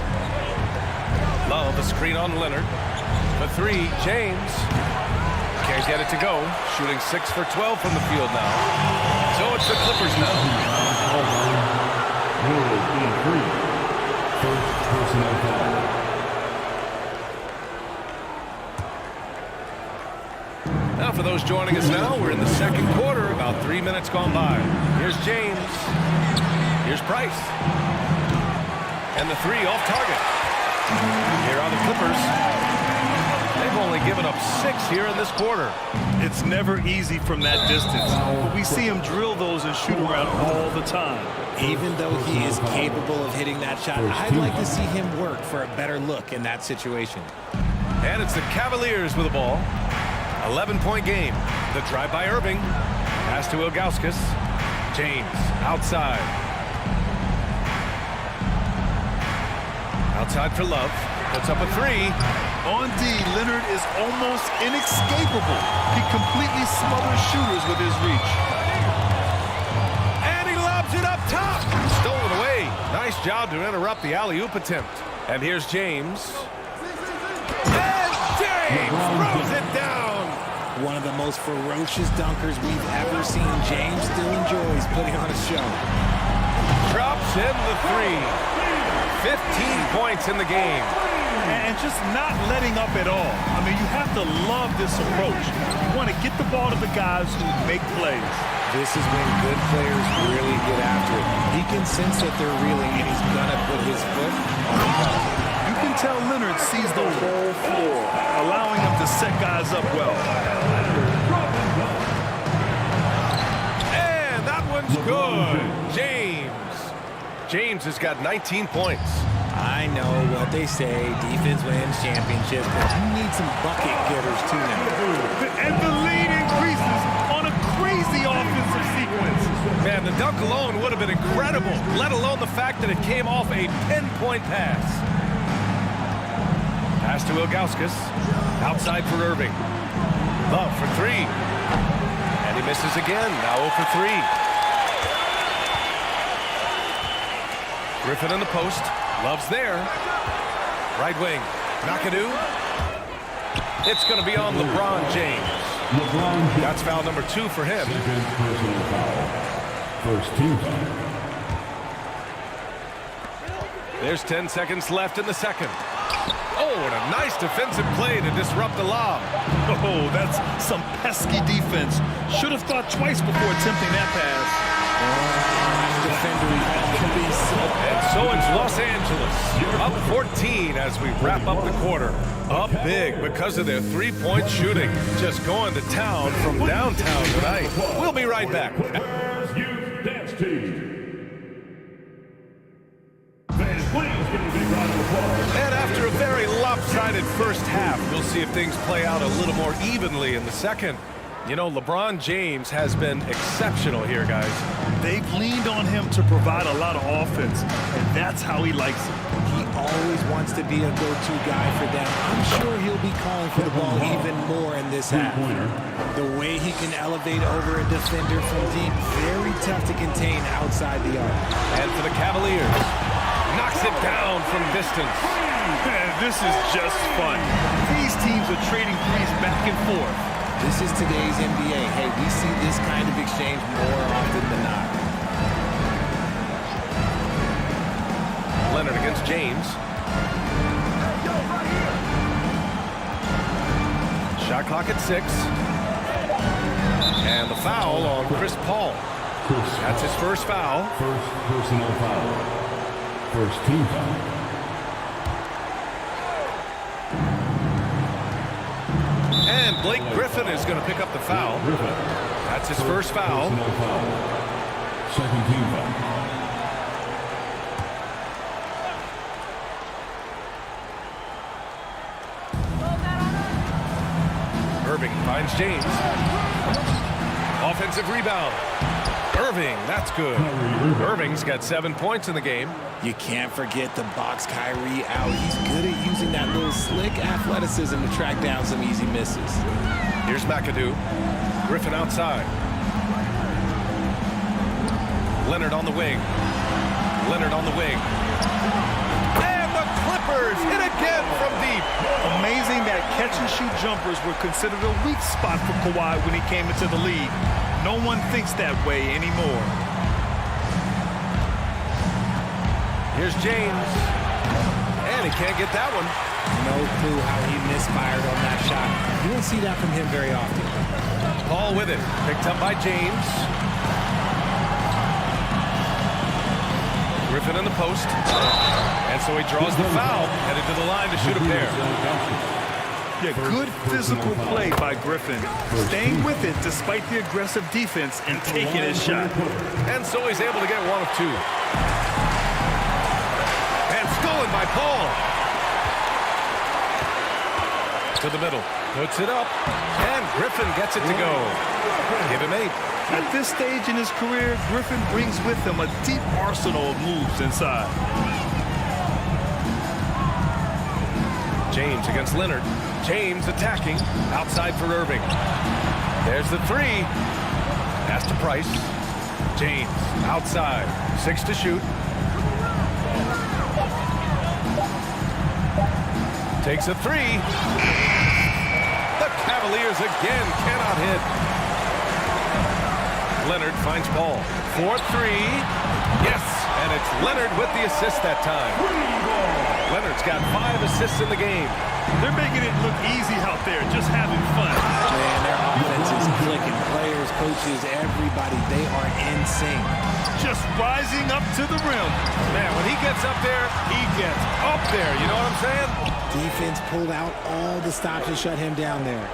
S1: Love, a screen on Leonard. For three, James. Can't get it to go. Shooting 6 for 12 from the field now. So it's the Clippers now.
S3: First personnel foul.
S1: Now for those joining us now, we're in the second quarter, about 3 minutes gone by. Here's James. Here's Price. And the three off target. Here are the Clippers. They've only given up 6 here in this quarter.
S4: It's never easy from that distance. But we see him drill those and shoot around all the time.
S11: Even though he is capable of hitting that shot, I'd like to see him work for a better look in that situation.
S1: And it's the Cavaliers with the ball. 11-point game. The drive by Irving. Pass to Ilgauskas. James outside. Outside for Love. Puts up a three.
S4: On D, Leonard is almost inescapable. He completely smothers shooters with his reach.
S1: And he lobs it up top. Stolen away. Nice job to interrupt the alley-oop attempt. And here's James. And James throws it down.
S11: One of the most ferocious dunkers we've ever seen. James still enjoys putting on a show.
S1: Drops in the three. 15 points in the game.
S4: And just not letting up at all. I mean, you have to love this approach. You want to get the ball to the guys who make plays.
S11: This is when good players really get after it. He can sense that they're reeling, and he's going to put his foot on the pedal.
S4: You can tell Leonard sees the whole floor, allowing him to set guys up well.
S1: And that one's good. James has got 19 points.
S11: I know what they say, defense wins championships, but you need some bucket getters too now.
S4: And the lead increases on a crazy offensive sequence.
S1: Man, the dunk alone would have been incredible, let alone the fact that it came off a 10-point pass. Pass to Ilgauskas. Outside for Irving. Love for three. And he misses again, now 0 for 3. Griffin in the post. Love's there. Right wing. McAdoo. It's going to be on LeBron James. That's foul number 2 for him.
S3: Second personal foul. First team foul.
S1: There's 10 seconds left in the second. Oh, and a nice defensive play to disrupt the lob.
S4: Oh, that's some pesky defense. Should have thought twice before attempting that pass.
S1: And so it's Los Angeles, up 14 as we wrap up the quarter. Up big because of their three-point shooting. Just going to town from downtown tonight. We'll be right back.
S3: Youth Dance Team.
S1: And after a very lopsided first half, we'll see if things play out a little more evenly in the second. You know, LeBron James has been exceptional here, guys.
S4: They've leaned on him to provide a lot of offense, and that's how he likes it.
S11: He always wants to be a go-to guy for them. I'm sure he'll be calling for the ball even more in this half. The way he can elevate over a defender from deep, very tough to contain outside the arc.
S1: And for the Cavaliers, knocks it down from distance.
S4: Man, this is just fun. These teams are trading threes back and forth.
S11: This is today's NBA. Hey, we see this kind of exchange more often than not.
S1: Leonard against James. Shot clock at 6. And the foul on Chris Paul. That's his first foul.
S3: First personal foul. First team foul.
S1: And Blake Griffin is going to pick up the foul. That's his first foul.
S3: Second team foul.
S1: Irving finds James. Offensive rebound. Irving, that's good. Irving's got 7 points in the game.
S11: You can't forget to box Kyrie out. He's good at using that little slick athleticism to track down some easy misses.
S1: Here's McAdoo. Griffin outside. Leonard on the wing. Leonard on the wing. And the Clippers hit again from deep.
S4: Amazing that catch-and-shoot jumpers were considered a weak spot for Kawhi when he came into the league. No one thinks that way anymore.
S1: Here's James. And he can't get that one.
S11: No clue how he misfired on that shot. You don't see that from him very often.
S1: Paul with it. Picked up by James. Griffin in the post. And so he draws the foul. Headed to the line to shoot a pair.
S4: Yeah, good physical play by Griffin. Staying with it despite the aggressive defense and taking his shot.
S1: And so he's able to get one of two. And stolen by Paul. To the middle. Puts it up. And Griffin gets it to go. Give him 8.
S4: At this stage in his career, Griffin brings with him a deep arsenal of moves inside.
S1: James against Leonard. James attacking. Outside for Irving. There's the 3. Pass to Price. James outside. 6 to shoot. Takes a 3. The Cavaliers again cannot hit. Leonard finds Paul. 4-3. Yes, and it's Leonard with the assist that time. Leonard's got 5 assists in the game.
S4: They're making it look easy out there, just having fun.
S11: Man, their offense is clicking. Players, coaches, everybody, they are in sync.
S4: Just rising up to the rim.
S1: Man, when he gets up there, he gets up there. You know what I'm saying?
S11: Defense pulled out all the stops to shut him down there.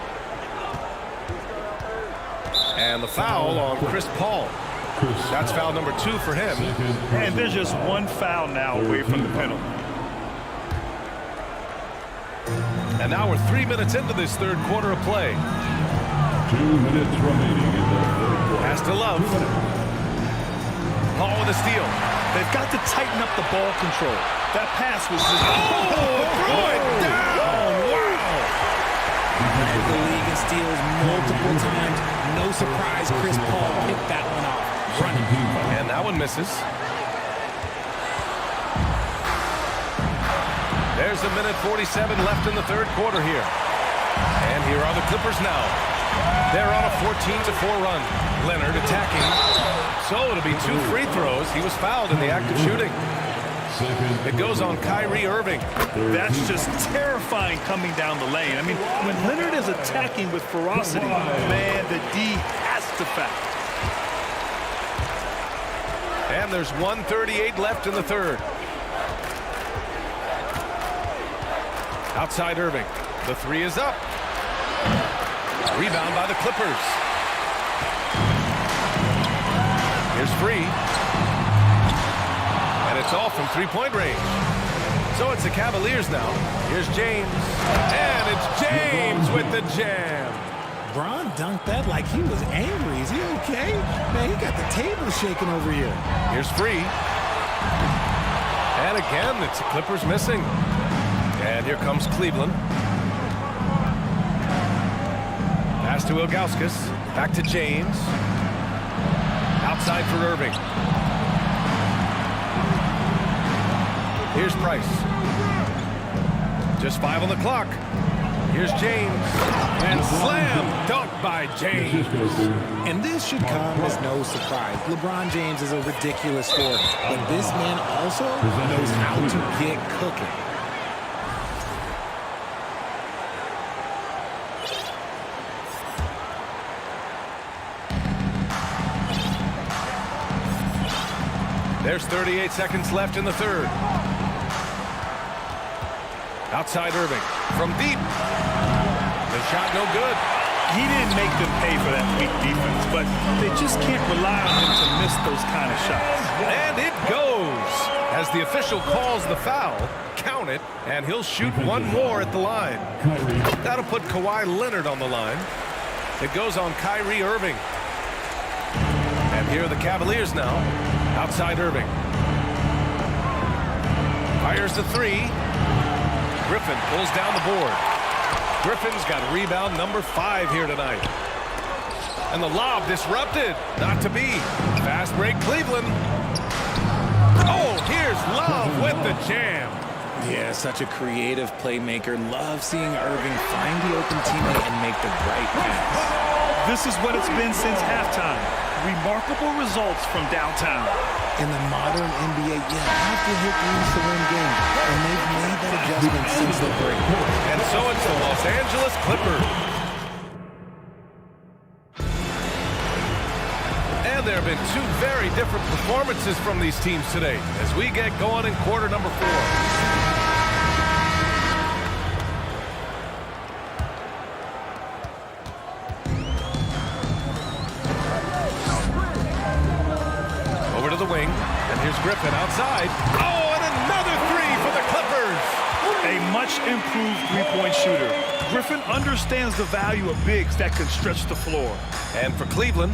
S1: And the foul on Chris Paul. That's foul number 2 for him.
S4: And there's just one foul now away from the penalty.
S1: And now we're 3 minutes into this third quarter of play.
S3: 2 minutes remaining in the third quarter.
S1: Pass to Love. Paul with a steal.
S4: They've got to tighten up the ball control. That pass was just...
S1: throw it down! Wow!
S11: Led the league in steals multiple times. No surprise Chris Paul picked that one off. Running.
S1: And that one misses. There's a minute 47 left in the third quarter here. And here are the Clippers now. They're on a 14-4 run. Leonard attacking. So it'll be 2 free throws. He was fouled in the act of shooting. It goes on Kyrie Irving.
S4: That's just terrifying coming down the lane. I mean, when Leonard is attacking with ferocity, man, the D has to foul.
S1: And there's 1:38 left in the third. Outside Irving. The 3 is up. Rebound by the Clippers. Here's Free. And it's all from three-point range. So it's the Cavaliers now. Here's James. And it's James with the jam.
S11: Bron dunked that like he was angry. Is he okay? Man, he got the table shaking over here.
S1: Here's Free. And again, it's the Clippers missing. And here comes Cleveland. Pass to Ilgauskas. Back to James. Outside for Irving. Here's Price. Just 5 on the clock. Here's James. And slam dunk by James.
S11: And this should come as no surprise. LeBron James is a ridiculous scorer. But this man also knows how to get cooking.
S1: There's 38 seconds left in the third. Outside Irving. From deep. The shot no good.
S4: He didn't make them pay for that weak defense, but they just can't rely on him to miss those kind of shots.
S1: And it goes. As the official calls the foul, count it, and he'll shoot one more at the line. That'll put Kawhi Leonard on the line. It goes on Kyrie Irving. And here are the Cavaliers now. Outside Irving. Fires the three. Griffin pulls down the board. Griffin's got rebound number 5 here tonight. And the lob disrupted. Not to be. Fast break Cleveland. Oh, here's Love with the jam.
S11: Yeah, such a creative playmaker. Love seeing Irving find the open teammate and make the right pass.
S4: This is what it's been since halftime. Remarkable results from downtown.
S11: In the modern NBA, you have to hit threes to win games, and they've made that adjustment since the break.
S1: And so it's the Los Angeles Clippers. And there have been 2 very different performances from these teams today as we get going in quarter number 4. The wing, and here's Griffin outside. Oh, and another 3 for the Clippers.
S4: A much improved three-point shooter. Griffin understands the value of bigs that can stretch the floor.
S1: And for Cleveland,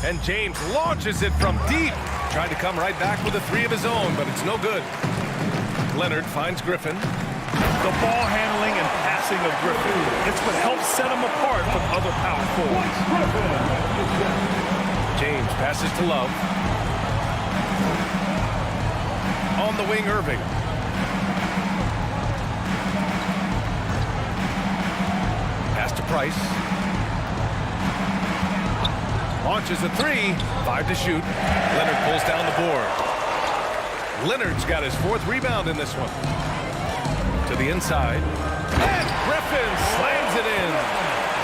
S1: and James launches it from deep. Tried to come right back with a 3 of his own, but it's no good. Leonard finds Griffin.
S4: The ball handling and passing of Griffin. It's what helps set him apart from other power forwards.
S1: James passes to Love. On the wing, Irving. Pass to Price. Launches a 3. 5 to shoot. Leonard pulls down the board. Leonard's got his 4th rebound in this one. To the inside. And Griffin slams it in.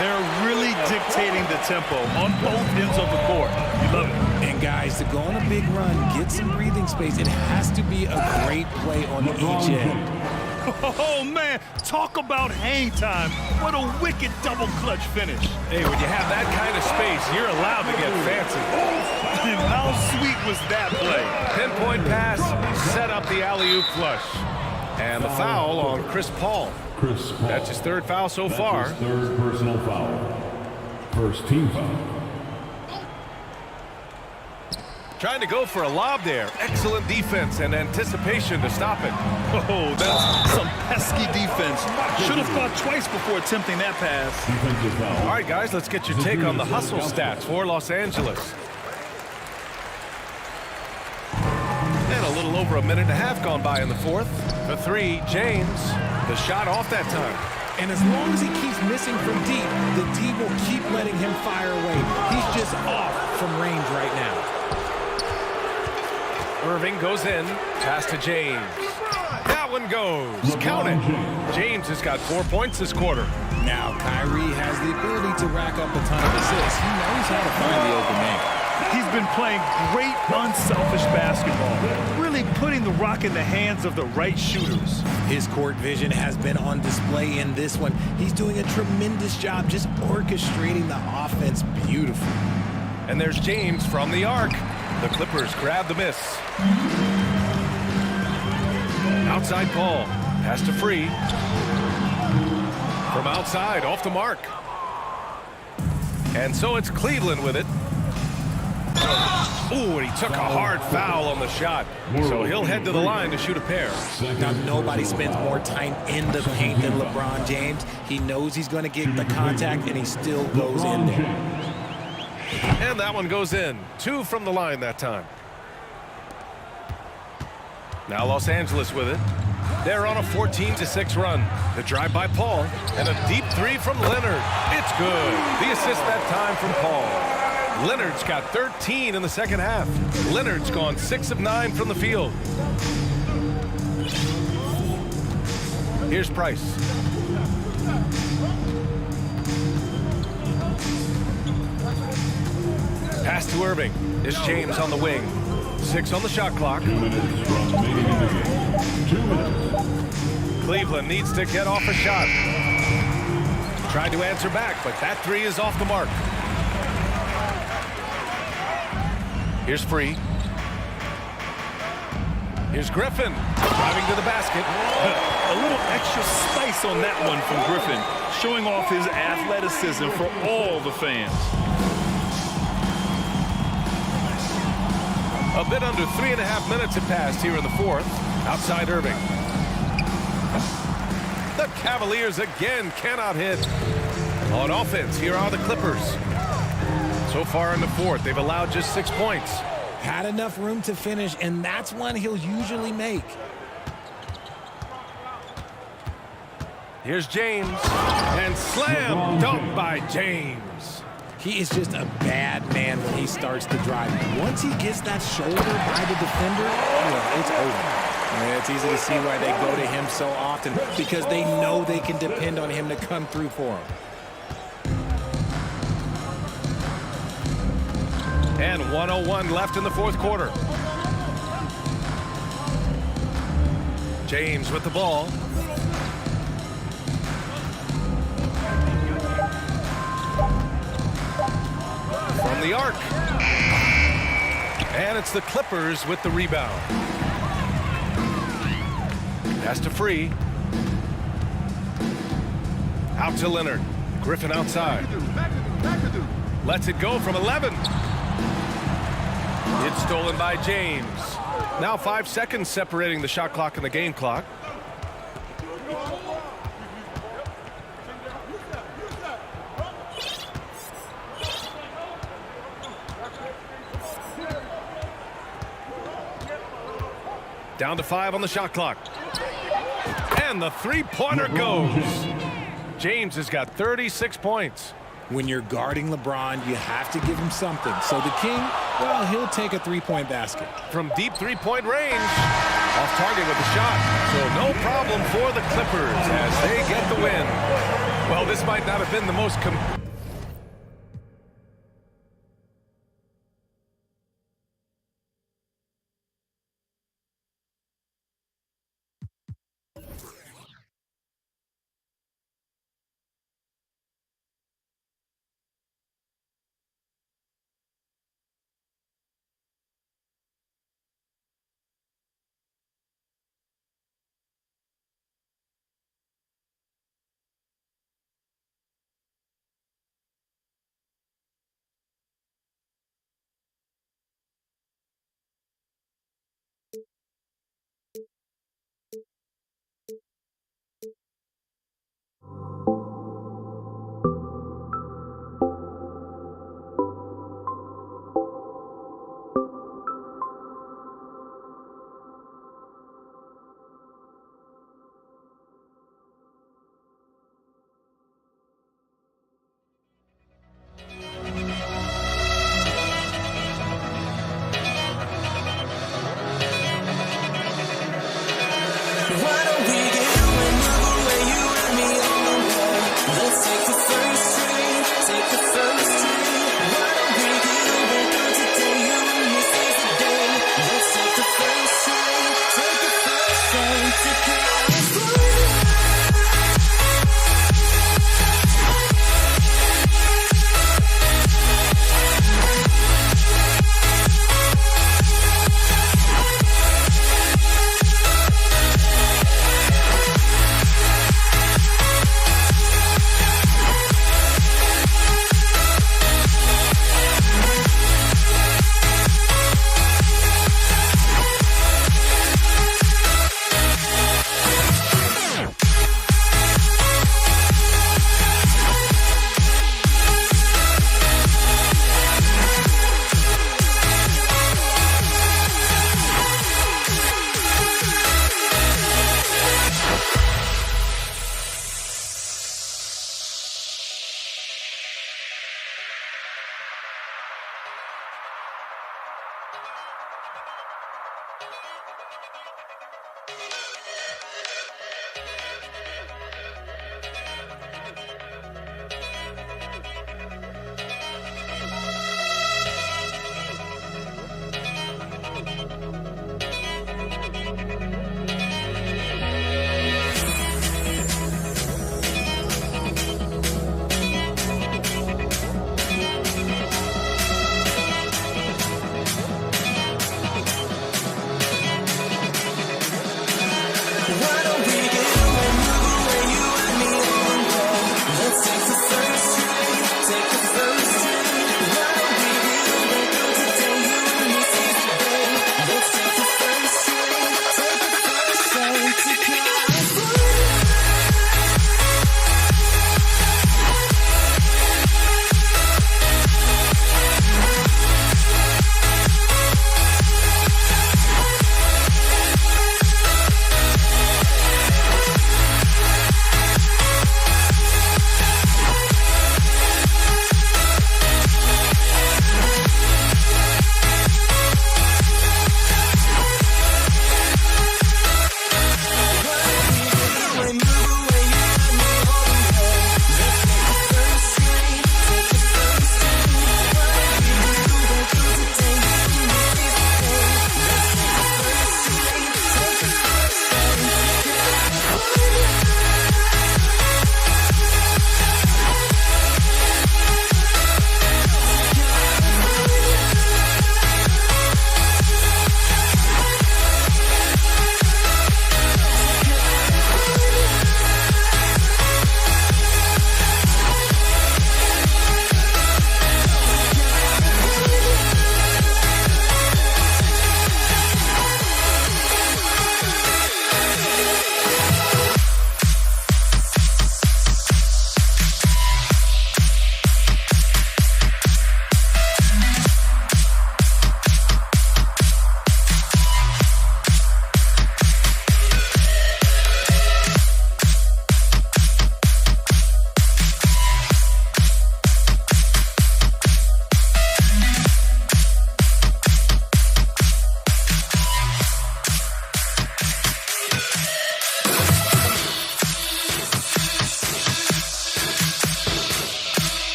S4: They're really dictating the tempo on both ends of the court. You love it.
S11: And guys, to go on a big run, get some breathing space, it has to be a great play on each end.
S4: Oh, man, talk about hang time. What a wicked double clutch finish.
S1: Hey, when you have that kind of space, you're allowed to get fancy.
S4: And how sweet was that play?
S1: Pinpoint pass, set up the alley-oop flush. And the foul on Chris Paul. That's his 3rd foul so far.
S3: His 3rd personal foul. First team foul.
S1: Trying to go for a lob there. Excellent defense and anticipation to stop it.
S4: Oh, that's some pesky defense. Should have thought twice before attempting that pass.
S1: All right, guys, let's get your take on the hustle stats for Los Angeles. And a little over a minute and a half gone by in the 4th. The 3, James. The shot off that time.
S11: And as long as he keeps missing from deep, the D will keep letting him fire away. He's just off from range right now.
S1: Irving goes in. Pass to James. That one goes. Count it. James has got 4 points this quarter.
S11: Now Kyrie has the ability to rack up a ton of assists. He knows how to find the open man.
S4: He's been playing great unselfish basketball, really putting the rock in the hands of the right shooters.
S11: His court vision has been on display in this one. He's doing a tremendous job just orchestrating the offense beautifully.
S1: And there's James from the arc. The Clippers grab the miss. Outside Paul. Pass to Free. From outside, off the mark. And so it's Cleveland with it. Ooh, and he took a hard foul on the shot. So he'll head to the line to shoot a pair.
S11: Now, nobody spends more time in the paint than LeBron James. He knows he's going to get the contact, and he still goes in there.
S1: And that one goes in. 2 from the line that time. Now Los Angeles with it. They're on a 14-6 run. The drive by Paul, and a deep 3 from Leonard. It's good. The assist that time from Paul. Leonard's got 13 in the second half. Leonard's gone 6 of 9 from the field. Here's Price. Pass to Irving. It's James on the wing. 6 on the shot clock.
S3: 2 minutes remaining in the game. 2 minutes.
S1: Cleveland needs to get off a shot. Tried to answer back, but that three is off the mark. Here's Free. Here's Griffin driving to the basket.
S4: A little extra spice on that one from Griffin, showing off his athleticism for all the fans.
S1: A bit under 3.5 minutes have passed here in the fourth. Outside Irving. The Cavaliers again cannot hit. On offense, here are the Clippers. So far in the fourth, they've allowed just 6 points.
S11: Had enough room to finish, and that's one he'll usually make.
S1: Here's James. And slam dunk by James.
S11: He is just a bad man when he starts to drive. Once he gets that shoulder by the defender, it's over. And it's easy to see why they go to him so often, because they know they can depend on him to come through for them.
S1: And 1:01 left in the fourth quarter. James with the ball. From the arc. And it's the Clippers with the rebound. Pass to Free. Out to Leonard. Griffin outside. Lets it go from 11. It's stolen by James. Now 5 seconds separating the shot clock and the game clock. Down to 5 on the shot clock. And the three-pointer goes. James has got 36 points.
S11: When you're guarding LeBron, you have to give him something. So the King, well, he'll take a three-point basket.
S1: From deep three-point range. Off target with the shot. So no problem for the Clippers as they get the win. Well, this might not have been the most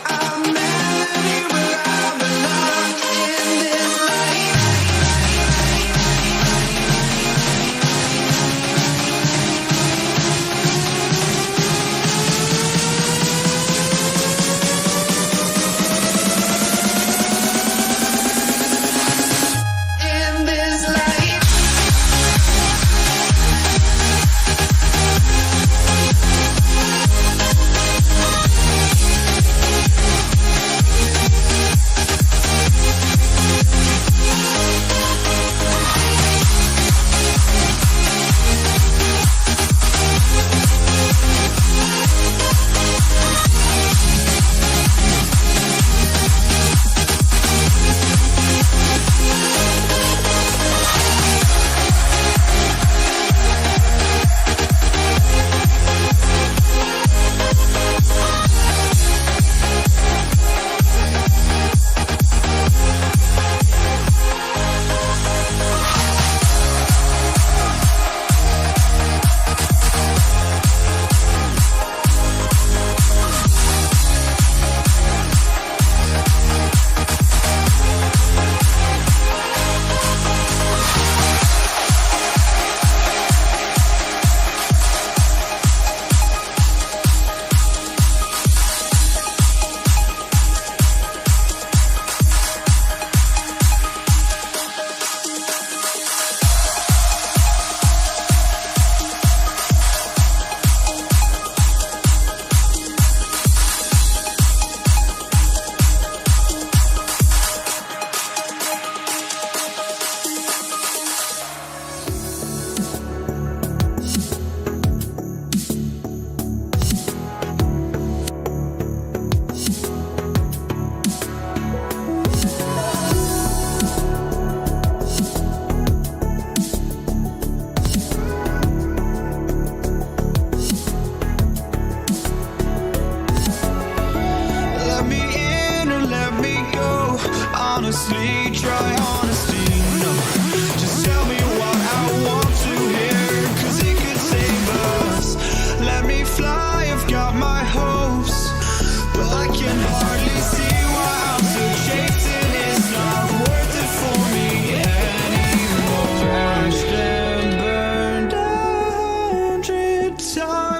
S14: I'm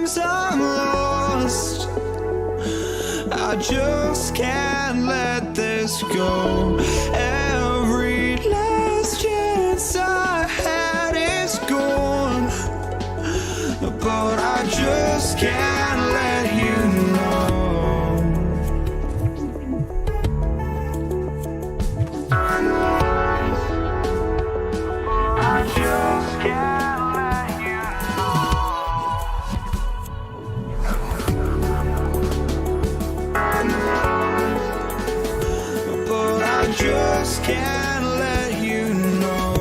S14: times I'm lost. I just can't let this go. Every last chance I had is gone, but I just can't let you know. I just can't let you know. But I just can't let you know.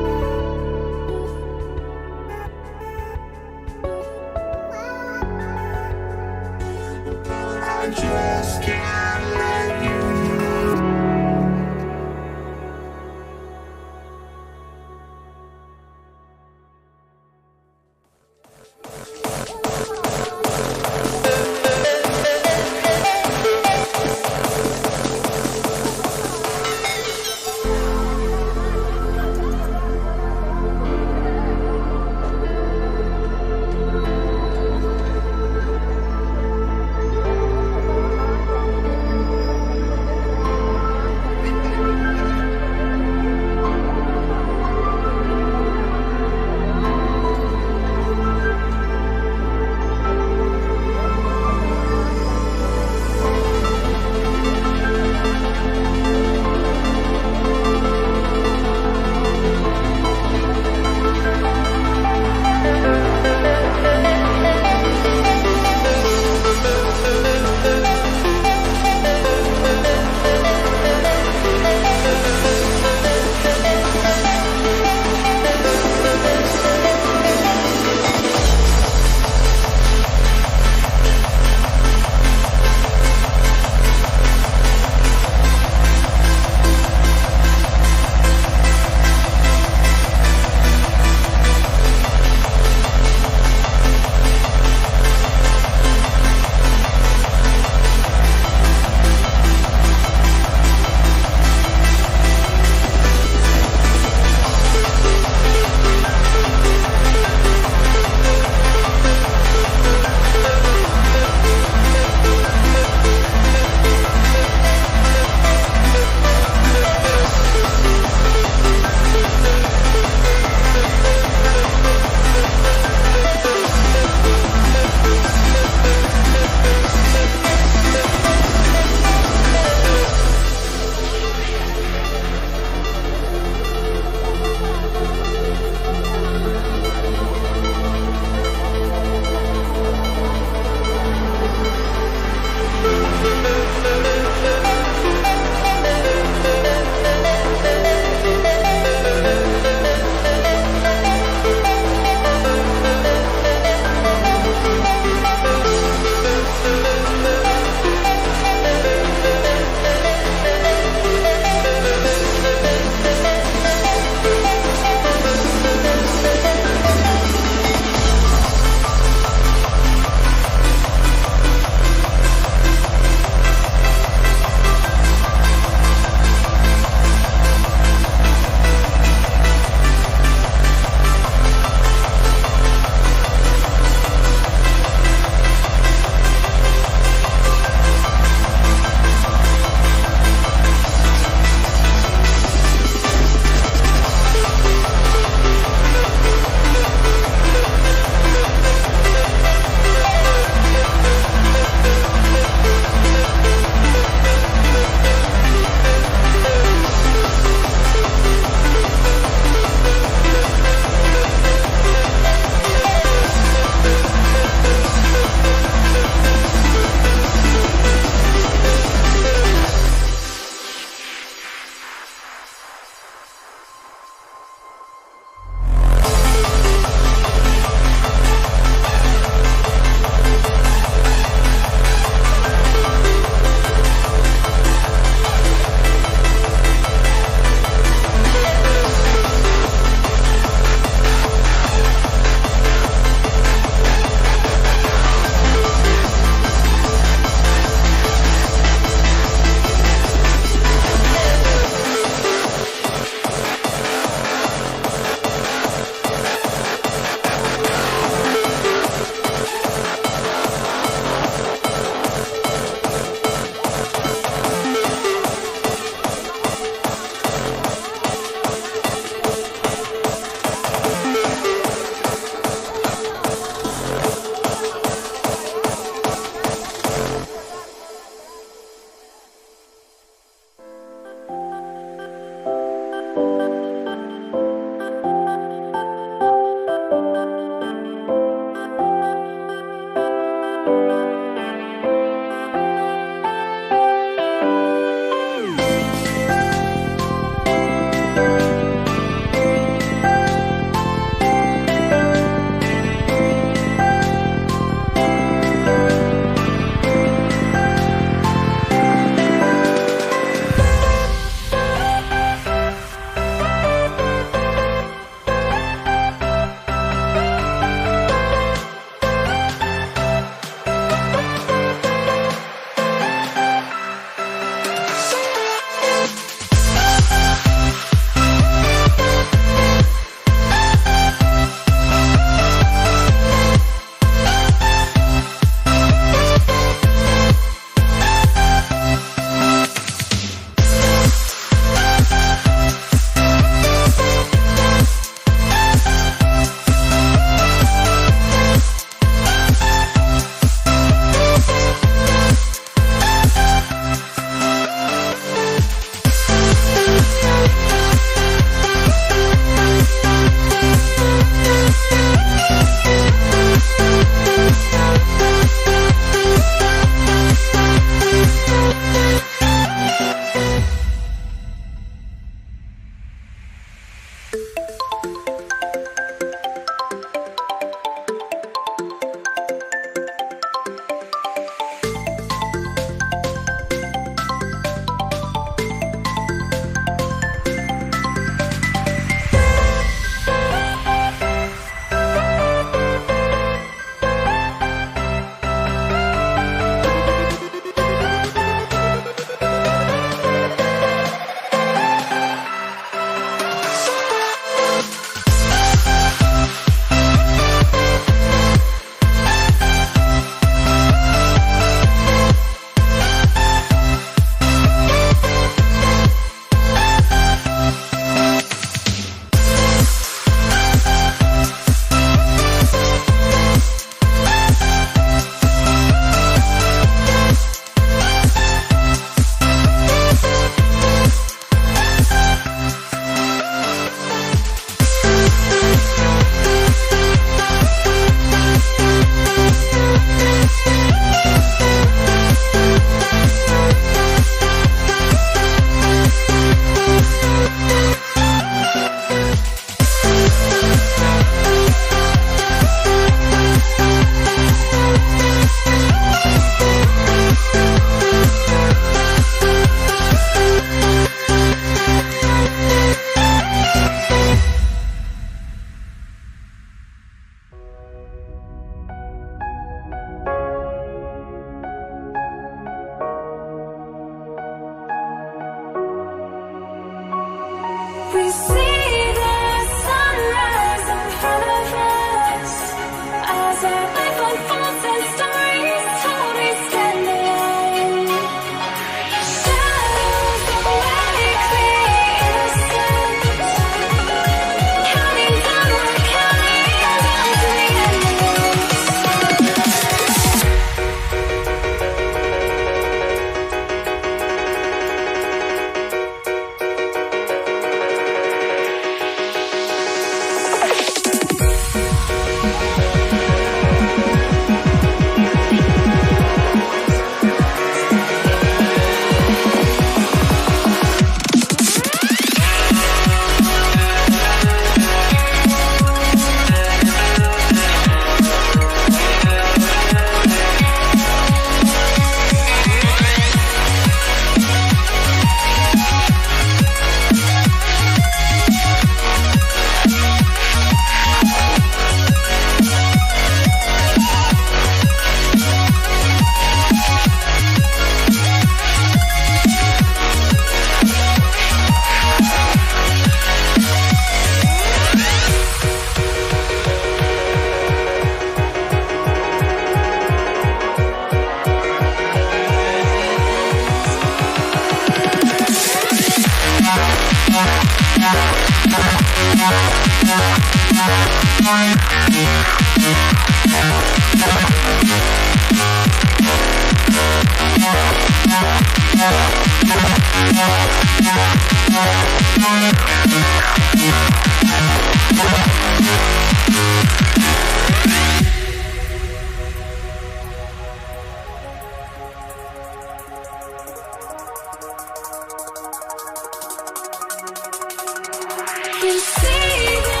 S6: You see the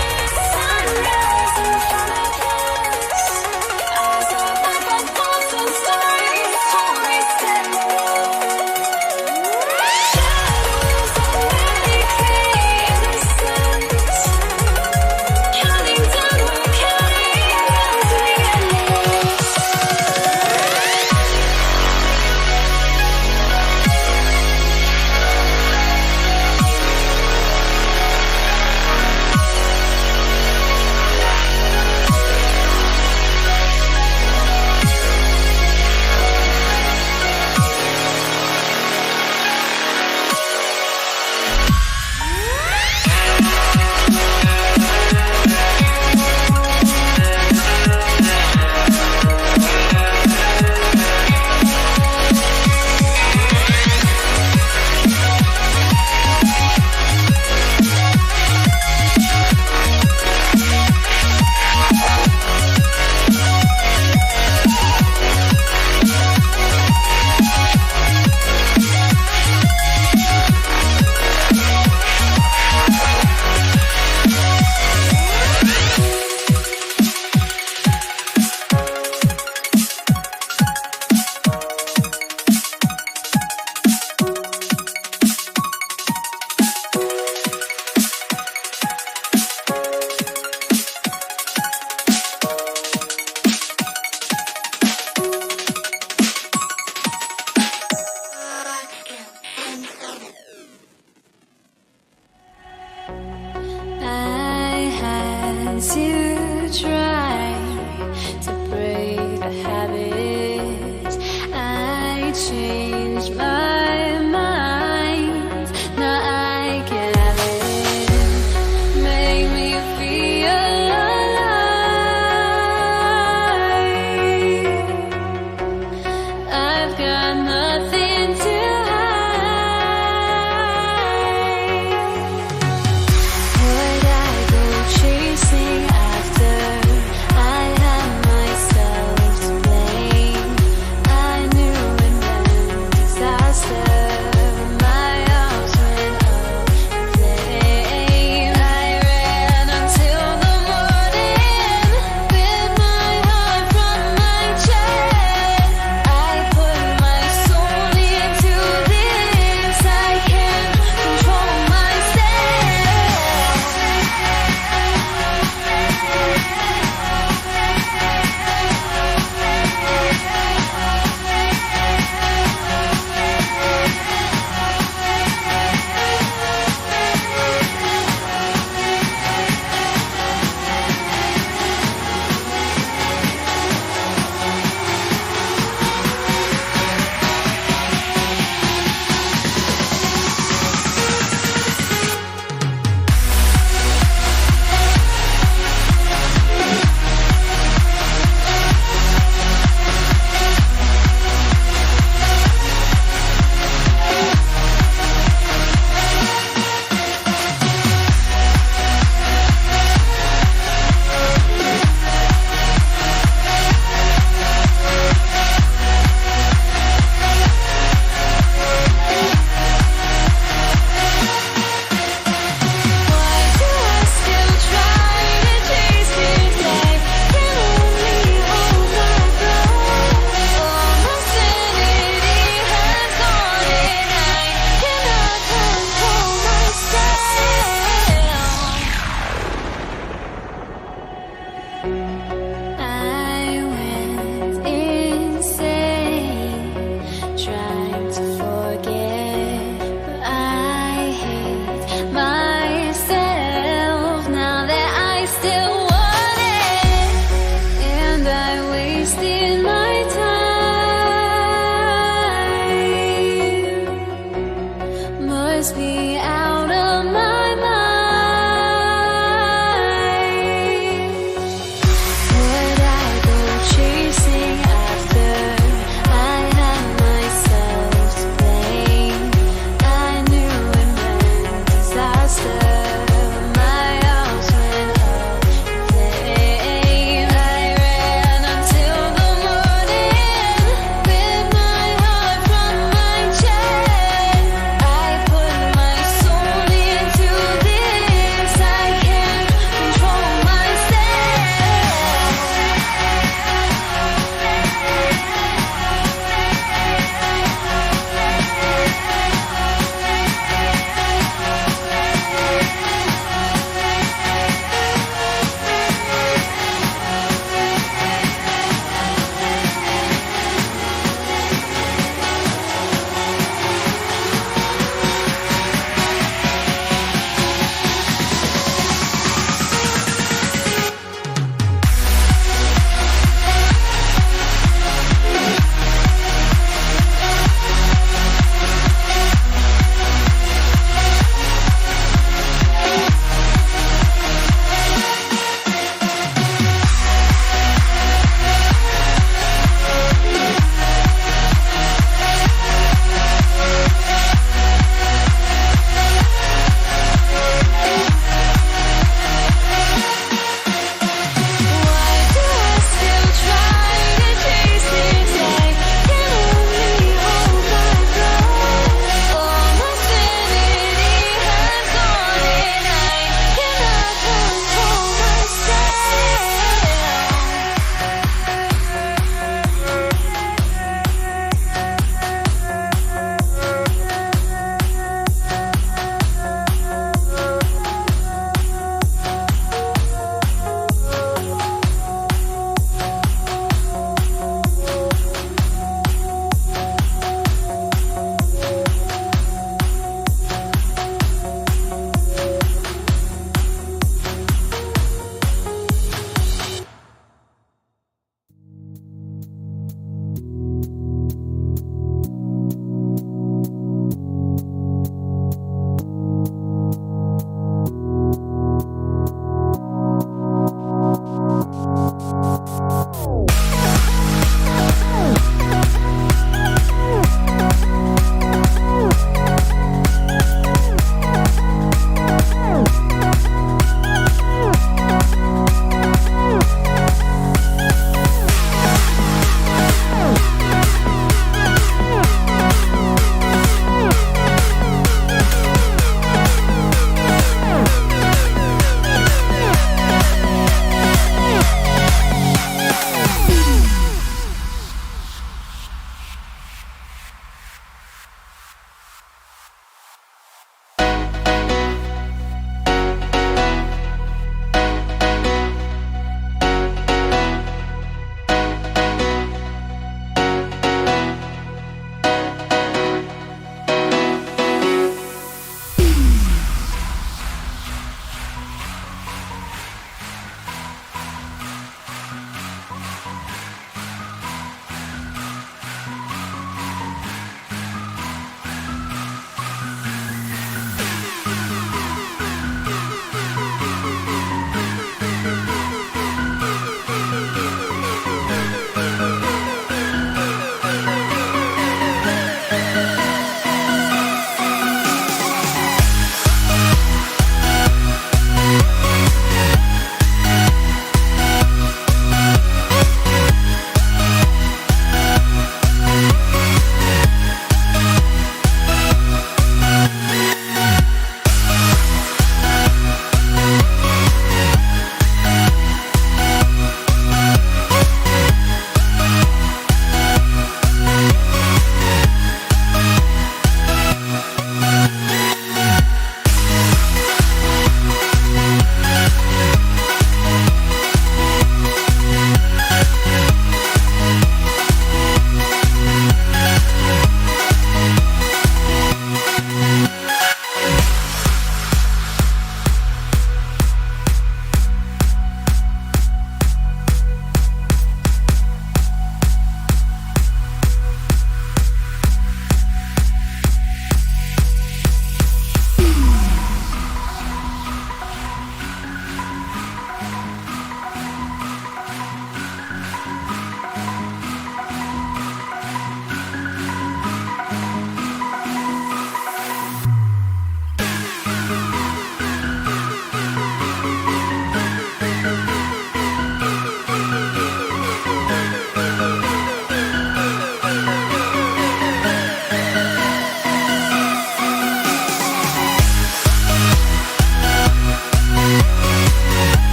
S6: sunrise in front of us. Eyes are like balls and stars, always stand shadows of innocence, counting down.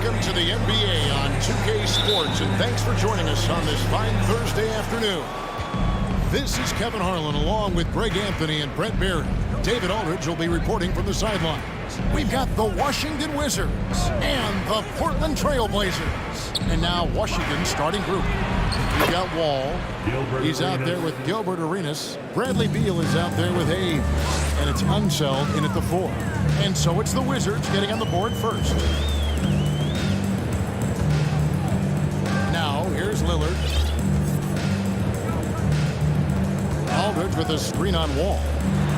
S7: Welcome to the NBA on 2K Sports, and thanks for joining us on this fine Thursday afternoon. This is Kevin Harlan along with Greg Anthony and Brent Barry. David Aldridge will be reporting from the sidelines. We've got the Washington Wizards and the Portland Trail Blazers. And now Washington's starting group. We've got Wall. He's out there with Gilbert Arenas. Bradley Beal is out there with Abe. And it's Unseld in at the 4. And so it's the Wizards getting on the board first. Now, here's Lillard. Aldridge with a screen on Wall.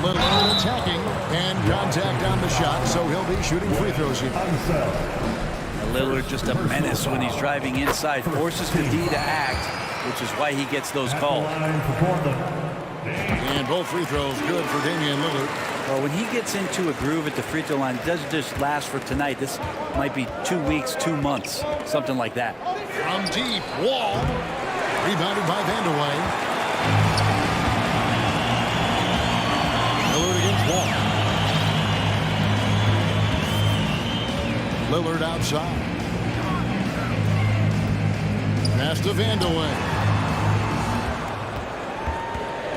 S7: Lillard attacking, and contact on the shot, so he'll be shooting free throws here.
S15: Lillard just a menace when he's driving inside, forces the D to act, which is why he gets those calls.
S7: And both free throws good for Damian Lillard.
S15: Well, when he gets into a groove at the free throw line, it doesn't just last for tonight. This might be 2 weeks, 2 months, something like that.
S7: From deep, Wall. Rebounded by Vandeweghe. Lillard against Wall. Lillard outside. Pass to Vandeweghe.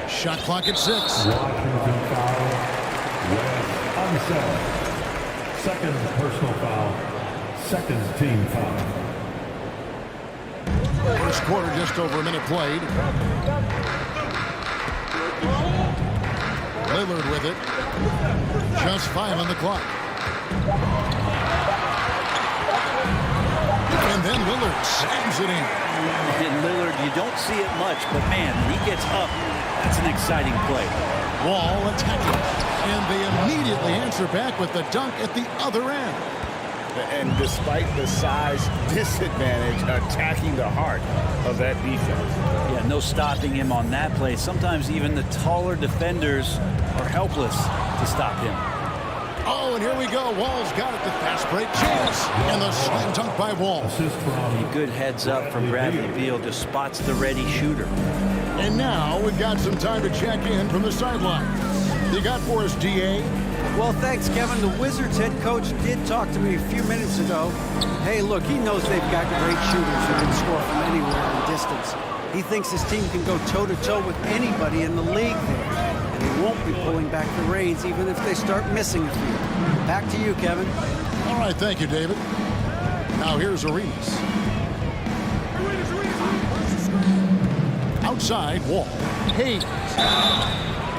S7: Shot clock at 6.
S3: Washington foul. West Unseld. Second personal foul. Second team foul.
S7: First quarter, just over a minute played. Lillard with it. Just 5 on the clock. And then Lillard slams it in.
S15: And Lillard, you don't see it much, but man, when he gets up, that's an exciting play.
S7: Wall attacking. And they immediately answer back with the dunk at the other end.
S12: And despite the size disadvantage, attacking the heart of that defense.
S15: Yeah, no stopping him on that play. Sometimes even the taller defenders are helpless to stop him.
S7: Oh, and here we go. Wall's got it. The fast break chance. And the slam dunk by Wall.
S15: A good heads up from Bradley Beal. Just spots the ready shooter.
S7: And now we've got some time to check in from the sideline. You got for us, DA?
S13: Well, thanks, Kevin. The Wizards head coach did talk to me a few minutes ago. Hey, look, he knows they've got great shooters who can score from anywhere in distance. He thinks his team can go toe-to-toe with anybody in the league there. And he won't be pulling back the reins even if they start missing a few. Back to you, Kevin.
S7: All right, thank you, David. Now here's Arenas. Outside, Wall. Hayes.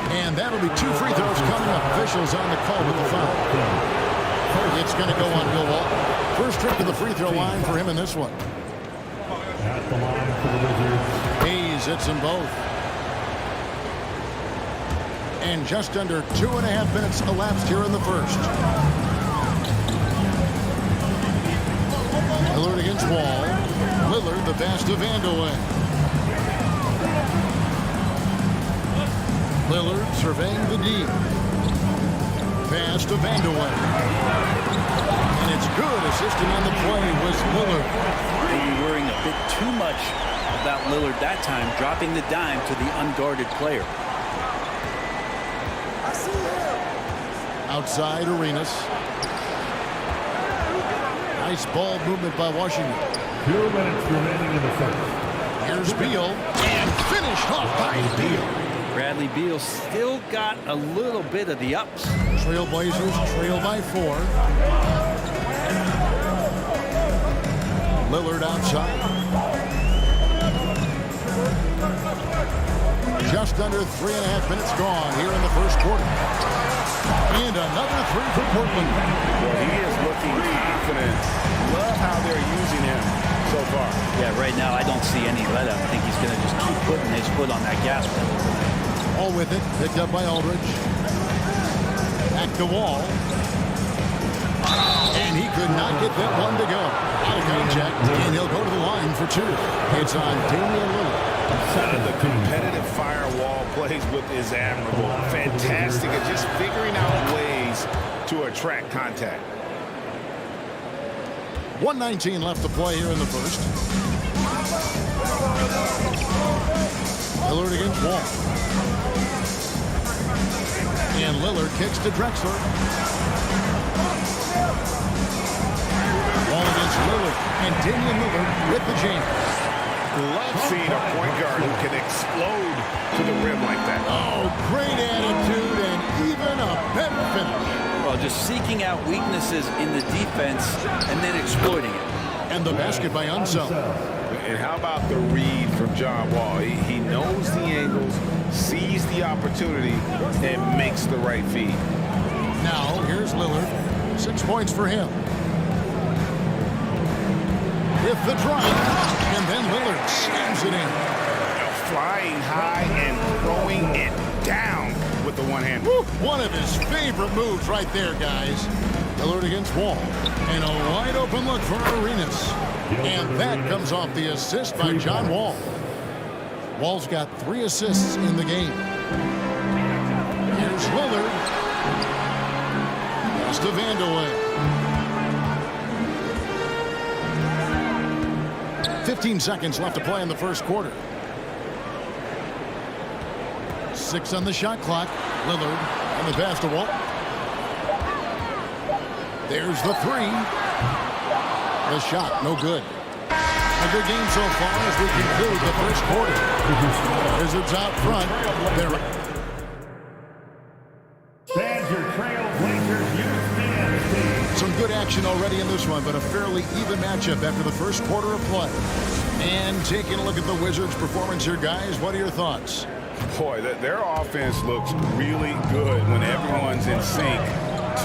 S7: And that'll be 2 free throws coming up. Officials on the call with the foul. It's going to go on Bill Wall. First trip to the free throw line for him in this one.
S3: At the line for the Wizards.
S7: Hayes hits them both. And just under 2.5 minutes elapsed here in the first. Lillard against Wall. Lillard, the pass to Vandeweghe. Lillard surveying the D. Pass to Vandeweghe. And it's good. Assisting on the play was Lillard.
S15: Maybe worrying a bit too much about Lillard that time, dropping the dime to the unguarded player.
S7: Outside Arenas. Nice ball movement by Washington.
S3: 2 minutes remaining in the first.
S7: Here's Beal. And finished off by Beal.
S15: Bradley Beal still got a little bit of the ups.
S7: Trailblazers trail by 4. Lillard outside. Just under 3.5 minutes gone here in the first quarter. And another 3 for Portland.
S12: Well, he is looking confident. Love how they're using him so far.
S15: Yeah, right now I don't see any let up. I think he's going to just keep putting his foot on that gas pedal.
S7: All with it, picked up by Aldridge. Back to Wall. And he could not get that one to go. Out of contact, and he'll go to the line for 2. It's on Damian Lillard.
S12: The competitive firewall plays with is admirable. Fantastic at just figuring out ways to attract contact.
S7: 1:19 left to play here in the first. Lillard against Wall. And Lillard kicks to Drexler. Wall against Lillard. Damian Lillard with the jam.
S8: Love seeing a point guard who can explode to the rim like that.
S7: Oh, great attitude and even a better finish.
S15: Well, just seeking out weaknesses in the defense and then exploiting it.
S7: And the basket by Unseld.
S8: And how about the read from John Wall? He knows the angles, sees the opportunity, and makes the right feed.
S7: Now, here's Lillard. 6 points for him. With the drive, and then Lillard slams it in.
S8: Flying high and throwing it down with the one hand.
S7: One of his favorite moves right there, guys. Lillard against Wall. And a wide open look for Arenas. And that comes off the assist by John Wall. Wall's got 3 assists in the game. Here's Lillard. Pass to Vandeweghe. 15 seconds left to play in the first quarter. 6 on the shot clock. Lillard on the pass to Wall. There's the 3. The shot, no good. A good game so far as we conclude the first quarter. Wizards out front. They're some good action already in this one, but a fairly even matchup after the first quarter of play. And taking a look at the Wizards' performance here, guys, what are your thoughts?
S8: Boy, their offense looks really good when everyone's in sync.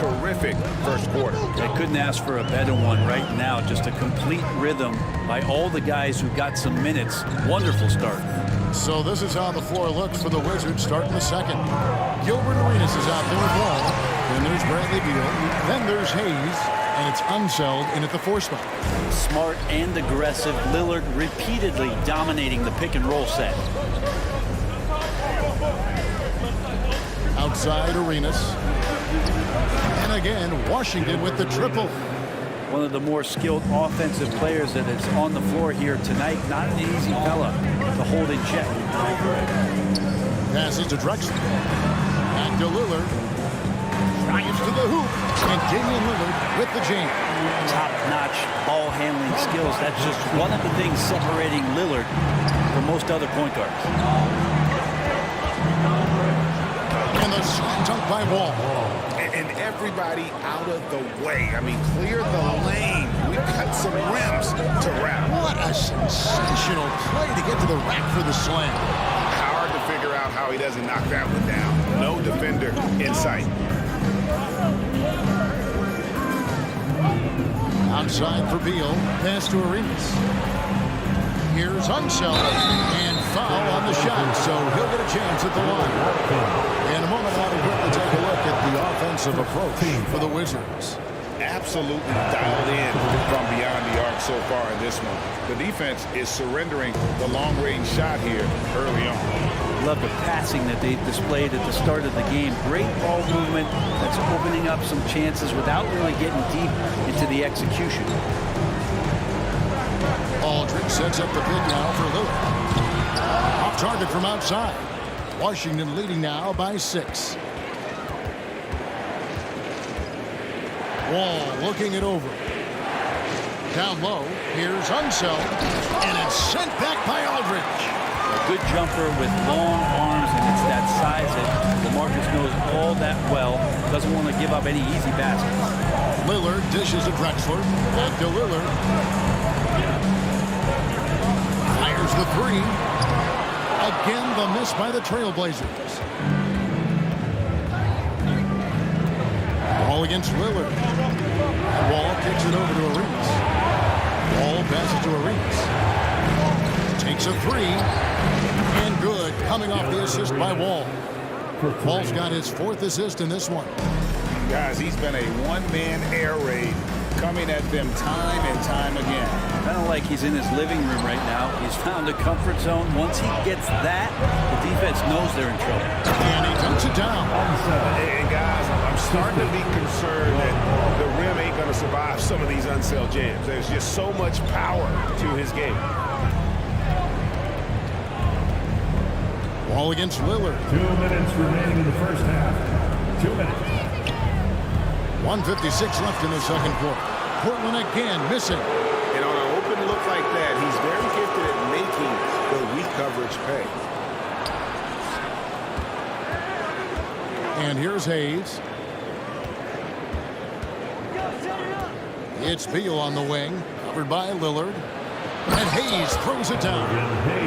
S8: Terrific first quarter.
S15: I couldn't ask for a better one right now. Just a complete rhythm by all the guys who got some minutes. Wonderful start.
S7: So this is how the floor looks for the Wizards starting the second. Gilbert Arenas is out there with Wall. Then there's Bradley Beal. Then there's Hayes. And it's Unseld in at the 4 spot.
S15: Smart and aggressive. Lillard repeatedly dominating the pick and roll set.
S7: Outside Arenas. And again, Washington with the triple.
S15: One of the more skilled offensive players that is on the floor here tonight. Not an easy fella to hold in check.
S7: Passes to Drexler. Back to Lillard. Drives to the hoop. And Damian Lillard with the jam.
S15: Top-notch ball handling skills. That's just one of the things separating Lillard from most other point guards.
S7: And the slam dunk by Wall.
S8: And everybody out of the way. I mean, clear the lane. We cut some rims to wrap.
S7: What a sensational play to get to the rack for the slam.
S8: Hard to figure out how he doesn't knock that one down. No defender in sight.
S7: Outside for Beal. Pass to Arenas. Here's Unseld. And foul on the shot, so he'll get a chance at the line. In a moment, I'll quickly take a look at the offensive approach for the Wizards.
S8: Absolutely dialed in from beyond the arc so far in this one. The defense is surrendering the long-range shot here early on.
S15: Love the passing that they displayed at the start of the game. Great ball movement that's opening up some chances without really getting deep into the execution.
S7: Aldridge sets up the pick now for Lillard. Off target from outside. Washington leading now by 6. Wall looking it over. Down low, here's Unseld, and it's sent back by Aldridge.
S15: A good jumper with long arms, and it's that size that DeMarcus knows all that well. Doesn't want to give up any easy baskets.
S7: Lillard dishes to Drexler. Back to Lillard. Fires the 3. Again, the miss by the Trailblazers. Wall against Lillard. Wall kicks it over to Arenas. Wall passes to Arenas. Takes a 3. And good. Coming off the assist by Wall. Wall's got his 4th assist in this one.
S8: Guys, he's been a one-man air raid coming at them time and time again.
S15: Kind of like he's in his living room right now. He's found a comfort zone. Once he gets that, the defense knows they're in trouble.
S7: And he dunks it down.
S8: And guys, I'm starting to be concerned that the rim ain't going to survive some of these Unseld jams. There's just so much power to his game.
S7: Wall against Lillard.
S3: 2 minutes remaining in the first half. 2 minutes.
S7: 1:56 left in the second quarter. Portland again missing.
S8: And on an open stuff like that. He's very gifted at making the weak coverage pay.
S7: And here's Hayes. It's Beal on the wing, covered by Lillard. And Hayes throws it down.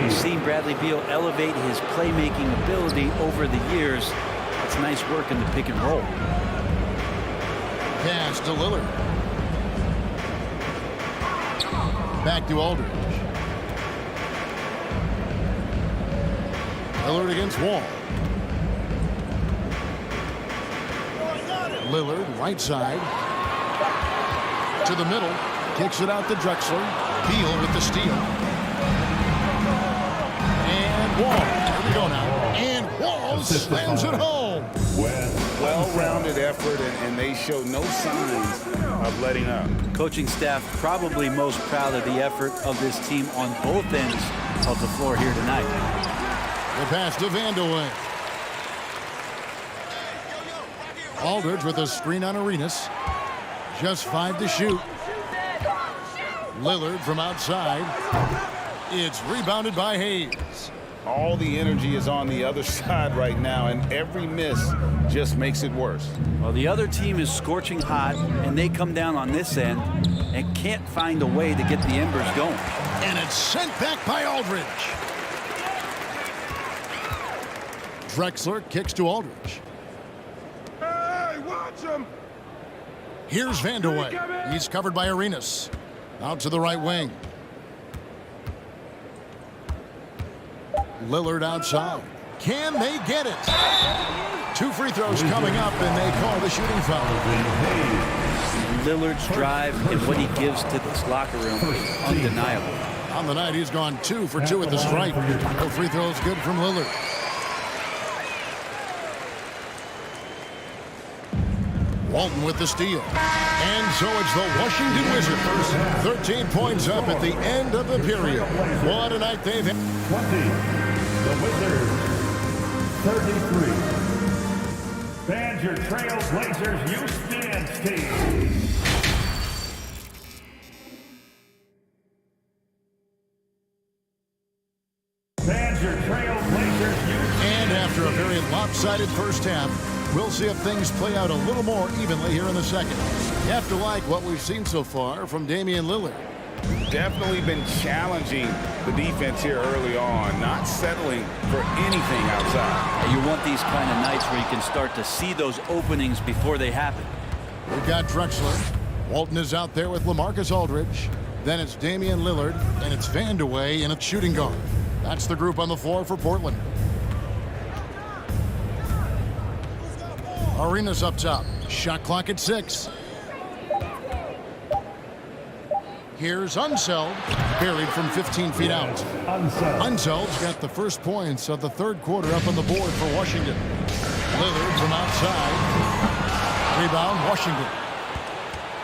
S15: We've seen Bradley Beal elevate his playmaking ability over the years. It's nice work in the pick and roll.
S7: Pass to Lillard. Back to Aldridge. Lillard against Wall. Lillard, right side. To the middle. Kicks it out to Drexler. Beal with the steal. And Wall. There we go now. And Wall slams it home.
S12: Well-rounded effort, and they show no signs of letting up.
S15: Coaching staff probably most proud of the effort of this team on both ends of the floor here tonight.
S7: The pass to Vandeweghe. Aldridge with a screen on Arenas. Just 5 to shoot. Lillard from outside. It's rebounded by Hayes.
S12: All the energy is on the other side right now, and every miss just makes it worse.
S15: Well, the other team is scorching hot, and they come down on this end and can't find a way to get the embers going.
S7: And it's sent back by Aldridge. Drexler kicks to Aldridge.
S5: Hey, watch him!
S7: Here's Vandeweghe. He's covered by Arenas. Out to the right wing. Lillard outside. Can they get it? 2 free throws coming up, and they call the shooting foul.
S15: Lillard's drive and what he gives to this locker room is undeniable.
S7: On the night, he's gone 2 for 2 at the stripe. No free throws good from Lillard. Walton with the steal. And so it's the Washington Wizards. 13 points up at the end of the period. What a night they've had.
S3: 20. The Wizards. 33. Fans, your Trail Blazers Houston team. Fans, your Trail Blazers Houston.
S7: And after a very lopsided first half, we'll see if things play out a little more evenly here in the second. You have to like what we've seen so far from Damian Lillard.
S12: Definitely been challenging the defense here early on, not settling for anything outside.
S15: You want these kind of nights where you can start to see those openings before they happen.
S7: We've got Drexler. Walton is out there with LaMarcus Aldridge. Then it's Damian Lillard, and it's Vandeweghe in a shooting guard. That's the group on the floor for Portland. Arenas up top. Shot clock at 6. Here's Unseld, buried from 15 feet out. Unseld's got the first points of the third quarter up on the board for Washington. Lillard from outside. Rebound, Washington.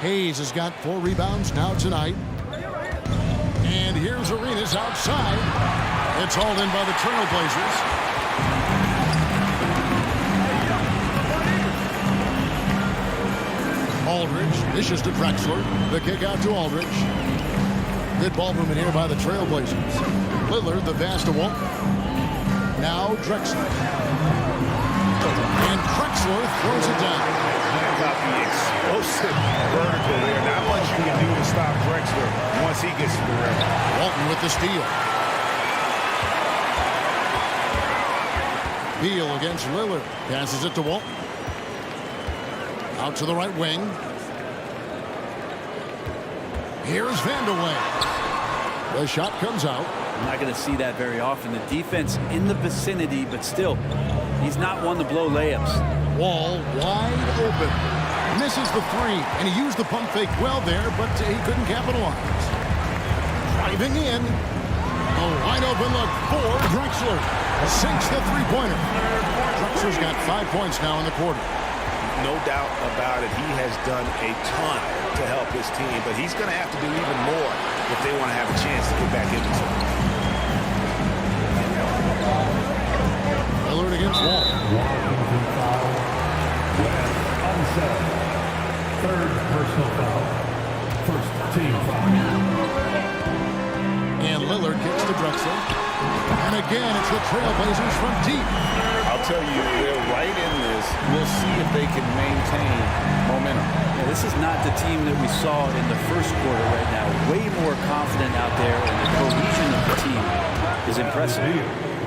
S7: Hayes has got 4 rebounds now tonight. And here's Arenas outside. It's hauled in by the Trailblazers. Aldridge dishes to Drexler. The kick out to Aldridge. Good ball movement here by the Trailblazers. Lillard, the pass to Walton. Now Drexler. And Drexler throws it down.
S8: How about the explosive vertical there? Not much you can do to stop Drexler once he gets to the rim.
S7: Walton with the steal. Beal against Lillard. Passes it to Walton. Out to the right wing. Here's Vandeweghe. The shot comes out.
S15: I'm not going to see that very often. The defense in the vicinity, but still, he's not one to blow layups.
S7: Wall wide open. Misses the 3, and he used the pump fake well there, but he couldn't capitalize. Driving in. A wide open look for Drexler. Sinks the 3-pointer. Drexler's got 5 points now in the quarter.
S8: No doubt about it. He has done a ton to help his team, but he's going to have to do even more if they want to have a chance to get back into it.
S7: Lillard against Wall.
S3: Washington foul. West Unseld. Third personal foul. First team foul.
S7: to Drexel. And again, it's the Trailblazers from deep.
S12: I'll tell you, they're right in this. We'll see if they can maintain momentum.
S15: Yeah, this is not the team that we saw in the first quarter right now. Way more confident out there, and the cohesion of the team is impressive.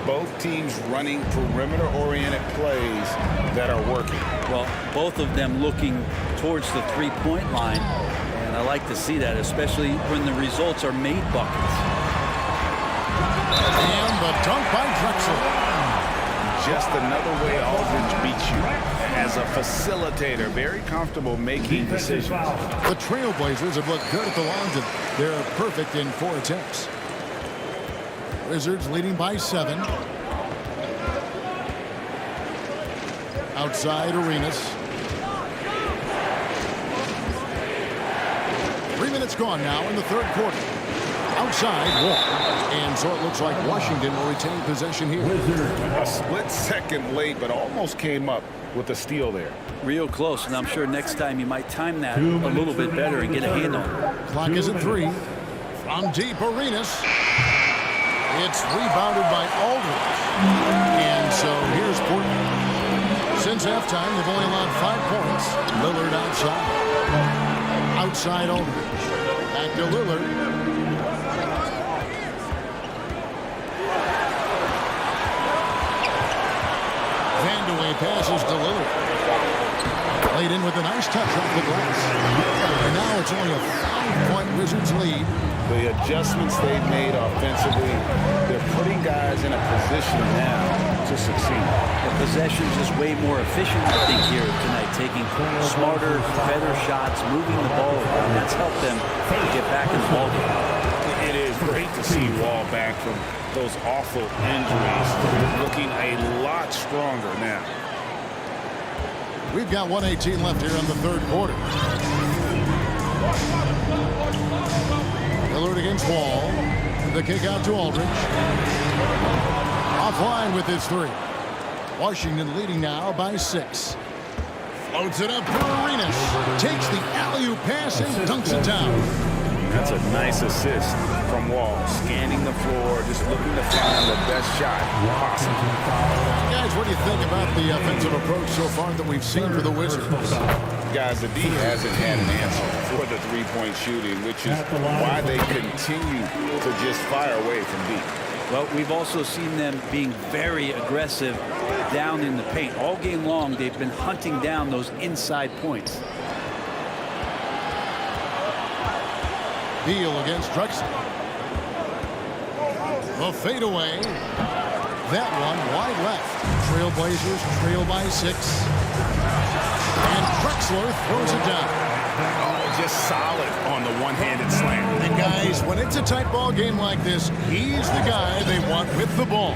S12: Both teams running perimeter-oriented plays that are working.
S15: Well, both of them looking towards the three-point line, and I like to see that, especially when the results are made buckets.
S7: And the dunk by Drexel.
S12: Just another way Aldridge beats you. As a facilitator, very comfortable making decisions.
S7: The Trailblazers have looked good at the lines, and they're perfect in 4 attempts. Wizards leading by 7. Outside Arenas. 3 minutes gone now in the third quarter. Outside Wall. And so it looks like Washington will retain possession here.
S12: A split second late, but almost came up with a steal there.
S15: Real close, and I'm sure next time you might time that a little bit better and get a handle.
S7: Clock is at 3. From deep, Arenas. It's rebounded by Aldridge. And so here's Portland. Since halftime, they've only allowed 5 points. Lillard outside. Outside Aldridge. Back to Lillard. Vandeweghe passes to Lillard. Laid in with a nice touch off the glass. And now it's only a 5-point Wizards lead.
S12: The adjustments they've made offensively, they're putting guys in a position now to succeed.
S15: The possession is way more efficient, I think, here tonight, taking smarter, better shots, moving the ball around. That's helped them get back in the ball game.
S12: It is great to see Wall back from those awful injuries, looking a lot stronger now.
S7: We've got 1:18 left here in the third quarter. Lillard against Wall. The kick out to Aldridge. Offline with his 3. Washington leading now by 6. Floats it up for Arenas. Takes the alley-oop pass and dunks it down.
S12: That's a nice assist from Wall. Scanning the floor, just looking to find the best shot possible.
S7: Guys, what do you think about the offensive approach so far that we've seen for the Wizards?
S12: Guys, the D hasn't had an answer for the three-point shooting, which is why they continue to just fire away from deep.
S15: Well, we've also seen them being very aggressive down in the paint. All game long, they've been hunting down those inside points.
S7: Beal against Drexel. The fadeaway. That one wide left. Trailblazers trail by 6. And Drexler throws it down.
S12: Oh, just solid on the one-handed slam.
S7: And guys, when it's a tight ball game like this, he's the guy they want with the ball.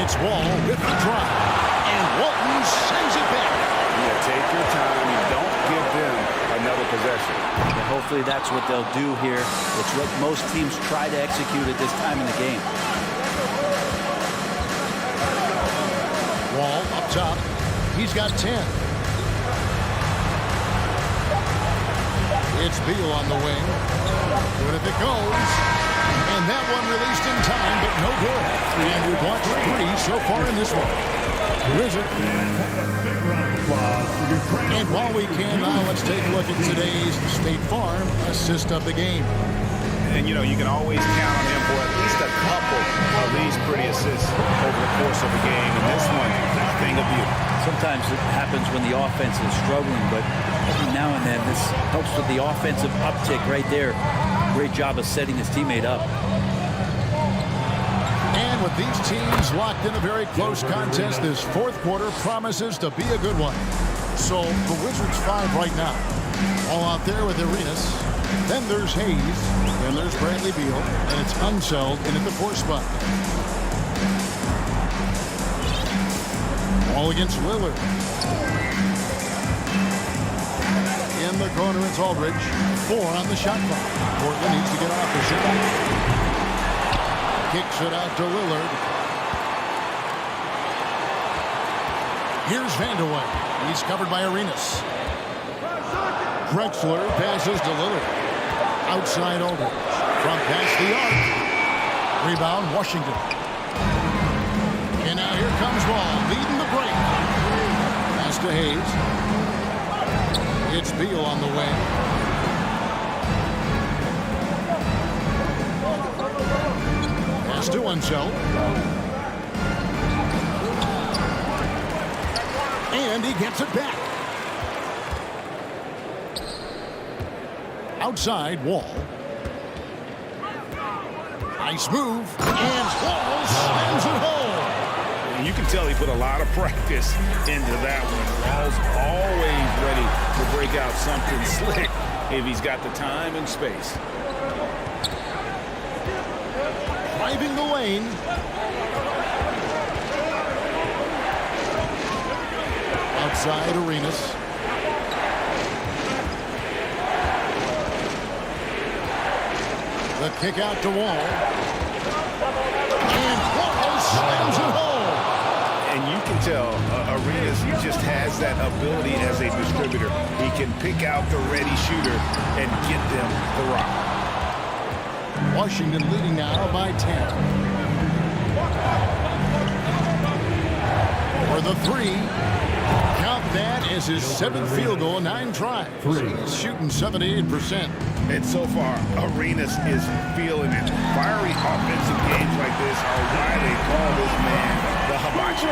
S7: It's Wall with the drive. And Walton sends it back.
S12: Yeah, take your time. You don't give them another possession.
S15: And hopefully that's what they'll do here. It's what most teams try to execute at this time in the game.
S7: Wall up top. He's got 10. It's Beal on the wing. Good if it goes. And that one released in time, but no good. And we've watched 3 so far in this one. Wizard. And while we can now, let's take a look at today's State Farm assist of the game.
S12: And, you know, you can always count on him for at least a couple of these pretty assists over the course of the game. And this one, a thing of beauty.
S15: Sometimes it happens when the offense is struggling, but every now and then this helps with the offensive uptick right there. Great job of setting his teammate up.
S7: And with these teams locked in a very close contest, this fourth quarter promises to be a good one. So the Wizards 5 right now. All out there with Arenas. Then there's Hayes. Then there's Bradley Beal. And it's Unseld in at the 4 spot. All against Lillard. In the corner, it's Aldridge. 4 on the shot clock. Portland needs to get off the shot. Kicks it out to Lillard. Here's Vandeweghe. He's covered by Arenas. Drexler passes to Lillard. Outside Aldridge. From past the arc. Rebound, Washington. And now here comes Wall, leading the break. Pass to Hayes. It's Beal on the way. Pass to Unseld. And he gets it back. Outside, Wall. Nice move. And Wall slams it home.
S8: And you can tell he put a lot of practice into that one. Wall's always ready to break out something slick if he's got the time and space.
S7: Driving the lane. Outside, Arenas. The kick out to Wall. And Wall slams it home.
S8: And you can tell Arenas, he just has that ability as a distributor. He can pick out the ready shooter and get them the rock.
S7: Washington leading now by 10. For the three. Count that as his 7th field goal, 9 tries. He's shooting 78%.
S8: And so far, Arenas is feeling it. Fiery offensive games like this are why they call this man the hibachi.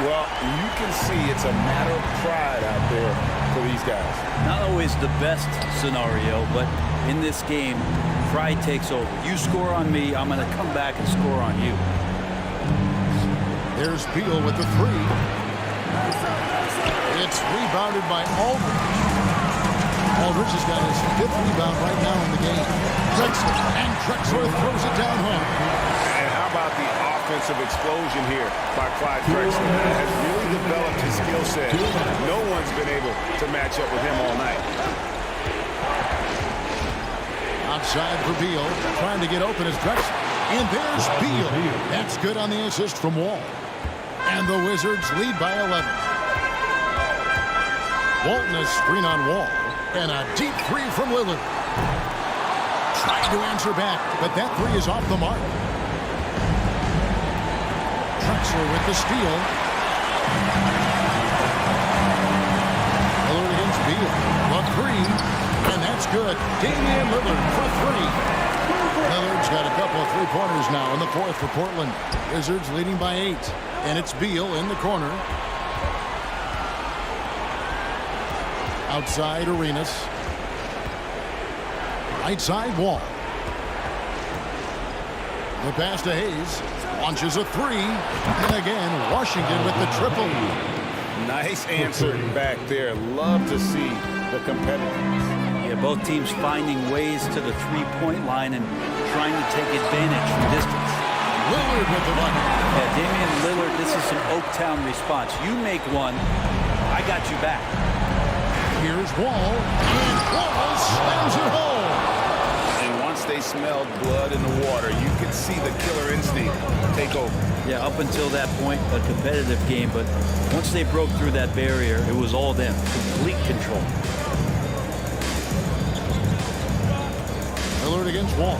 S8: Well, you can see it's a matter of pride out there for these guys.
S15: Not always the best scenario, but in this game, pride takes over. You score on me, I'm going to come back and score on you.
S7: There's Beal with the three. It's rebounded by Aldridge. Aldridge has got his 5th rebound right now in the game. Drexler, and Drexler throws it down home.
S8: And how about the offensive explosion here by Clyde Drexler? He has really developed his skill set. No one's been able to match up with him all night.
S7: Outside for Beal, trying to get open as Drexler. And there's Beal. That's good on the assist from Wall. And the Wizards lead by 11. Walton has screen on Wall. And a deep three from Lillard. Trying to answer back, but that three is off the mark. Drexler with the steal. Lillard against Beal. The three, and that's good. Damian Lillard for three. Lillard's got a couple of three-pointers now in the 4th for Portland. Wizards leading by 8. And it's Beal in the corner. Outside, Arenas. Right side, Wall. The pass to Hayes. Launches a three. And again, Washington with the triple.
S8: Nice answer back there. Love to see the competitiveness.
S15: Yeah, both teams finding ways to the three-point line and trying to take advantage from distance.
S7: Lillard with the bucket.
S15: Yeah, Damian Lillard, this is some Oaktown response. You make one, I got you back.
S7: Here's Wall, and Wall slams it home.
S8: And once they smelled blood in the water, you could see the killer instinct take over.
S15: Yeah, up until that point, a competitive game, but once they broke through that barrier, it was all them. Complete control.
S7: Lillard against Wall.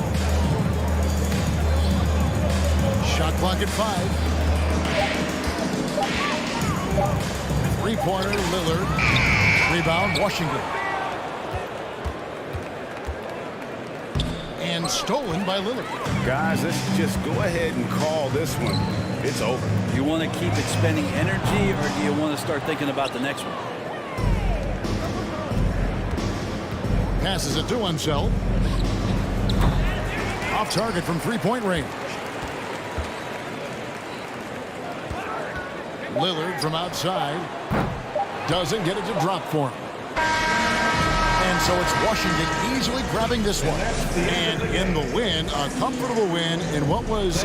S7: Shot clock at 5. Three-pointer, Lillard. Rebound, Washington. And stolen by Lillard.
S8: Guys, let's just go ahead and call this one. It's over.
S15: You want to keep expending energy, or do you want to start thinking about the next one?
S7: Passes it to Unseld. Off target from three-point range. Lillard from outside. Doesn't get it to drop for him. And so it's Washington easily grabbing this one. And in the win, a comfortable win in what was...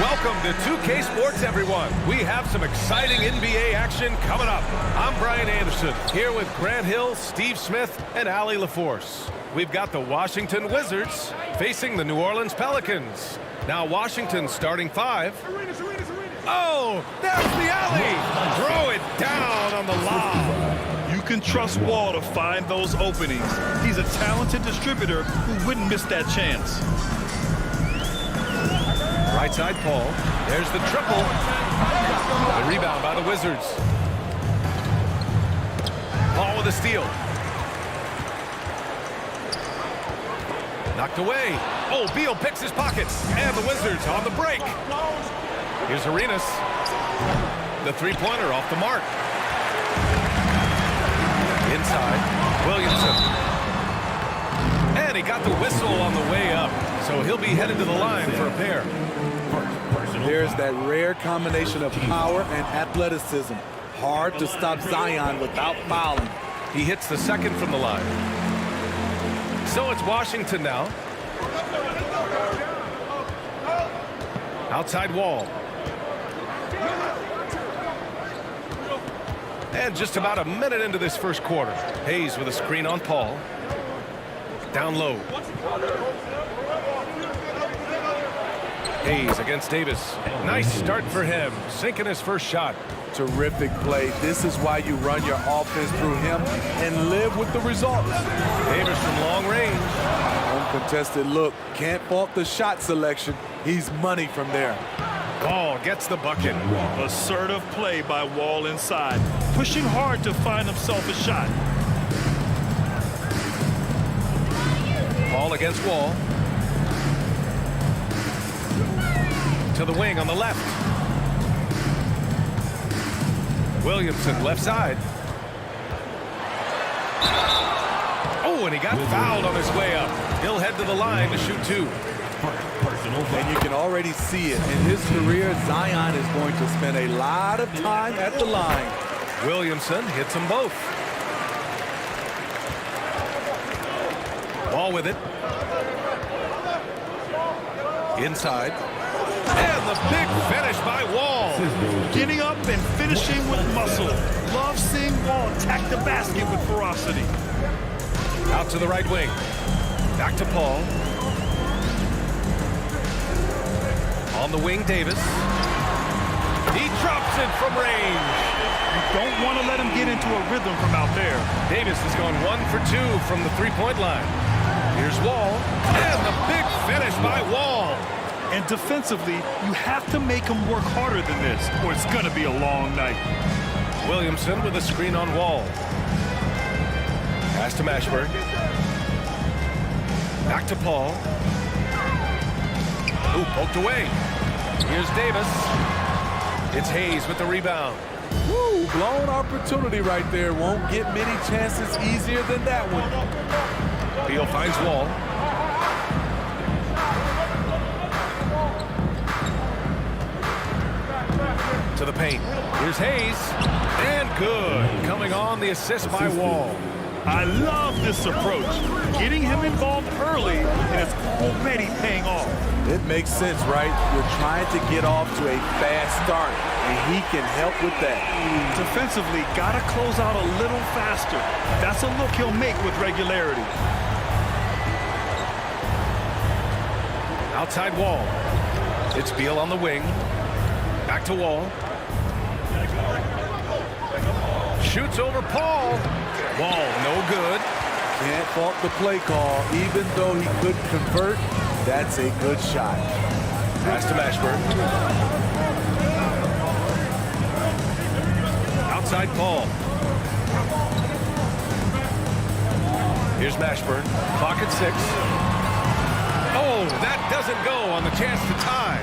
S1: Welcome to 2K Sports, everyone. We have some exciting NBA action coming up. I'm Brian Anderson, here with Grant Hill, Steve Smith, and Allie LaForce. We've got the Washington Wizards facing the New Orleans Pelicans. Now Washington's starting five. Oh, there's the alley. Throw it down on the lob.
S4: You can trust Wall to find those openings. He's a talented distributor who wouldn't miss that chance.
S1: Right side, Paul. There's the triple. The rebound by the Wizards. Paul with a steal. Knocked away. Oh, Beal picks his pockets. And the Wizards on the break. Here's Arenas. The three-pointer off the mark. Inside, Williamson. And he got the whistle on the way up. So he'll be headed to the line for a pair.
S2: There's that rare combination of power and athleticism. Hard to stop Zion without fouling.
S1: He hits the second from the line. So it's Washington now. Outside Wall. And just about a minute into this first quarter. Hayes with a screen on Paul. Down low. Hayes against Davis. Nice start for him. Sinking his first shot.
S2: Terrific play. This is why you run your offense through him and live with the results.
S1: Davis from long range.
S2: Uncontested look. Can't fault the shot selection. He's money from there.
S1: Ball gets the bucket.
S4: Assertive play by Wall inside. Pushing hard to find himself a shot.
S1: Ball against Wall. To the wing on the left. Williamson left side. Oh, and he got fouled on his way up. He'll head to the line to shoot two.
S2: And you can already see it. In his career, Zion is going to spend a lot of time at the line.
S1: Williamson hits them both. Ball with it. Inside. And the big finish by Wall.
S4: Getting up and finishing with muscle. Love seeing Wall attack the basket with ferocity.
S1: Out to the right wing. Back to Paul. On the wing, Davis. He drops it from range.
S4: You don't want to let him get into a rhythm from out there.
S1: Davis has gone 1 for 2 from the three-point line. Here's Wall. And the big finish by Wall.
S4: And defensively, you have to make him work harder than this, or it's going to be a long night.
S1: Williamson with a screen on Wall. Pass to Mashburn. Back to Paul. Ooh, poked away. Here's Davis. It's Hayes with the rebound.
S2: Woo, blown opportunity right there. Won't get many chances easier than that one.
S1: Beal finds Wall. To the paint. Here's Hayes. And good. Coming on the assist by Wall.
S4: I love this approach. Getting him involved early, and it's already paying off.
S2: It makes sense, right? You're trying to get off to a fast start, and he can help with that.
S4: Defensively, got to close out a little faster. That's a look he'll make with regularity.
S1: Outside Wall. It's Beal on the wing. Back to Wall. Shoots over Paul. Wall, no good.
S2: Can't fault the play call. Even though he couldn't convert, that's a good shot.
S1: Pass to Mashburn. Outside Paul. Here's Mashburn. Clock at 6. Oh, that doesn't go on the chance to tie.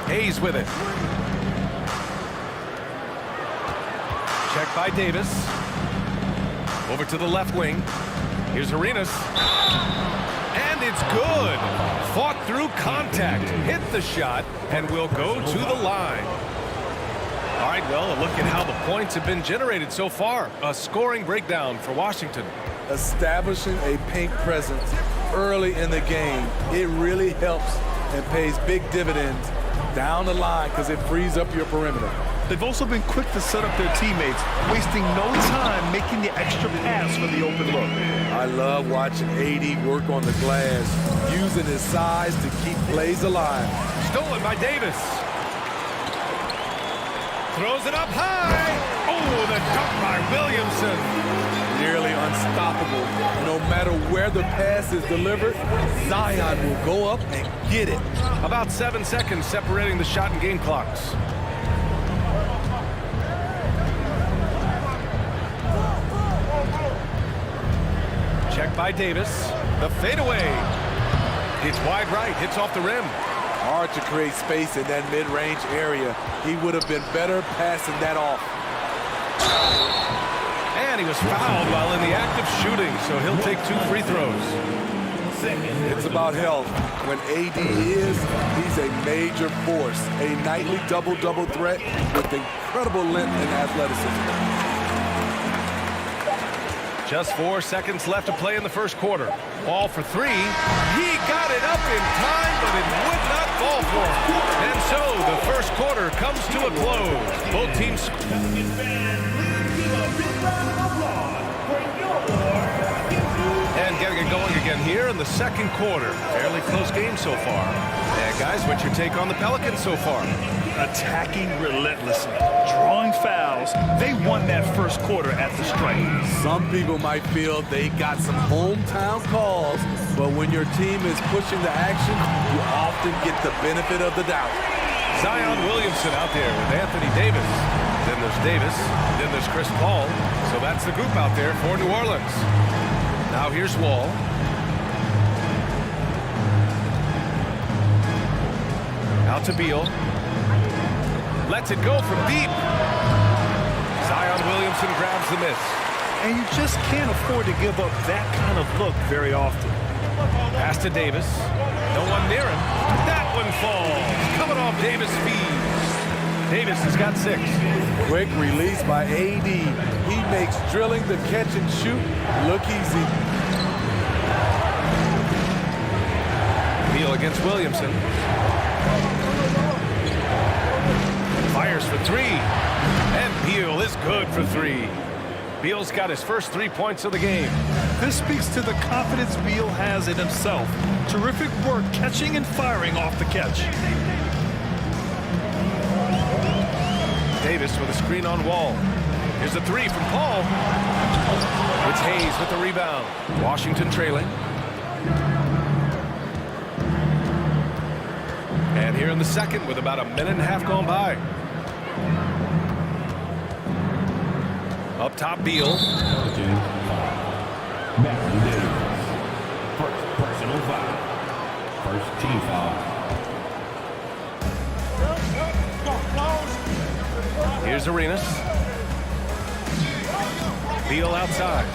S1: Hayes with it. Check by Davis. Over to the left wing. Here's Arenas. And it's good. Fought through contact. Hit the shot and will go to the line. All right, well, a look at how the points have been generated so far. A scoring breakdown for Washington.
S2: Establishing a paint presence early in the game, it really helps and pays big dividends down the line because it frees up your perimeter.
S4: They've also been quick to set up their teammates, wasting no time making the extra pass for the open look.
S2: I love watching AD work on the glass, using his size to keep plays alive.
S1: Stolen by Davis. Throws it up high. Oh, the dunk by Williamson.
S2: Nearly unstoppable. No matter where the pass is delivered, Zion will go up and get it.
S1: About 7 seconds separating the shot and game clocks. Check by Davis. The fadeaway. It's wide right. Hits off the rim.
S2: Hard to create space in that mid-range area. He would have been better passing that off.
S1: And he was fouled while in the act of shooting, so he'll take 2 free throws.
S2: It's about health. When AD he's a major force. A nightly double-double threat with incredible length and athleticism.
S1: Just 4 seconds left to play in the first quarter. Ball for 3. He got it up in time, but it would not fall for him. And so the first quarter comes to a close. Both teams. And getting it going again here in the second quarter. Fairly close game so far. And guys, what's your take on the Pelicans so far?
S4: Attacking relentlessly, drawing fouls. They won that first quarter at the stripe.
S2: Some people might feel they got some hometown calls, but when your team is pushing the action, you often get the benefit of the doubt.
S1: Zion Williamson out there with Anthony Davis. Then there's Davis. Then there's Chris Paul. So that's the group out there for New Orleans. Now here's Wall. Out to Beal. Lets it go from deep. Zion Williamson grabs the miss.
S4: And you just can't afford to give up that kind of look very often.
S1: Pass to Davis. No one near him. That one falls. Coming off Davis' feet. Davis has got 6.
S2: Quick release by AD. He makes drilling the catch and shoot look easy.
S1: Beal against Williamson. Fires for 3. And Beal is good for 3. Beal's got his first 3 points of the game.
S4: This speaks to the confidence Beal has in himself. Terrific work catching and firing off the catch.
S1: Davis with a screen on Wall. Here's a 3 from Paul. It's Hayes with the rebound. Washington trailing. And here in the second with about a minute and a half gone by. Up top, Beal.
S3: Matthew Davis. First personal foul. First team foul.
S1: Here's Arenas. Beal outside.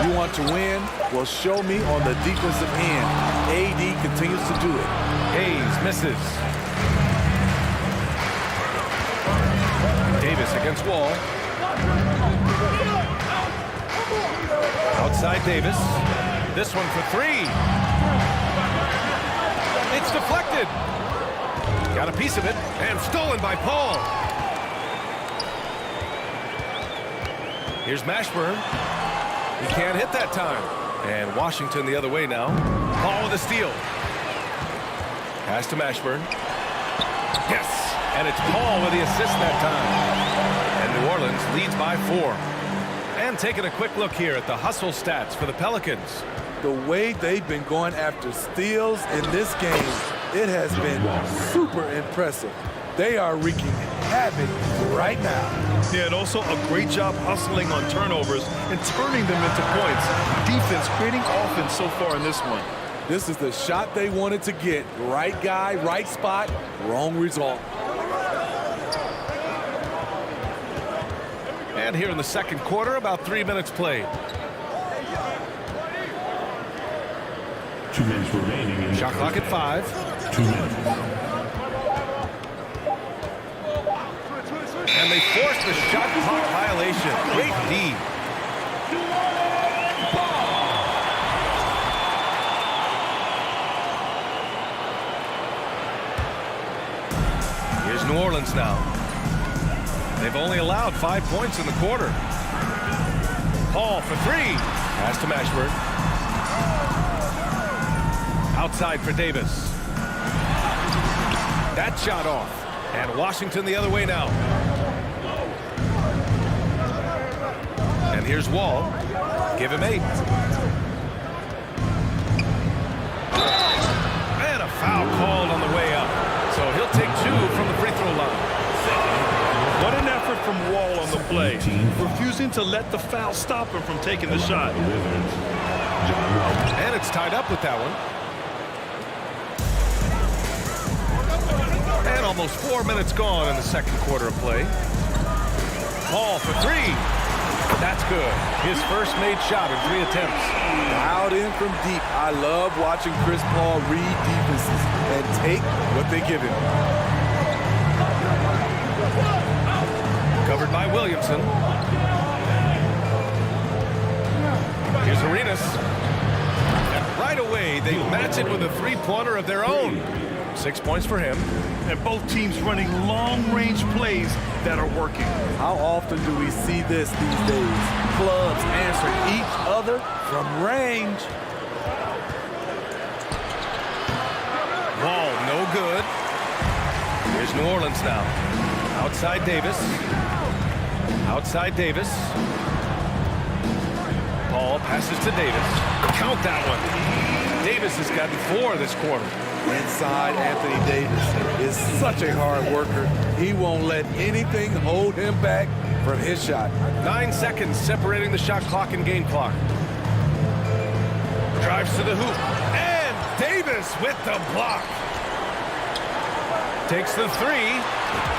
S2: You want to win? Well, show me on the defensive end. AD continues to do it.
S1: Hayes misses. Davis against Wall. Outside Davis. This one for three. It's deflected. Got a piece of it and stolen by Paul. Here's Mashburn. He can't hit that time. And Washington the other way now. Paul with a steal. Pass to Mashburn. Yes! And it's Paul with the assist that time. And New Orleans leads by 4. And taking a quick look here at the hustle stats for the Pelicans.
S2: The way they've been going after steals in this game, it has been super impressive. They are wreaking havoc right now.
S4: Yeah, and also a great job hustling on turnovers and turning them into points. Defense creating offense so far in this one.
S2: This is the shot they wanted to get. Right guy, right spot, wrong result.
S1: And here in the second quarter, about 3 minutes played.
S3: 2 minutes remaining.
S1: Shot clock at 5.
S3: 2 minutes.
S1: And they force the shot clock violation. Great D. Here's New Orleans now. They've only allowed 5 points in the quarter. Paul for 3. Pass to Mashburn. Outside for Davis. That shot off. And Washington the other way now. And here's Wall. Give him 8. And a foul called on the way up. So he'll take 2 from the free throw line.
S4: What an effort from Wall on the play. Refusing to let the foul stop him from taking the shot.
S1: And it's tied up with that one. And almost 4 minutes gone in the second quarter of play. Paul for 3. That's good. His first made shot in 3 attempts.
S2: Out in from deep. I love watching Chris Paul read defenses and take what they give him.
S1: Covered by Williamson. Here's Arenas. And right away, they match it with a three-pointer of their own. 6 points for him.
S4: And both teams running long-range plays that are working.
S2: How often do we see this these days? Clubs answer each other from range.
S1: Wall, no good. Here's New Orleans now. Outside Davis. Outside Davis. Paul passes to Davis. Count that one. Davis has gotten 4 this quarter.
S2: Inside, Anthony Davis is such a hard worker. He won't let anything hold him back from his shot.
S1: 9 seconds separating the shot clock and game clock. Drives to the hoop. And Davis with the block. Takes the 3.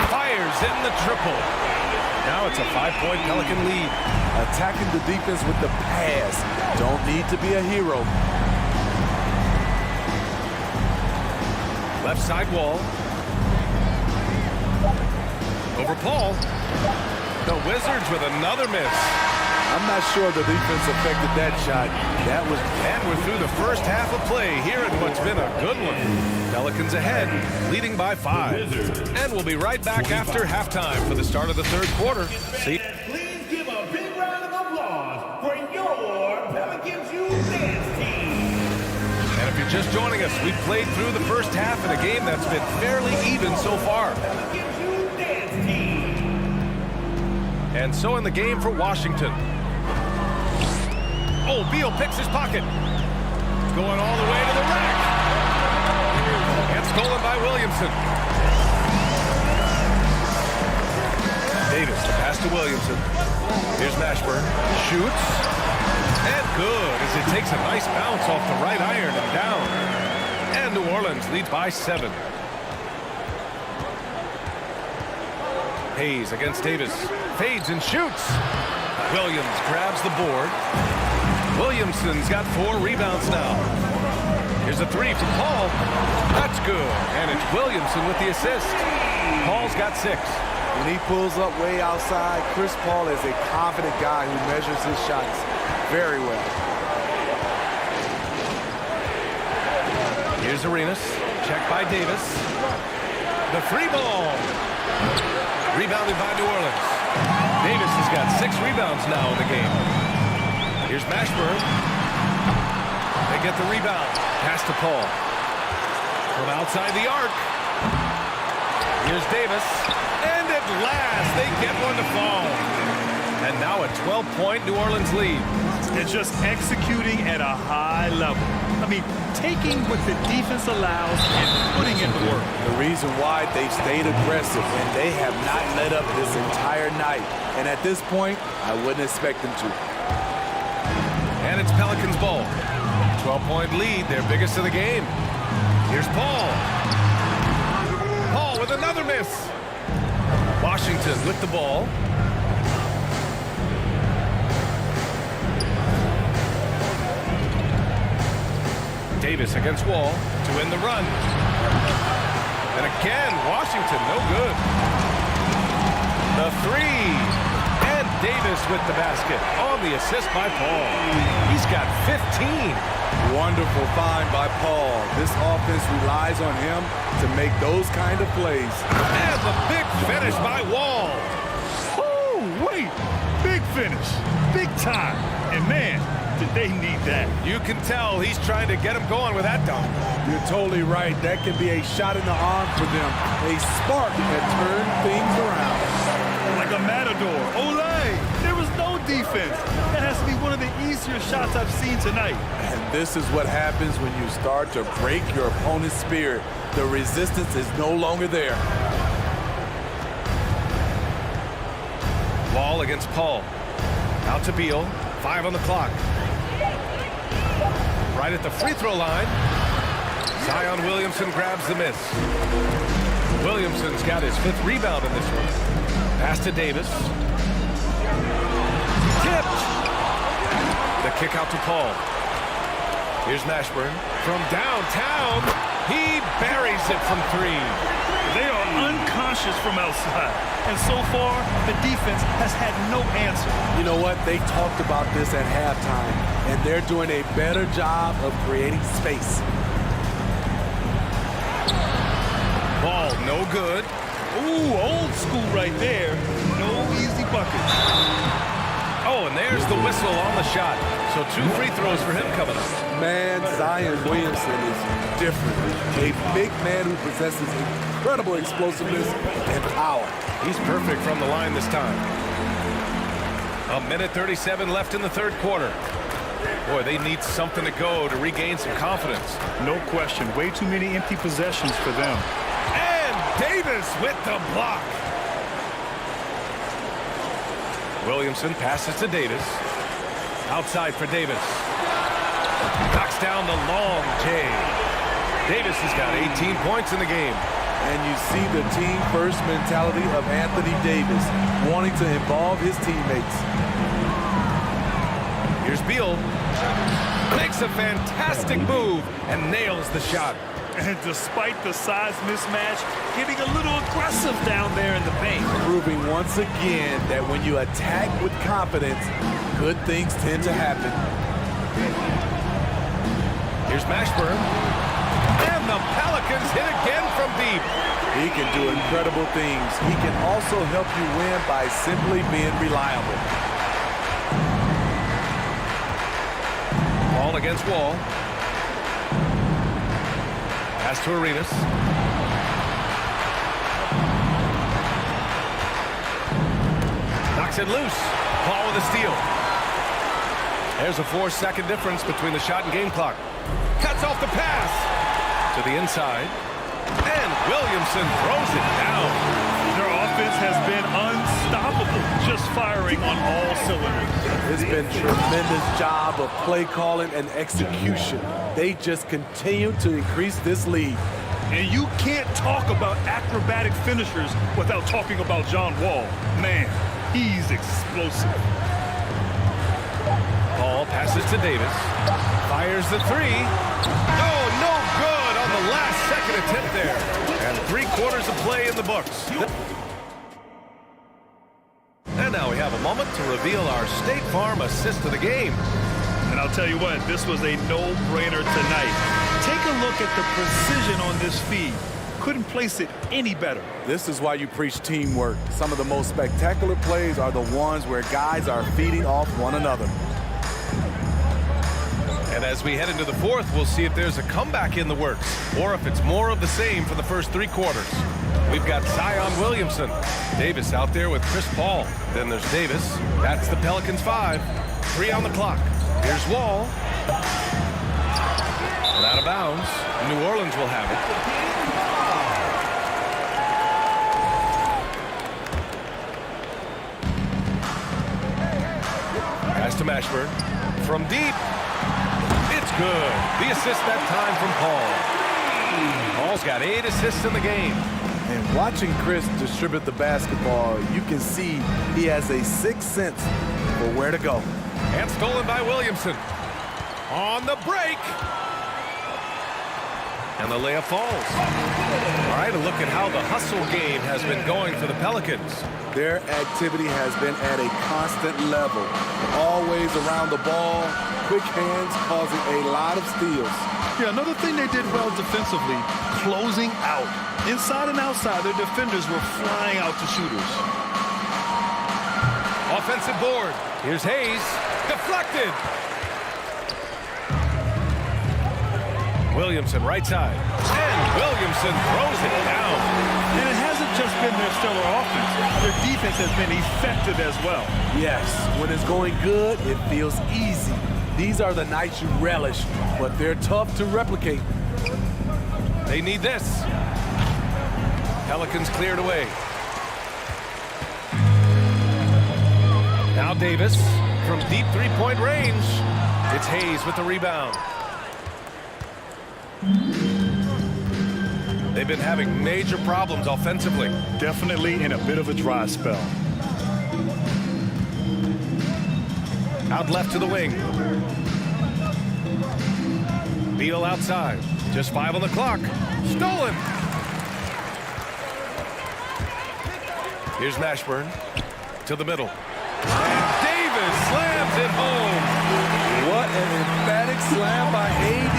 S1: Fires in the triple. Now it's a 5-point Pelican lead.
S2: Attacking the defense with the pass. Don't need to be a hero.
S1: Left side Wall. Over Paul. The Wizards with another miss.
S2: I'm not sure the defense affected that shot.
S1: And we're through the first half of play here in what's been a good one. Pelicans ahead, leading by 5. And we'll be right back after halftime for the start of the third quarter. See.
S16: Please give a big round of applause for your Pelicans U Dance team.
S1: And if you're just joining us, we've played through the first half in a game that's been fairly even so far. And so in the game for Washington. Oh, Beal picks his pocket. Going all the way to the rack. And stolen by Williamson. Davis, the pass to Williamson. Here's Mashburn. Shoots. And good as it takes a nice bounce off the right iron and down. And New Orleans leads by 7. Hayes against Davis. Fades and shoots. Williams grabs the board. Williamson's got 4 rebounds now. Here's a 3 from Paul. That's good. And it's Williamson with the assist. Paul's got 6.
S2: When he pulls up way outside, Chris Paul is a confident guy who measures his shots very well.
S1: Here's Arenas. Checked by Davis. The 3 ball. Rebounded by New Orleans. Davis has got 6 rebounds now in the game. Here's Mashburn. They get the rebound. Pass to Paul. From outside the arc. Here's Davis. And at last, they get one to fall. And now a 12-point New Orleans lead.
S4: And just executing at a high level. I mean, taking what the defense allows and putting in the work.
S2: The reason why they stayed aggressive, and they have not let up this entire night. And at this point, I wouldn't expect them to.
S1: And it's Pelicans ball. 12-point lead, their biggest of the game. Here's Paul. Paul with another miss. Washington with the ball. Davis against Wall to win the run. And again, Washington, no good. The 3. And Davis with the basket on the assist by Paul. He's got 15.
S2: Wonderful find by Paul. This offense relies on him to make those kind of plays.
S1: And the big finish by Wall.
S4: Oh, wait. Big finish. Big time. And man, did they need that.
S1: You can tell he's trying to get him going with that dunk.
S2: You're totally right. That can be a shot in the arm for them. A spark that turned things around.
S4: Like a matador. Olay! There was no defense. That has to be one of the easier shots I've seen tonight.
S2: And this is what happens when you start to break your opponent's spirit. The resistance is no longer there.
S1: Wall against Paul. Out to Beal. 5 on the clock. Right at the free throw line. Zion Williamson grabs the miss. Williamson's got his 5th rebound in this one. Pass to Davis. Tipped. The kick out to Paul. Here's Mashburn. From downtown, he buries it from 3.
S4: They are unconscious from outside. And so far, the defense has had no answer.
S2: You know what? They talked about this at halftime, and they're doing a better job of creating space.
S1: Ball no good.
S4: Ooh, old school right there. No easy buckets.
S1: Oh, and there's the whistle on the shot. So 2 free throws for him coming up.
S2: Man, Zion Williamson is different. A big man who possesses incredible explosiveness and power.
S1: He's perfect from the line this time. 1:37 left in the 3rd quarter. Boy, they need something to go to regain some confidence.
S4: No question. Way too many empty possessions for them.
S1: And Davis with the block. Williamson passes to Davis. Outside for Davis. Knocks down the long J. Davis has got 18 points in the game.
S2: And you see the team-first mentality of Anthony Davis, wanting to involve his teammates.
S1: Here's Beal. Makes a fantastic move and nails the shot.
S4: And despite the size mismatch, getting a little aggressive down there in the paint.
S2: Proving once again that when you attack with confidence, good things tend to happen.
S1: Here's Mashburn. And the Pelicans hit again from deep.
S2: He can do incredible things. He can also help you win by simply being reliable.
S1: Ball against Wall. Pass to Arenas. Knocks it loose. Paul with a steal. There's a 4-second difference between the shot and game clock. Cuts off the pass to the inside. And Williamson throws it down.
S4: Their offense has been unstoppable, just firing on all cylinders.
S2: It's been a tremendous job of play calling and execution. They just continue to increase this lead.
S4: And you can't talk about acrobatic finishers without talking about John Wall. Man, he's explosive.
S1: Paul passes to Davis. Fires the three. Oh, no good on the last second attempt there. And 3/4 of play in the books. And now we have a moment to reveal our State Farm assist of the game.
S4: And I'll tell you what, this was a no-brainer tonight. Take a look at the precision on this feed. Couldn't place it any better.
S2: This is why you preach teamwork. Some of the most spectacular plays are the ones where guys are feeding off one another.
S1: And as we head into the fourth, we'll see if there's a comeback in the works or if it's more of the same for the first 3/4. We've got Zion Williamson. Davis out there with Chris Paul. Then there's Davis. That's the Pelicans 5. 3 on the clock. Here's Wall. And out of bounds. New Orleans will have it. Pass to Mashburn. From deep. It's good. The assist that time from Paul. Paul's got 8 assists in the game.
S2: And watching Chris distribute the basketball, you can see he has a sixth sense for where to go.
S1: And stolen by Williamson. On the break. And the layup falls. All right, a look at how the hustle game has been going for the Pelicans.
S2: Their activity has been at a constant level. Always around the ball, quick hands causing a lot of steals.
S4: Yeah, another thing they did well defensively, closing out. Inside and outside, their defenders were flying out to shooters.
S1: Offensive board. Here's Hayes. Deflected. Williamson right side. And Williamson throws it down.
S4: And it hasn't just been their stellar offense. Their defense has been effective as well.
S2: Yes, when it's going good, it feels easy. These are the nights you relish, but they're tough to replicate.
S1: They need this. Pelicans cleared away. Now Davis from deep three-point range. It's Hayes with the rebound. They've been having major problems offensively.
S4: Definitely in a bit of a dry spell.
S1: Out left to the wing. Beal outside. Just 5 on the clock. Stolen. Here's Mashburn to the middle. And Davis slams it home.
S2: What an emphatic slam by AD.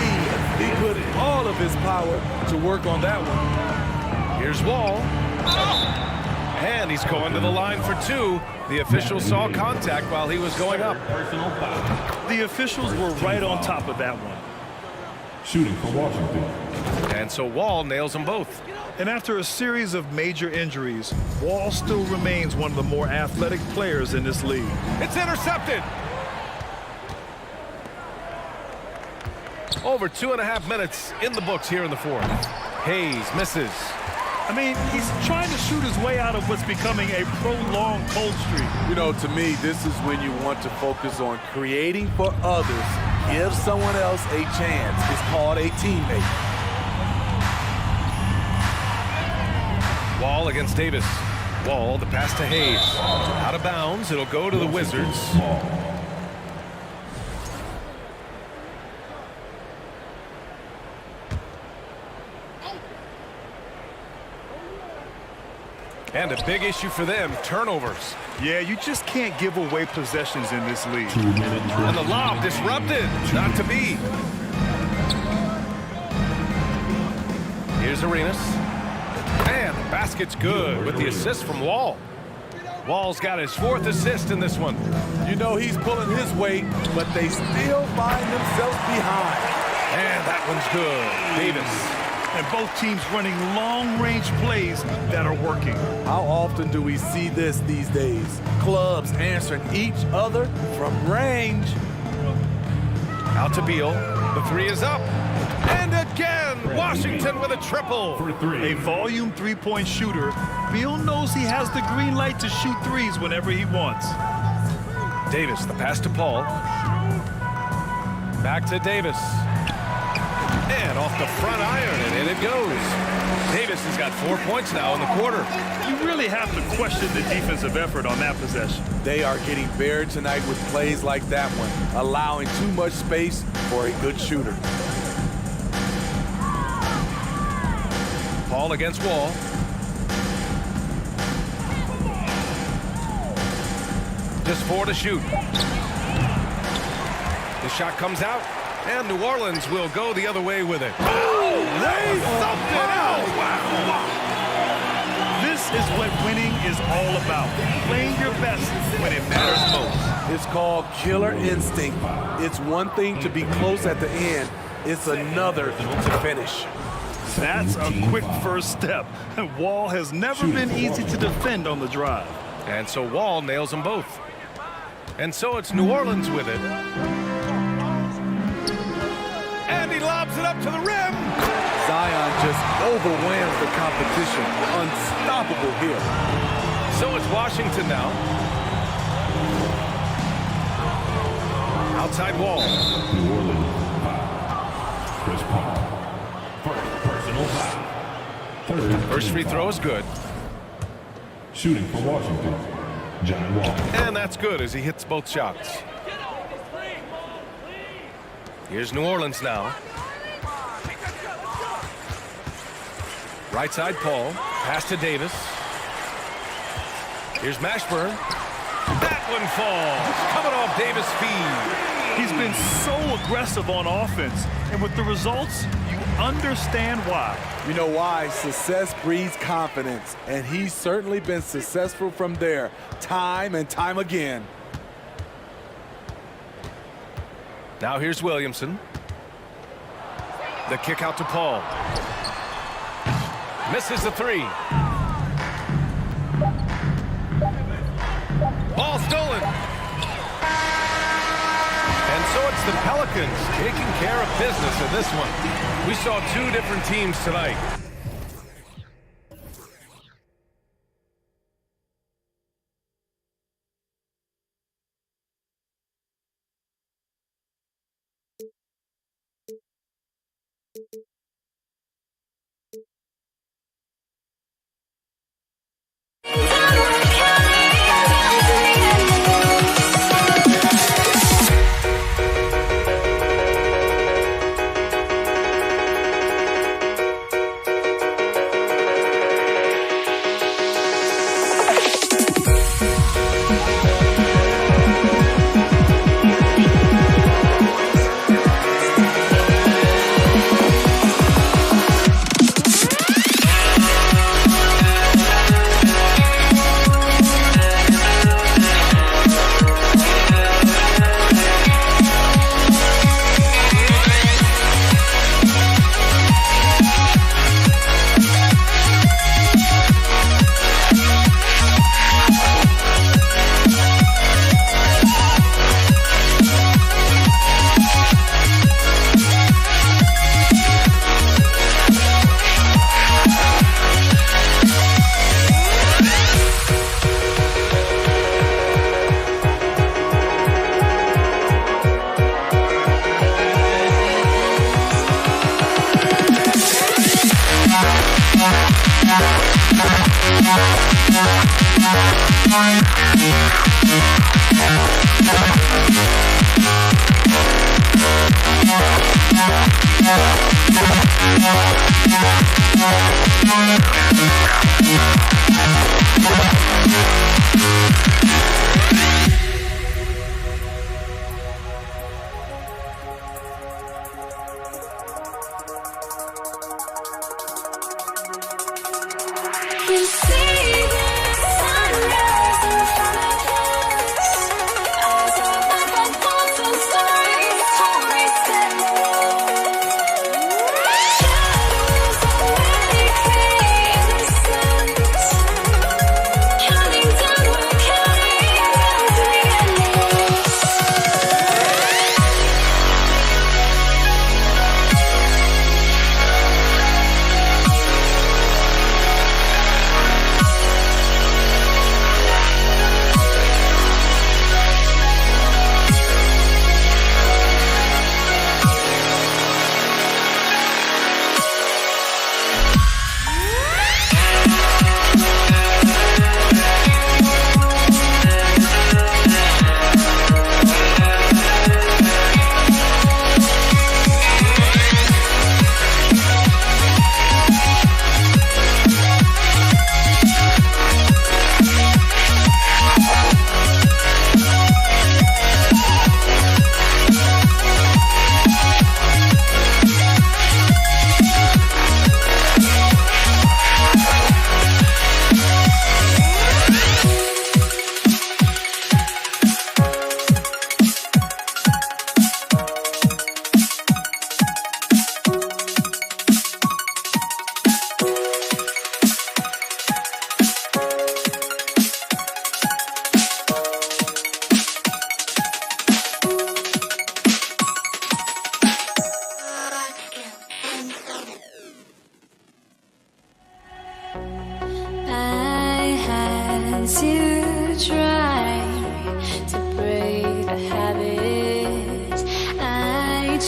S2: He put all of his power to work on that one.
S1: Here's Wall. And he's going to the line for 2. The official saw contact while he was going up.
S3: Personal foul.
S4: The officials were right on top of that one.
S3: Shooting for Washington.
S1: And so Wall nails them both.
S4: And after a series of major injuries, Wall still remains one of the more athletic players in this league.
S1: It's intercepted. Over 2.5 minutes in the books here in the fourth. Hayes misses.
S4: I mean, he's trying to shoot his way out of what's becoming a prolonged cold streak.
S2: You know, to me, this is when you want to focus on creating for others. Give someone else a chance. It's called a teammate.
S1: Wall against Davis. Wall, the pass to Hayes. Out of bounds. It'll go to the Wizards. And a big issue for them, turnovers.
S4: Yeah, you just can't give away possessions in this league.
S1: And the lob disrupted. Not to be. Here's Arenas. And the basket's good with the assist from Wall. Wall's got his 4th assist in this one.
S2: You know he's pulling his weight, but they still find themselves behind.
S1: And that one's good. Davis.
S4: And both teams running long-range plays that are working.
S2: How often do we see this these days? Clubs answering each other from range.
S1: Out to Beal. The 3 is up. And again, Washington with a triple.
S4: A volume three-point shooter. Beal knows he has the green light to shoot threes whenever he wants.
S1: Davis, the pass to Paul. Back to Davis. And off the front iron, and in it goes. Davis has got 4 points now in the quarter.
S4: You really have to question the defensive effort on that possession.
S2: They are getting buried tonight with plays like that one, allowing too much space for a good shooter.
S1: Paul against Wall. Just 4 to shoot. The shot comes out, and New Orleans will go the other way with it.
S4: Oh, they thumped it out! Wow. This is what winning is all about. Playing your best when it matters most.
S2: It's called killer instinct. It's one thing to be close at the end. It's another to finish.
S4: That's a quick first step. Wall has never been easy to defend on the drive.
S1: And so Wall nails them both. And so it's New Orleans with it. And he lobs it up to the rim.
S2: Zion just overwhelms the competition. Unstoppable here.
S1: So it's Washington now. Outside Wall.
S3: New Orleans foul. Chris Paul. First personal foul.
S1: First free throw is good.
S3: Shooting for Washington, John Wall.
S1: And that's good as he hits both shots. Here's New Orleans now. Right side Paul. Pass to Davis. Here's Mashburn. That one falls. Coming off Davis' feed.
S4: He's been so aggressive on offense. And with the results, you understand why.
S2: You know why? Success breeds confidence. And he's certainly been successful from there, time and time again.
S1: Now here's Williamson. The kick out to Paul. Misses the three. Ball stolen. And so it's the Pelicans taking care of business in this one. We saw 2 different teams tonight.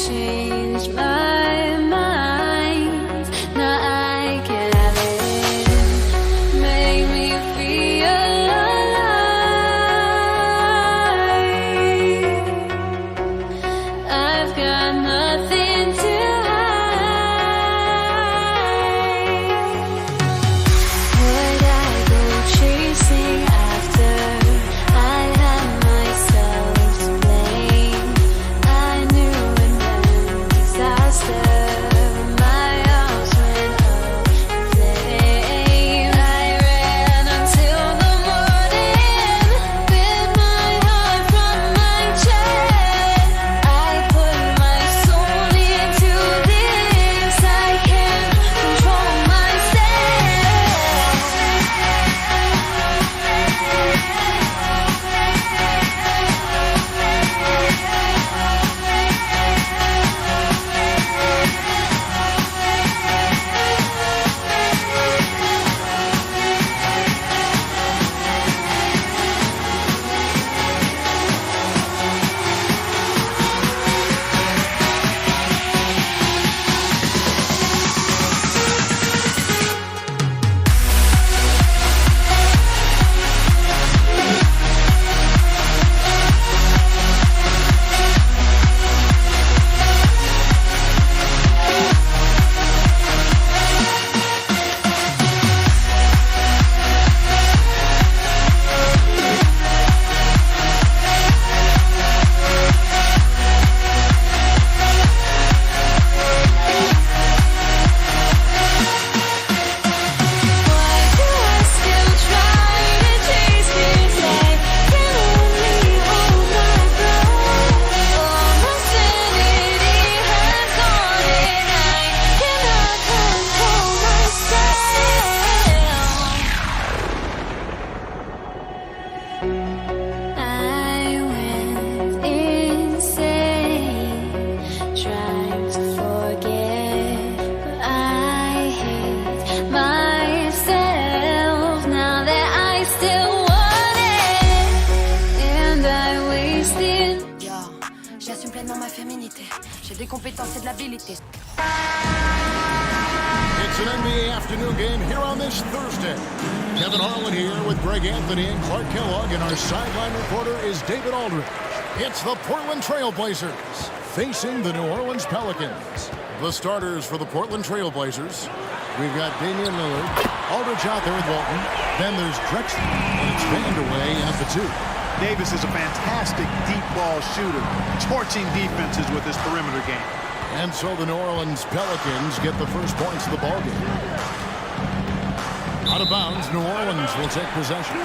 S6: changed my mind. Now I can have it. Make me feel alive. I've got nothing to hide. Would I go chasing after? I had myself to blame. I knew it meant disaster. My arms went up in flames. I ran until the morning with my heart from my chest. I put my soul into this. I can't control
S17: des compétences et de l'habilité.
S7: It's an NBA afternoon game here on this Thursday. Kevin Harlan here with Greg Anthony and Clark Kellogg, and our sideline reporter is David Aldridge. It's the Portland Trail Blazers facing the New Orleans Pelicans. The starters for the Portland Trail Blazers. We've got Damian Lillard, Aldridge out there with Walton. Then there's Drexler, and it's Vandeweghe at the 2.
S9: Davis is a fantastic deep ball shooter, torching defenses with his perimeter game.
S7: And so the New Orleans Pelicans get the first points of the ballgame. Out of bounds, New Orleans will take possession.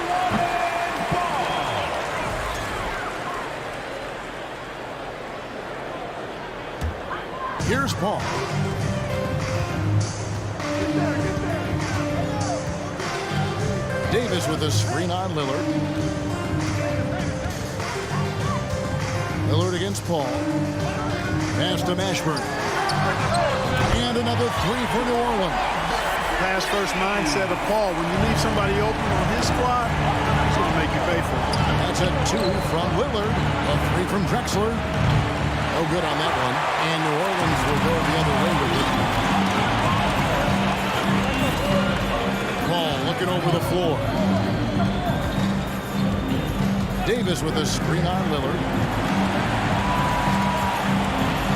S7: Here's Paul. Davis with a screen on Lillard. Lillard against Paul. Pass to Mashburn. And another three for New Orleans.
S9: Pass first mindset of Paul. When you leave somebody open on his squad, it's going to make you pay for it.
S7: That's a 2 from Lillard. A 3 from Drexler. No good on that one. And New Orleans will go the other way with it. Paul looking over the floor. Davis with a screen on Lillard.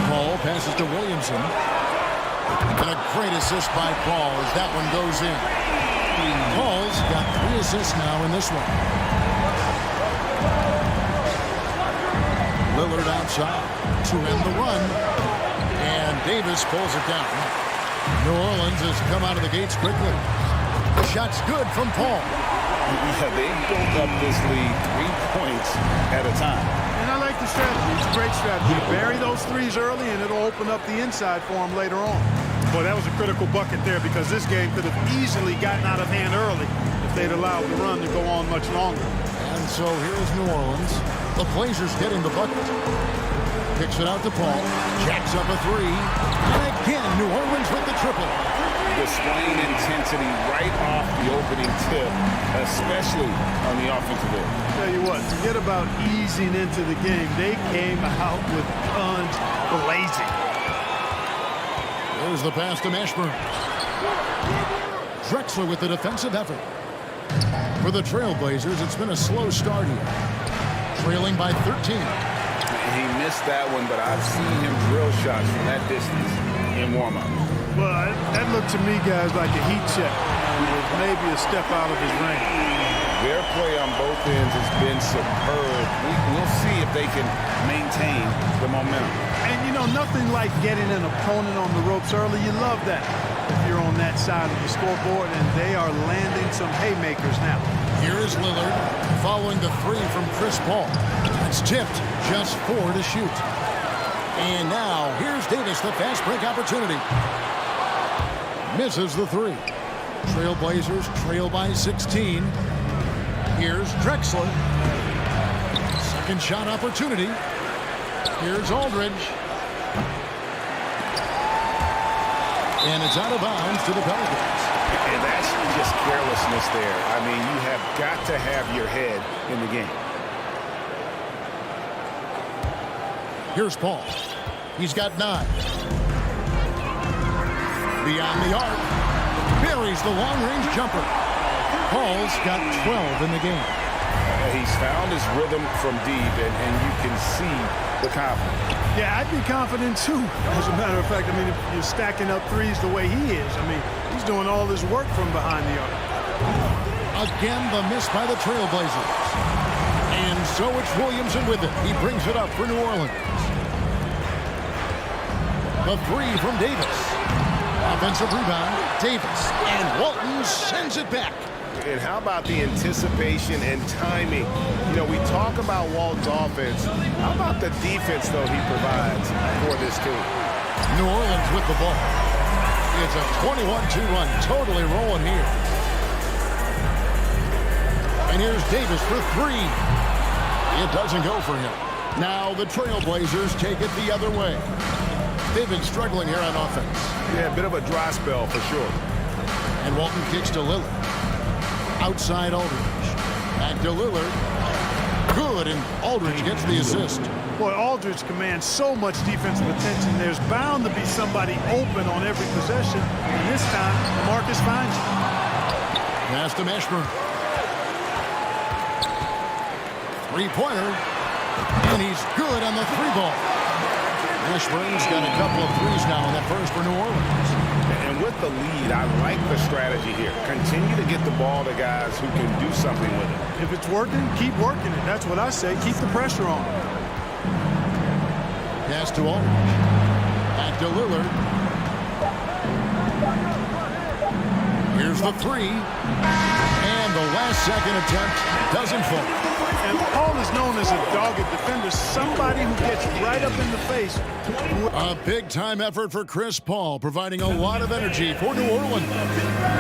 S7: Paul passes to Williamson. And a great assist by Paul as that one goes in. Paul's got 3 assists now in this one. Lillard outside to end the run. And Davis pulls it down. New Orleans has come out of the gates quickly. The shot's good from Paul.
S12: Yeah, they built up this lead 3 points at a time.
S9: And I like the strategy. It's a great strategy. Bury those threes early, and it'll open up the inside for them later on. Boy, that was a critical bucket there because this game could have easily gotten out of hand early if they'd allowed the run to go on much longer.
S7: And so here's New Orleans. The Blazers getting the bucket. Kicks it out to Paul. Jacks up a 3. And again, New Orleans with the triple.
S12: Displaying intensity right off the opening tip, especially on the offensive end.
S9: Tell you what, forget about easing into the game. They came out with tons blazing.
S7: There's the pass to Mashburn. Drexler with the defensive effort. For the Trailblazers, it's been a slow start here. Trailing by 13.
S12: He missed that one, but I've seen him drill shots from that distance in warm-up.
S9: Well, that looked to me, guys, like a heat check. It was maybe a step out of his range.
S12: Their play on both ends has been superb. We'll see if they can maintain the momentum.
S9: And, you know, nothing like getting an opponent on the ropes early. You love that if you're on that side of the scoreboard, and they are landing some haymakers now.
S7: Here's Lillard following the three from Chris Paul. It's tipped, just 4 to shoot. And now here's Davis, the fast break opportunity. Misses the three. Trailblazers trail by 16. Here's Drexler. Second shot opportunity. Here's Aldridge. And it's out of bounds to the Pelicans.
S12: And that's just carelessness there. I mean, you have got to have your head in the game.
S7: Here's Paul. He's got 9. Beyond the arc. Buries the long-range jumper. Paul's got 12 in the game.
S12: He's found his rhythm from deep, and you can see the confidence.
S9: Yeah, I'd be confident too. As a matter of fact, I mean, if you're stacking up threes the way he is, I mean, he's doing all his work from behind the arc.
S7: Again, the miss by the Trailblazers. And so it's Williamson with it. He brings it up for New Orleans. The three from Davis. Offensive rebound, Davis. And Walton sends it back.
S8: And how about the anticipation and timing? You know, we talk about Walton's offense. How about the defense, though, he provides for this team?
S7: New Orleans with the ball. It's a 21-2 run, totally rolling here. And here's Davis for 3. It doesn't go for him. Now the Trailblazers take it the other way. They've been struggling here on offense.
S8: Yeah, a bit of a dry spell for sure.
S7: And Walton kicks to Lillard. Outside Aldridge. Back to Lillard. Good, and Aldridge gets the assist.
S9: Boy, Aldridge commands so much defensive attention. There's bound to be somebody open on every possession. And this time, Marcus finds it.
S7: Pass to Mashburn. Three-pointer. And he's good on the 3-ball. Mashburn's got a couple of threes now in that first for New Orleans.
S12: And with the lead, I like the strategy here. Continue to get the ball to guys who can do something with it.
S9: If it's working, keep working it. That's what I say. Keep the pressure on.
S7: Pass to Aldridge. Back to Lillard. Here's the 3. And the last-second attempt doesn't fall.
S9: And Paul is known as a dogged defender, somebody who gets right up in the face.
S7: A big-time effort for Chris Paul, providing a lot of energy for New Orleans.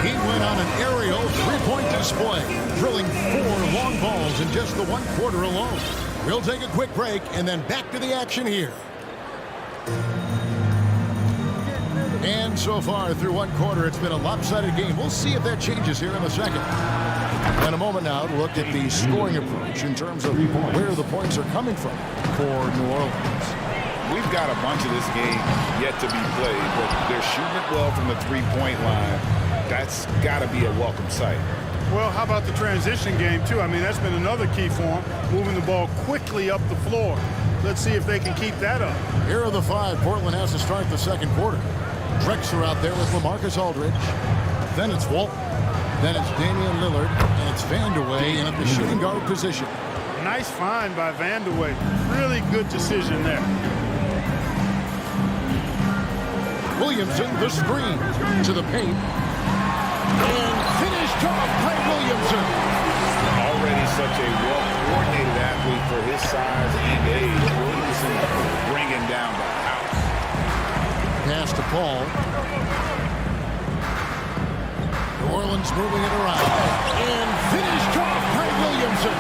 S7: He went on an aerial three-point display, drilling 4 long balls in just the 1 quarter alone. We'll take a quick break and then back to the action here. And so far through 1 quarter, it's been a lopsided game. We'll see if that changes here in the second. In a moment now, to look at the scoring approach in terms of where the points are coming from for New Orleans.
S12: We've got a bunch of this game yet to be played, but they're shooting it well from the three-point line. That's got to be a welcome sight.
S9: Well, how about the transition game, too? I mean, that's been another key for them, moving the ball quickly up the floor. Let's see if they can keep that up.
S7: Here are the 5 Portland has to start the second quarter. Drexler out there with LaMarcus Aldridge. Then it's Walton. Then it's Damian Lillard, and it's Vandeweghe in at the shooting guard position.
S9: Nice find by Vandeweghe. Really good decision there.
S7: Williamson, the screen to the paint. And finished off by Williamson.
S12: Already such a well-coordinated athlete for his size and age. Williamson bringing down the house.
S7: Pass to Paul. New Orleans moving it around. And finished off by Williamson.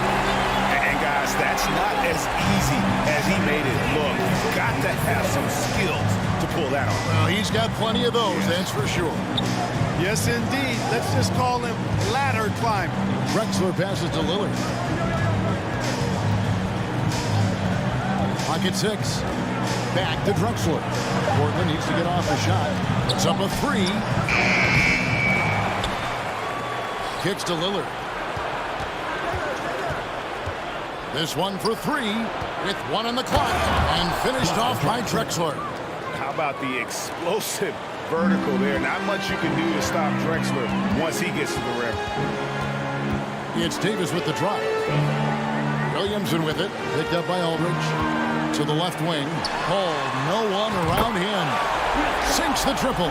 S12: And guys, that's not as easy as he made it look. Got to have some skills to pull that off.
S7: Well, he's got plenty of those, that's for sure.
S9: Yes, indeed. Let's just call him ladder climber.
S7: Drexler passes to Lillard. Pocket 6. Back to Drexler. Portland needs to get off the shot. It's up a 3. Kicks to Lillard. This one for 3 with 1 on the clock and finished off by Drexler.
S8: How about the explosive vertical there? Not much you can do to stop Drexler once he gets to the rim.
S7: It's Davis with the drive. Williamson with it. Picked up by Aldridge. To the left wing. Paul, no one around him. Sinks the triple.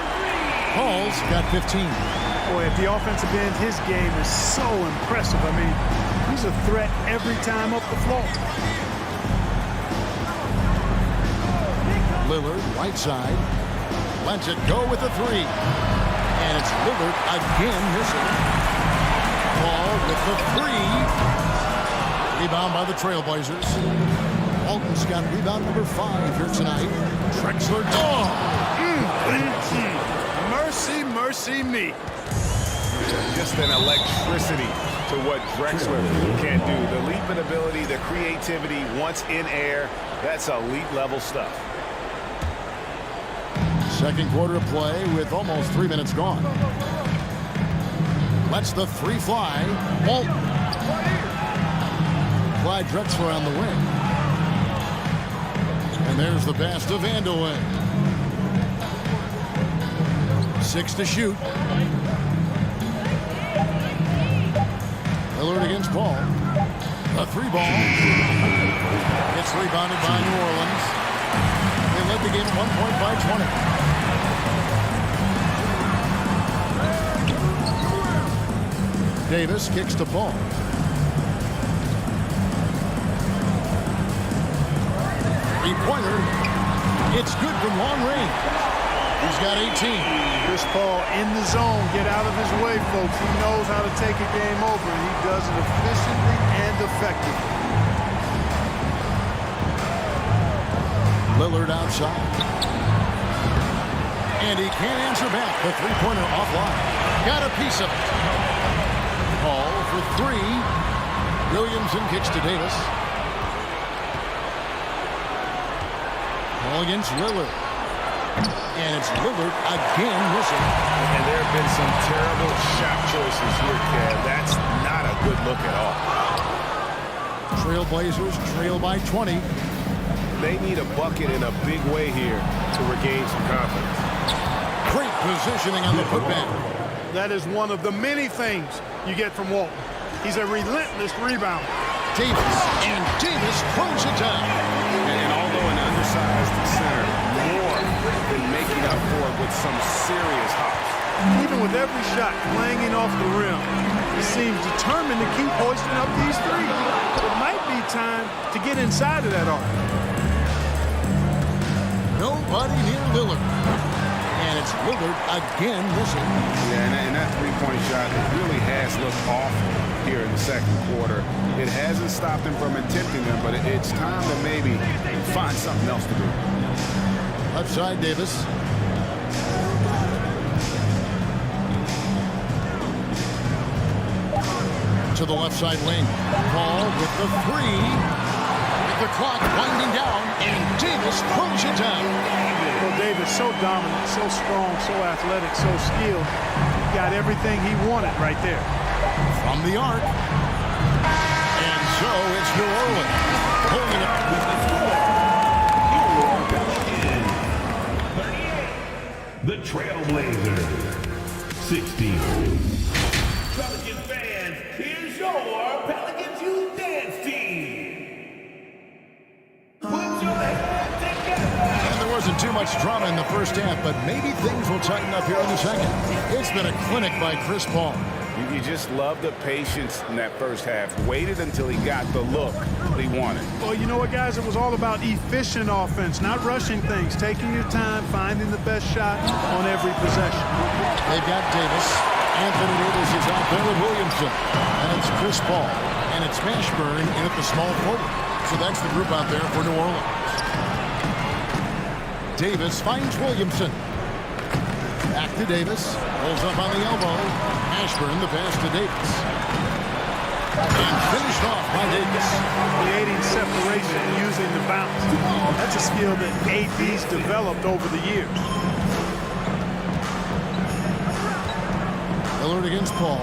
S7: Paul's got 15.
S9: Boy, at the offensive end, his game is so impressive. I mean, he's a threat every time up the floor.
S7: Lillard, right side. Lets it go with the 3. And it's Lillard again missing. Paul with the 3. Rebound by the Trailblazers. Walton's got rebound number 5 here tonight. Drexler.
S9: Mercy, mercy me.
S8: Just an electricity to what Drexler can do. The leaping ability, the creativity once in air, that's elite level stuff.
S7: Second quarter of play with almost 3 minutes gone. Lets the 3 fly. Walton. Clyde Drexler on the wing. And there's the pass to Vandeweghe. 6 to shoot. Lillard against Paul. A 3 ball. It's rebounded by New Orleans. They led the game at 1 point by 20. Davis kicks to Paul. Three-pointer. It's good from long range. He's got 18.
S9: Chris Paul in the zone. Get out of his way, folks. He knows how to take a game over, and he does it efficiently and effectively.
S7: Lillard outside. And he can't answer back. The three-pointer offline. Got a piece of it. Paul for 3. Williamson kicks to Davis. Paul against Lillard. And it's Lillard again missing.
S8: And there have been some terrible shot choices here, Kev. That's not a good look at all.
S7: Trailblazers trail by 20.
S8: They need a bucket in a big way here to regain some confidence.
S7: Great positioning on the putback.
S9: That is one of the many things you get from Walton. He's a relentless rebounder.
S7: Davis, and Davis throws it down.
S8: And although an undersized center, more than making up for it with some serious hops.
S9: Even with every shot clanging off the rim, he seems determined to keep hoisting up these threes. It might be time to get inside of that arc.
S7: Nobody near Lillard. And it's Lillard again missing.
S8: Yeah, and that three-point shot really has looked off here in the second quarter. It hasn't stopped him from attempting them, but it's time to maybe find something else to do.
S7: Left side, Davis. To the left side wing. Paul with the 3. With the clock winding down, and Davis throws it down.
S9: Well, Davis so dominant, so strong, so athletic, so skilled. He got everything he wanted right there.
S7: From the arc. And so it's New Orleans pulling it up with
S3: the 38. The Trailblazers, 16.
S16: Pelican fans, here's your Pelicans Youth Dance Team. Put your hands together.
S7: And there wasn't too much drama in the first half, but maybe things will tighten up here in the second. It's been a clinic by Chris Paul.
S8: You just love the patience in that first half. Waited until he got the look he wanted.
S9: Well, you know what, guys? It was all about efficient offense, not rushing things, taking your time, finding the best shot on every possession.
S7: They've got Davis. Anthony Davis is out there with Williamson. And it's Chris Paul. And it's Mashburn in at the small forward. So that's the group out there for New Orleans. Davis finds Williamson. Back to Davis. Pulls up on the elbow. Mashburn the pass to Davis. And finished off by Davis.
S9: Creating separation using the bounce. That's a skill that AD's developed over the years.
S7: Lillard against Paul.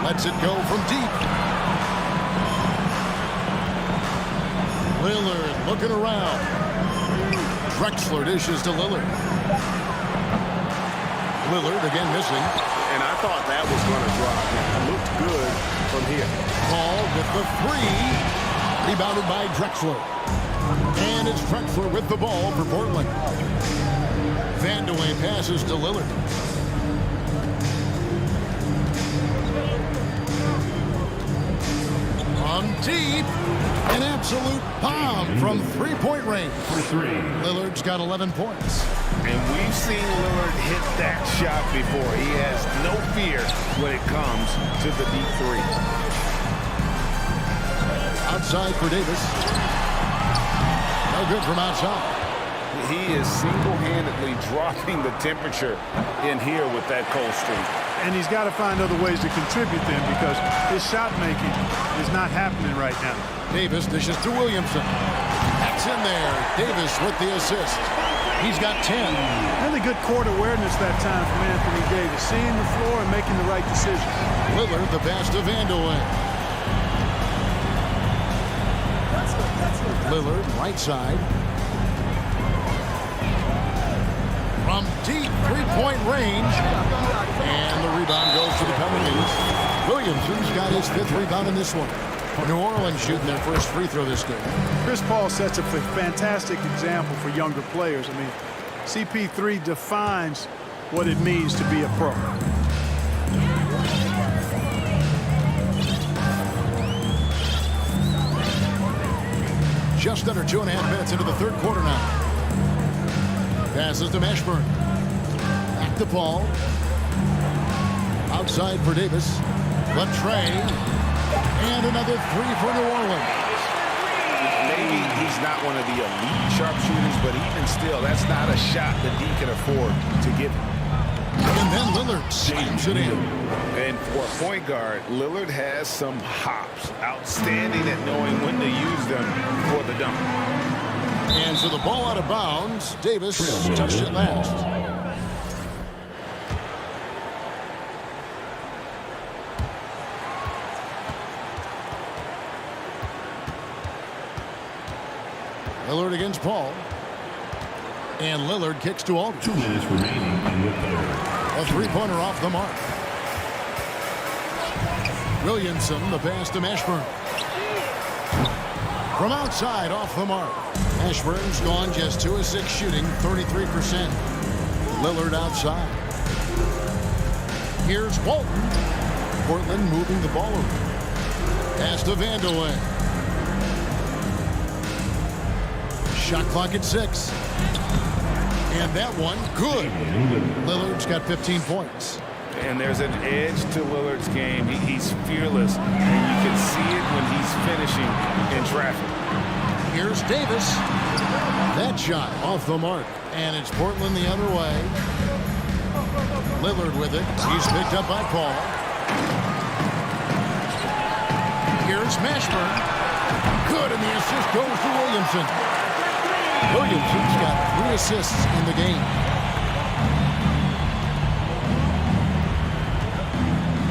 S7: Lets it go from deep. Lillard looking around. Drexler dishes to Lillard. Lillard again missing.
S8: And I thought that was going to drop. It looked good from here.
S7: Paul with the three. Rebounded by Drexler. And it's Drexler with the ball for Portland. Vandeweghe passes to Lillard. From deep. An absolute bomb from three-point range. Lillard's got 11 points.
S8: And we've seen Lillard hit that shot before. He has no fear when it comes to the deep three.
S7: Outside for Davis. No good from outside.
S8: He is single-handedly dropping the temperature in here with that cold streak.
S9: And he's got to find other ways to contribute then because his shot making is not happening right now.
S7: Davis dishes to Williamson. That's in there. Davis with the assist. He's got 10.
S9: Really good court awareness that time from Anthony Davis. Seeing the floor and making the right decision.
S7: Lillard the pass to Vandeweghe. Lillard right side. From deep three-point range. And the rebound goes to the Pelicans. Williamson's got his 5th rebound in this one. New Orleans shooting their first free throw this game.
S9: Chris Paul sets up a fantastic example for younger players. I mean, CP3 defines what it means to be a pro.
S7: Just under 2.5 minutes into the third quarter now. Passes to Mashburn. Back to Paul. Outside for Davis. Latrey. And another three for New Orleans.
S8: Maybe he's not one of the elite sharpshooters, but even still, that's not a shot that he can afford to give.
S7: And then Lillard slams it in.
S8: And for a point guard, Lillard has some hops. Outstanding at knowing when to use them for the dunk.
S7: And so the ball out of bounds. Davis touched it last. Lillard against Paul. And Lillard kicks to Aldridge.
S3: 2 minutes remaining in the third.
S7: A three-pointer off the mark. Williamson, the pass to Mashburn. From outside, off the mark. Mashburn's gone just 2 of 6 shooting, 33%. Lillard outside. Here's Walton. Portland moving the ball over. Pass to Vandeweghe. Shot clock at 6. And that one, good. Lillard's got 15 points.
S8: And there's an edge to Lillard's game. He's fearless, and you can see it when he's finishing in traffic.
S7: Here's Davis. That shot off the mark. And it's Portland the other way. Lillard with it. He's picked up by Paul. Here's Mashburn. Good, and the assist goes to Williamson. Williamson's got 3 assists in the game.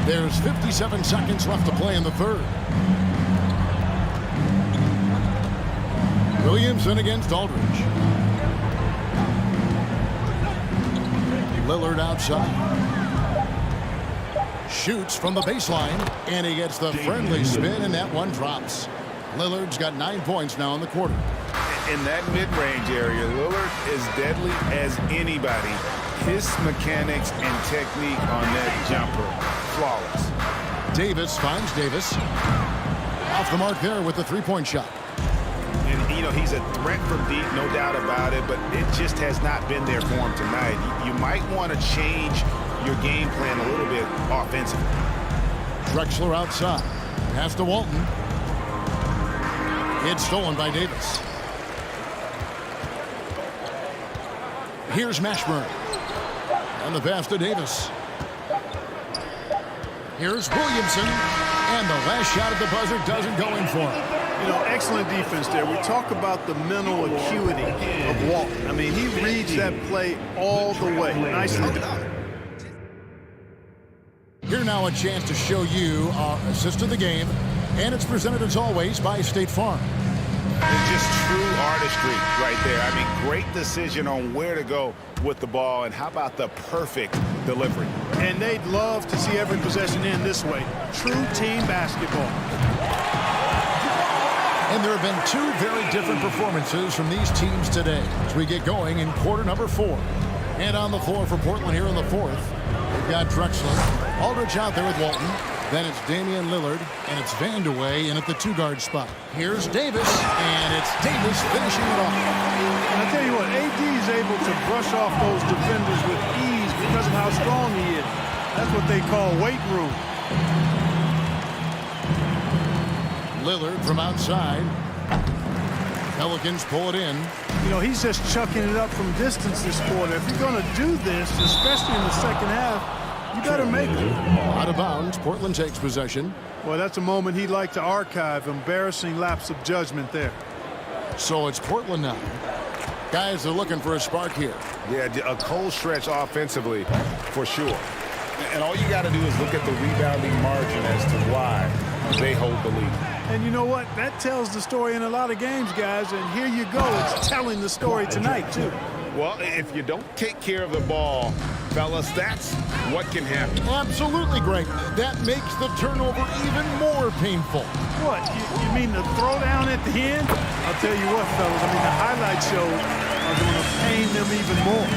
S7: There's 57 seconds left to play in the third. Williamson against Aldridge. Lillard outside. Shoots from the baseline, and he gets the friendly spin, and that one drops. Lillard's got 9 points now in the quarter.
S8: In that mid-range area, Lillard is deadly as anybody. His mechanics and technique on that jumper, flawless.
S7: Davis finds Davis. Off the mark there with the three-point shot.
S8: And, you know, he's a threat from deep, no doubt about it, but it just has not been there for him tonight. You might want to change your game plan a little bit offensively.
S7: Drexler outside. Pass to Walton. It's stolen by Davis. Here's Mashburn. And the pass to Davis. Here's Williamson. the last shot at the buzzer doesn't go in for him.
S9: You know, excellent defense there. We talk about the mental acuity of Walton. I mean, he reads that play all the way. Nicely done.
S7: Here now a chance to show you our assist of the game, and it's presented as always by State Farm.
S12: It's just true artistry right there. I mean, great decision on where to go with the ball, and how about the perfect delivery?
S9: And they'd love to see every possession end this way. True team basketball.
S7: And there have been two very different performances from these teams today as we get going in quarter number 4. And on the floor for Portland here in the 4th, we've got Drexler, Aldridge out there with Walton. Then it's Damian Lillard, and it's Vandeweghe in at the 2-guard spot. Here's Davis, and it's Davis finishing it off.
S9: And I tell you what, AD is able to brush off those defenders with ease because of how strong he is. That's what they call weight room.
S7: Lillard from outside. Pelicans pull it in.
S9: You know, he's just chucking it up from distance this quarter. If you're going to do this, especially in the second half, you better make it.
S7: Out of bounds, Portland takes possession.
S9: Well, that's a moment he'd like to archive. Embarrassing lapse of judgment there.
S7: So it's Portland now. Guys are looking for a spark here.
S12: Yeah, a cold stretch offensively for sure. And all you got to do is look at the rebounding margin as to why they hold the lead.
S9: And you know what? That tells the story in a lot of games, guys. And here you go. It's telling the story tonight, too.
S12: Well, if you don't take care of the ball, fellas, that's what can happen.
S7: Absolutely, Greg. That makes the turnover even more painful.
S9: What? You mean the throwdown at the end? I'll tell you what, fellas. I mean, the highlight shows are going to pain them even more.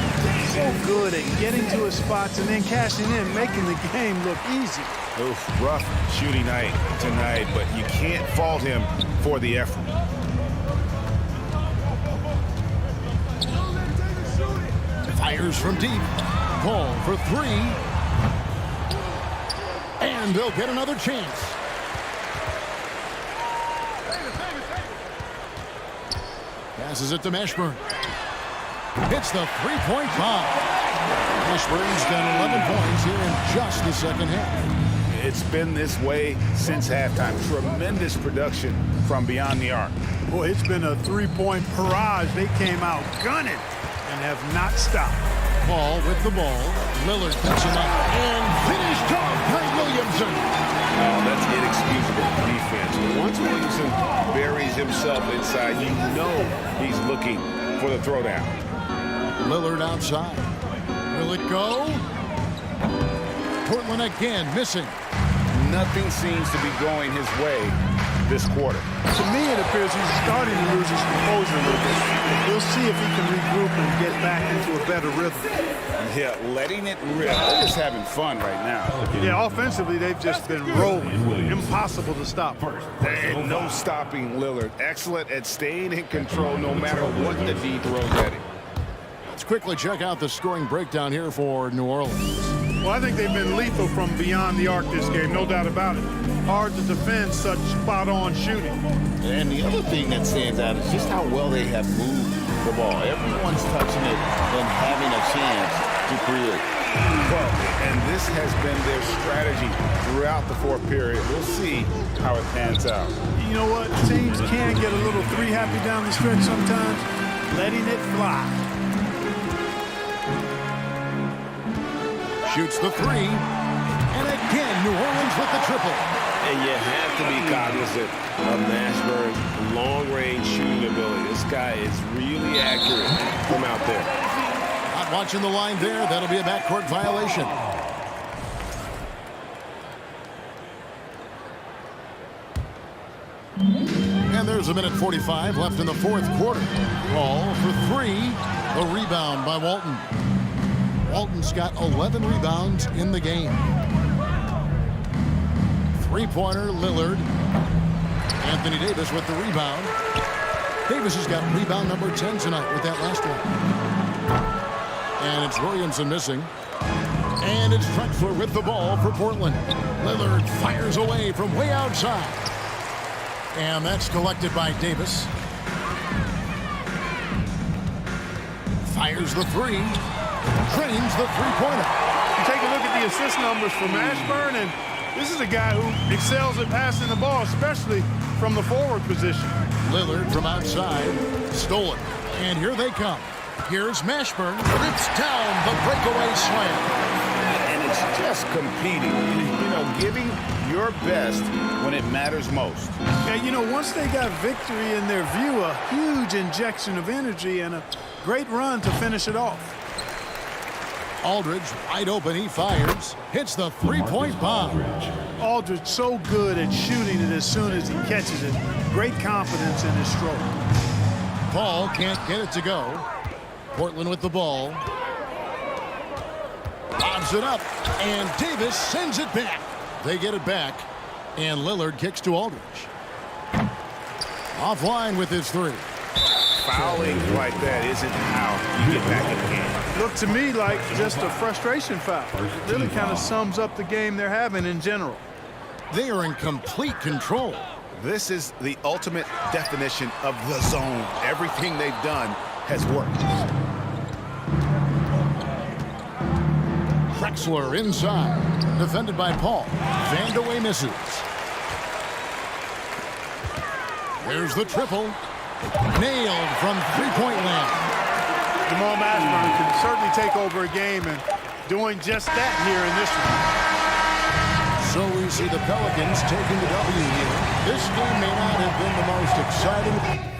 S9: So good at getting to his spots and then cashing in, making the game look easy.
S12: Oof, rough shooting night tonight, but you can't fault him for the effort.
S7: Fires from deep. Paul for 3. And they'll get another chance. Passes it to Mashburn. Hits the three-point bomb. Mashburn's done 11 points here in just the second half.
S12: It's been this way since halftime. Tremendous production from beyond the arc.
S9: Boy, it's been a three-point barrage. They came out gunning and have not stopped.
S7: Paul with the ball. Lillard picks him up and finished off by Williamson.
S12: Oh, that's inexcusable defense. Once Williamson buries himself inside, you know he's looking for the throwdown.
S7: Lillard outside. Will it go? Portland again missing.
S12: Nothing seems to be going his way this quarter.
S9: To me, it appears he's starting to lose his composure a little bit. We'll see if he can regroup and get back into a better rhythm.
S12: Yeah, letting it rip. They're just having fun right now.
S9: Yeah, offensively, they've just been rolling. Impossible to stop.
S12: And no stopping Lillard. Excellent at staying in control no matter what the D throws at him.
S7: Let's quickly check out the scoring breakdown here for New Orleans.
S9: Well, I think they've been lethal from beyond the arc this game, no doubt about it. Hard to defend such spot-on shooting.
S18: And the other thing that stands out is just how well they have moved the ball. Everyone's touching it and having a chance to create.
S12: Well, and this has been their strategy throughout the fourth period. We'll see how it pans out.
S9: You know what? Teams can get a little three-happy down the stretch sometimes, letting it fly.
S7: Shoots the 3. And again, New Orleans with the triple.
S8: And you have to be cognizant of Mashburn's long-range shooting ability. This guy is really accurate from out there.
S7: Not watching the line there. That'll be a backcourt violation. And there's a minute 45 left in the fourth quarter. Ball for 3. A rebound by Walton. Walton's got 11 rebounds in the game. Three-pointer, Lillard. Anthony Davis with the rebound. Davis has got rebound number 10 tonight with that last one. And it's Williamson missing. And it's Drexler with the ball for Portland. Lillard fires away from way outside. And that's collected by Davis. Fires the 3. Drains the three-pointer.
S9: You take a look at the assist numbers for Mashburn, and This is a guy who excels at passing the ball, especially from the forward position.
S7: Lillard from outside. Stolen. And here they come. Here's Mashburn. Rips down the breakaway slam.
S18: And it's just competing. You know, giving your best when it matters most.
S9: Yeah, you know, once they got victory in their view, a huge injection of energy and a great run to finish it off.
S7: Aldridge wide open. He fires. Hits the three-point bomb.
S9: Aldridge so good at shooting it as soon as he catches it. Great confidence in his stroke.
S7: Paul can't get it to go. Portland with the ball. Lobs it up. And Davis sends it back. They get it back. And Lillard kicks to Aldridge. Offline with his three.
S8: Fouling like that isn't how you get back in the game.
S9: Looked to me like just a frustration foul. Really kind of sums up the game they're having in general.
S7: They are in complete control.
S8: This is the ultimate definition of the zone. Everything they've done has worked.
S7: Drexler inside. Defended by Paul. Vandeweghe misses. There's the triple. Nailed from three-point land.
S9: Jamal Mashburn can certainly take over a game, and doing just that here in this one.
S7: So we see the Pelicans taking the W here. This game may not have been the most exciting.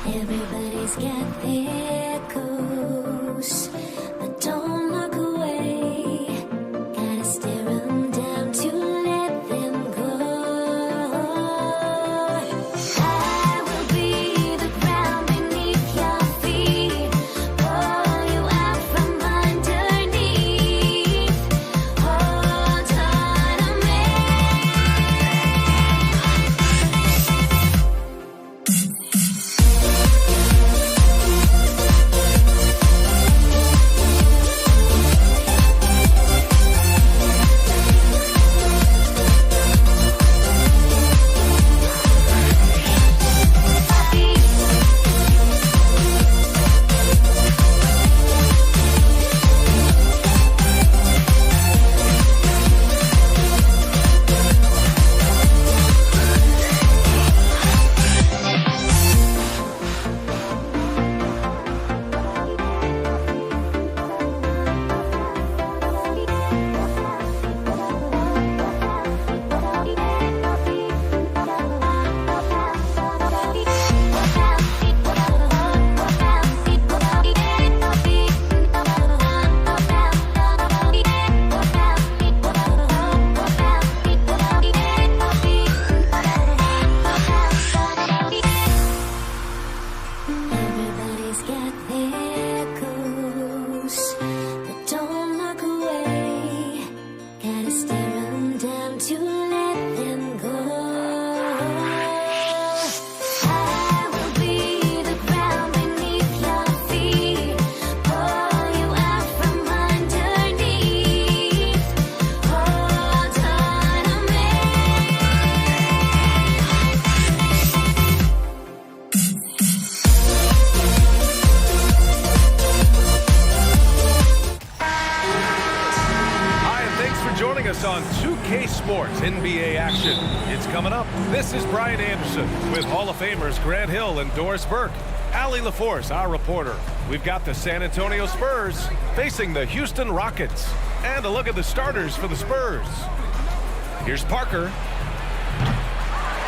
S6: Everybody's got their goals, but don't look away. Gotta stare them down to let them go. I will be the ground beneath your feet, pull you out from underneath. Hold on to me. Everybody's got their goals, but don't look away. Gotta stare them down to let them go. I will be the ground beneath your feet, pull you out from underneath. Hold on to me.
S1: Hi, and thanks for joining us on 2K Sports NBA action. It's coming up. This is Brian Anderson with Hall of Famers Grant Hill and Doris Burke. Allie LaForce, our reporter. We've got the San Antonio Spurs facing the Houston Rockets. And a look at the starters for the Spurs. Here's Parker.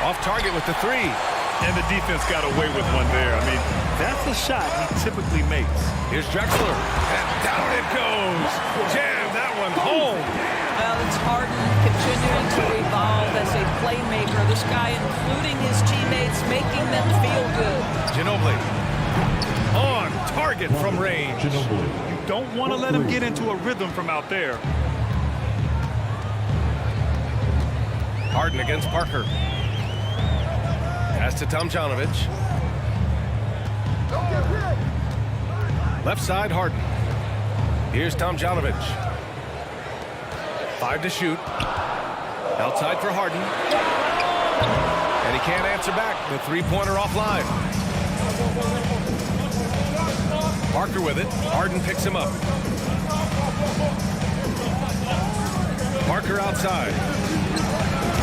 S1: Off target with the three.
S4: And the defense got away with one there. I mean, that's a shot he typically makes.
S1: Here's Drexler. And down it goes. Jam that one home.
S10: Well, it's Harden continuing to evolve as a playmaker. This guy, including his teammates, making them feel good.
S1: Ginobili. On target from range.
S4: You don't want to let him get into a rhythm from out there.
S1: Harden against Parker. Pass to Tomjanovich. Left side, Harden. Here's Tomjanovich. 5 to shoot. Outside for Harden. And he can't answer back. The three-pointer offline. Parker with it. Harden picks him up. Parker outside.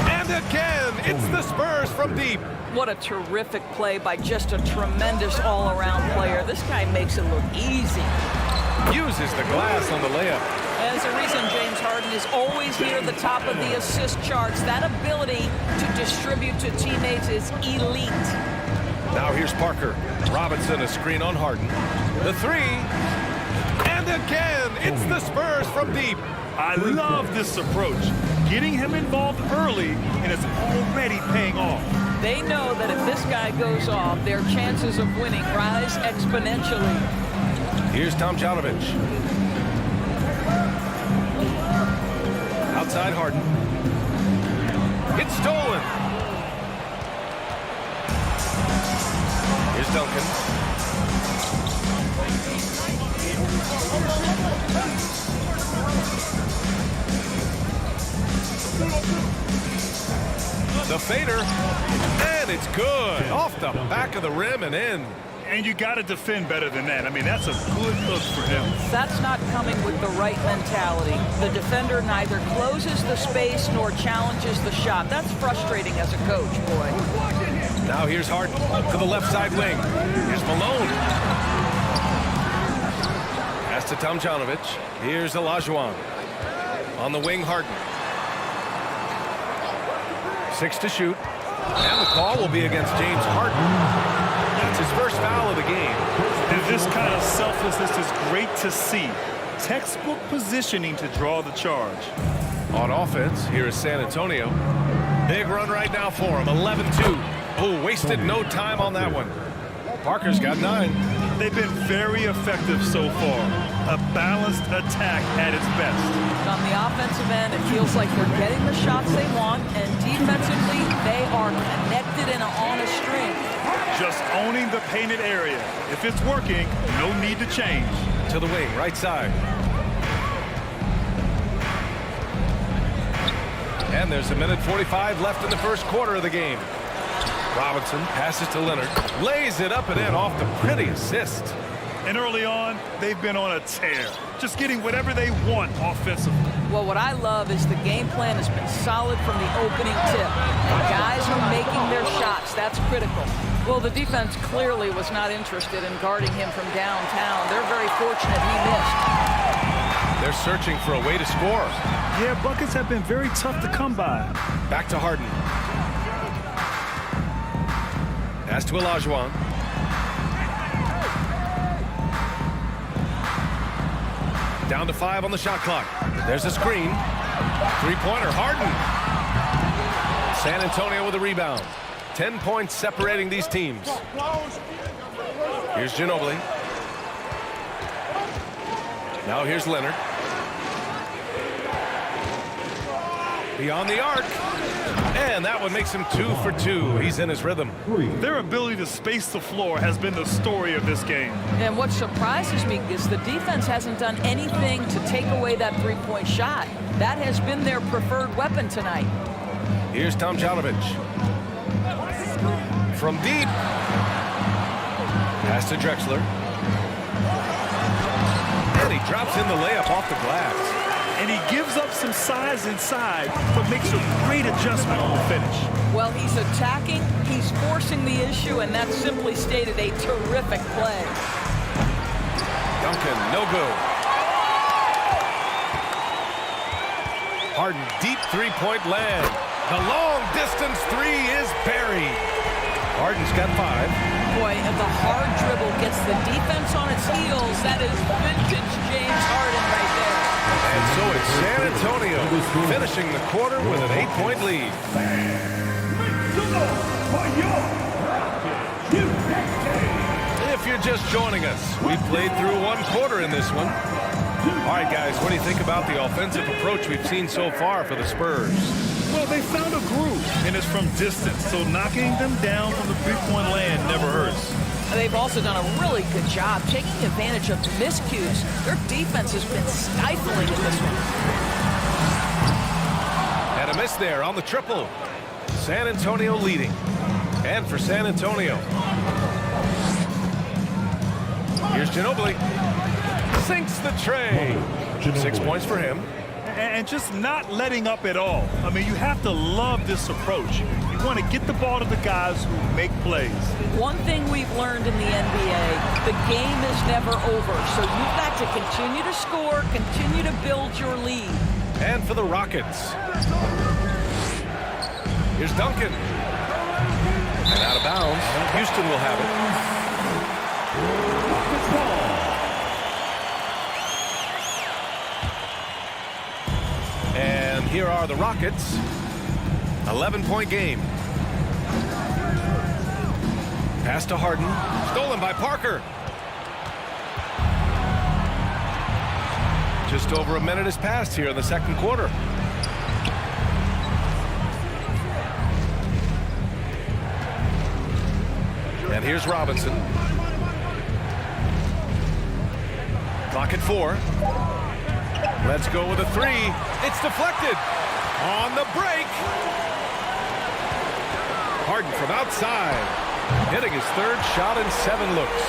S1: And again, it's the Spurs from deep.
S10: What a terrific play by just a tremendous all-around player. This guy makes it look easy.
S1: Uses the glass on the layup.
S10: There's a reason James Harden is always near the top of the assist charts. That ability to distribute to teammates is elite.
S1: Now here's Parker. Robinson, a screen on Harden. The three. And again, it's the Spurs from deep.
S4: I love this approach. Getting him involved early, and it's already paying off.
S10: They know that if this guy goes off, their chances of winning rise exponentially.
S1: Here's Tomjanovich. Outside Harden. It's stolen. Here's Duncan. The fader. And it's good. Off the back of the rim and in.
S4: And you got to defend better than that. I mean, that's a good look for him. That's
S10: not coming with the right mentality. The defender neither closes the space nor challenges the shot. That's frustrating as a coach, boy.
S1: Now here's Harden to the left side wing. Here's Malone. Pass to Tomjanovich. Here's Olajuwon. On the wing, Harden. 6 to shoot. And the call will be against James Harden. It's his first foul of the game.
S4: And this kind of selflessness is great to see. Textbook positioning to draw the charge.
S1: On offense, here is San Antonio. Big run right now for him, 11-2. Oh, wasted no time on that one. Parker's got 9.
S4: They've been very effective so far. A balanced attack at its best.
S10: On the offensive end, it feels like they're getting the shots they want, and defensively, they are connected and on a string.
S4: Just owning the painted area. If it's working, no need to change.
S1: To the wing, right side. And there's 1:45 left in the first quarter of the game. Robinson passes to Leonard, lays it up and in off the pretty assist.
S4: And early on, they've been on a tear, just getting whatever they want offensively.
S10: Well, what I love is the game plan has been solid from the opening tip. The guys are making their shots. That's critical. Well, the defense clearly was not interested in guarding him from downtown. They're very fortunate he missed.
S1: They're searching for a way to score.
S4: Yeah, buckets have been very tough to come by.
S1: Back to Harden. Pass to Olajuwon. Down to 5 on the shot clock. There's a screen. Three-pointer, Harden. San Antonio with a rebound. 10 points separating these teams. Here's Ginobili. Now here's Leonard. Beyond the arc. And that one makes him 2 for 2. He's in his rhythm.
S4: Their ability to space the floor has been the story of this game.
S10: And what surprises me is the defense hasn't done anything to take away that three-point shot. That has been their preferred weapon tonight.
S1: Here's Tomjanovich. From deep. Pass to Drexler. And he drops in the layup off the glass.
S4: And he gives up some size inside, but makes a great adjustment on the finish.
S10: Well, he's attacking, he's forcing the issue, and that's simply stated a terrific play.
S1: Duncan, no good. Harden, deep three-point land. The long-distance three is buried. Harden's got 5.
S10: Boy, if the hard dribble gets the defense on its heels, that is vintage James Harden right there.
S1: And so it's San Antonio finishing the quarter with an 8-point lead. If you're just joining us, we played through 1 quarter in this one. All right, guys, what do you think about the offensive approach we've seen so far for the Spurs?
S4: Well, they found a groove, and it's from distance, so knocking them down from the three-point land never hurts.
S10: They've also done a really good job taking advantage of miscues. Their defense has been stifling in this one.
S1: And a miss there on the triple. San Antonio leading. And for San Antonio. Here's Ginobili. Sinks the tray. 6 points for him.
S4: And just not letting up at all. I mean, you have to love this approach. You want to get the ball to the guys who make plays.
S10: One thing we've learned in the NBA, the game is never over. So you've got to continue to score, continue to build your lead.
S1: And for the Rockets. Here's Duncan. And out of bounds. Houston will have it. And here are the Rockets. 11-point game. Pass to Harden. Stolen by Parker. Just over a minute has passed here in the second quarter. And here's Robinson. Clock at 4. Let's go with a 3. It's deflected. On the break. Harden from outside. Hitting his 3rd shot in 7 looks.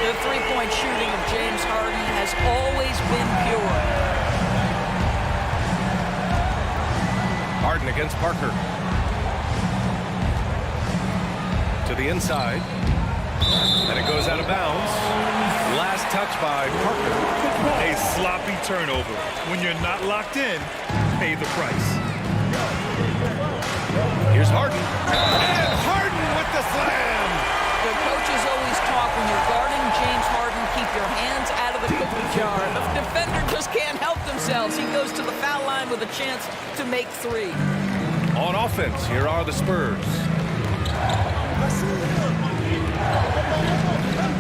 S10: The three-point shooting of James Harden has always been pure.
S1: Harden against Parker. To the inside. And it goes out of bounds. Last touch by Parker.
S4: A sloppy turnover. When you're not locked in, pay the price.
S1: Here's Harden. And Harden with the slam.
S10: The coaches always themselves. He goes to the foul line with a chance to make 3.
S1: On offense, here are the Spurs.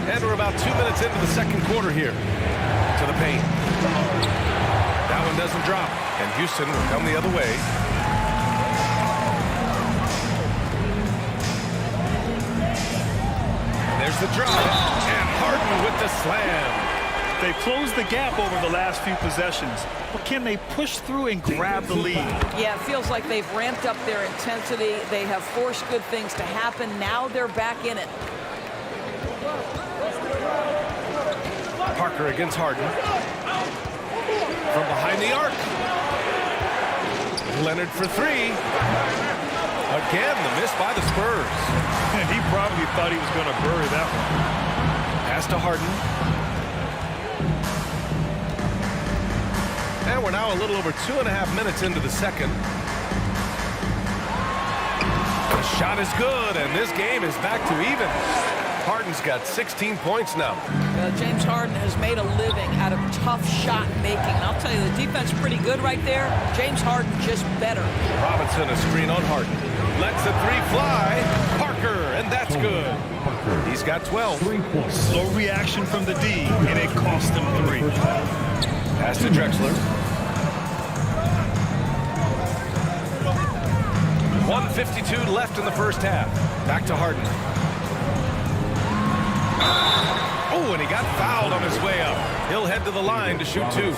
S1: And we're about 2 minutes into the second quarter here. To the paint. That one doesn't drop. And Houston will come the other way. There's the drive. And Harden with the slam.
S4: They've closed the gap over the last few possessions, but can they push through and grab the lead?
S10: Yeah, it feels like they've ramped up their intensity. They have forced good things to happen. Now they're back in it.
S1: Parker against Harden. From behind the arc. Leonard for 3. Again, the miss by the Spurs.
S4: And he probably thought he was going to bury that one.
S1: Pass to Harden. And we're now a little over 2.5 minutes into the second. The shot is good, and this game is back to even. Harden's got 16 points now.
S10: James Harden has made a living out of tough shot making. And I'll tell you, the defense is pretty good right there. James Harden just better.
S1: Robinson, a screen on Harden. Lets the 3 fly. Parker, and that's good. He's got 12.
S4: Slow reaction from the D, and it cost him 3.
S1: Pass to Drexler. 1:52 left in the first half. Back to Harden. Oh, and he got fouled on his way up. He'll head to the line to shoot 2.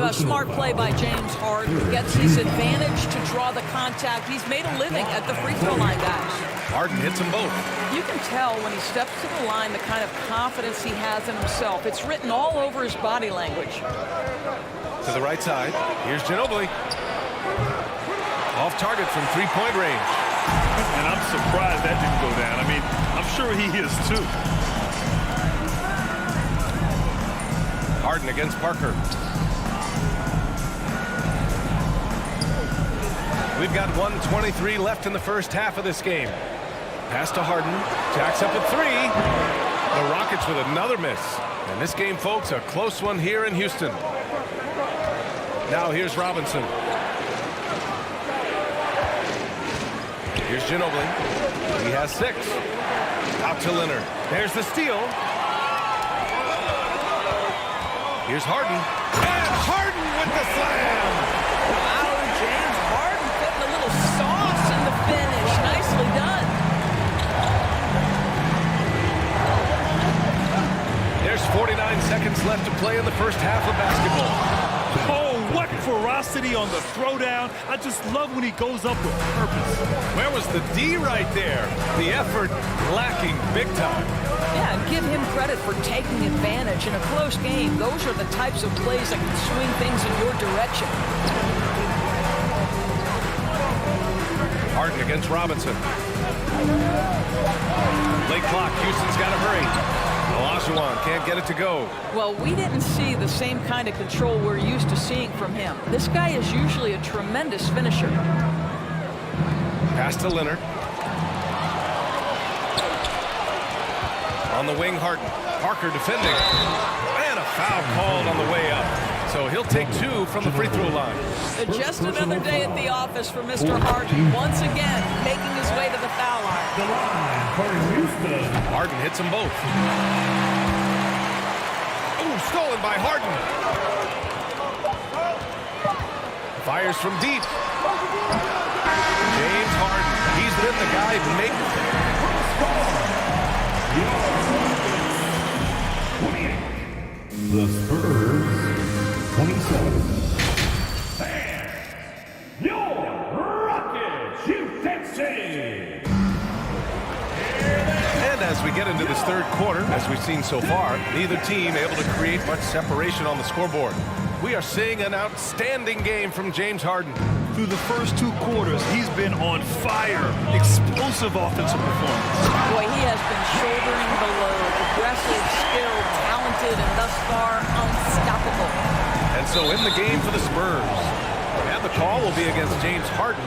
S10: A smart play by James Harden. Gets his advantage to draw the contact. He's made a living at the free throw line, guys.
S1: Harden hits them both.
S10: You can tell when he steps to the line the kind of confidence he has in himself. It's written all over his body language.
S1: To the right side. Here's Ginobili. Off target from 3-point range.
S4: And I'm surprised that didn't go down. I mean, I'm sure he is too.
S1: Harden against Parker. We've got 1:23 left in the first half of this game. Pass to Harden. Jacks up at 3. The Rockets with another miss. And this game, folks, a close one here in Houston. Now here's Robinson. Here's Ginobili. He has 6. Out to Leonard. There's the steal. Here's Harden. And Harden with the slam.
S10: Wow, James Harden putting a little sauce in the finish. Nicely done.
S1: There's 49 seconds left to play in the first half of basketball.
S4: Oh, what ferocity on the throwdown. I just love when he goes up with purpose.
S1: Where was the D right there? The effort lacking big time.
S10: Yeah, and give him credit for taking advantage in a close game. Those are the types of plays that can swing things in your direction.
S1: Harden against Robinson. Late clock. Houston's got to hurry. Olajuwon can't get it to go.
S10: Well, we didn't see the same kind of control we're used to seeing from him. This guy is usually a tremendous finisher.
S1: Pass to Leonard. On the wing, Harden. Parker defending. And a foul called on the way up. So he'll take 2 from the free throw line.
S10: Just another day at the office for Mr. Harden. Once again, making his way to the foul line.
S1: Harden hits them both. Oh, stolen by Harden. Fires from deep. James Harden. He's been the guy who makes
S3: the Spurs 27.
S16: And your Rockets, USA.
S1: And as we get into this third quarter, as we've seen so far, neither team able to create much separation on the scoreboard. We are seeing an outstanding game from James Harden.
S4: Through the first 2 quarters, he's been on fire. Explosive offensive performance.
S10: Boy, he has been shouldering the load. Aggressive, skilled, talented, and thus far unstoppable.
S1: And so in the game for the Spurs. And the call will be against James Harden.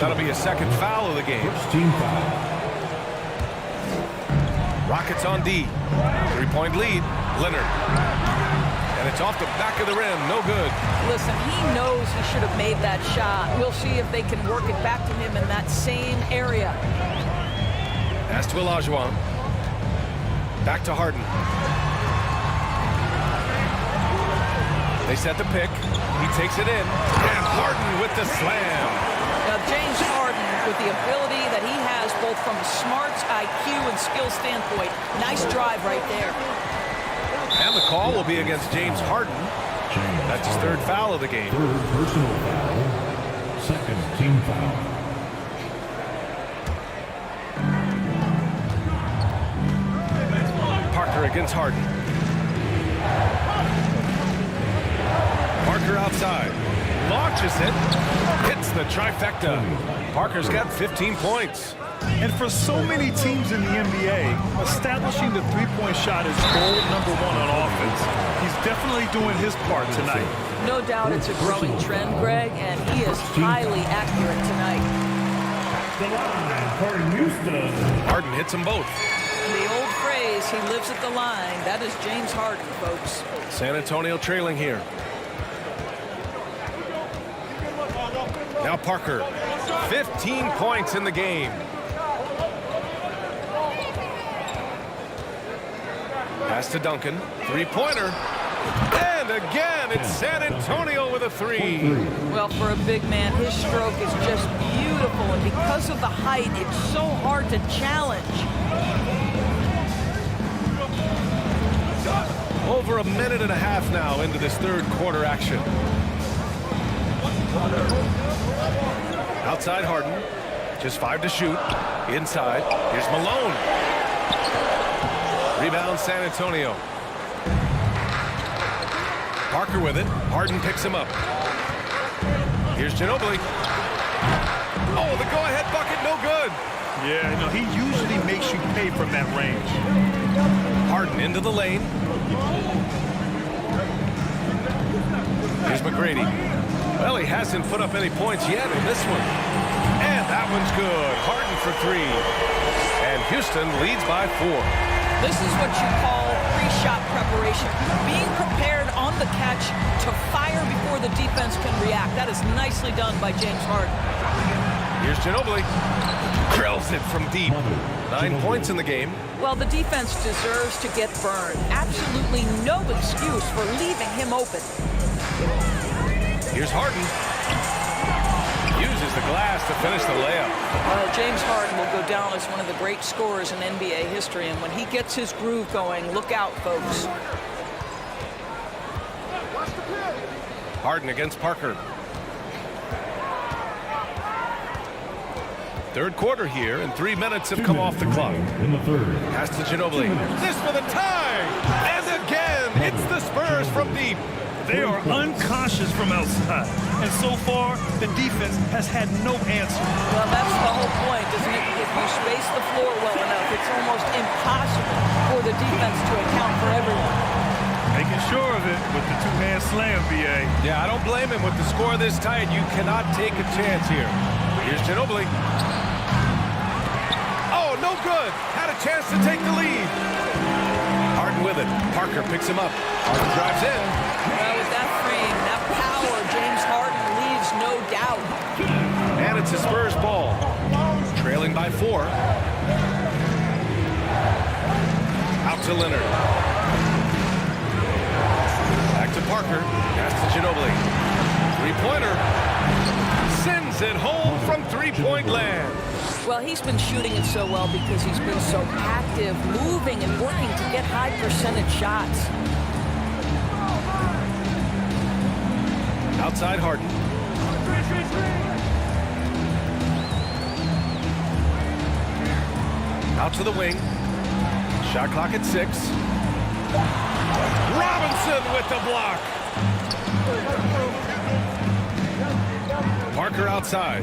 S1: That'll be a second foul of the game.
S3: Team foul.
S1: Rockets on D. 3-point lead. Leonard. And And it's off the back of the rim. No good.
S10: Listen, he knows he should have made that shot. We'll see if they can work it back to him in that same area.
S1: Pass to Olajuwon. Back to Harden. They set the pick. He takes it in. And Harden with the slam.
S10: Now, James Harden, with the ability that he has both from a smarts, IQ, and skill standpoint, nice drive right there.
S1: And the call will be against James Harden. That's his third foul of the game.
S3: Third personal foul. Second team foul.
S1: Parker against Harden. Parker outside. Launches it. Hits the trifecta. Parker's got 15 points.
S4: And for so many teams in the NBA, establishing the three-point shot is goal number one on offense. He's definitely doing his part tonight.
S10: No doubt it's a growing trend, Greg, and he is highly accurate tonight.
S3: The line for Houston.
S1: Harden hits them both.
S10: The old phrase, he lives at the line. That is James Harden, folks.
S1: San Antonio trailing here. Now Parker. 15 points in the game. Pass to Duncan. Three-pointer. And again, it's San Antonio with a three.
S10: Well, for a big man, his stroke is just beautiful. And because of the height, it's so hard to challenge.
S1: Over a minute and a half now into this third quarter action. Outside Harden. Just 5 to shoot. Inside. Here's Malone. Rebound San Antonio. Parker with it. Harden picks him up. Here's Ginobili. Oh, the go-ahead bucket, no good.
S4: Yeah, you know, he usually makes you pay from that range.
S1: Harden into the lane. Here's McGrady. Well, he hasn't put up any points yet in this one. And that one's good. Harden for three. And Houston leads by 4.
S10: This is what you call pre-shot preparation. Being prepared on the catch to fire before the defense can react. That is nicely done by James Harden.
S1: Here's Ginobili. Drills it from deep. 9 points in the game.
S10: Well, the defense deserves to get burned. Absolutely no excuse for leaving him open.
S1: Here's Harden. Uses the glass to finish the layup.
S10: James Harden will go down as one of the great scorers in NBA history, and when he gets his groove going, look out, folks.
S1: Harden against Parker. Third quarter here, and 3 minutes have come off the clock.
S3: In the third.
S1: Pass to Ginobili. This for the tie! And again, it's the Spurs from deep.
S4: They are unconscious from outside. And so far, the defense has had no answer.
S10: Well, that's the whole point, isn't it? If you space the floor well enough, it's almost impossible for the defense to account for everyone.
S4: Making sure of it with the two-hand slam, B.A.
S1: Yeah, I don't blame him. With the score this tight, you cannot take a chance here. Here's Ginobili. Oh, no good. Had a chance to take the lead. Harden with it. Parker picks him up. Harden drives in.
S10: Well, with that frame, that power, James Harden leaves no doubt.
S1: And it's a Spurs ball. Trailing by 4. Out to Leonard. Back to Parker. Pass to Ginobili. Three-pointer. Sends it home from three-point land.
S10: Well, he's been shooting it so well because he's been so active, moving and working to get high percentage shots.
S1: Outside Harden. Out to the wing. Shot clock at 6. Robinson with the block. Parker outside.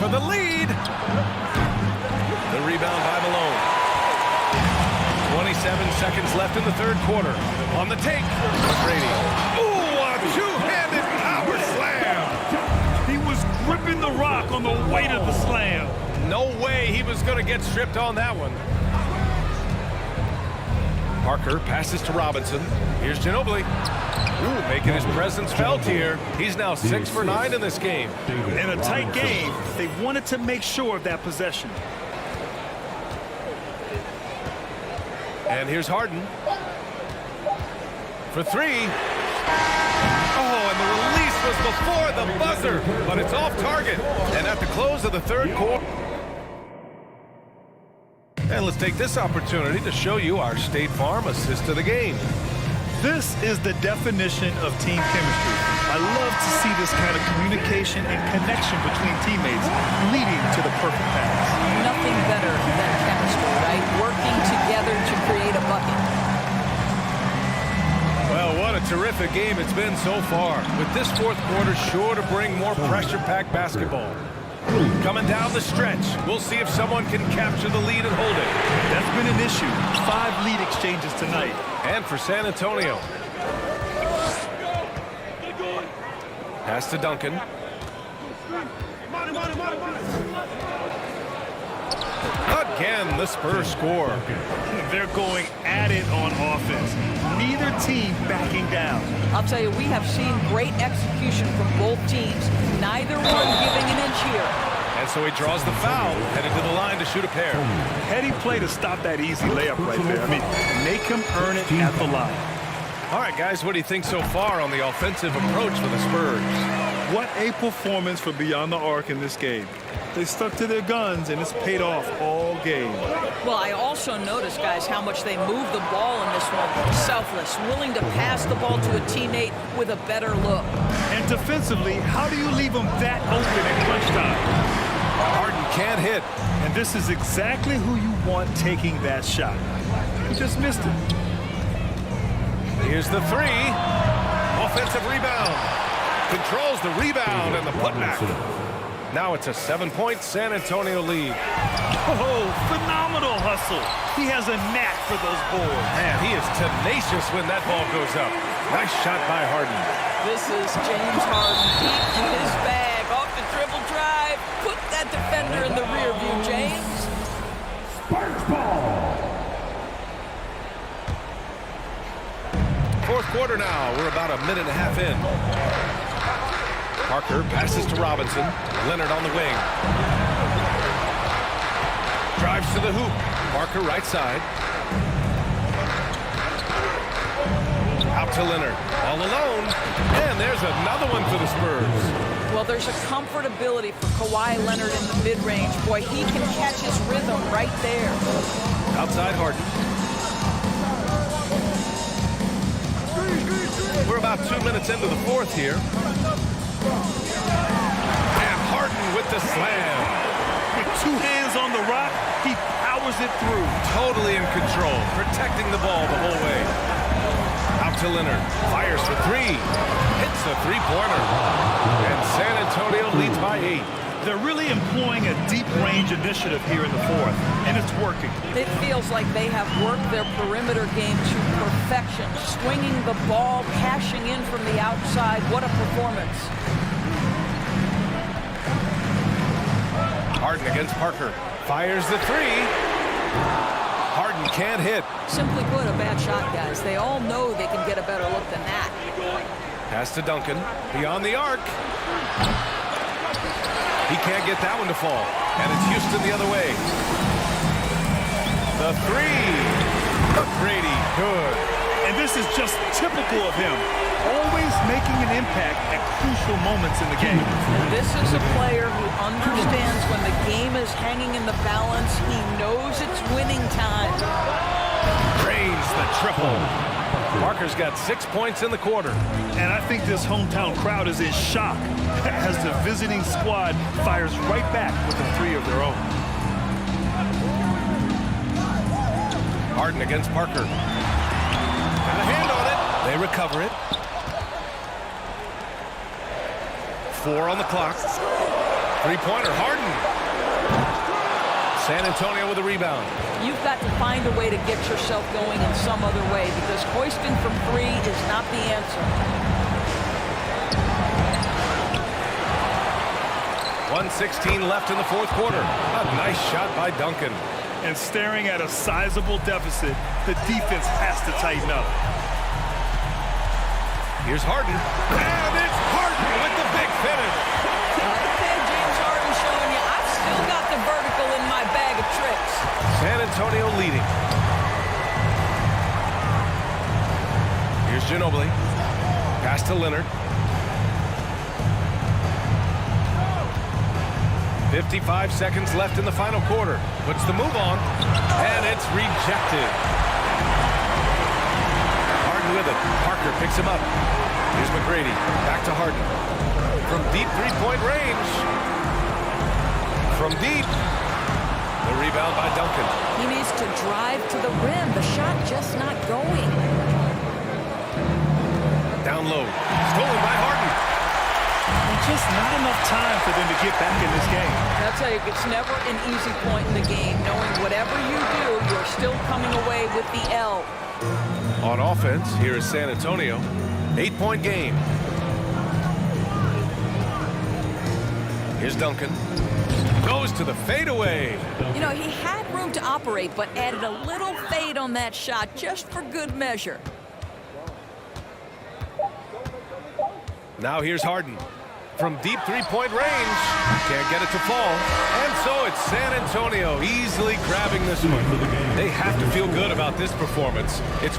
S1: For the lead. The rebound by Malone. 27 seconds left in the third quarter. On the take. McGrady. Ooh, a two-handed power slam.
S4: He was gripping the rock on the weight of the slam.
S1: No way he was going to get stripped on that one. Parker passes to Robinson. Here's Ginobili. Ooh, making his presence felt here. He's now 6 for 9 in this game.
S4: In a tight game, they wanted to make sure of that possession.
S1: And here's Harden. For 3. Oh, and the release was before the buzzer, but it's off target. And at the close of the third quarter. And let's take this opportunity to show you our State Farm assist of the game.
S4: This is the definition of team chemistry. I love to see this kind of communication and connection between teammates leading to the perfect pass.
S10: Nothing better than chemistry, right? Working together to create a bucket.
S1: Well, what a terrific game it's been so far. With this fourth quarter sure to bring more pressure-packed basketball. Coming down the stretch, we'll see if someone can capture the lead and hold it.
S4: That's been an issue. 5 lead exchanges tonight.
S1: And for San Antonio. Pass to Duncan. Again, the Spurs score.
S4: They're going at it on offense. Neither team backing down.
S10: I'll tell you, we have seen great execution from both teams. Neither one giving an inch here.
S1: And so he draws the foul, headed to the line to shoot a pair.
S4: Heady play to stop that easy layup right there. I mean, make him earn it at the line.
S1: All right, guys, what do you think so far on the offensive approach for the Spurs?
S4: What a performance for Beyond the Arc in this game. They stuck to their guns, and it's paid off all game.
S10: Well, I also noticed, guys, how much they moved the ball in this one. Selfless, willing to pass the ball to a teammate with a better look.
S4: And defensively, how do you leave them that open at crunch time?
S1: Harden can't hit.
S4: And this is exactly who you want taking that shot. He just missed it.
S1: Here's the 3. Offensive rebound. Controls the rebound and the putback. Now it's a 7-point San Antonio lead.
S4: Oh, phenomenal hustle. He has a knack for those boards.
S1: Man, he is tenacious when that ball goes up. Nice shot by Harden.
S10: This is James Harden deep in his bag. Off the dribble drive. Put that defender in the rear view, James.
S3: Sparks ball.
S1: Fourth quarter now. We're about a minute and a half in. Parker passes to Robinson. Leonard on the wing. Drives to the hoop. Parker right side. Out to Leonard. All alone. And there's another one for the Spurs.
S10: Well, there's a comfortability for Kawhi Leonard in the mid-range. Boy, he can catch his rhythm right there.
S1: Outside Harden. We're about 2 minutes into the fourth here. And Harden with the slam.
S4: With 2 hands on the rock, he powers it through.
S1: Totally in control, protecting the ball the whole way. Out to Leonard. Fires for 3. Hits a three-pointer. And San Antonio leads by 8.
S4: They're really employing a deep-range initiative here in the fourth, and it's working.
S10: It feels like they have worked their perimeter game to perfection, swinging the ball, cashing in from the outside. What a performance.
S1: Harden against Parker. Fires the 3. Harden can't hit.
S10: Simply put, a bad shot, guys. They all know they can get a better look than that.
S1: Pass to Duncan. Beyond the arc. He can't get that one to fall. And it's Houston the other way. The 3. Brady, good.
S4: And this is just typical of him. Always making an impact at crucial moments in the game.
S10: This is a player who understands when the game is hanging in the balance. He knows it's winning time.
S1: Drains the triple. Parker's got 6 points in the quarter.
S4: And I think this hometown crowd is in shock as the visiting squad fires right back with a 3 of their own.
S1: Harden against Parker. Got a hand on it. They recover it. 4 on the clock. Three-pointer, Harden. San Antonio with a rebound.
S10: You've got to find a way to get yourself going in some other way because hoisting from 3 is not the answer.
S1: 1:16 left in the fourth quarter. A nice shot by Duncan.
S4: and staring at a sizable deficit, the defense has to tighten up.
S1: Here's Harden. And it's Harden with the big finish.
S10: Okay, James Harden showing you I've still got the vertical in my bag of tricks.
S1: San Antonio leading. Here's Ginobili. Pass to Leonard. 55 seconds left in the final quarter. Puts the move on, and it's rejected. Harden with it. Parker picks him up. Here's McGrady. Back to Harden. From deep three-point range. From deep. The rebound by Duncan.
S10: He needs to drive to the rim. The shot just not going.
S1: Down low. Stolen by Harden.
S4: Just not enough time for them to get back in this game.
S10: I'll tell you, it's never an easy point in the game. Knowing whatever you do, you're still coming away with the L.
S1: On offense, here is San Antonio. 8-point game. Here's Duncan. Goes to the fadeaway.
S10: You know, he had room to operate, but added a little fade on that shot just for good measure.
S1: Now here's Harden. From deep three-point range. Can't get it to fall. And so it's San Antonio easily grabbing this one. They have to feel good about this performance. It's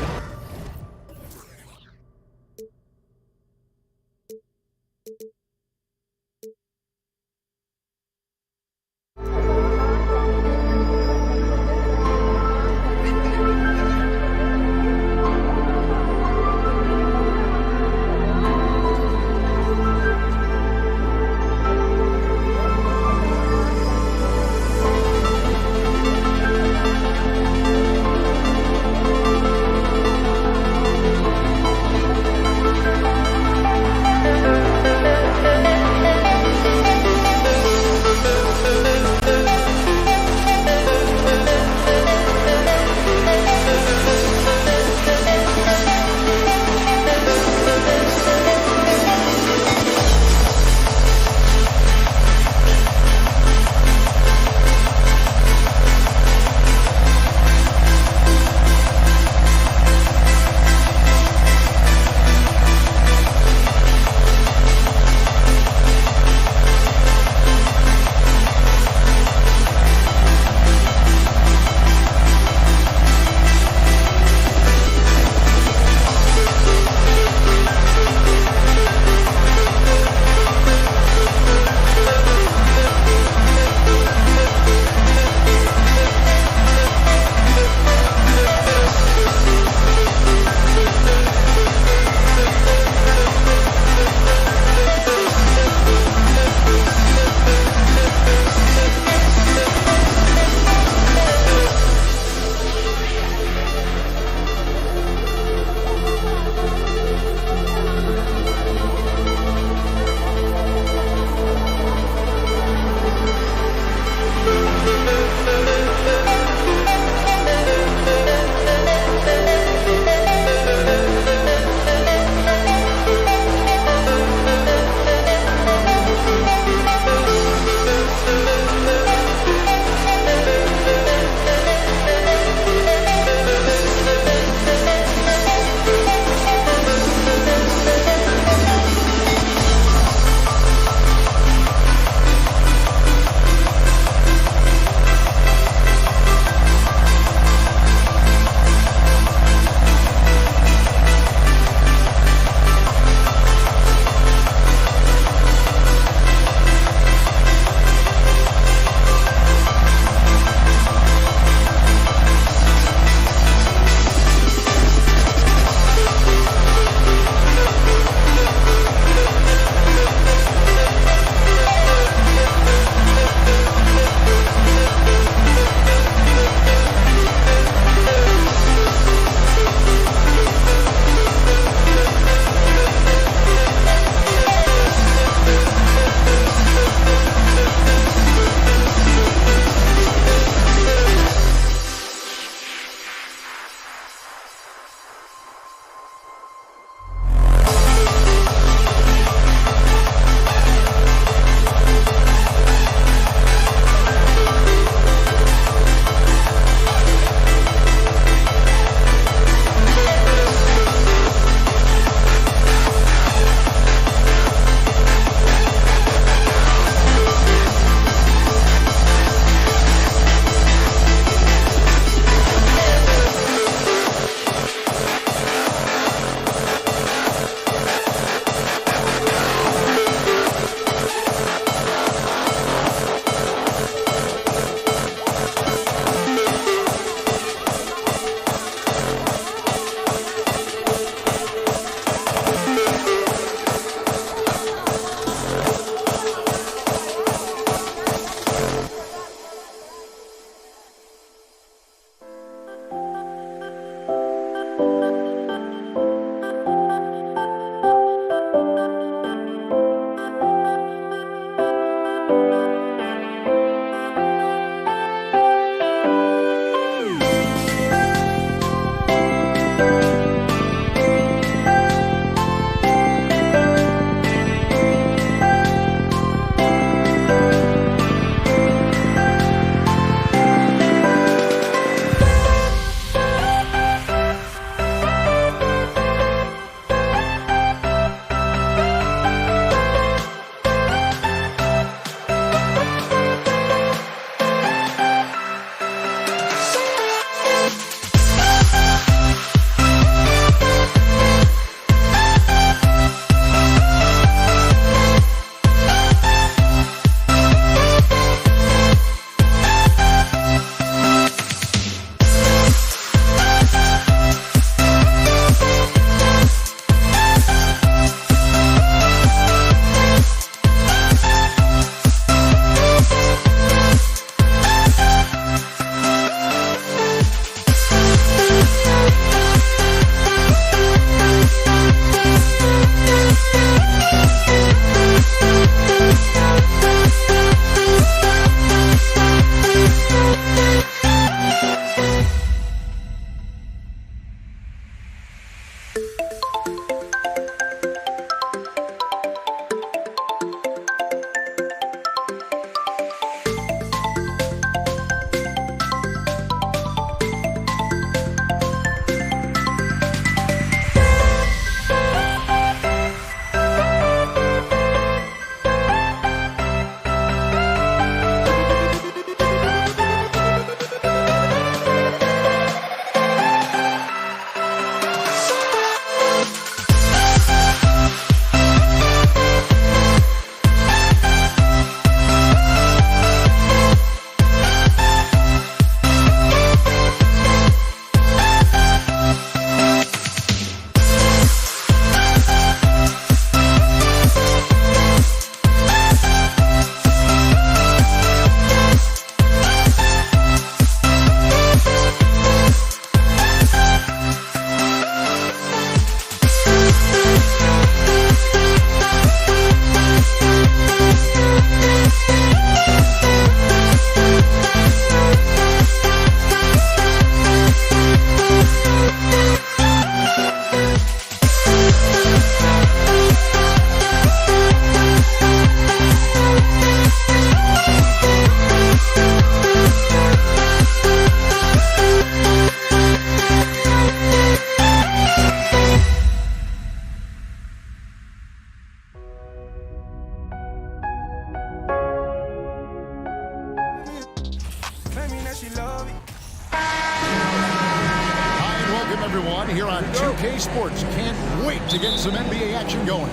S7: everyone, here on 2K Sports. Can't wait to get some NBA action going.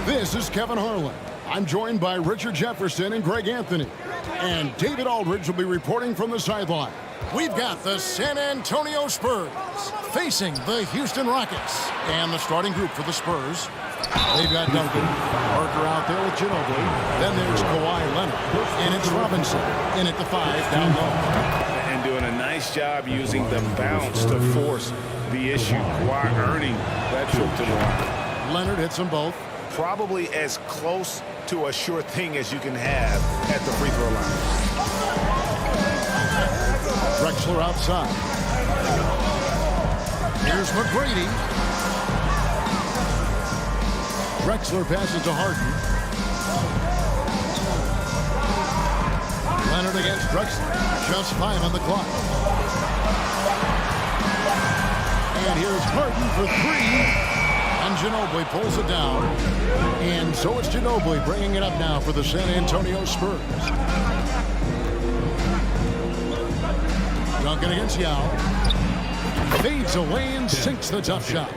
S7: This is Kevin Harlan. I'm joined by Richard Jefferson and Greg Anthony. And David Aldridge will be reporting from the sideline. We've got the San Antonio Spurs facing the Houston Rockets. And the starting group for the Spurs. They've got Duncan, Parker out there with Ginobili. Then there's Kawhi Leonard. And it's Robinson in at the 5 down low.
S8: And doing a nice job using the bounce to force the issue. Kawhi earning that trip to the line.
S7: Leonard hits them both.
S8: Probably as close to a sure thing as you can have at the free throw line.
S7: Drexler outside. Here's McGrady. Drexler passes to Harden. Leonard against Drexler. Just 5 on the clock. And here's Harden for 3. And Ginobili pulls it down. And so it's Ginobili bringing it up now for the San Antonio Spurs. Duncan against Yao. Fades away and sinks the tough shot.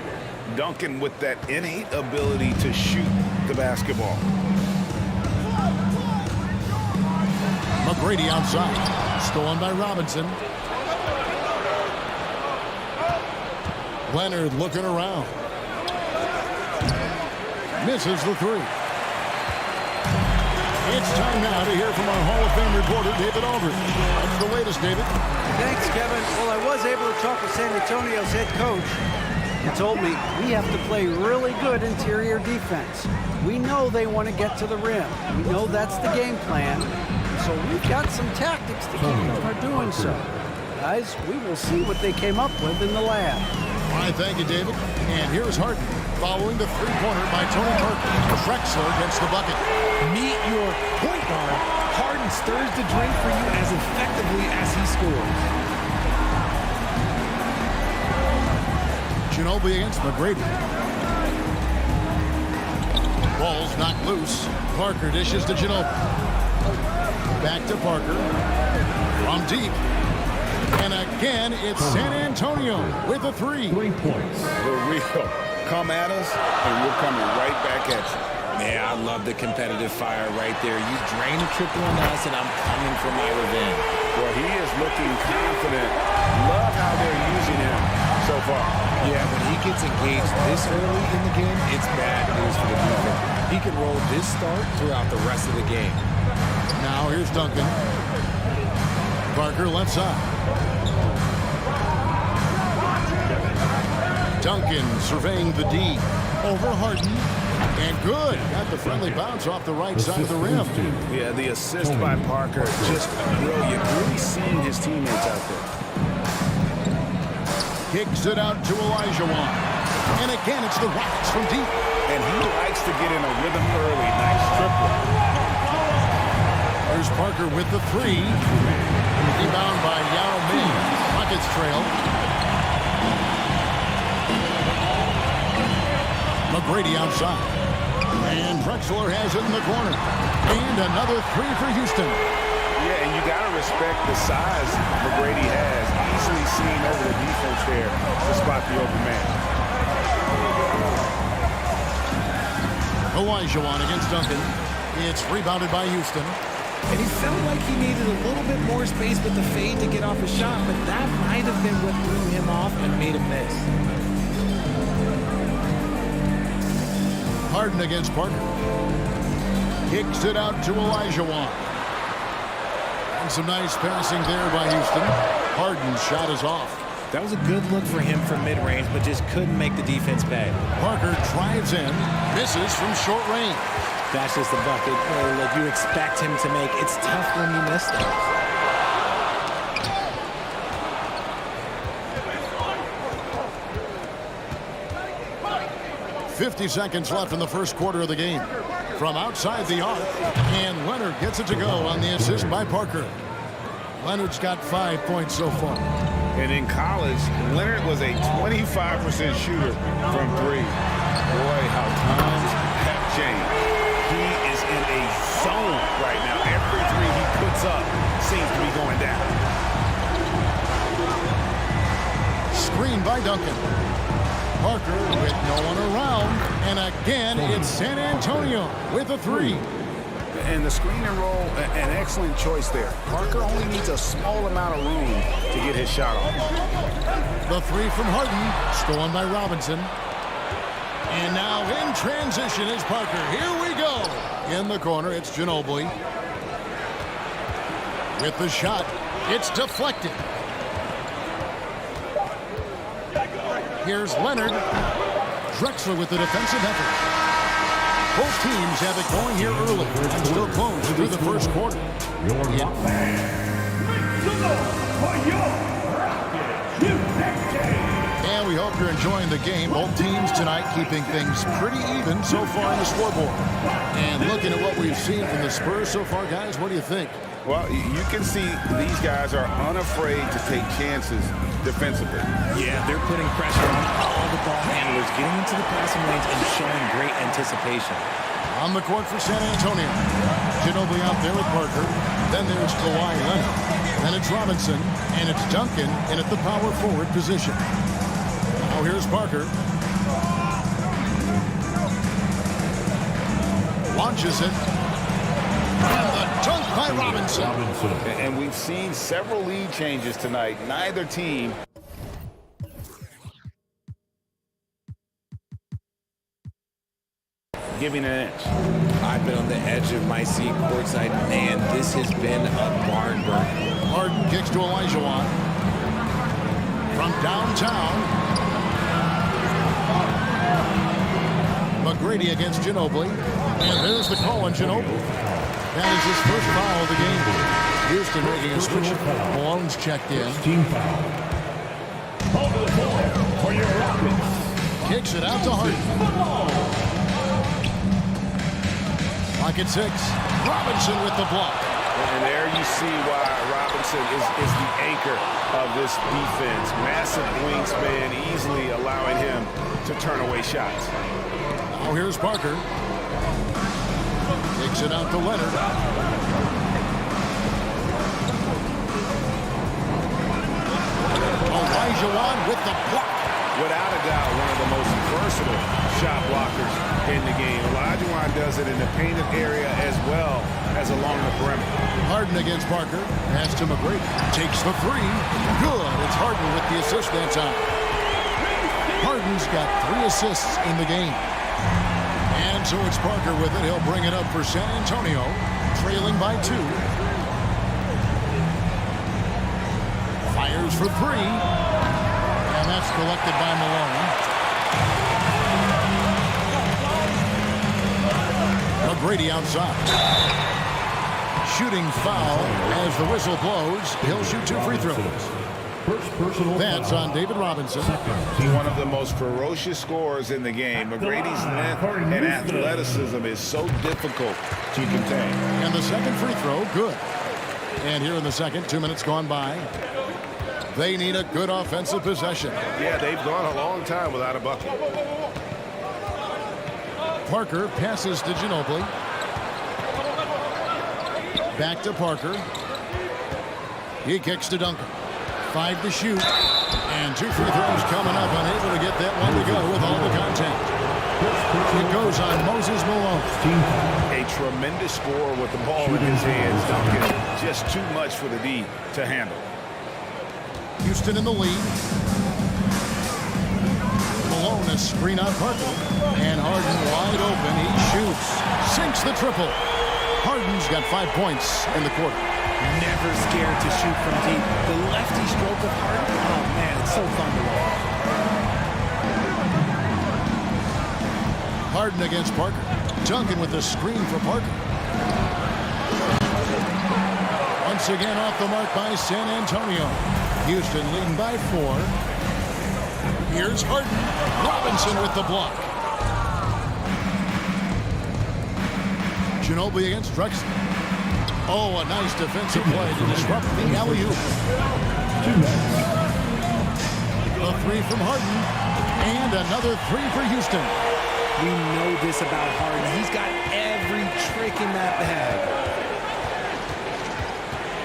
S8: Duncan with that innate ability to shoot the basketball.
S7: McGrady outside. Stolen by Robinson. Leonard looking around. Misses the 3. It's time now to hear from our Hall of Fame reporter, David Aldridge. What's the latest, David?
S13: Thanks, Kevin. Well, I was able to talk with San Antonio's head coach. He told me we have to play really good interior defense. We know they want to get to the rim. We know that's the game plan. So we've got some tactics to keep them from doing so. Guys, we will see what they came up with in the lab.
S7: All right, thank you, David. And here's Harden following the three-pointer by Tony Parker. Drexler gets the bucket.
S11: Meet your point guard. Harden stirs the drink for you as effectively as he scores.
S7: Ginobili against McGrady. Ball's knocked loose. Parker dishes to Ginobili. Back to Parker. From deep. And again, it's San Antonio with a three.
S3: 3 points.
S18: For real. Come at us, and we're coming right back at you.
S11: Yeah, I love the competitive fire right there. You drain a triple on us, and I'm coming for my revenge.
S8: Well, he is looking confident. Love how they're using him so far.
S11: Yeah, when he gets engaged this early in the game, it's bad news for the defense. He can roll this start throughout the rest of the game.
S7: Now here's Duncan. Parker left side. Duncan surveying the D. Over Harden. And good. Got the friendly bounce off the right side of the rim.
S8: Yeah, the assist by Parker, just brilliant. Really seeing his teammates out there.
S7: Kicks it out to Olajuwon. And again, it's the Rockets from deep.
S8: And he likes to get in a rhythm early. Nice triple.
S7: There's Parker with the three. Rebound by Yao Ming. Rockets trail. McGrady outside. And Drexler has it in the corner. And another three for Houston.
S8: Yeah, and you got to respect the size McGrady has. Easily seen over the defense there to spot the open man.
S7: Olajuwon against Duncan. It's rebounded by Houston.
S11: And he felt like he needed a little bit more space with the fade to get off a shot, but that might have been what threw him off and made him miss.
S7: Harden against Parker. Kicks it out to Olajuwon. And some nice passing there by Houston. Harden's shot is off.
S11: That was a good look for him from mid-range, but just couldn't make the defense pay.
S7: Parker drives in, misses from short range.
S11: That's just the bucket that you expect him to make. It's tough when you miss those.
S7: 50 seconds left in the first quarter of the game. From outside the arc, and Leonard gets it to go on the assist by Parker. Leonard's got 5 points so far.
S8: And in college, Leonard was a 25% shooter from three. Boy, how times have changed. He is in a zone right now. Every three he puts up seems to be going down.
S7: Screen by Duncan. Parker with no one around. And again, it's San Antonio with a three.
S8: And the screen and roll, an excellent choice there. Parker only needs a small amount of room to get his shot off.
S7: The three from Harden, stolen by Robinson. And now in transition is Parker. Here we go. In the corner, it's Ginobili. With the shot, it's deflected. Here's Leonard. Drexler with the defensive effort. Both teams have it going here early and still close through the first quarter. And we hope you're enjoying the game. Both teams tonight keeping things pretty even so far on the scoreboard. And looking at what we've seen from the Spurs so far, guys, what do you think?
S8: Well, you can see these guys are unafraid to take chances defensively.
S11: Yeah, they're putting pressure on all the ball handlers, getting into the passing lanes and showing great anticipation.
S7: On the court for San Antonio. Ginobili out there with Parker. Then there's Kawhi Leonard. Then it's Robinson. And it's Duncan in at the power forward position. Now here's Parker. Launches it. And the dunk by Robinson.
S8: And we've seen several lead changes tonight. Neither team.
S12: giving an inch.
S11: I've been on the edge of my seat courtside. Man, this has been a barn burner.
S7: Harden kicks to Olajuwon. From downtown. McGrady against Ginobili. And there's the call on Ginobili. That is his first foul of the game. Houston making a switch. Malone's checked in.
S3: Team foul. Over the floor for your Rockets.
S7: Kicks it out to Harden. Lock at 6. Robinson with the block.
S8: And there you see why Robinson is the anchor of this defense. Massive wingspan, easily allowing him to turn away shots.
S7: Now here's Parker. Kicks it out to Leonard. Olajuwon with the block.
S8: Without a doubt, one of the most versatile shot blockers in the game. Olajuwon does it in the painted area as well as along the perimeter.
S7: Harden against Parker. Pass to McGrady. Takes the 3. Good. It's Harden with the assist that time. Harden's got 3 assists in the game. And so it's Parker with it. He'll bring it up for San Antonio, trailing by 2. Fires for 3. And that's collected by Malone. McGrady outside. Shooting foul as the whistle blows. He'll shoot 2 free throws. That's on David Robinson.
S8: One of the most ferocious scorers in the game. McGrady's length and athleticism is so difficult to contain.
S7: And the second free throw, good. And here in the second, 2 minutes gone by. They need a good offensive possession.
S8: Yeah, they've gone a long time without a bucket.
S7: Parker passes to Ginobili. Back to Parker. He kicks to Duncan. 5 to shoot. And 2 free throws coming up. Unable to get that one to go with all the contact. It goes on Moses Malone.
S8: A tremendous scorer with the ball in his hands. Duncan just too much for the D to handle.
S7: Houston in the lead. Malone a screen on Parker. And Harden wide open. He shoots. Sinks the triple. Harden's got 5 points in the quarter.
S11: Never scared to shoot from deep. The lefty stroke of Harden. Oh, man, it's so fun to watch.
S7: Harden against Parker. Duncan with the screen for Parker. Once again off the mark by San Antonio. Houston leading by 4. Here's Harden. Robinson with the block. Ginobili against Drexler. Oh, a nice defensive play to disrupt the alley-oop.
S3: 2 minutes.
S7: A 3 from Harden. And another 3 for Houston.
S11: We know this about Harden. He's got every trick in that bag.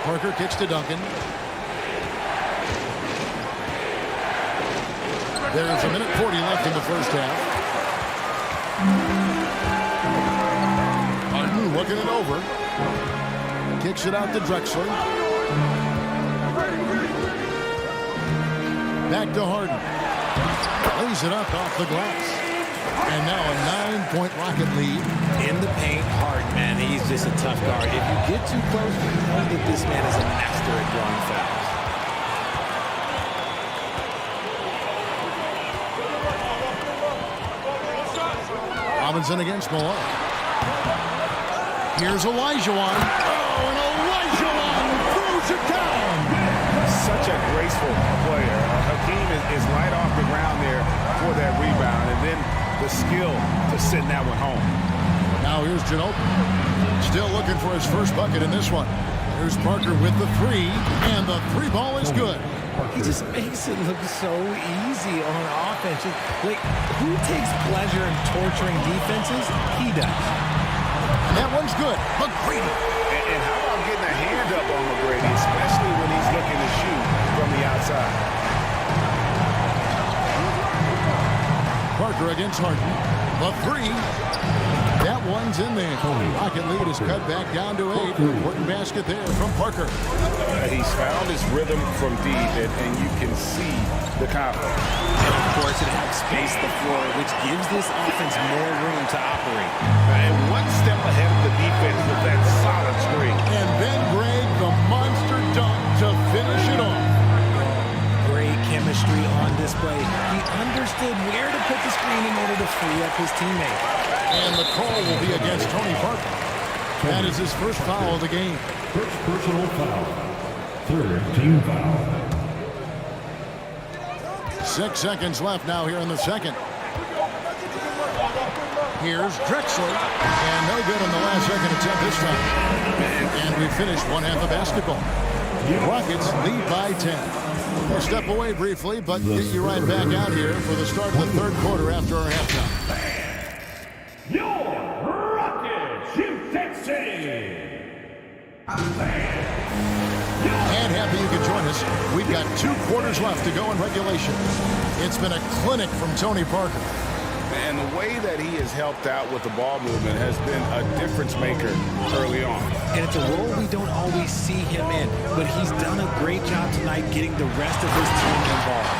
S7: Parker kicks to Duncan. There's 1:40 left in the first half. Harden looking it over. Kicks it out to Drexler. Back to Harden. Lays it up off the glass. And now a 9-point Rocket lead.
S11: In the paint, Harden, man, he's just a tough guard. If you get too close, you know that this man is a master at drawing fouls.
S7: Robinson against Malone. Here's Olajuwon. Oh, and Olajuwon throws it down.
S8: Such a graceful player. Hakeem is light off the ground there for that rebound, and then the skill to send that one home.
S7: Now here's Ginobili. Still looking for his first bucket in this one. Here's Parker with the 3, and the 3 ball is good.
S11: He just makes it look so easy on offense. Like, who takes pleasure in torturing defenses? He does.
S7: And that one's good. McGrady.
S8: And how about getting a hand up on McGrady, especially when he's looking to shoot from the outside.
S7: Parker against Harden. The 3. That one's in there. Rocket lead is cut back down to 8. Important basket there from Parker.
S8: He's found his rhythm from deep, and you can see the confidence.
S11: Of course, it helps space the floor, which gives this offense more room to operate.
S12: And one step ahead of the defense with that solid screen.
S7: And then Greg, the monster dunk to finish it off.
S11: Great chemistry on display. He understood where to put the screen in order to free up his teammate.
S7: And the call will be against Tony Parker. That is his first foul of the game.
S3: First personal foul. Third team foul.
S7: 6 seconds left now here in the second. Here's Drexler. And no good on the last second attempt this time. And we finished one half of basketball. Rockets lead by 10. We'll step away briefly, but get you right back out here for the start of the third quarter after our halftime.
S16: Your Rockets, USA.
S7: And happy you could join us. We've got 2 quarters left to go in regulation. It's been a clinic from Tony Parker.
S12: And the way that he has helped out with the ball movement has been a difference maker early on.
S11: And it's a role we don't always see him in, but he's done a great job tonight getting the rest of his team involved.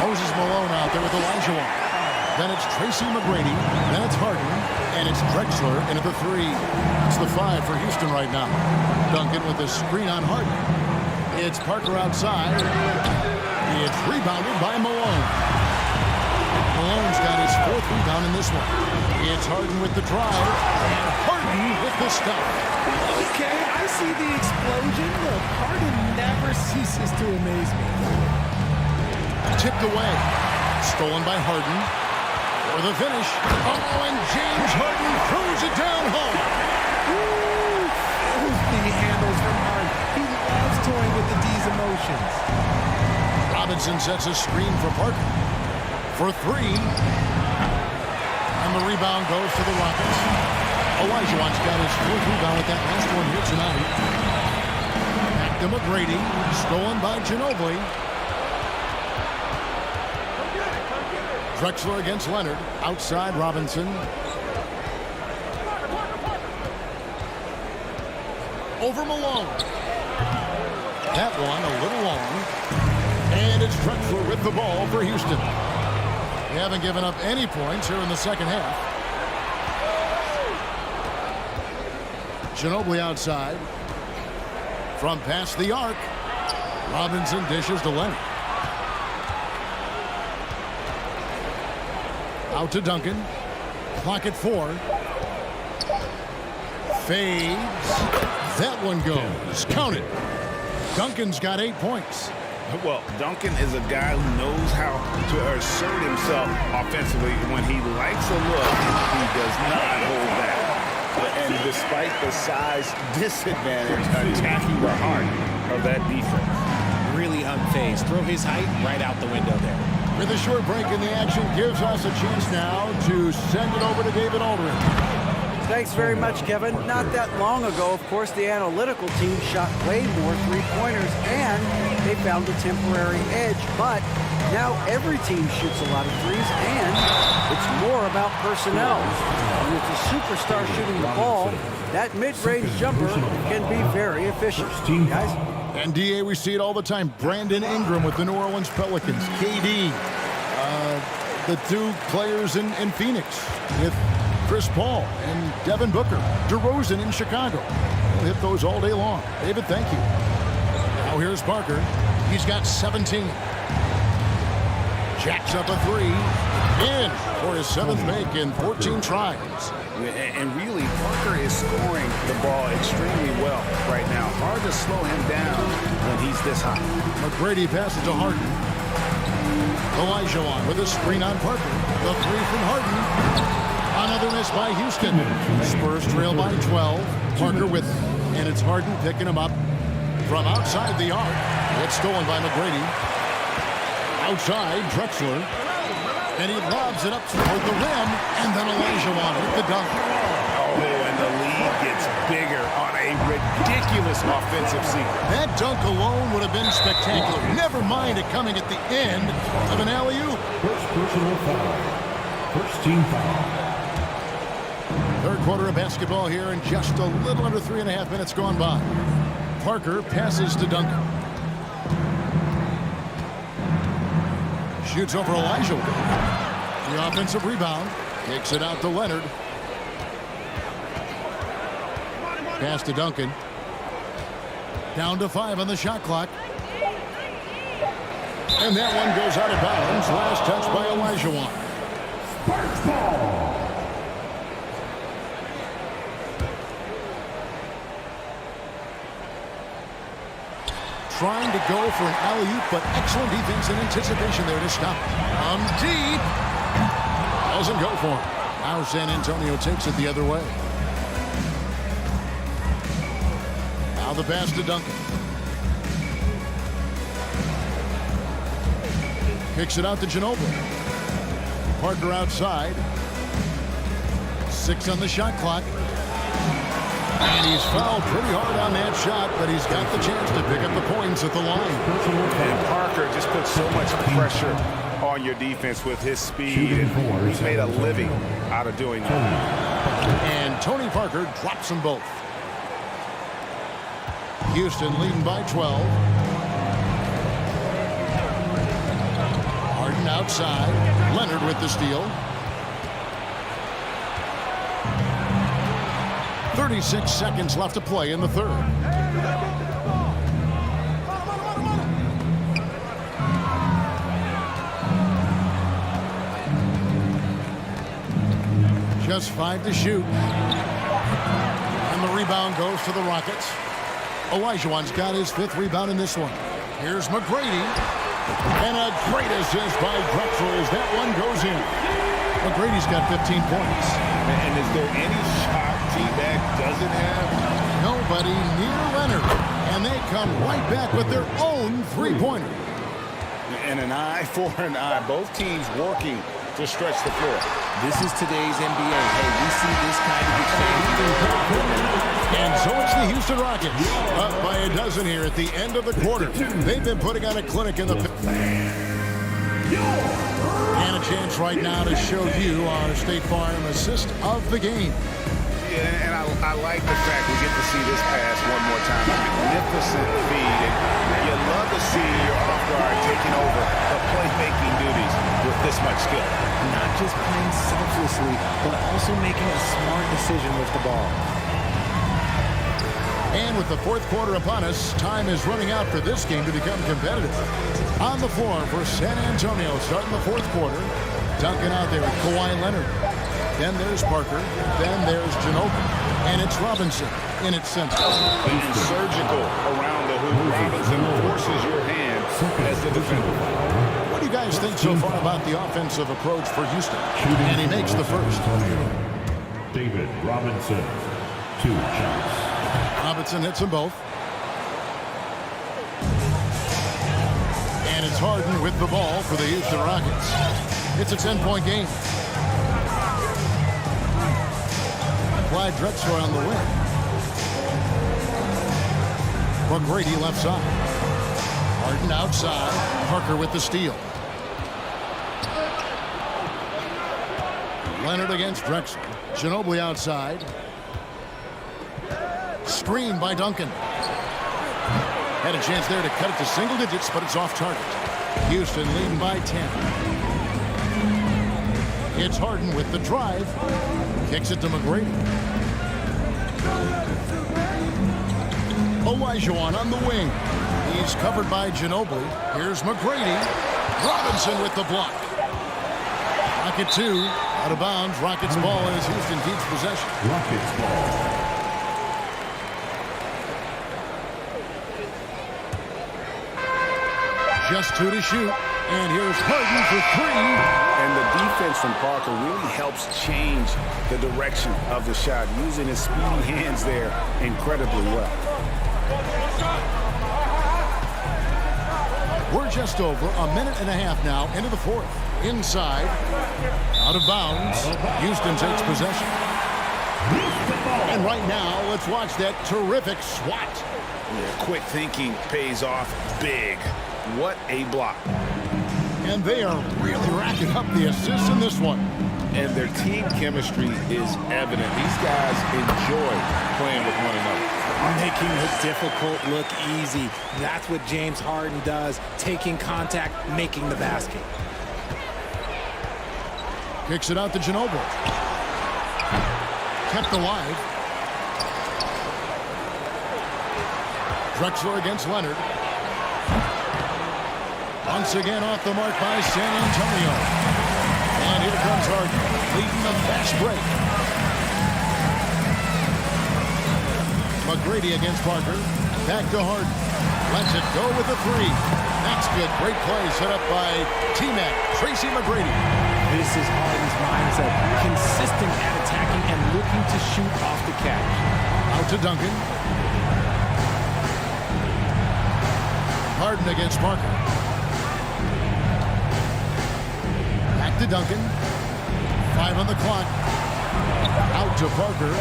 S7: Moses Malone out there with Elijah Wan. Then it's Tracy McGrady. Then it's Harden. And it's Drexler into the 3. It's the 5 for Houston right now. Duncan with the screen on Harden. It's Parker outside. It's rebounded by Malone. Malone's got his 4th rebound in this one. It's Harden with the drive. And Harden with the stop.
S11: Okay, I see the explosion. Look, Harden never ceases to amaze me.
S7: Tipped away. Stolen by Harden. For the finish. Oh, and James Harden throws it down home.
S11: Filthy handles from Harden. He loves toying with the D's emotions.
S7: Robinson sets a screen for Parker. For 3. And the rebound goes to the Rockets. Olajuwon's got his 4th rebound with that last one here tonight. Back to McGrady. Stolen by Ginobili. Drexler against Leonard. Outside Robinson. Over Malone. That one a little long. And it's Drexler with the ball for Houston. They haven't given up any points here in the second half. Ginobili outside. From past the arc. Robinson dishes to Leonard. Out to Duncan. Clock at 4. Fades. That one goes. Count it. Duncan's got 8 points.
S12: Well, Duncan is a guy who knows how to assert himself offensively. When he likes a look, he does not hold back. And despite the size disadvantage, attacking the heart of that defense.
S11: Really unfazed. Throw his height right out the window there.
S7: With a short break in the action, gives us a chance now to send it over to David Aldridge.
S13: Thanks very much, Kevin. Not that long ago, of course, the analytical team shot way more three-pointers, and they found a temporary edge. But now every team shoots a lot of threes, and it's more about personnel. And with the superstar shooting the ball, that mid-range jumper can be very efficient. Guys?
S7: And DA, we see it all the time. Brandon Ingram with the New Orleans Pelicans. KD, the 2 players in Phoenix with Chris Paul and Devin Booker. DeRozan in Chicago. We'll hit those all day long. David, thank you. Now here's Parker. He's got 17. Jacks up a 3. In for his 7th make in 14 tries.
S12: And really, Parker is scoring the ball extremely well right now. Hard to slow him down when he's this hot.
S7: McGrady passes to Harden. Olajuwon with a screen on Parker. The 3 from Harden. Another miss by Houston. Spurs trail by 12. Parker with, and it's Harden picking him up from outside the arc. It's stolen by McGrady. Outside, Drexler. And he lobs it up toward the rim. And then Olajuwon with the dunk.
S12: Oh, and the lead gets bigger on a ridiculous offensive sequence.
S7: That dunk alone would have been spectacular. Never mind it coming at the end of an alley-oop.
S3: First personal foul. First team foul.
S7: Third quarter of basketball here, and just a little under 3.5 minutes gone by. Parker passes to Duncan. Shoots over Elijah. The offensive rebound. Takes it out to Leonard. Pass to Duncan. Down to 5 on the shot clock. And that one goes out of bounds. Last touch by Olajuwon.
S3: Sparks ball.
S7: Trying to go for an alley-oop, but excellent defense and anticipation there to stop. Deep. Doesn't go for him. Now San Antonio takes it the other way. Now the pass to Duncan. Kicks it out to Ginobili. Parker outside. 6 on the shot clock. And he's fouled pretty hard on that shot, but he's got the chance to pick up the points at the line.
S8: And Parker just puts so much pressure on your defense with his speed. And he's made a living out of doing that.
S7: And Tony Parker drops them both. Houston leading by 12. Harden outside. Leonard with the steal. 36 seconds left to play in the third. Just 5 to shoot. And the rebound goes to the Rockets. Olajuwon's got his 5th rebound in this one. Here's McGrady. And a great assist by Drexler as that one goes in. McGrady's got 15 points.
S12: And is there any shot T-Mac doesn't have?
S7: Nobody near Leonard. And they come right back with their own three-pointer.
S18: And an eye for an eye. Both teams working to stretch the floor.
S11: This is today's NBA. Hey, we see this kind of exchange.
S7: And so it's the Houston Rockets up by a dozen here at the end of the quarter. They've been putting on a clinic in the... And a chance right now to show you our State Farm assist of the game.
S8: Yeah, and I like the fact we get to see this pass one more time. A magnificent feed. And you love to see your off guard taking over the playmaking duties with this much skill.
S11: Not just playing selflessly, but also making a smart decision with the ball.
S7: And with the fourth quarter upon us, time is running out for this game to become competitive. On the floor for San Antonio, starting the fourth quarter. Duncan out there with Kawhi Leonard. Then there's Parker. Then there's Ginobili. And it's Robinson in its center.
S8: Being surgical around the hoop. Robinson forces your hand as the defender.
S7: What do you guys think so far about the offensive approach for Houston? And he makes the first.
S3: David Robinson, 2 shots.
S7: Robinson hits them both. And it's Harden with the ball for the Houston Rockets. It's a 10-point game. Clyde Drexler on the wing. McGrady left side. Harden outside. Parker with the steal. Leonard against Drexler. Ginobili outside. Screen by Duncan. Had a chance there to cut it to single digits, but it's off target. Houston leading by 10. It's Harden with the drive. Kicks it to McGrady. Olajuwon on the wing. He's covered by Ginobili. Here's McGrady. Robinson with the block. Rocket 2. Out of bounds. Rockets ball as Houston keeps possession.
S3: Rockets ball.
S7: Just 2 to shoot. And here's Harden for 3.
S8: And the defense from Parker really helps change the direction of the shot, using his speedy hands there incredibly well.
S7: We're just over a minute and a half now into the fourth. Inside. Out of bounds. Houston takes possession. And right now, let's watch that terrific swat.
S8: Yeah, quick thinking pays off big. What a block.
S7: And they are really racking up the assists in this one.
S8: And their team chemistry is evident. These guys enjoy playing with one another.
S11: Making the difficult look easy. That's what James Harden does. Taking contact, making the basket.
S7: Kicks it out to Ginobili. Kept alive. Drexler against Leonard. Once again off the mark by San Antonio. And here comes Harden, leading the fast break. McGrady against Parker. Back to Harden. Lets it go with the three. That's good. Great play set up by T-Mac, Tracy McGrady.
S11: This is Harden's mindset. Consistent at attacking and looking to shoot off the catch.
S7: Out to Duncan. Harden against Parker. Back to Duncan. 5 on the clock. Out to Parker.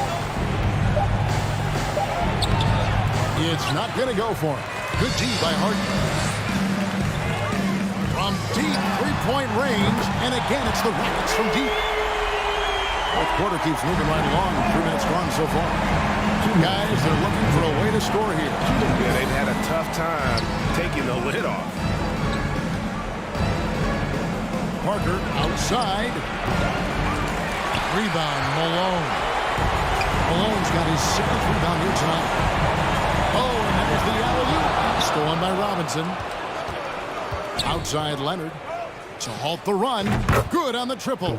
S7: It's not going to go for him. Good D by Harden. From deep three-point range, and again, it's the Rockets from deep. Fourth quarter keeps moving right along. 3 minutes gone so far. Two guys, they're looking for a way to score here.
S8: Yeah, they've had a tough time taking the lid off.
S7: Parker outside. Rebound, Malone. Malone's got his 7th rebound here tonight. Oh, and there's the alley-oop. Stolen by Robinson. Outside Leonard to halt the run. Good on the triple.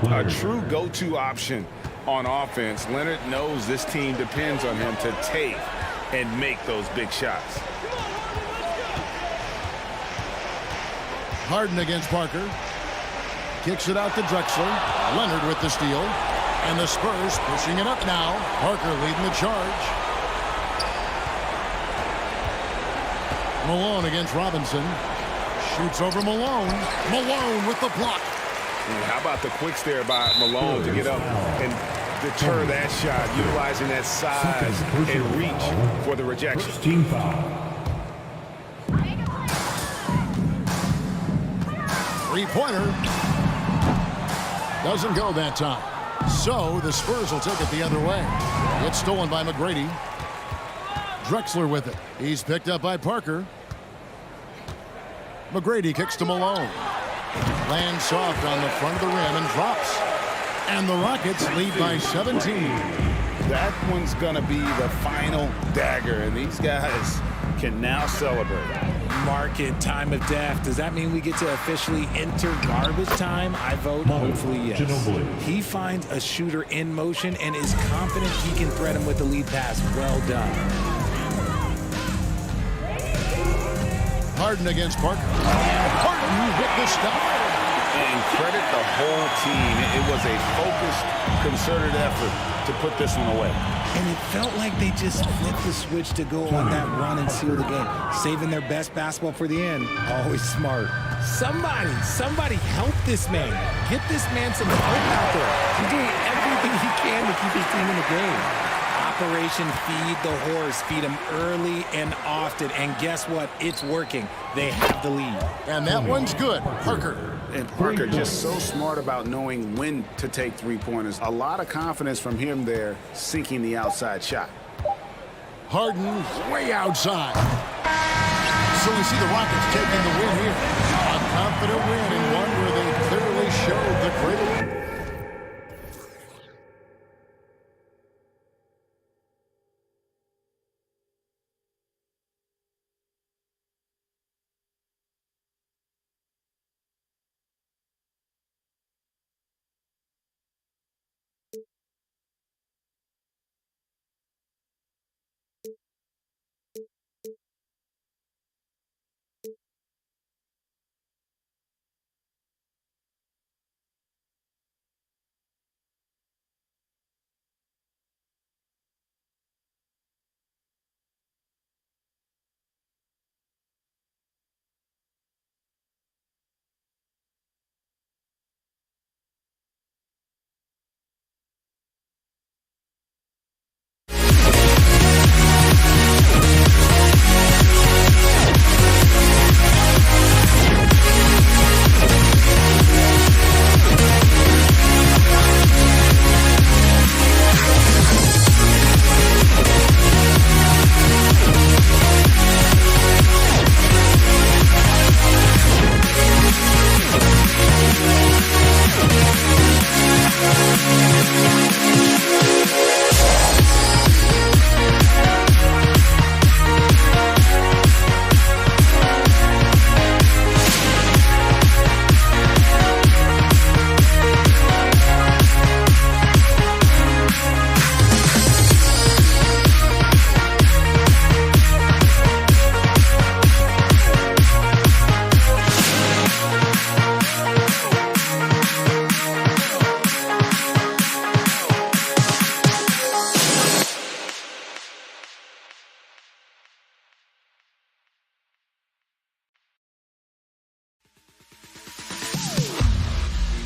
S8: A true go-to option on offense. Leonard knows this team depends on him to take and make those big shots.
S7: Harden against Parker. Kicks it out to Drexler. Leonard with the steal. And the Spurs pushing it up now. Parker leading the charge. Malone against Robinson. Shoots over Malone. Malone with the block.
S8: How about the quicks there by Malone to get up and deter that shot, utilizing that size and reach for the rejection.
S3: Team foul.
S7: Three-pointer. Doesn't go that time. So the Spurs will take it the other way. It's stolen by McGrady. Drexler with it. He's picked up by Parker. McGrady kicks to Malone. Lands soft on the front of the rim and drops. And the Rockets lead by 17.
S12: That one's going to be the final dagger, and these guys can now celebrate.
S11: Market time of death. Does that mean we get to officially enter garbage time? I vote hopefully yes. He finds a shooter in motion and is confident he can thread him with the lead pass. Well done.
S7: Harden against Parker. And Harden with the stop.
S8: And credit the whole team. It was a focused, concerted effort to put this one away.
S11: And it felt like they just flipped the switch to go on that run and seal the game. Saving their best basketball for the end. Always smart. Somebody help this man. Get this man some help out there. He's doing everything he can to keep his team in the game. Operation Feed the Horse. Feed him early and often. And guess what? It's working. They have the lead.
S7: And that one's good. Parker.
S12: And Parker just so smart about knowing when to take three-pointers. A lot of confidence from him there, sinking the outside shot.
S7: Harden way outside. So we see the Rockets taking the win here. A confident win and one where they clearly showed the great.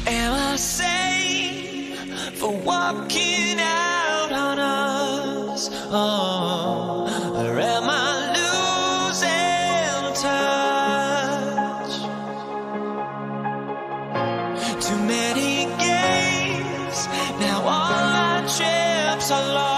S14: Am I sane for walking out on us? Oh, or am I losing touch? Too many games, now all our chips are lost.